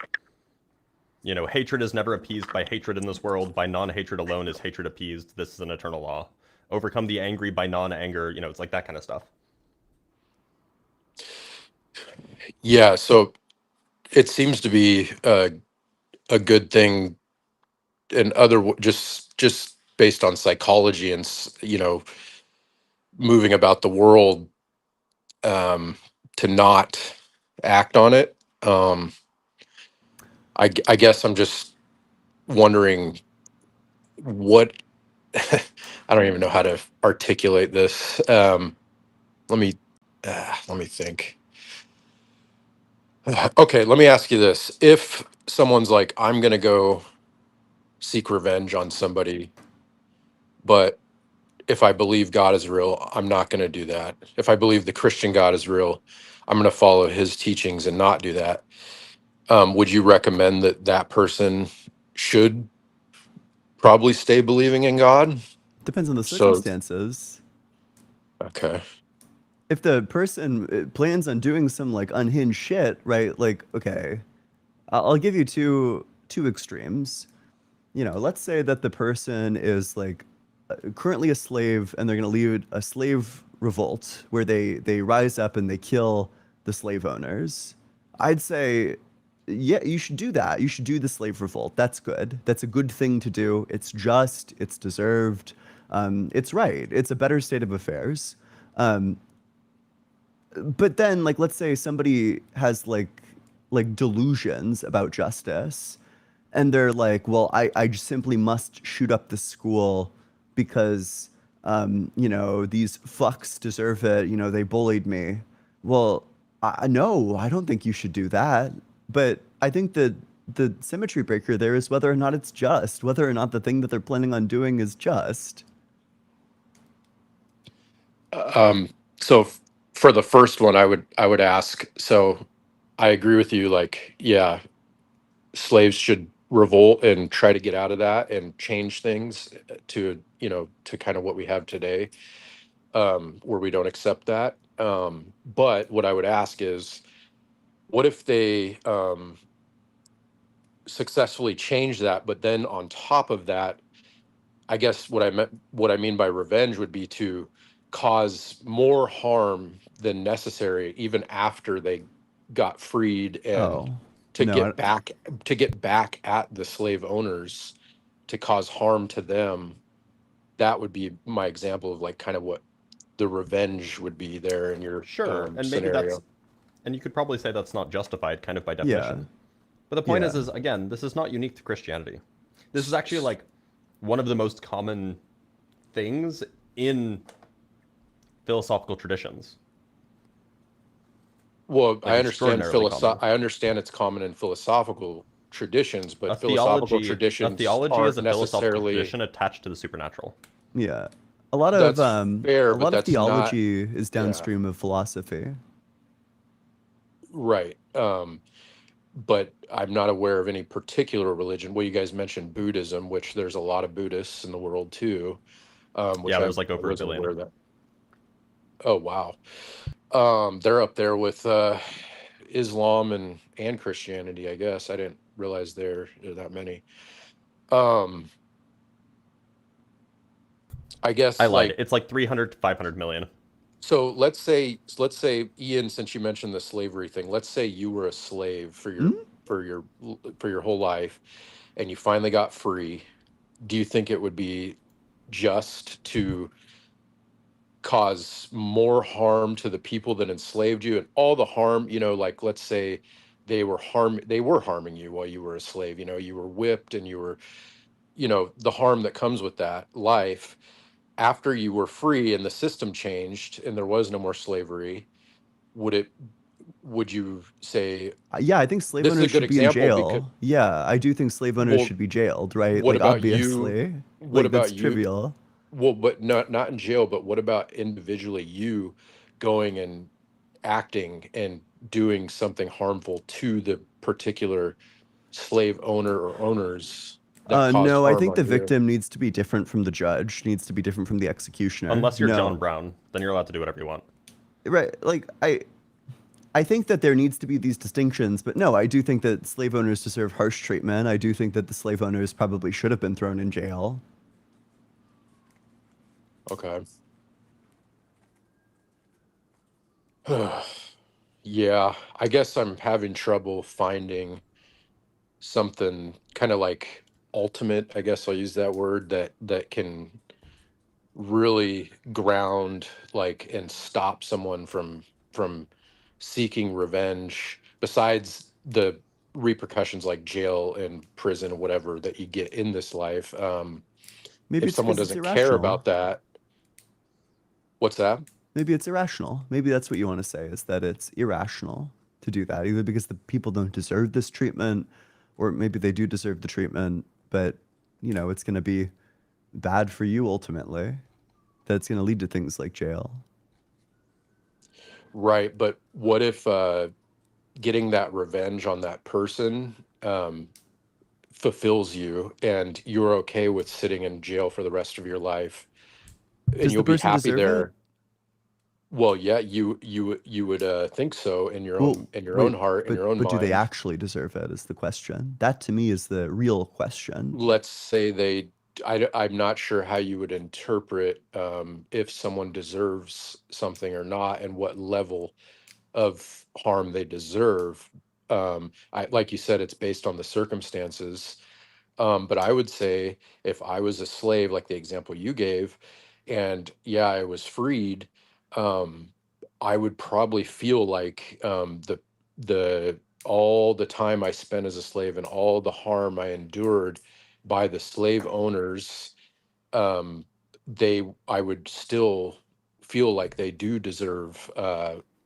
Hatred is never appeased by hatred in this world. By non-hatred alone is hatred appeased. This is an eternal law. Overcome the angry by non-anger. It's like that kind of stuff. Yeah, so it seems to be a good thing, and just based on psychology and moving about the world, to not act on it. I guess I'm just wondering what I don't even know how to articulate this. Let me think. Okay, let me ask you this: if someone's like, "I'm going to go seek revenge on somebody," but if I believe God is real, I'm not going to do that. If I believe the Christian God is real, I'm going to follow his teachings and not do that. Would you recommend that person should probably stay believing in God? Depends on the So, circumstances. okay. If the person plans on doing some like unhinged shit, right? Like, okay, I'll give you two extremes. Let's say that the person is like currently a slave, and they're going to lead a slave revolt where they rise up and they kill the slave owners. I'd say, yeah, you should do that. You should do the slave revolt. That's good. That's a good thing to do. It's just. It's deserved. It's right. It's a better state of affairs. But then, like, let's say somebody has like delusions about justice, and they're like, well, I just simply must shoot up the school because these fucks deserve it. They bullied me. Well, no, I don't think you should do that. But I think that the symmetry breaker there is whether or not it's just, whether or not the thing that they're planning on doing is just. So for the first one, I would ask. So I agree with you. Like, yeah, slaves should revolt and try to get out of that and change things to kind of what we have today, where we don't accept that. But what I would ask is, what if they successfully change that, but then on top of that, I guess what I mean by revenge would be to cause more harm than necessary, even after they got freed, and Oh, to no, get back at the slave owners, to cause harm to them. That would be my example of like kind of what the revenge would be there in your Sure, and maybe scenario. and you could probably say that's not justified, kind of by yeah, definition. But the point yeah. is again, this is not unique to Christianity. This is actually like one of the most common things in philosophical traditions. Well, Like extraordinarily common. I understand it's common in philosophical traditions, A but philosophical theology, a traditions theology is aren't a philosophical necessarily. tradition attached to the supernatural. Yeah. That's fair, A but lot of that's not. theology is Yeah, downstream of philosophy. right. But I'm not aware of any particular religion. Well, you guys mentioned Buddhism, which there's a lot of Buddhists in the world too, which Yeah, I there's like over a wasn't aware billion. of that. Oh, wow. They're up there with Islam and Christianity, I guess. I didn't realize there are that many. Um, I I guess lied. like It's like 300 to 500 million. So let's say Ian, since you mentioned the slavery thing, let's say you were a slave for Hmm? your whole life, and you finally got free. Do you think it would be just to cause more harm to the people that enslaved you, and all the harm, like let's say they were harming you while you were a slave, you were whipped and you were, the harm that comes with that life. After you were free and the system changed and there was no more slavery, would you say Yeah, I think slave this is a owners good should be in example? Because, jail. Yeah, I do think slave owners well, should be jailed, right? what Like, about you? obviously. What Like, that's about you? trivial. Well, but not in jail, but what about individually you going and acting and doing something harmful to the particular slave owner or owners that caused No, I harm think the on you? victim needs to be different from the judge, needs to be different from the executioner. Unless you're John No. Brown, then you're allowed to do whatever you want. Right. Like, I think that there needs to be these distinctions, but no, I do think that slave owners deserve harsh treatment. I do think that the slave owners probably should have been thrown in jail. Okay. Yeah, I guess I'm having trouble finding something kind of like ultimate, I guess I'll use that word, that can really ground like and stop someone from seeking revenge, besides the repercussions like jail and prison or whatever that you get in this life. Maybe If it's someone because it's doesn't care irrational. about that, what's that? Maybe it's irrational. Maybe that's what you want to say, is that it's irrational to do that, either because the people don't deserve this treatment, or maybe they do deserve the treatment, but it's going to be bad for you ultimately. That's going to lead to things like jail. Right, but what if getting that revenge on that person fulfills you and you're okay with sitting in jail for the rest of your life and Does you'll the be person happy deserve it? there? Well, yeah, you would think so in your Well, own wait, heart, in but your own but do they mind. actually deserve it is the question. That to me is the real question. Let's say I'm not sure how you would interpret if someone deserves something or not and what level of harm they deserve. Like you said, it's based on the circumstances. But I would say if I was a slave, like the example you gave, and yeah, I was freed, um, I would probably feel like the all the time I spent as a slave and all the harm I endured by the slave owners, um, I would still feel like they do deserve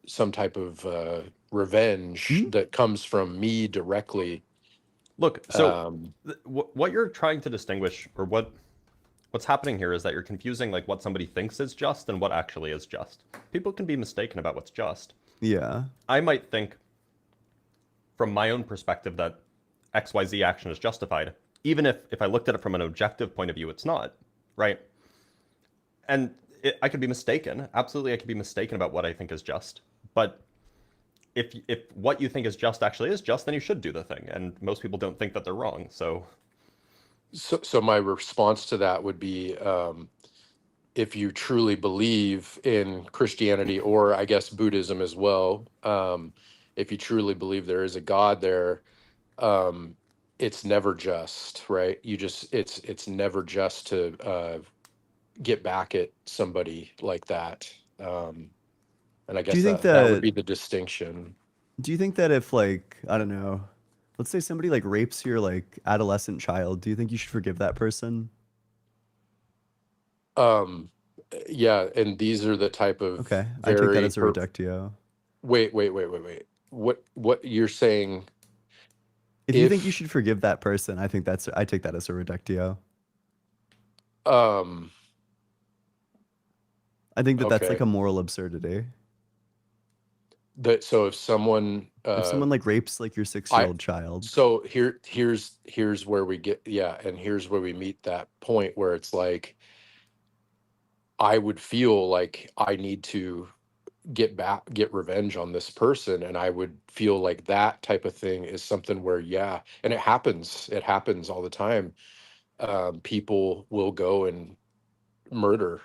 some type of revenge Hmm? that comes from me directly. Look, so Um, what you're trying to distinguish, or what's happening here, is that you're confusing like what somebody thinks is just and what actually is just. People can be mistaken about what's just. Yeah. I might think, from my own perspective, that XYZ action is justified, even if I looked at it from an objective point of view, it's not, right? And I could be mistaken. Absolutely, I could be mistaken about what I think is just. But if what you think is just actually is just, then you should do the thing. And most people don't think that they're wrong. So so my response to that would be, if you truly believe in Christianity, or I guess Buddhism as well, if you truly believe there is a God there, um, it's never just, right? It's never just to get back at somebody like that. And I Do guess you think that would that be the distinction. do you think that if, like, I don't know, let's say somebody like rapes your like adolescent child, do you think you should forgive that person? Um, yeah, and these are the type of Okay, I take that very as a reductio. wait. What you're saying? If you think you If should forgive that person, I take that as a reductio. um I think that that's like okay, a moral absurdity. that so if someone If someone like rapes like your 6 year I old child, so here's where we get, yeah, and here's where we meet that point where it's like I would feel like I need to get revenge on this person, and I would feel like that type of thing is something where, yeah, and it happens all the time. People will go and murder,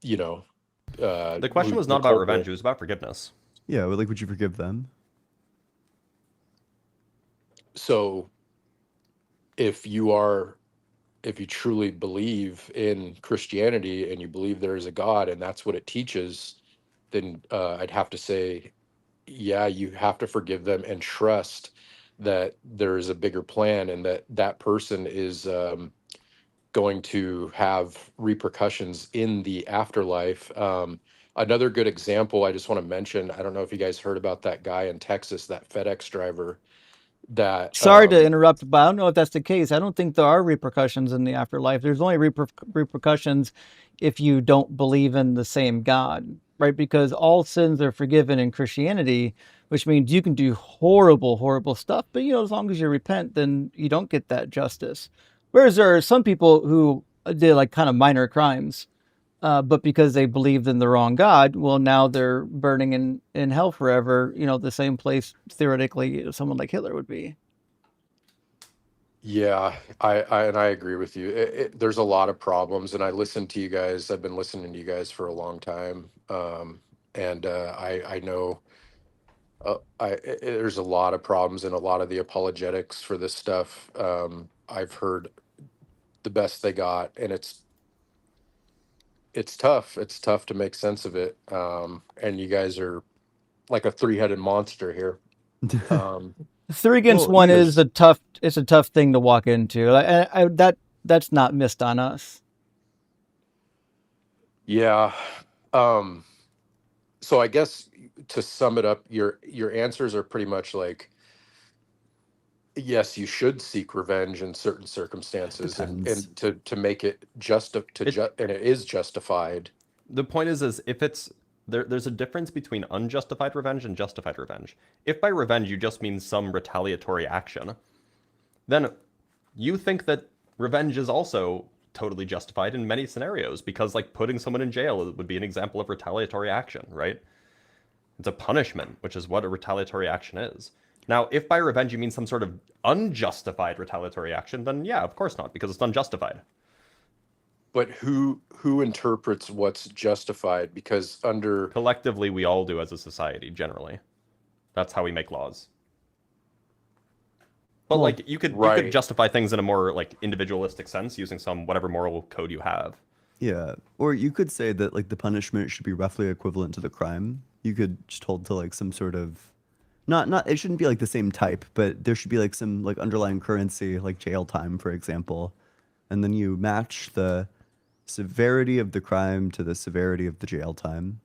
you know The question was the not about culprit. revenge; it was about forgiveness. Yeah, well, like, would you forgive them? So if you truly believe in Christianity and you believe there is a God and that's what it teaches, then I'd have to say, yeah, you have to forgive them and trust that there is a bigger plan and that that person is going to have repercussions in the afterlife. Another good example I just want to mention, I don't know if you guys heard about that guy in Texas, that FedEx driver that Sorry to interrupt, but I don't know if that's the case. I don't think there are repercussions in the afterlife. There's only repercussions if you don't believe in the same God, right? Because all sins are forgiven in Christianity, which means you can do horrible, horrible stuff, but as long as you repent, then you don't get that justice. Whereas there are some people who did like kind of minor crimes, but because they believed in the wrong God, well, now they're burning in hell forever. The same place theoretically someone like Hitler would be. Yeah, I agree with you. There's a lot of problems, and I listen to you guys. I've been listening to you guys for a long time, and I know there's a lot of problems and a lot of the apologetics for this stuff. I've heard the best they got, and it's tough. It's tough to make sense of it. And you guys are like a three-headed monster here. Three against Well, one you is guys- it's a tough thing to walk into. That's not missed on us. Yeah. So I guess to sum it up, your answers are pretty much like, yes, you should seek revenge in certain circumstances, and Depends. to make it and it is justified. The point is if it's there's a difference between unjustified revenge and justified revenge. If by revenge you just mean some retaliatory action, then you think that revenge is also totally justified in many scenarios, because like putting someone in jail would be an example of retaliatory action, right? It's a punishment, which is what a retaliatory action is. Now, if by revenge you mean some sort of unjustified retaliatory action, then yeah, of course not, because it's unjustified. But who interprets what's justified? Because under Collectively, we all do as a society, generally. That's how we make laws. But Well, like you could justify things in a more like individualistic sense using some whatever moral code you have. Yeah, or you could say that like the punishment should be roughly equivalent to the crime. You could just hold to like some sort of not it shouldn't be like the same type, but there should be like some like underlying currency, like jail time, for example. And then you match the severity of the crime to the severity of the jail time.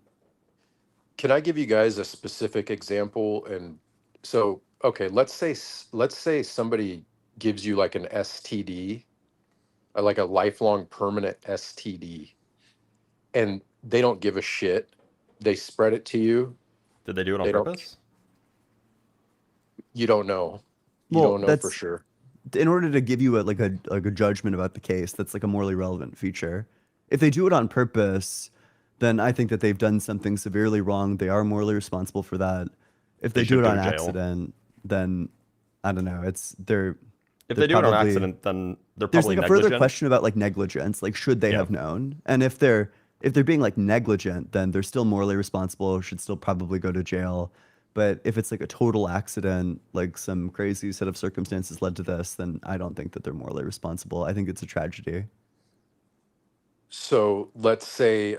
Can I give you guys a specific example? And so, okay, let's say somebody gives you like an STD, like a lifelong permanent STD, and they don't give a shit. They spread it to you. Did they do it on purpose? You don't know. You Well, don't know for that's sure. in order to give you like a judgment about the case. That's like a morally relevant feature. If they do it on purpose, then I think that they've done something severely wrong. They are morally responsible for that. If they do should it go on to jail. accident, then I don't know. If They're they do it on probably- accident, then they're There's probably like a negligent. further question about like negligence. Like, should they have known? And if they're being like negligent, then they're still morally responsible. Should still probably go to jail. But if it's like a total accident, like some crazy set of circumstances led to this, then I don't think that they're morally responsible. I think it's a tragedy. So let's say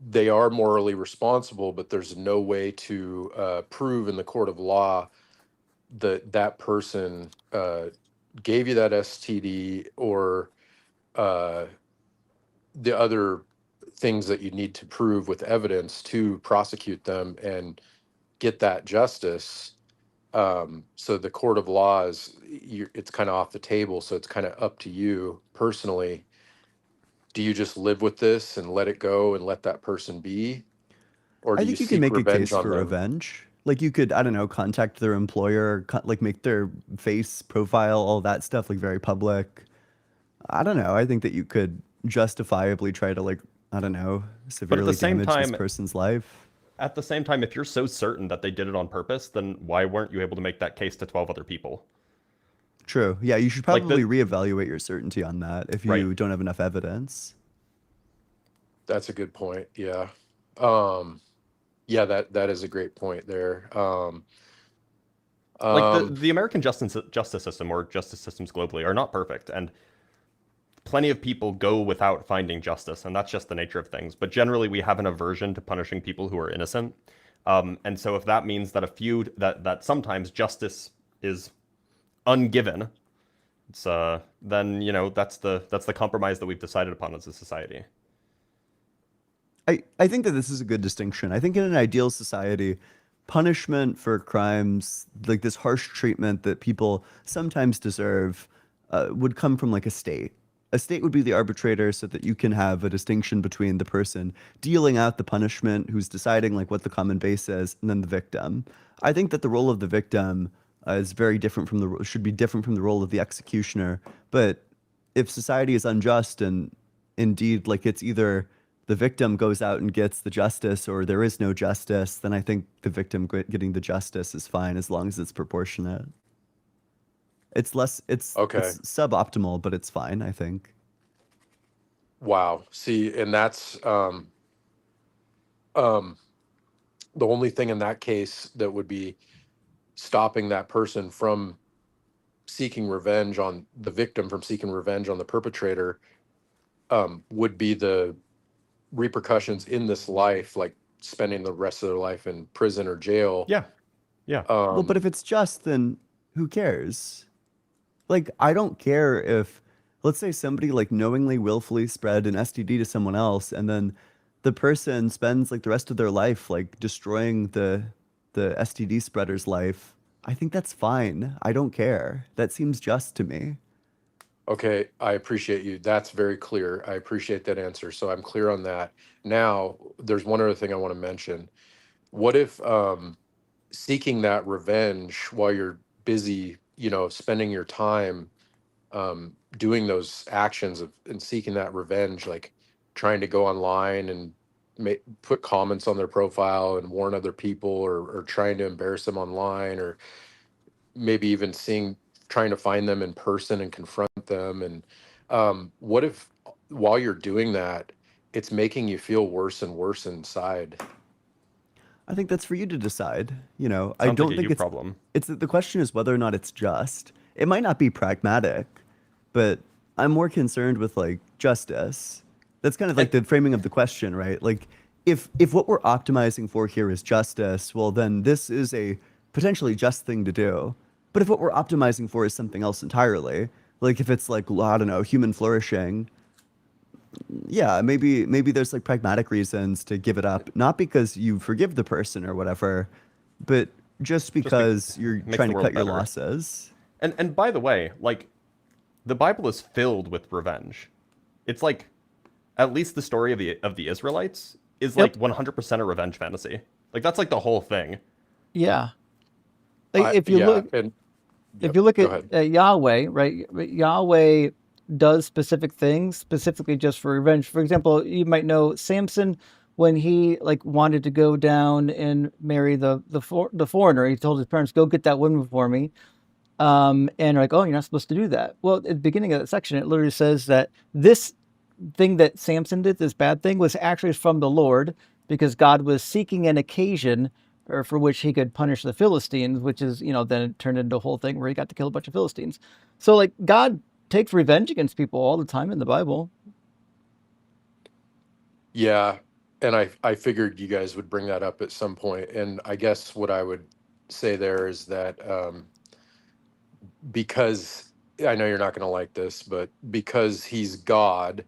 they are morally responsible, but there's no way to prove in the court of law that that person gave you that STD or the other things that you need to prove with evidence to prosecute them and get that justice. So the court of law it's kind of off the table. So it's kind of up to you personally. Do you just live with this and let it go and let that person be? Or do I think you seek can make a revenge case on for them? revenge. Like you could, I don't know, contact their employer, like make their face profile, all that stuff, like very public. I don't know. I think that you could justifiably try to like, I don't know, severely same damage this time- person's life. At the same time, if you're so certain that they did it on purpose, then why weren't you able to make that case to 12 other people? True. Yeah, you should Like probably reevaluate your certainty on that if you Right. don't have enough evidence. That's a good point. Yeah. Yeah, that is a great point there. Like the American justice system or justice systems globally are not perfect, and plenty of people go without finding justice, and that's just the nature of things. But generally, we have an aversion to punishing people who are innocent, and so if that means that that sometimes justice is ungiven, it's then that's the compromise that we've decided upon as a society. I think that this is a good distinction. I think in an ideal society, punishment for crimes, like this harsh treatment that people sometimes deserve, would come from like a state. A state would be the arbitrator so that you can have a distinction between the person dealing out the punishment, who's deciding like what the common base is, and then the victim. I think that the role of the victim is very different from should be different from the role of the executioner. But if society is unjust and indeed like it's either the victim goes out and gets the justice or there is no justice, then I think the victim getting the justice is fine as long as it's proportionate. It's Okay. it's suboptimal, but it's fine, I think. Wow. See, and that's the only thing in that case that would be stopping that person from seeking revenge on the victim, from seeking revenge on the perpetrator, would be the repercussions in this life, like spending the rest of their life in prison or jail. Yeah. Well, but if it's just, then who cares? Like, I don't care if, let's say somebody like knowingly, willfully spread an STD to someone else, and then the person spends like the rest of their life like destroying the STD spreader's life. I think that's fine. I don't care. That seems just to me. Okay, I appreciate you. That's very clear. I appreciate that answer. So I'm clear on that. Now, there's one other thing I want to mention. What if seeking that revenge while you're busy, spending your time doing those actions and seeking that revenge, like trying to go online and put comments on their profile and warn other people, or trying to embarrass them online, or maybe even trying to find them in person and confront them? And what if while you're doing that, it's making you feel worse and worse inside? I think that's for you to decide. I Sounds don't like a think you problem. it's the question is whether or not it's just. It might not be pragmatic, but I'm more concerned with like justice. That's kind of like the framing of the question, right? Like if what we're optimizing for here is justice, well then this is a potentially just thing to do. But if what we're optimizing for is something else entirely, like if it's like, I don't know, human flourishing, yeah, maybe there's like pragmatic reasons to give it up, not because you forgive the person or whatever, but just because you're makes trying the to world cut your better. losses. And by the way, like the Bible is filled with revenge. It's like at least the story of the Israelites is like 100% a revenge fantasy. Like that's like the whole thing. Yeah. Like if you look if you look go at Yahweh, right? Yahweh does specific things specifically just for revenge. For example, you might know Samson when he like wanted to go down and marry the foreigner. He told his parents, "Go get that woman for me." And they're like, "Oh, you're not supposed to do that." Well, at the beginning of that section, it literally says that this thing that Samson did, this bad thing, was actually from the Lord because God was seeking an occasion or for which he could punish the Philistines, which is, then it turned into a whole thing where he got to kill a bunch of Philistines. So like God takes revenge against people all the time in the Bible. Yeah, and I figured you guys would bring that up at some point. And I guess what I would say there is that because I know you're not going to like this, but because he's God,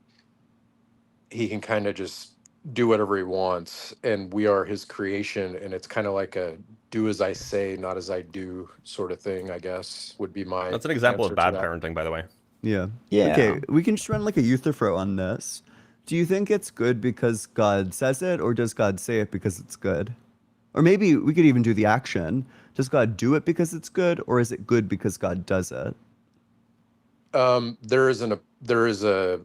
he can kind of just do whatever he wants, and we are his creation, and it's kind of like a do as I say, not as I do sort of thing, I guess, would be my That's an example of answer to bad that. parenting, by the way. Yeah. Yeah. Okay, we can just run like a Euthyphro on this. Do you think it's good because God says it, or does God say it because it's good? Or maybe we could even do the action. Does God do it because it's good, or is it good because God does it? There is a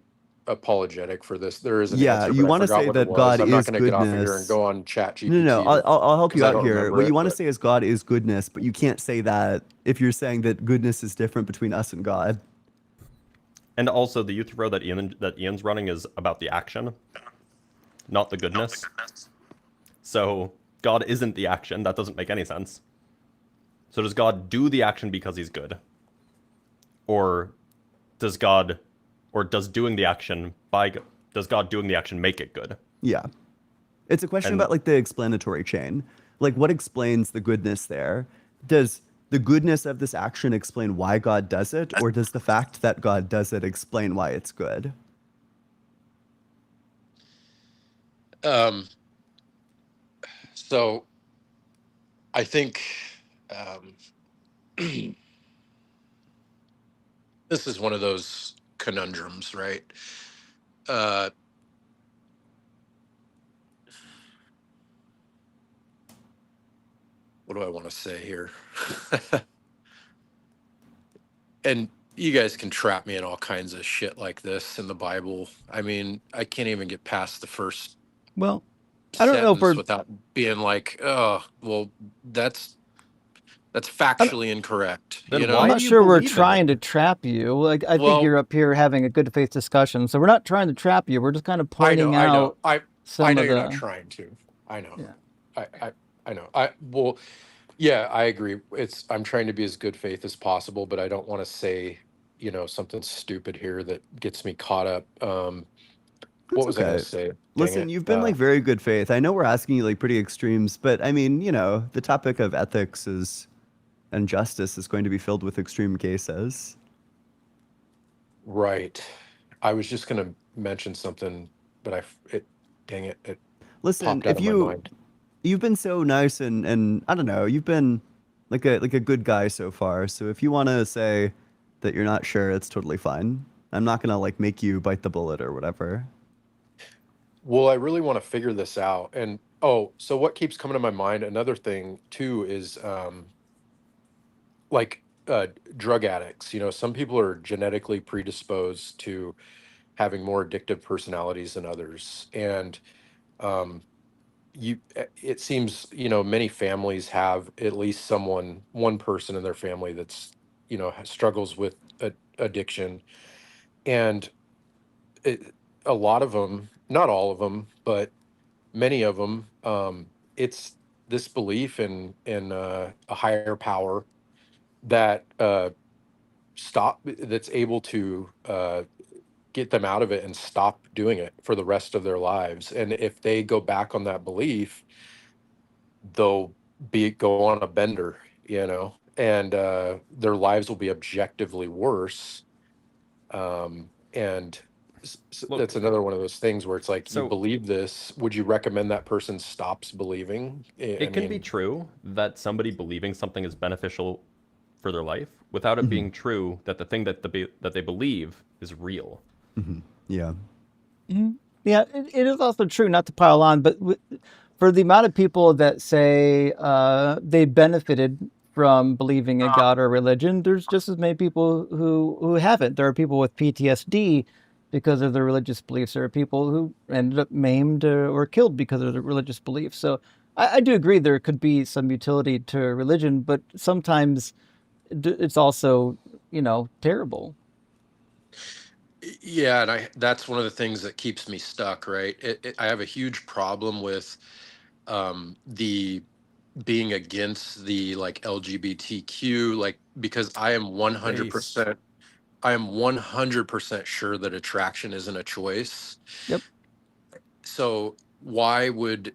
apologetic for this. There is an Yeah, answer, you but I want to forgot say what that it was. God I'm not is going to get off of here and goodness. go on Chat No, GPT. I'll help you because I out don't here. remember What it, you want to but- say is God is goodness, but you can't say that if you're saying that goodness is different between us and God. And also the Euthyphro that Ian's running is about the action. not the goodness. So God isn't the action. That doesn't make any sense. So does God do the action because he's good? Or does doing the action does God doing the action make it good? Yeah. It's a question about like the explanatory chain. Like what explains the goodness there? Does the goodness of this action explain why God does it, or does the fact that God does it explain why it's good? So I think this is one of those conundrums, right? What do I want to say here? And you guys can trap me in all kinds of shit like this in the Bible. I mean, I can't even get past the first Well, I don't know if sentence we're. without being like, oh, well, that's I don't- factually incorrect. Then You I'm why know? do not you sure we're believe in trying to it? trap you. Like I think Well, you're up here having a good faith discussion, so we're not trying to trap you. We're just kind of I know, pointing I know, out I some know of you're not the. trying to. I know, Yeah. I know. Well, yeah, I agree. I'm trying to be as good faith as possible, but I don't want to say, something stupid here that gets me caught up. What That's was I going to okay. say? Dang Listen, it. you've been like very good faith. I know we're asking you like pretty extremes, but I mean, the topic of ethics is and justice is going to be filled with extreme cases. Right. I was just going to mention something, but dang it, it Listen, popped out if of my mind. you've been so nice and I don't know, you've been like a good guy so far. So if you want to say that you're not sure, it's totally fine. I'm not gonna like make you bite the bullet or whatever. Well, I really want to figure this out. And oh, so what keeps coming to my mind, another thing too, is like drug addicts. Some people are genetically predisposed to having more addictive personalities than others. And um, it seems, many families have at least one person in their family that's, struggles with addiction. And a lot of them, not all of them, but many of them, it's this belief in a higher power that that's able to get them out of it and stop doing it for the rest of their lives. And if they go back on that belief, they'll go on a bender, and their lives will be objectively worse. And Look, that's another one of those things where it's like, you so believe this, would you recommend that person stops believing? I it can be mean, true that somebody believing something is beneficial for their life without it Hmm. being true that the thing that they believe is real. Yeah. Mhm. Yeah, it is also true, not to pile on, but for the amount of people that say they benefited from believing in God or religion, there's just as many people who haven't. There are people with PTSD because of their religious beliefs. There are people who ended up maimed or killed because of their religious beliefs. So I do agree there could be some utility to religion, but sometimes it's also, terrible. yeah, and that's one of the things that keeps me stuck, right? I have a huge problem with the being against the like LGBTQ, like, because Race. I am 100% sure that attraction isn't a choice. Yep. So why would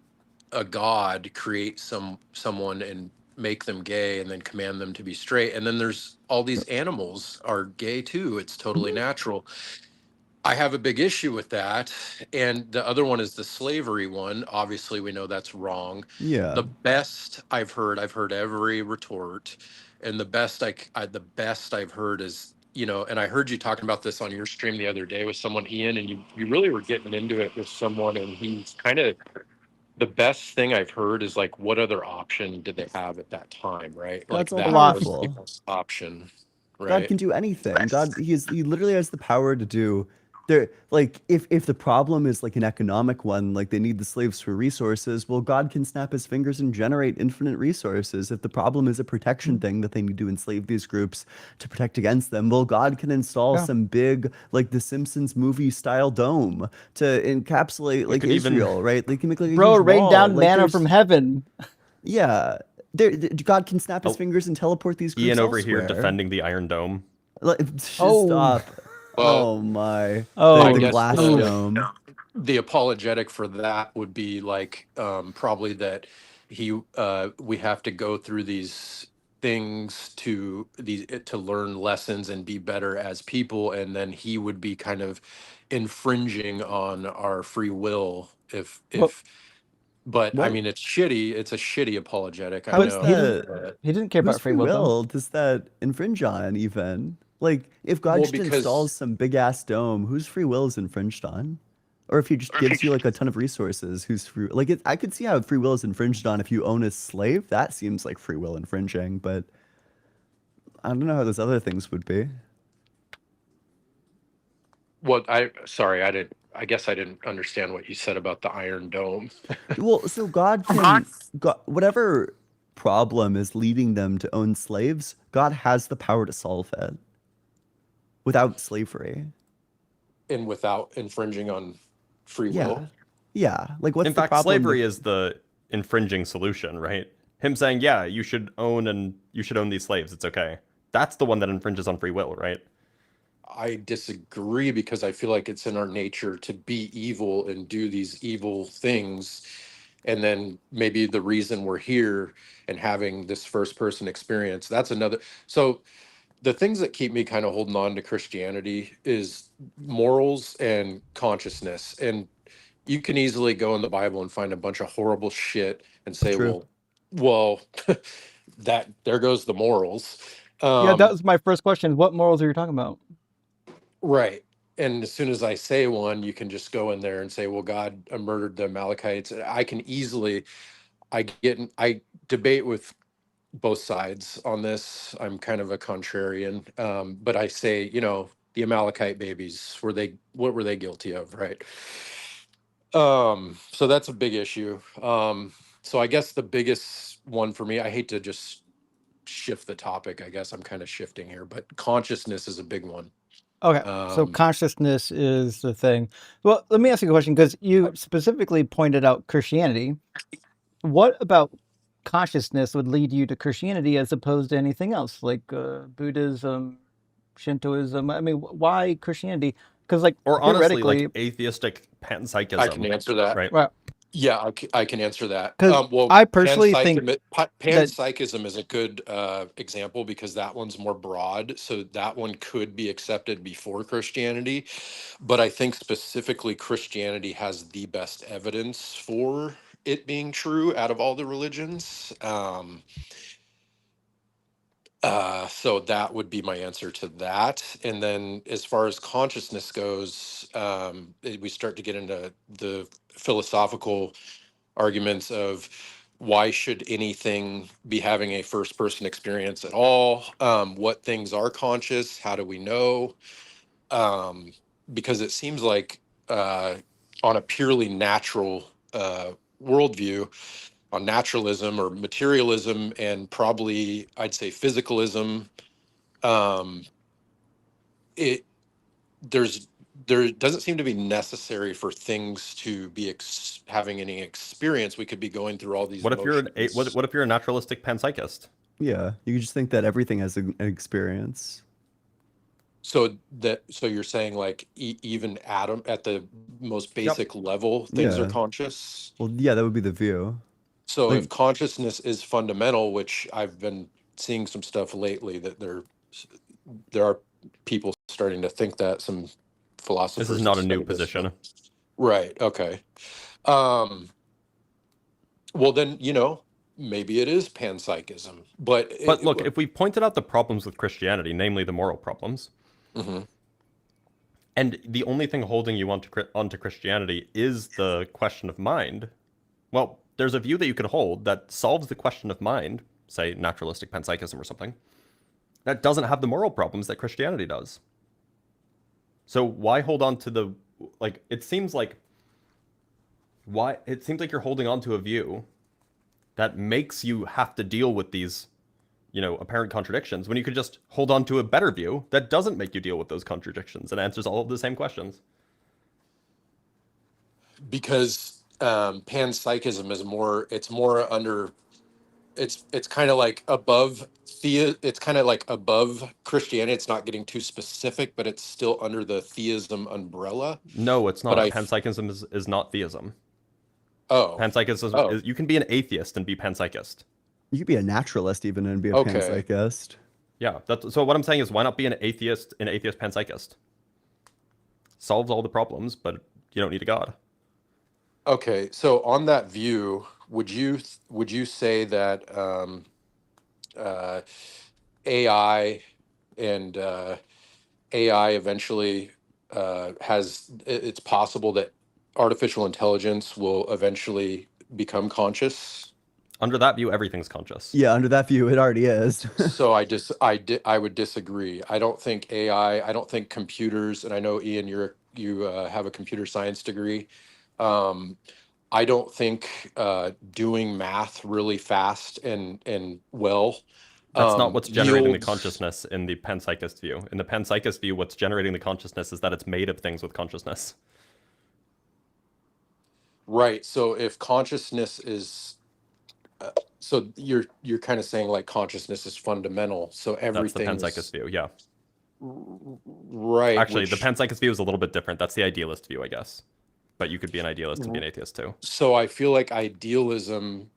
a god create someone and make them gay and then command them to be straight? And then there's all these animals are gay too. It's totally Mhm. natural. I have a big issue with that. And the other one is the slavery one. Obviously, we know that's wrong. Yeah. The best I've heard every retort, and the best I've heard is, and I heard you talking about this on your stream the other day with someone, Ian, and you really were getting into it with someone, and he's kind of the best thing I've heard is like, what other option did they have at that time, right? Like God's all A that lot. was the powerful. best option, God right? can do anything. He literally has the power to do they're like, if the problem is like an economic one, like they need the slaves for resources, well, God can snap his fingers and generate infinite resources. If the problem is a protection thing that they need to enslave these groups to protect against them, well, God can install Yeah. some big, like the Simpsons movie style dome to encapsulate like could even- Israel, right? They can make like a Bro, huge rain wall. down Like, manna there's- from heaven. Yeah, God can snap his Oh, fingers and teleport these groups Ian over here elsewhere. defending the Iron Dome. Like, just Oh. stop. Well, Oh my. Oh. The I guess glass the- dome. the apologetic for that would be like probably that we have to go through these things to learn lessons and be better as people, and then he would be kind of infringing on our free will if Well- but I What? mean it's shitty. It's a shitty apologetic. I How is know. that- but- He didn't care Whose about free will, though. does that infringe on even? Like, if God Well, just because- installs some big ass dome, whose free will is infringed on? Or if he just gives you like a ton of resources, whose free like I could see how free will is infringed on if you own a slave. That seems like free will infringing, but I don't know how those other things would be. I guess I didn't understand what you said about the Iron Dome. Well, so God can whatever problem is leading them to own slaves, God has the power to solve it without slavery. And without infringing on free Yeah. will. Yeah. Like, what's In the fact, problem? slavery is the infringing solution, right? Him saying, yeah, you should own these slaves. It's okay. That's the one that infringes on free will, right? I disagree because I feel like it's in our nature to be evil and do these evil things. And then maybe the reason we're here and having this first person experience, that's another. So the things that keep me kind of holding on to Christianity is morals and consciousness. And you can easily go in the Bible and find a bunch of horrible shit and say, True. well, that there goes the morals. Yeah, that was my first question. What morals are you talking about? Right. And as soon as I say one, you can just go in there and say, well, God murdered the Amalekites. I can easily, I debate with both sides on this. I'm kind of a contrarian. But I say, the Amalekite babies, what were they guilty of? Right. So that's a big issue. So I guess the biggest one for me, I hate to just shift the topic. I guess I'm kind of shifting here, but consciousness is a big one. Okay, so consciousness is the thing. Well, let me ask you a question, because you specifically pointed out Christianity. What about consciousness would lead you to Christianity as opposed to anything else, like Buddhism, Shintoism? I mean, why Christianity? Because, like, Or honestly, like theoretically, atheistic panpsychism. I can answer that. Right. well, Yeah, I can answer that. 'Cause Well, I personally think panpsychism is a good example because that one's more broad. So that one could be accepted before Christianity. But I think specifically Christianity has the best evidence for it being true out of all the religions. So that would be my answer to that. And then as far as consciousness goes, we start to get into the philosophical arguments of why should anything be having a first person experience at all? What things are conscious? How do we know? Because it seems like on a purely natural worldview, on naturalism or materialism, and probably I'd say physicalism, it there doesn't seem to be necessary for things to be having any experience. We could be going through all these. What if you're motions. what if you're a naturalistic panpsychist? Yeah. You could just think that everything has an experience. So you're saying like even atom at the most basic level, things are Yeah. conscious. Well, yeah, that would be the view. So Like- if consciousness is fundamental, which I've been seeing some stuff lately that there are people starting to think that, some philosophers. This is not a new study this position. stuff. Right. Okay. Well then, maybe it is panpsychism, but Look, if we pointed out the problems with Christianity, namely the moral problems, Mhm. and the only thing holding you onto Christianity is the question of mind, well, there's a view that you could hold that solves the question of mind, say naturalistic panpsychism or something, that doesn't have the moral problems that Christianity does. So why hold on to the like? It seems like you're holding on to a view that makes you have to deal with these, apparent contradictions when you could just hold on to a better view that doesn't make you deal with those contradictions and answers all of the same questions. Because panpsychism is more. It's more under. It's kind of like above it's kind of like above Christianity. It's not getting too specific, but it's still under the theism umbrella. No, it's But not. Panpsychism is not theism. Panpsychism is, you can be an atheist and be panpsychist. You could be a naturalist even and be a Okay. panpsychist. Yeah, so what I'm saying is, why not be an atheist panpsychist? Solves all the problems, but you don't need a god. Okay, so on that view, would you say that AI and AI eventually it's possible that artificial intelligence will eventually become conscious? Under that view, everything's conscious. Yeah, under that view, it already is. So I would disagree. I don't think AI, I don't think computers, and I know Ian, you have a computer science degree. I don't think doing math really fast and well. That's not what's generating the yields- consciousness in the panpsychist view. In the panpsychist view, what's generating the consciousness is that it's made of things with consciousness. Right. So if consciousness is, so you're kind of saying like consciousness is fundamental. So That's the everything. panpsychist view, yeah. Right. Actually, which- the panpsychist view is a little bit different. That's the idealist view, I guess. But you could be an idealist and be an atheist too. So I feel like idealism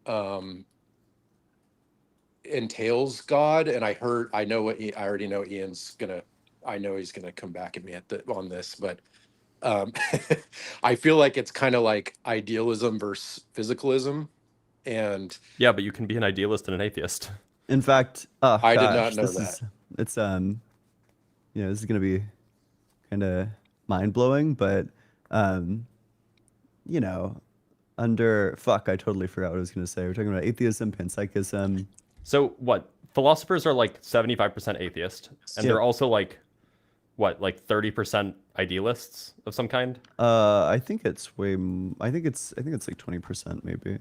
entails God, and I already know Ian's gonna. I know he's gonna come back at me on this, but I feel like it's kind of like idealism versus physicalism, and Yeah, but you can be an idealist and an atheist. In fact, I did not know this that. It's this is gonna be kind of mind blowing, but I totally forgot what I was gonna say. We're talking about atheism, panpsychism. So what? Philosophers are like 75% atheist, and Yeah. they're also like 30% idealists of some kind. I think it's I think it's like 20% maybe.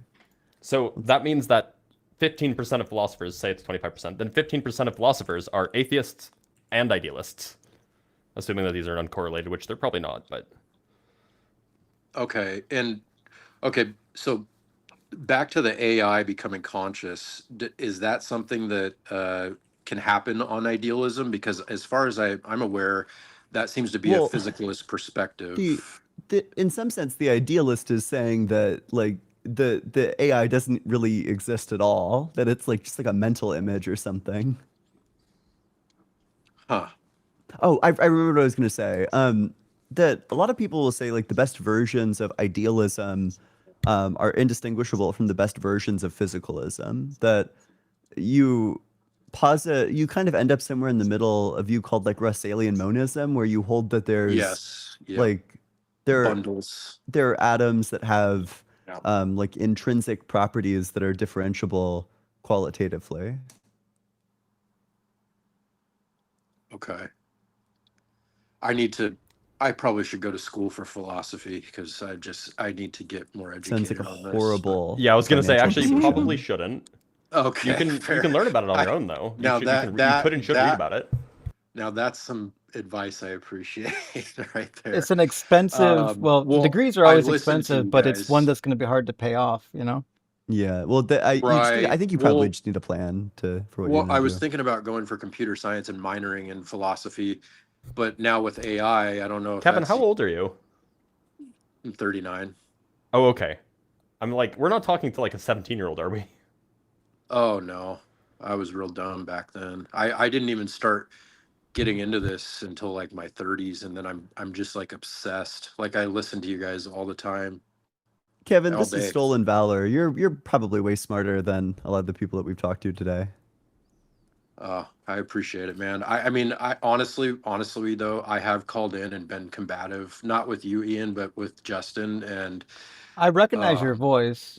So that means that 15% of philosophers say it's 25%. Then 15% of philosophers are atheists and idealists, assuming that these are uncorrelated, which they're probably not. But Okay, so back to the AI becoming conscious, is that something that can happen on idealism? Because as far as I'm aware, that seems to be a Well, physicalist perspective. In some sense, the idealist is saying that like the AI doesn't really exist at all. That it's like just like a mental image or something. Huh. Oh, I remember what I was going to say. That a lot of people will say like the best versions of idealism are indistinguishable from the best versions of physicalism. That you you kind of end up somewhere in the middle, a view called like Russellian monism, where you hold that there's Yes. Yeah. like there bundles. there are atoms that have Yeah. like intrinsic properties that are differentiable qualitatively. Okay. I probably should go to school for philosophy because I need to get more Sounds educated like a on this. horrible. yeah, I was gonna say financial actually you decision. probably shouldn't. Okay. You fair. can learn about it on your I- own though. now you that- could and should read about it. Now that's some advice I appreciate right there. It's an expensive. Well, well, degrees are I always listened to you expensive, but it's one guys. that's going to be hard to pay off. You know. Yeah, well, I Right. think you probably Well- just need a plan for what Well, you I want was to do. thinking about going for computer science and minoring in philosophy, but now with AI, I don't know if Kevin, that's, how old are you? I'm 39. Oh, okay. I'm like, we're not talking to like a 17-year-old, are we? Oh no, I was real dumb back then. I didn't even start getting into this until like my 30s, and then I'm just like obsessed. Like I listen to you guys all the time. Kevin, all this is day. stolen valor. You're probably way smarter than a lot of the people that we've talked to today. I appreciate it, man. I mean, I honestly though, I have called in and been combative, not with you, Ian, but with Justin, and I recognize your voice.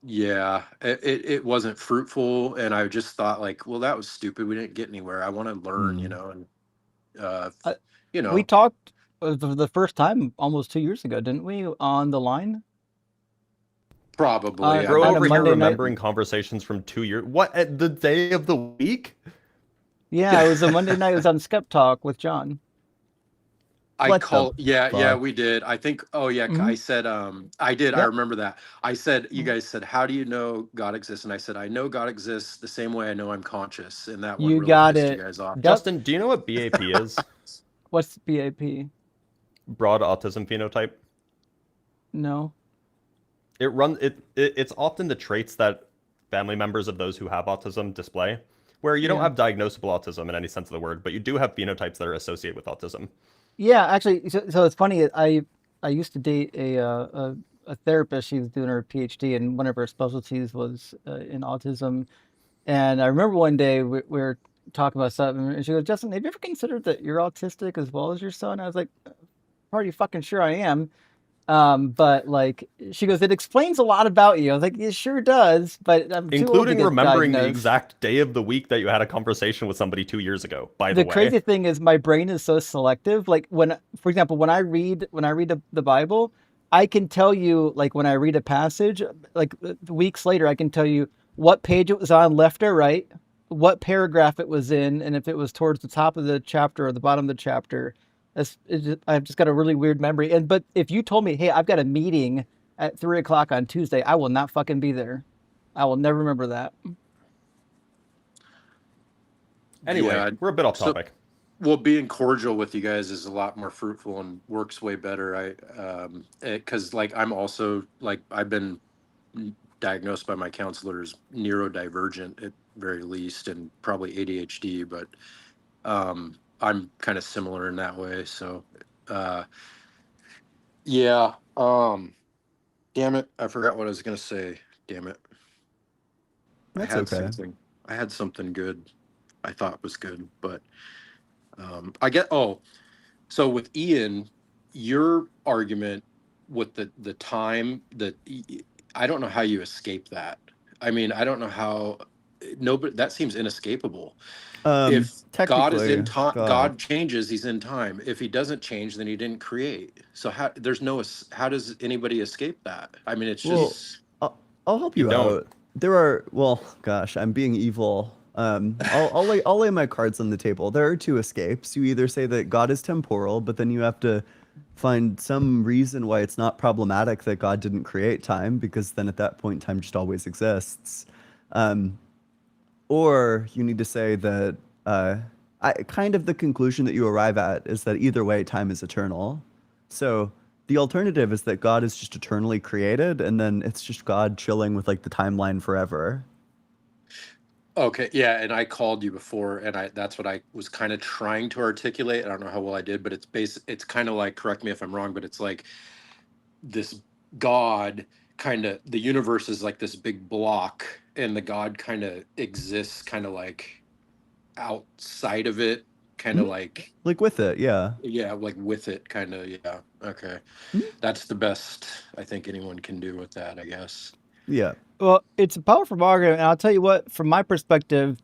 yeah, it wasn't fruitful, and I just thought like, well, that was stupid. We didn't get anywhere. I want to learn, Hmm. you know, and Uh, you know, We talked the first time almost 2 years ago, didn't we? On the line Probably. I Bro on might a over be. here Monday night. remembering conversations from 2 years. What, at the day of the week? Yeah, it was a Monday night. It was on Skep Talk with John. I What the call, yeah, fuck? we did. I think, oh yeah, Hmm. I said, I did. I Yep. remember that. I said, you Mhm. guys said, how do you know God exists? And I said, I know God exists the same way I know I'm conscious. And that one You really got pissed you it. guys off. Yep. Justin, do you know what BAP is? What's BAP? Broad autism phenotype. No. It's often the traits that family members of those who have autism display, where you don't Yeah. have diagnosable autism in any sense of the word, but you do have phenotypes that are associated with autism. Yeah, actually, so it's funny. I used to date a therapist. She was doing her PhD, and one of her specialties was in autism. And I remember one day we were talking about something, and she goes, "Justin, have you ever considered that you're autistic as well as your son?" I was like, "Pretty fucking sure I am." But like, she goes, "It explains a lot about you." I was like, "It sure does," but I'm too old to Including get remembering the diagnosed. exact day of the week that you had a conversation with somebody 2 years ago, by the The way. crazy thing is my brain is so selective. Like when, for example, when I read the Bible, I can tell you, like when I read a passage, like weeks later, I can tell you what page it was on, left or right, what paragraph it was in, and if it was towards the top of the chapter or the bottom of the chapter. I've just got a really weird memory. And but if you told me, hey, I've got a meeting at 3 o'clock on Tuesday, I will not fucking be there. I will never remember that. Anyway, Yeah. we're a bit off So, topic. well, being cordial with you guys is a lot more fruitful and works way better. Because like I'm also like I've been diagnosed by my counselors neurodivergent at very least, and probably ADHD, but I'm kind of similar in that way. So, uh, yeah. Damn it, I forgot what I was gonna say. Damn it, I That's had okay. something. I had something good. I thought was good, but I get. Oh, so with Ian, your argument with the time that I don't know how you escape that. I mean, I don't know how. Nobody, that seems inescapable. If God is Technically, in time, God. God changes, he's in time. If he doesn't change, then he didn't create. So how there's no how does anybody escape that? I mean, it's Well, just I'll help You you don't. out. There are, well, gosh, I'm being evil. I'll lay my cards on the table. There are two escapes. You either say that God is temporal, but then you have to find some reason why it's not problematic that God didn't create time, because then at that point time just always exists. Um, or you need to say that kind of the conclusion that you arrive at is that either way, time is eternal. So the alternative is that God is just eternally created, and then it's just God chilling with like the timeline forever. okay. Yeah, and I called you before, and I that's what I was kind of trying to articulate. I don't know how well I did, but it's kind of like, correct me if I'm wrong, but it's like this God kind of, the universe is like this big block, and the God kind of exists kind of like outside of it, kind of Mhm. like, Like with it, yeah. yeah, like with it, kind of, yeah. Okay. Mhm. That's the best I think anyone can do with that, I guess. Yeah. Well, it's a powerful argument, and I'll tell you what. From my perspective,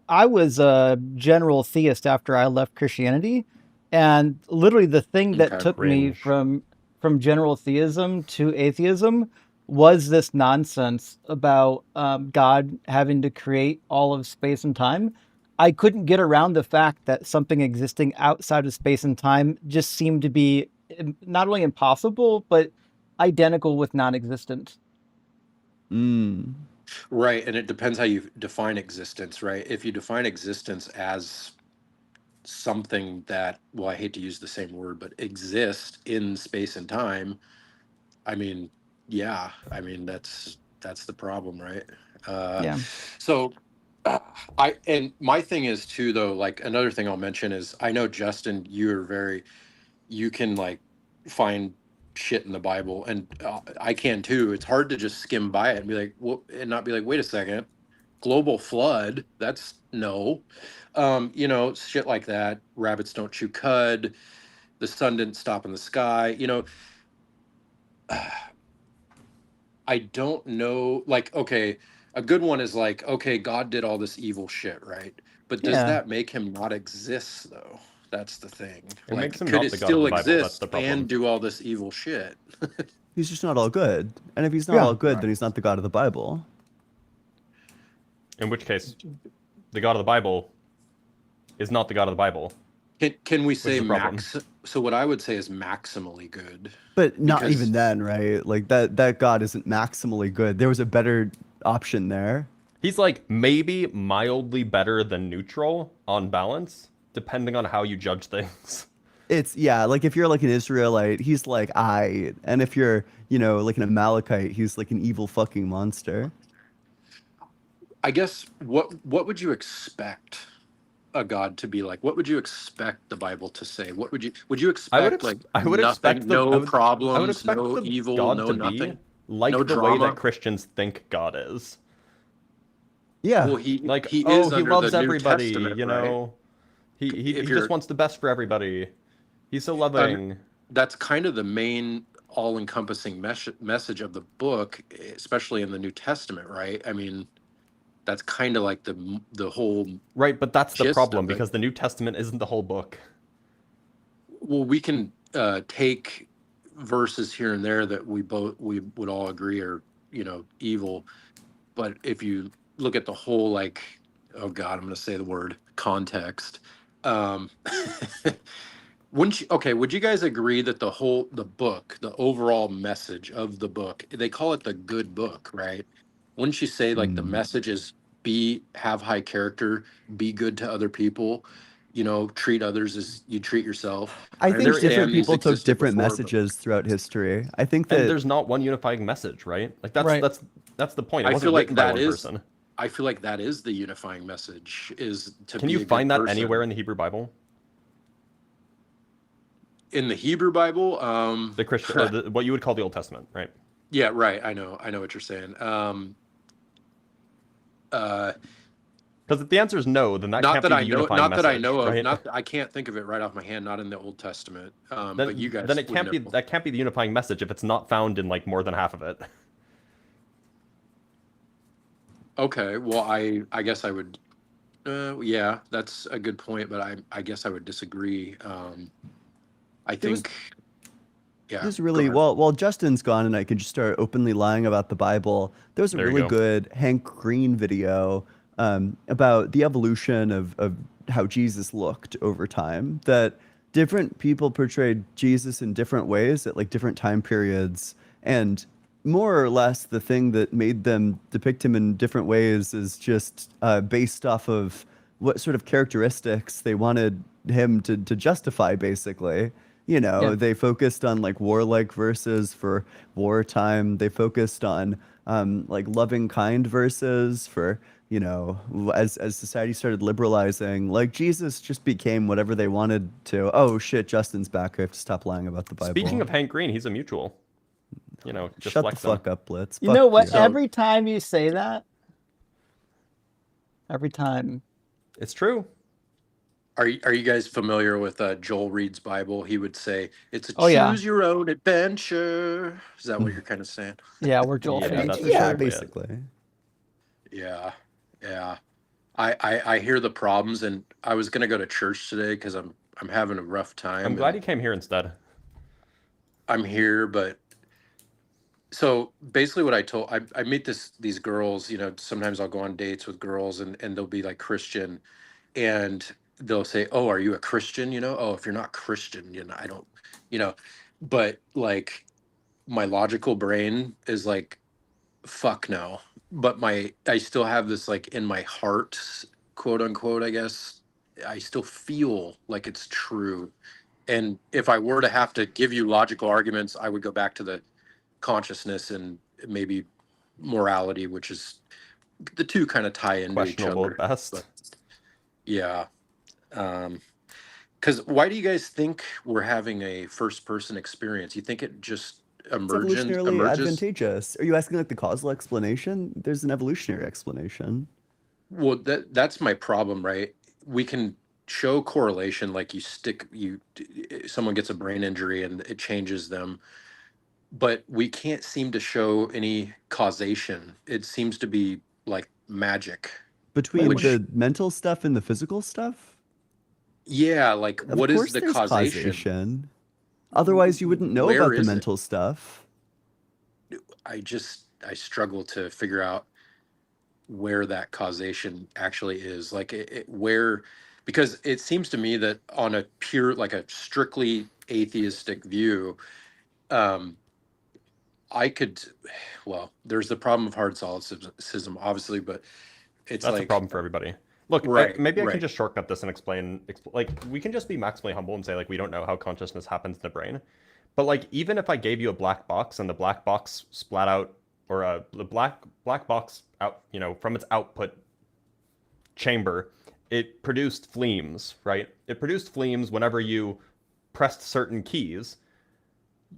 I was a general theist after I left Christianity, and literally the thing that Okay. took me Cringe. from general theism to atheism was this nonsense about God having to create all of space and time. I couldn't get around the fact that something existing outside of space and time just seemed to be not only impossible but identical with non-existent. Mm. Right, and it depends how you define existence, right? If you define existence as something that, well, I hate to use the same word, but exist in space and time, I mean, yeah, I mean that's the problem, right? Uh, Yeah. so uh, I and my thing is too, though, like another thing I'll mention is I know Justin, you're very, you can like find shit in the Bible, and I can too. It's hard to just skim by it and be like, well, and not be like, wait a second, global flood, that's no. Shit like that. Rabbits don't chew cud. The sun didn't stop in the sky. I don't know. Like, okay, a good one is like, okay, God did all this evil shit, right? But does Yeah. that make him not exist though? That's the thing. It makes him could not it the God of still the Bible. That's exist the problem. and do all this evil shit? He's just not all good. And if he's not Yeah. all good, then he's not the God of the Bible. In which case, the God of the Bible is not the God of the Bible. Can we say the problem. max? So what I would say is maximally good. But not Because- even then, right? Like that God isn't maximally good. There was a better option there. He's like maybe mildly better than neutral on balance, depending on how you judge things. It's like if you're like an Israelite, he's like and if you're, like an Amalekite, he's like an evil fucking monster. I guess what would you expect a God to be like? What would you expect the Bible to say? What would you expect? I would nothing, expect no problems, I would expect no the evil, God no to nothing, be like no the drama. way that Christians think God is. Yeah. Well, he Like, he oh, is he under loves the New everybody, Testament, you right? know. He If just you're- wants the best for everybody. He's so loving. That's kind of the main all-encompassing message of the book, especially in the New Testament, right? I mean, that's kind of like the whole. Right, but that's the gist problem of it. because the New Testament isn't the whole book. Well, we can take verses here and there that we would all agree are evil, but if you look at the whole, like, oh God, I'm going to say the word context. Would you guys agree that the book, the overall message of the book, they call it the good book, right? Wouldn't you say like the message is have high character, be good to other people, treat others as you treat yourself? I think different understand these people took existed different before, but- messages throughout history. I think that And there's not one unifying message, right? Like Right. that's the point. It I wasn't feel like written by that one is. person. I feel like that is the unifying message. Is to Can be you a good find that person. anywhere in the Hebrew Bible? In the Hebrew Bible? The Christian, or what you would call the Old Testament, right? Yeah, right. I know what you're saying. Because if the answer is no, then that Not can't that be I the know. unifying Not message, that I know of. right? Not. I can't think of it right off my hand. Not in the Old Testament. Then, But you guys. then it would can't be know. that can't be the unifying message if it's not found in like more than half of it. Okay. Well, I guess I would. Yeah, that's a good point, but I guess I would disagree. I There was- think. Yeah. There's go really ahead. while Justin's gone and I can just start openly lying about the Bible. There was a There you really go. good Hank Green video about the evolution of how Jesus looked over time. That different people portrayed Jesus in different ways at like different time periods, and more or less the thing that made them depict him in different ways is just based off of what sort of characteristics they wanted him to justify, basically. Yeah. They focused on like warlike verses for wartime. They focused on like loving kind verses for, as society started liberalizing, like Jesus just became whatever they wanted to. Oh shit, Justin's back. I have to stop lying about the Bible. Speaking of Hank Green, he's a mutual. Just Shut the flex him. fuck up, Blitz. You Fuck know what? you. So- Every time you say that, every time. It's true. Are you guys familiar with Joel Reed's Bible? He would say it's a Oh, yeah. choose your own adventure. Is that what you're kind of saying? Yeah, we're Joel Yeah, fans that's for Yeah, sure. basically. Yeah, yeah. I hear the problems, and I was gonna go to church today because I'm having a rough time. I'm glad and he came here instead. I'm here, but so basically, what I meet these girls. Sometimes I'll go on dates with girls, and they'll be like Christian, and they'll say, "Oh, are you a Christian?" Oh, if you're not Christian, I don't, But like, my logical brain is like, fuck no. But I still have this like in my heart, quote unquote, I guess. I still feel like it's true. And if I were to have to give you logical arguments, I would go back to the consciousness and maybe morality, which is the two kind of tie into each Questionable other. at best. But yeah. Because why do you guys think we're having a first person experience? You think it just It's evolutionarily emerges? advantageous. Are you asking like the causal explanation? There's an evolutionary explanation. Well, that's my problem, right? We can show correlation, like someone gets a brain injury and it changes them, but we can't seem to show any causation. It seems to be like magic. Between Which- the mental stuff and the physical stuff? Yeah, like Of what is course the there's causation? Otherwise, you wouldn't know Where about the is it? mental stuff. I struggle to figure out where that causation actually is. Like where, because it seems to me that on a pure, like a strictly atheistic view, um, I could, well, there's the problem of hard solipsism, obviously, but it's That's a like, problem for everybody. Look, right, maybe I can right. just shortcut this and explain. Like, we can just be maximally humble and say, like, we don't know how consciousness happens in the brain. But like, even if I gave you a black box and the black box splat out, or the black box out, you know, from its output chamber, it produced flames, right? It produced flames whenever you pressed certain keys.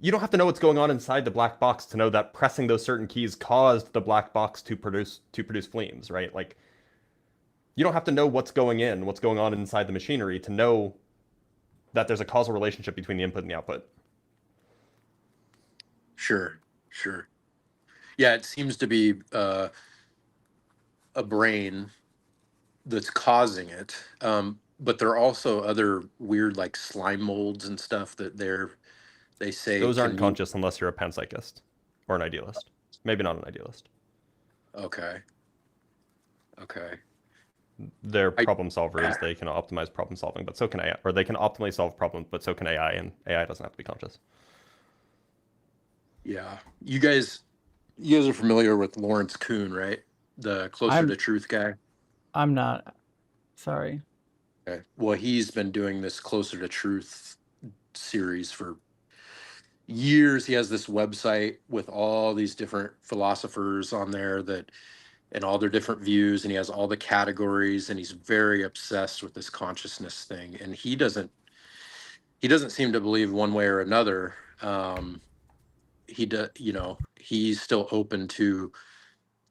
You don't have to know what's going on inside the black box to know that pressing those certain keys caused the black box to produce flames, right? Like, you don't have to know what's going on inside the machinery to know that there's a causal relationship between the input and the output. Sure, sure. Yeah, it seems to be a brain that's causing it. But there are also other weird like slime molds and stuff that they say Those aren't can move. conscious unless you're a panpsychist or an idealist. Maybe not an idealist. Okay. Okay. They're I problem solvers. They can optimize problem solving, but so can AI. Or they can optimally solve problems, but so can AI, and AI doesn't have to be conscious. yeah. You guys are familiar with Lawrence Kuhn, right? The Closer to Truth guy. I'm not. Sorry. Okay. Well, he's been doing this Closer to Truth series for years. He has this website with all these different philosophers on there that and all their different views, and he has all the categories, and he's very obsessed with this consciousness thing, and he doesn't seem to believe one way or another. He's still open to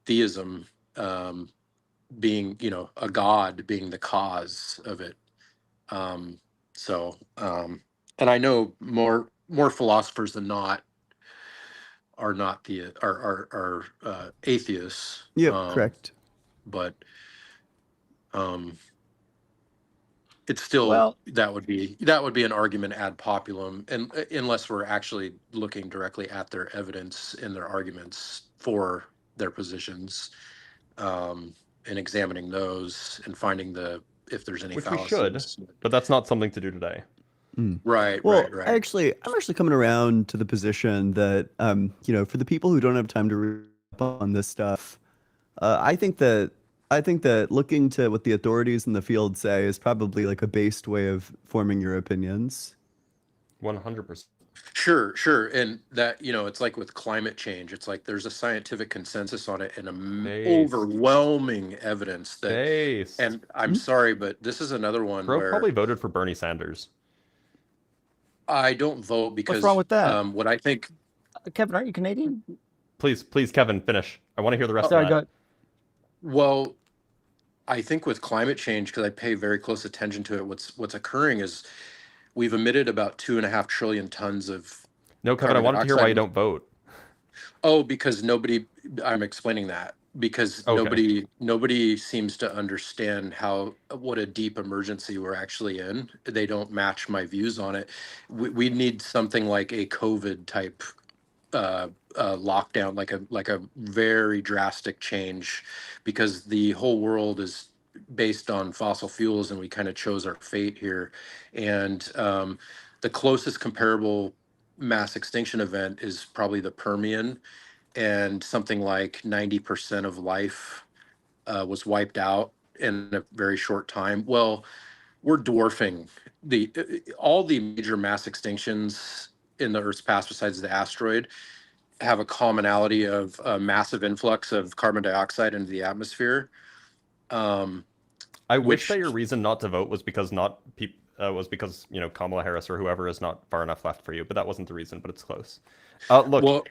theism, um, being a god being the cause of it. um, and I know more philosophers than not are not the are atheists. Yep, correct. But um, it's still Well, that would be an argument ad populum, and unless we're actually looking directly at their evidence and their arguments for their positions, and examining those and finding if there's any Which we should, fallacies. but that's not something to do today. Right, Well, right. I'm actually coming around to the position that, for the people who don't have time to read up on this stuff, I think that looking to what the authorities in the field say is probably like a based way of forming your opinions. 100%. Sure, and that it's like with climate change. It's like there's a scientific consensus on it and overwhelming evidence that. Based. And I'm sorry, but this is another one Bro where probably voted for Bernie Sanders. I don't vote because what's wrong with that? what I think. Kevin, aren't you Canadian? Please, Kevin, finish. I want to hear the rest Sorry, of go that. ahead. Well, I think with climate change, because I pay very close attention to it, what's occurring is we've emitted about 2.5 trillion tons of No, Kevin, I carbon wanted to hear why you dioxide. don't vote. Oh, because I'm explaining that because Okay. nobody seems to understand what a deep emergency we're actually in. They don't match my views on it. We need something like a COVID type lockdown, like a very drastic change, because the whole world is based on fossil fuels, and we kind of chose our fate here. And the closest comparable mass extinction event is probably the Permian, and something like 90% of life was wiped out in a very short time. Well, we're dwarfing all the major mass extinctions in the Earth's past, besides the asteroid, have a commonality of a massive influx of carbon dioxide into the atmosphere. I wish that Which, your reason not to vote was because Kamala Harris or whoever is not far enough left for you, but that wasn't the reason. But it's close. Look, well,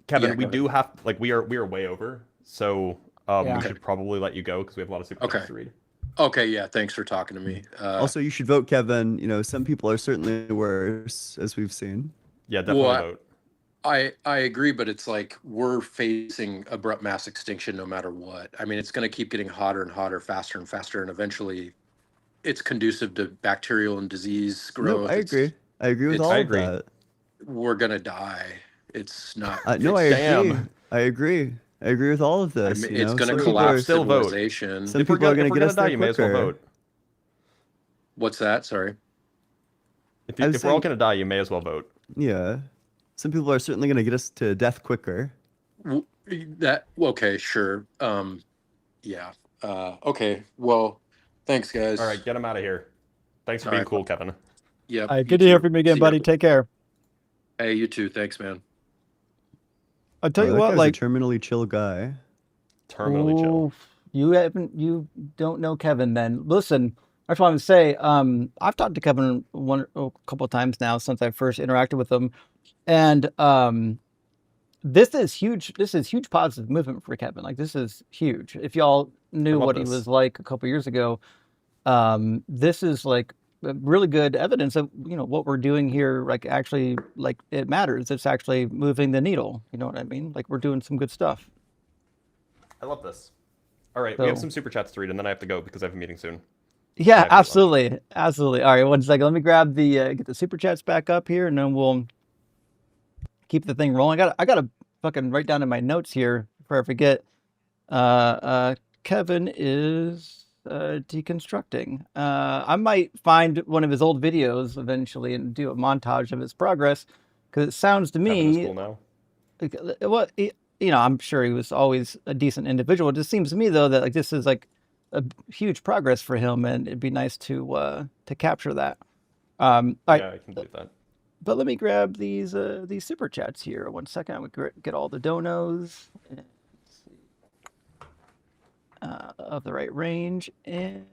Kevin, yeah, we go do have we are way over, so Yeah. we should probably let you go because we have a lot of super chats to read. Okay, yeah, thanks for talking to me. Also, you should vote, Kevin. Some people are certainly worse, as we've seen. Yeah, definitely vote. I agree, but it's like we're facing abrupt mass extinction no matter what. I mean, it's going to keep getting hotter and hotter, faster and faster, and eventually it's conducive to bacterial and disease Nope, growth. I agree. I agree with It's all I of agree. that. we're gonna die. It's not. No, I It's agree. Damn. I agree. I agree with all of I this. mean, You it's know, gonna some people collapse are Still vote. civilization. some If we're people are gonna, going if to we're get gonna us die, there you may as well quicker. vote. What's that? Sorry. If, I you, was if we're all saying, gonna die, you may as well vote. yeah, some people are certainly going to get us to death quicker. That okay? Sure. Yeah. Okay. Well, thanks, guys. All right, get him out of here. Thanks for All being right. cool, Kevin. Yep. All right, You good to hear too. from you again, See ya. buddy. Take care. Hey, you too. Thanks, man. I'll tell Oh, you that what, guy's like, a terminally chill guy. Terminally chill. oof, you don't know Kevin then. Listen, I just want to say, I've talked to Kevin a couple of times now since I first interacted with him, and this is huge. This is huge positive movement for Kevin. Like, this is huge. If y'all I knew love what he this. was like a couple years ago, this is like really good evidence of what we're doing here. Like, actually, like, it matters. It's actually moving the needle. You know what I mean? Like, we're doing some good stuff. I love this. All right, we have So some super chats to read, and then I have to go because I have a meeting soon. yeah, I have to eat lunch. absolutely, absolutely. All right, one second. Let me grab the get the super chats back up here, and then we'll keep the thing rolling. I gotta fucking write down in my notes here before I forget. Kevin is deconstructing. I might find one of his old videos eventually and do a montage of his progress, because it sounds to Kevin is me cool now. like, what I'm sure he was always a decent individual. It just seems to me though that like this is like a huge progress for him, and it'd be nice to capture that. All right, Yeah, I can believe that. but let me grab these super chats here. One second, I would get all the donos and of the right range, and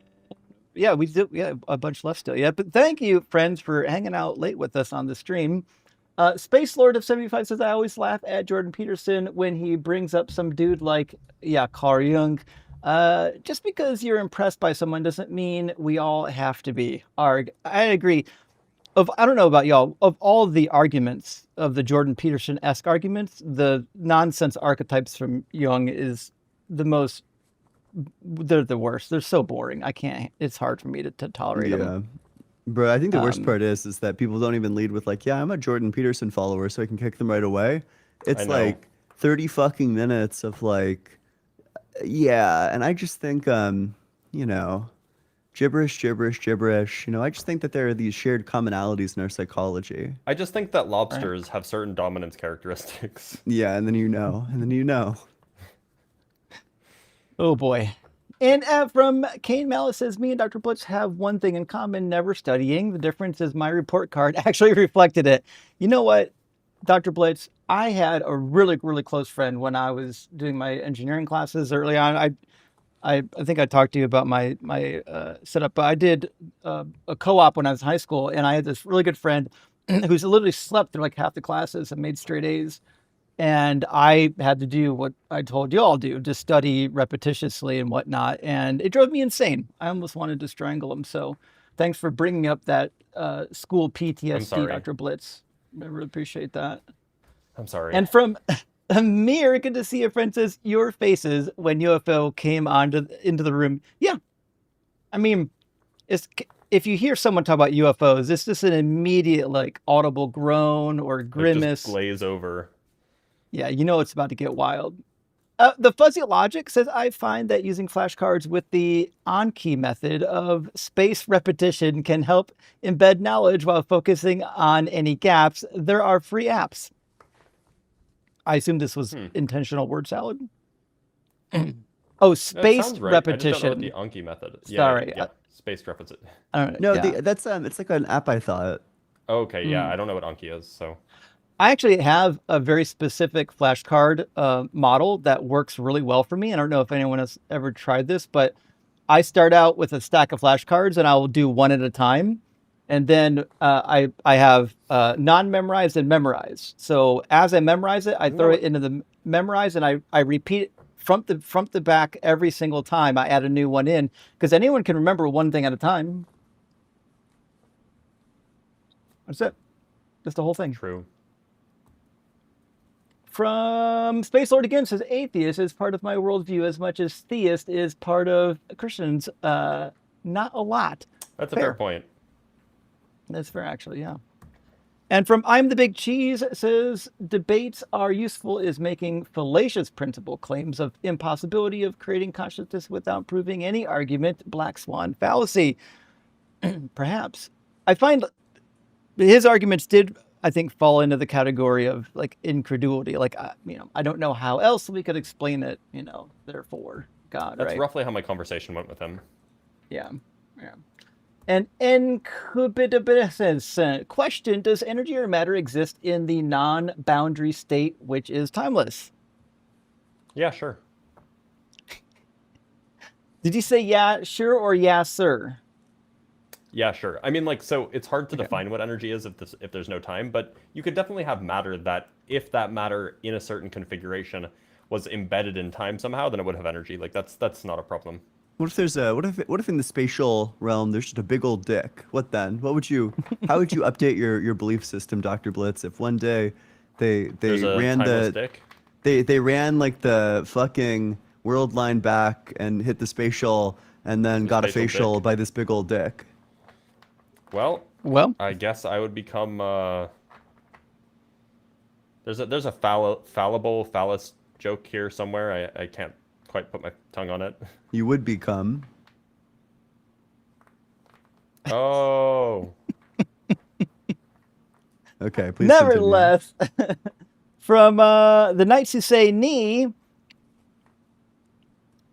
yeah, we do. Yeah, a bunch left still. Yeah, but thank you, friends, for hanging out late with us on the stream. Space Lord of 75 says, I always laugh at Jordan Peterson when he brings up some dude like, yeah, Carl Jung. Just because you're impressed by someone doesn't mean we all have to be. Arg. I agree. I don't know about y'all, of all the arguments of the Jordan Peterson-esque arguments, the nonsense archetypes from Jung is they're the worst. They're so boring. I can't, it's hard for me to tolerate them. Yeah. Bro, I think the worst Um, part is that people don't even lead with like, yeah, I'm a Jordan Peterson follower, so I can kick them right away. I It's know. like 30 fucking minutes of like, yeah, and I just think, gibberish, gibberish, gibberish. I just think that there are these shared commonalities in our psychology. I just think that lobsters have certain dominance characteristics. Yeah, and then you know. Oh boy. And from Kane Malice says, me and Dr. Blitz have one thing in common, never studying. The difference is my report card actually reflected it. You know what, Dr. Blitz? I had a really, really close friend when I was doing my engineering classes early on. I think I talked to you about my setup, but I did a co-op when I was in high school, and I had this really good friend who's literally slept through like half the classes and made straight A's. And I had to do what I told you all do, just study repetitiously and whatnot. And it drove me insane. I almost wanted to strangle him. So thanks for bringing up that school PTSD, sorry. Dr. Blitz. I really appreciate that. I'm sorry. And from Amir, good to see you, friend, says, your faces when UFO came into the room. Yeah. I mean, if you hear someone talk about UFOs, it's just an immediate, like, audible groan or Like, grimace. just glaze over. Yeah, you know it's about to get wild. The fuzzy logic says, I find that using flashcards with the on-key method of space repetition can help embed knowledge while focusing on any gaps. There are free apps. I assume this was intentional word salad. Oh, spaced sounds right. repetition. I just don't know what the Anki method. Sorry. Yeah. Spaced repetition. I don't know. No, yeah. that's it's like an app I thought. Okay, yeah, I don't know what Anki is, so. I actually have a very specific flashcard model that works really well for me. I don't know if anyone has ever tried this, but I start out with a stack of flashcards and I will do one at a time. And then I have non-memorized and memorized. So as I memorize it, I throw it into the memorize, and I repeat it front to back every single time I add a new one in, because anyone can remember one thing at a time. That's it. That's the whole thing. True. From Space Lord again says, atheist is part of my worldview as much as theist is part of Christians. Not a lot. That's a fair point. That's fair, actually, yeah. And from I'm the Big Cheese says debates are useful is making fallacious principle claims of impossibility of creating consciousness without proving any argument. Black swan fallacy. Perhaps. I find his arguments did, I think, fall into the category of like incredulity. Like, I don't know how else we could explain it. Therefore, God. That's right? roughly how my conversation went with him. Yeah. And incubitabilis question: does energy or matter exist in the non-boundary state, which is timeless? Yeah, sure. Did you say yeah, sure, or yeah, sir? Yeah, sure. I mean, like, so it's hard to define what energy is if there's no time, but you could definitely have matter that if that matter in a certain configuration was embedded in time somehow, then it would have energy. Like that's not a problem. What if there's a what if in the spatial realm there's just a big old dick? What then? How would you update your belief system, Dr. Blitz, if one day they There's a ran timeless the dick. they ran like the fucking world line back and hit the spatial and then got a spatial facial dick. by this big old dick? Well, Well, I guess I would become there's a fallible phallus joke here somewhere. I can't quite put my tongue on it. You would become. Oh. Okay, please nevertheless, from the Knights Who Say Knee,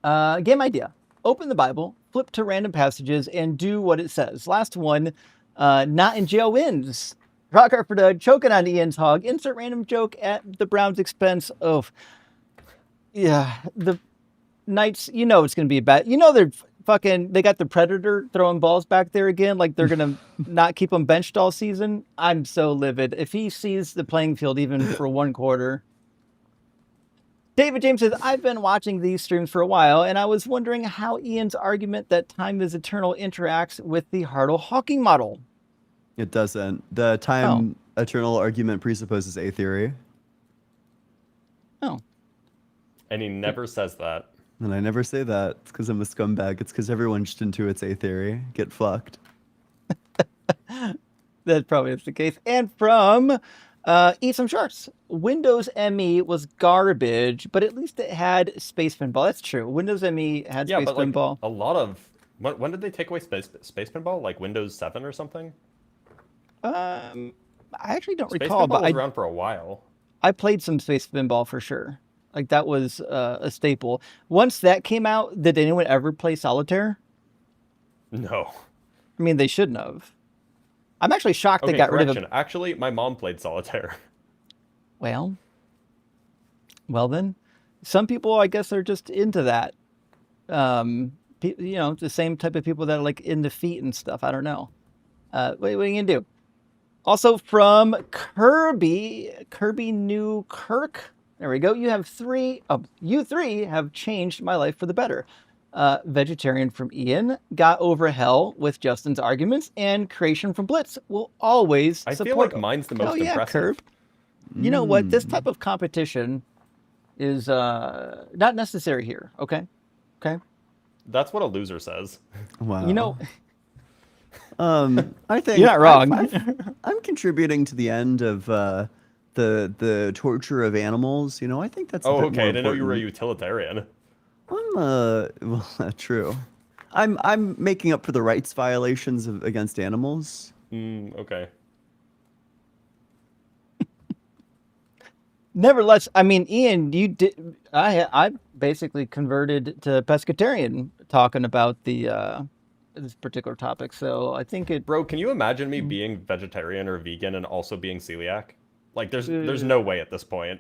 game idea. Open the Bible, flip to random passages, and do what it says. Last one, not in jail wins. Rock for Doug, choking on Ian's hog. Insert random joke at the Browns' expense. Oh, yeah. The Knights, it's going to be bad. They got the Predator throwing balls back there again. Like they're going to not keep him benched all season. I'm so livid. If he sees the playing field even for one quarter. David James says, I've been watching these streams for a while, and I was wondering how Ian's argument that time is eternal interacts with the Hartle-Hawking model. It doesn't. The time eternal argument presupposes a theory. Oh. And he never says that. And I never say that. It's because I'm a scumbag. It's because everyone just intuits a theory. Get fucked. That probably is the case. And from Eat Some Sharks. Windows ME was garbage, but at least it had Space Pinball. That's true. Windows ME had Space but like Pinball. a lot of when did they take away Space Pinball? Like Windows 7 or something? I actually don't Space recall, Pinball but was around for a while. I played some Space Pinball for sure. Like that was a staple. Once that came out, did anyone ever play Solitaire? No. I mean, they shouldn't have. I'm actually shocked they got rid of it. Actually, my mom played Solitaire. Well then, some people, I guess, are just into that. The same type of people that are like into feet and stuff. I don't know. What are you gonna do? Also from Kirby New Kirk. There we go. You three have changed my life for the better. Vegetarian from Ian, got over hell with Justin's arguments, and creation from Blitz will always support. I feel like mine's the most impressive. Curb. You know what? This type of competition is not necessary here. Okay. That's what a loser says. Wow. I think you're not wrong. I'm contributing to the end of the torture of animals. I think that's. Oh, okay. I didn't know you were a utilitarian. True. I'm making up for the rights violations against animals. Okay. Nevertheless, I mean, Ian, you did. I basically converted to pescatarian talking about this particular topic. So I think it. Bro, can you imagine me being vegetarian or vegan and also being celiac? Like, there's no way at this point.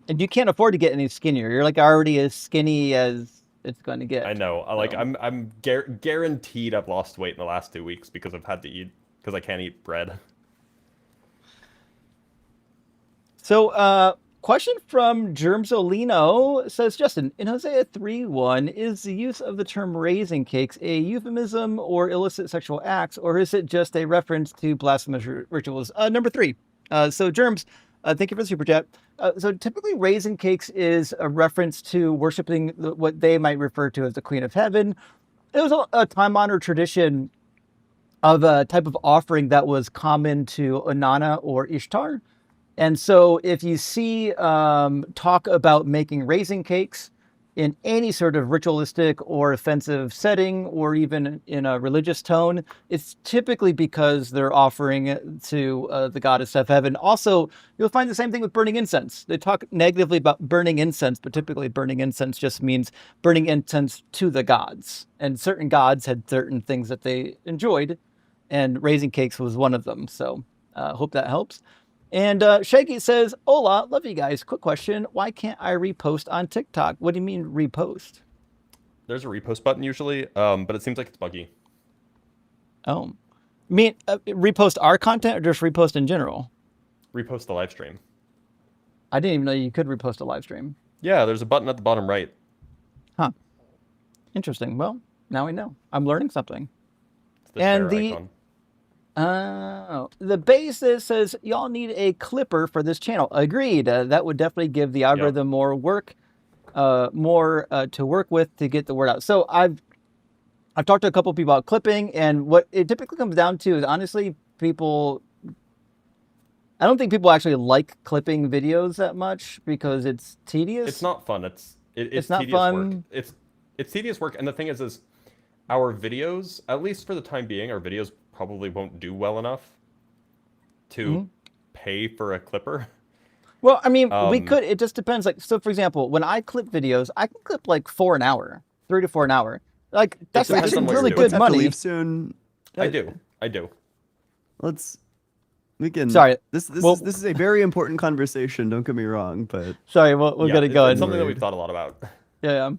And you can't afford to get any skinnier. You're like already as skinny as it's going to get. I know. Like, I'm guaranteed I've lost weight in the last 2 weeks because I've had to eat because I can't eat bread. So, question from Germsolino says, Justin, in Hosea 3:1, is the use of the term raising cakes a euphemism or illicit sexual acts, or is it just a reference to blasphemous rituals? Number 3. So, Germs, thank you for the super chat. So, typically, raising cakes is a reference to worshiping what they might refer to as the Queen of Heaven. It was a time-honored tradition of a type of offering that was common to Inanna or Ishtar. And so if you see talk about making raisin cakes in any sort of ritualistic or offensive setting, or even in a religious tone, it's typically because they're offering it to the goddess of heaven. Also, you'll find the same thing with burning incense. They talk negatively about burning incense, but typically burning incense just means burning incense to the gods. And certain gods had certain things that they enjoyed, and raisin cakes was one of them. So hope that helps. And Shaggy says, "Hola, love you guys. Quick question: why can't I repost on TikTok?" What do you mean repost? There's a repost button usually, but it seems like it's buggy. Oh, you mean repost our content or just repost in general? Repost the live stream. I didn't even know you could repost a live stream. Yeah, there's a button at the bottom right. Huh. Interesting. Well, now we know. I'm learning something. It's the share icon. The basis says y'all need a clipper for this channel. Agreed. That would definitely give the algorithm more work, more to work with to get the word out. So I've talked to a couple people about clipping, and what it typically comes down to is honestly, I don't think people actually like clipping videos that much because it's tedious. It's not fun. It's not tedious fun. work. It's tedious work, and the thing is our videos, at least for the time being, our videos probably won't do well enough to pay for a clipper. Well, I mean, we could. It just depends. Like, so for example, when I clip videos, I can clip like 4 an hour, 3 to 4 an hour. Like that's depends actually on what really you're good doing. money. Leave soon. I do. We can. Sorry. This is a very important conversation. Don't get me wrong, but sorry, we'll get it going. It's something that we've thought a lot about. Yeah.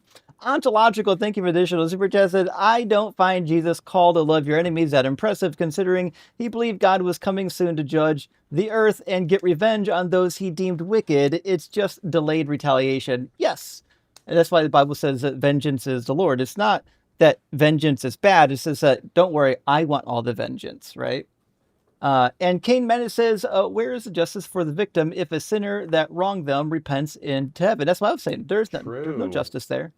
Ontological, thank you for additional super chat. Said, I don't find Jesus' call to love your enemies that impressive, considering he believed God was coming soon to judge the earth and get revenge on those he deemed wicked. It's just delayed retaliation. Yes. And that's why the Bible says that vengeance is the Lord. It's not that vengeance is bad. It says that, don't worry, I want all the vengeance, right? And Cain Menace says, where is the justice for the victim if a sinner that wronged them repents into heaven? That's what I was saying. There's no justice there.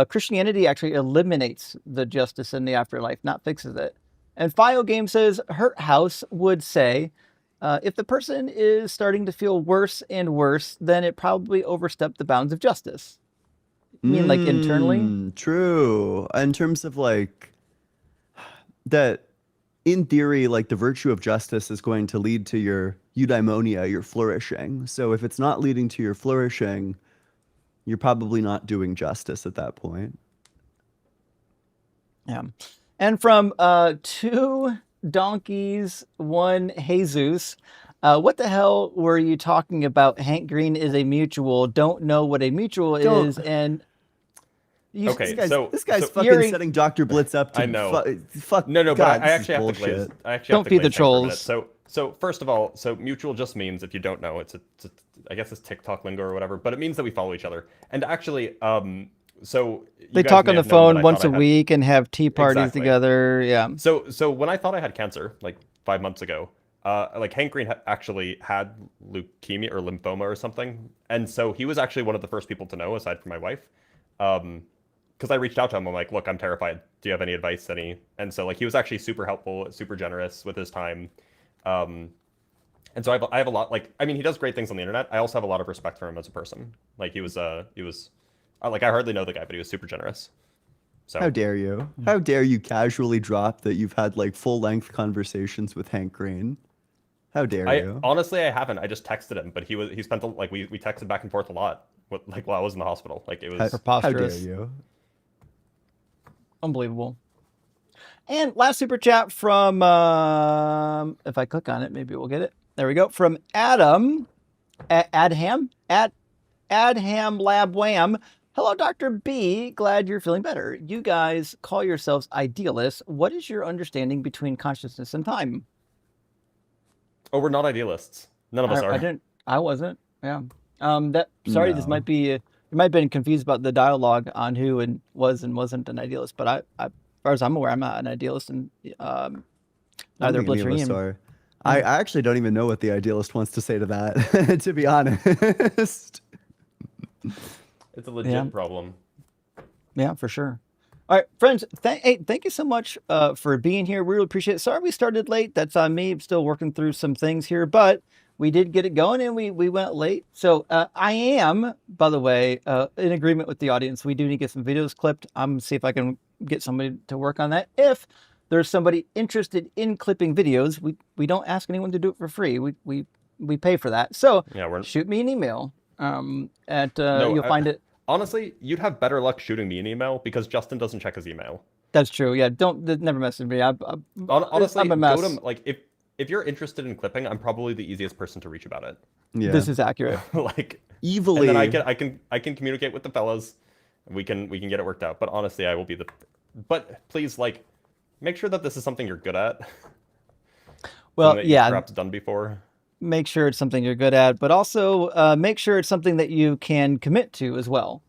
Christianity actually eliminates the justice in the afterlife, not fixes it. And Fio Game says, Hurt House would say, if the person is starting to feel worse and worse, then it probably overstepped the bounds of justice. You mean like internally? True. In terms of like that, in theory, like the virtue of justice is going to lead to your eudaimonia, your flourishing. So if it's not leading to your flourishing, you're probably not doing justice at that point. Yeah. And from 2 donkeys, 1 Jesus, what the hell were you talking about? Hank Green is a mutual. Don't know what a mutual is. And okay, this guy's fucking setting Dr. Blitz up to I know. Fuck. No, God, but I actually have to glaze. Don't feed the trolls. So first of all, mutual just means, if you don't know, I guess it's TikTok lingo or whatever, but it means that we follow each other. And actually, so they talk on the phone once a week and have tea parties together. Yeah. So when I thought I had cancer, like 5 months ago, like Hank Green actually had leukemia or lymphoma or something, and so he was actually one of the first people to know, aside from my wife. Because I reached out to him, I'm like, look, I'm terrified. Do you have any advice? And so like he was actually super helpful, super generous with his time. And so I have a lot, like, I mean, he does great things on the internet. I also have a lot of respect for him as a person. Like he was like, I hardly know the guy, but he was super generous. So how dare you? How dare you casually drop that you've had like full length conversations with Hank Green? How dare you? Honestly, I haven't. I just texted him, but he spent like we texted back and forth a lot. While I was in the hospital, like it was preposterous. How dare you? Unbelievable. And last super chat from, if I click on it, maybe we'll get it. There we go. From Adam, Adham Lab Wham. Hello, Dr. B. Glad you're feeling better. You guys call yourselves idealists. What is your understanding between consciousness and time? Oh, we're not idealists. None of us are. I wasn't. Yeah. This might be, you might have been confused about the dialogue on who was and wasn't an idealist, but as far as I'm aware, I'm not an idealist, and neither Blitz or Ian. I actually don't even know what the idealist wants to say to that, to be honest. It's a legit problem. Yeah, for sure. All right, friends. Hey, thank you so much for being here. We really appreciate it. Sorry we started late. That's on me. I'm still working through some things here, but we did get it going, and we went late. So I am, by the way, in agreement with the audience. We do need to get some videos clipped. I'm gonna see if I can get somebody to work on that. If there's somebody interested in clipping videos, we don't ask anyone to do it for free. We pay for that. So Yeah, shoot me an email. At no. you'll find it. Honestly, you'd have better luck shooting me an email because Justin doesn't check his email. That's true. Yeah, never mess with me. Honestly, I'm a mess. go to like if you're interested in clipping, I'm probably the easiest person to reach about it. Yeah. This is accurate. Like Evilly. and then I can communicate with the fellas. We can get it worked out. But honestly, I will be the. But please, like, make sure that this is something you're good at. Well, Something that you've yeah. perhaps done before. Make sure it's something you're good at, but also make sure it's something that you can commit to as well.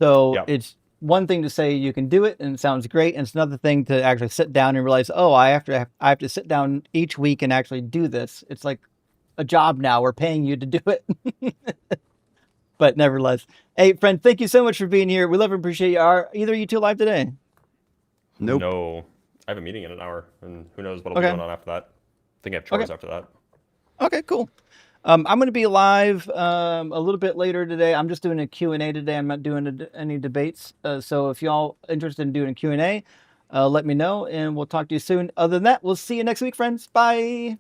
So Yeah. it's one thing to say you can do it and it sounds great, and it's another thing to actually sit down and realize, oh, I have to sit down each week and actually do this. It's like a job now. We're paying you to do it. But nevertheless, hey, friend, thank you so much for being here. We love and appreciate you. Are either of you two live today? Nope. No. I have a meeting in an hour, and who knows what'll Okay. be going on after that. I think I have chores Okay. after that. Okay, cool. I'm going to be live a little bit later today. I'm just doing a Q&A today. I'm not doing any debates. So if y'all interested in doing a Q&A, let me know, and we'll talk to you soon. Other than that, we'll see you next week, friends. Bye.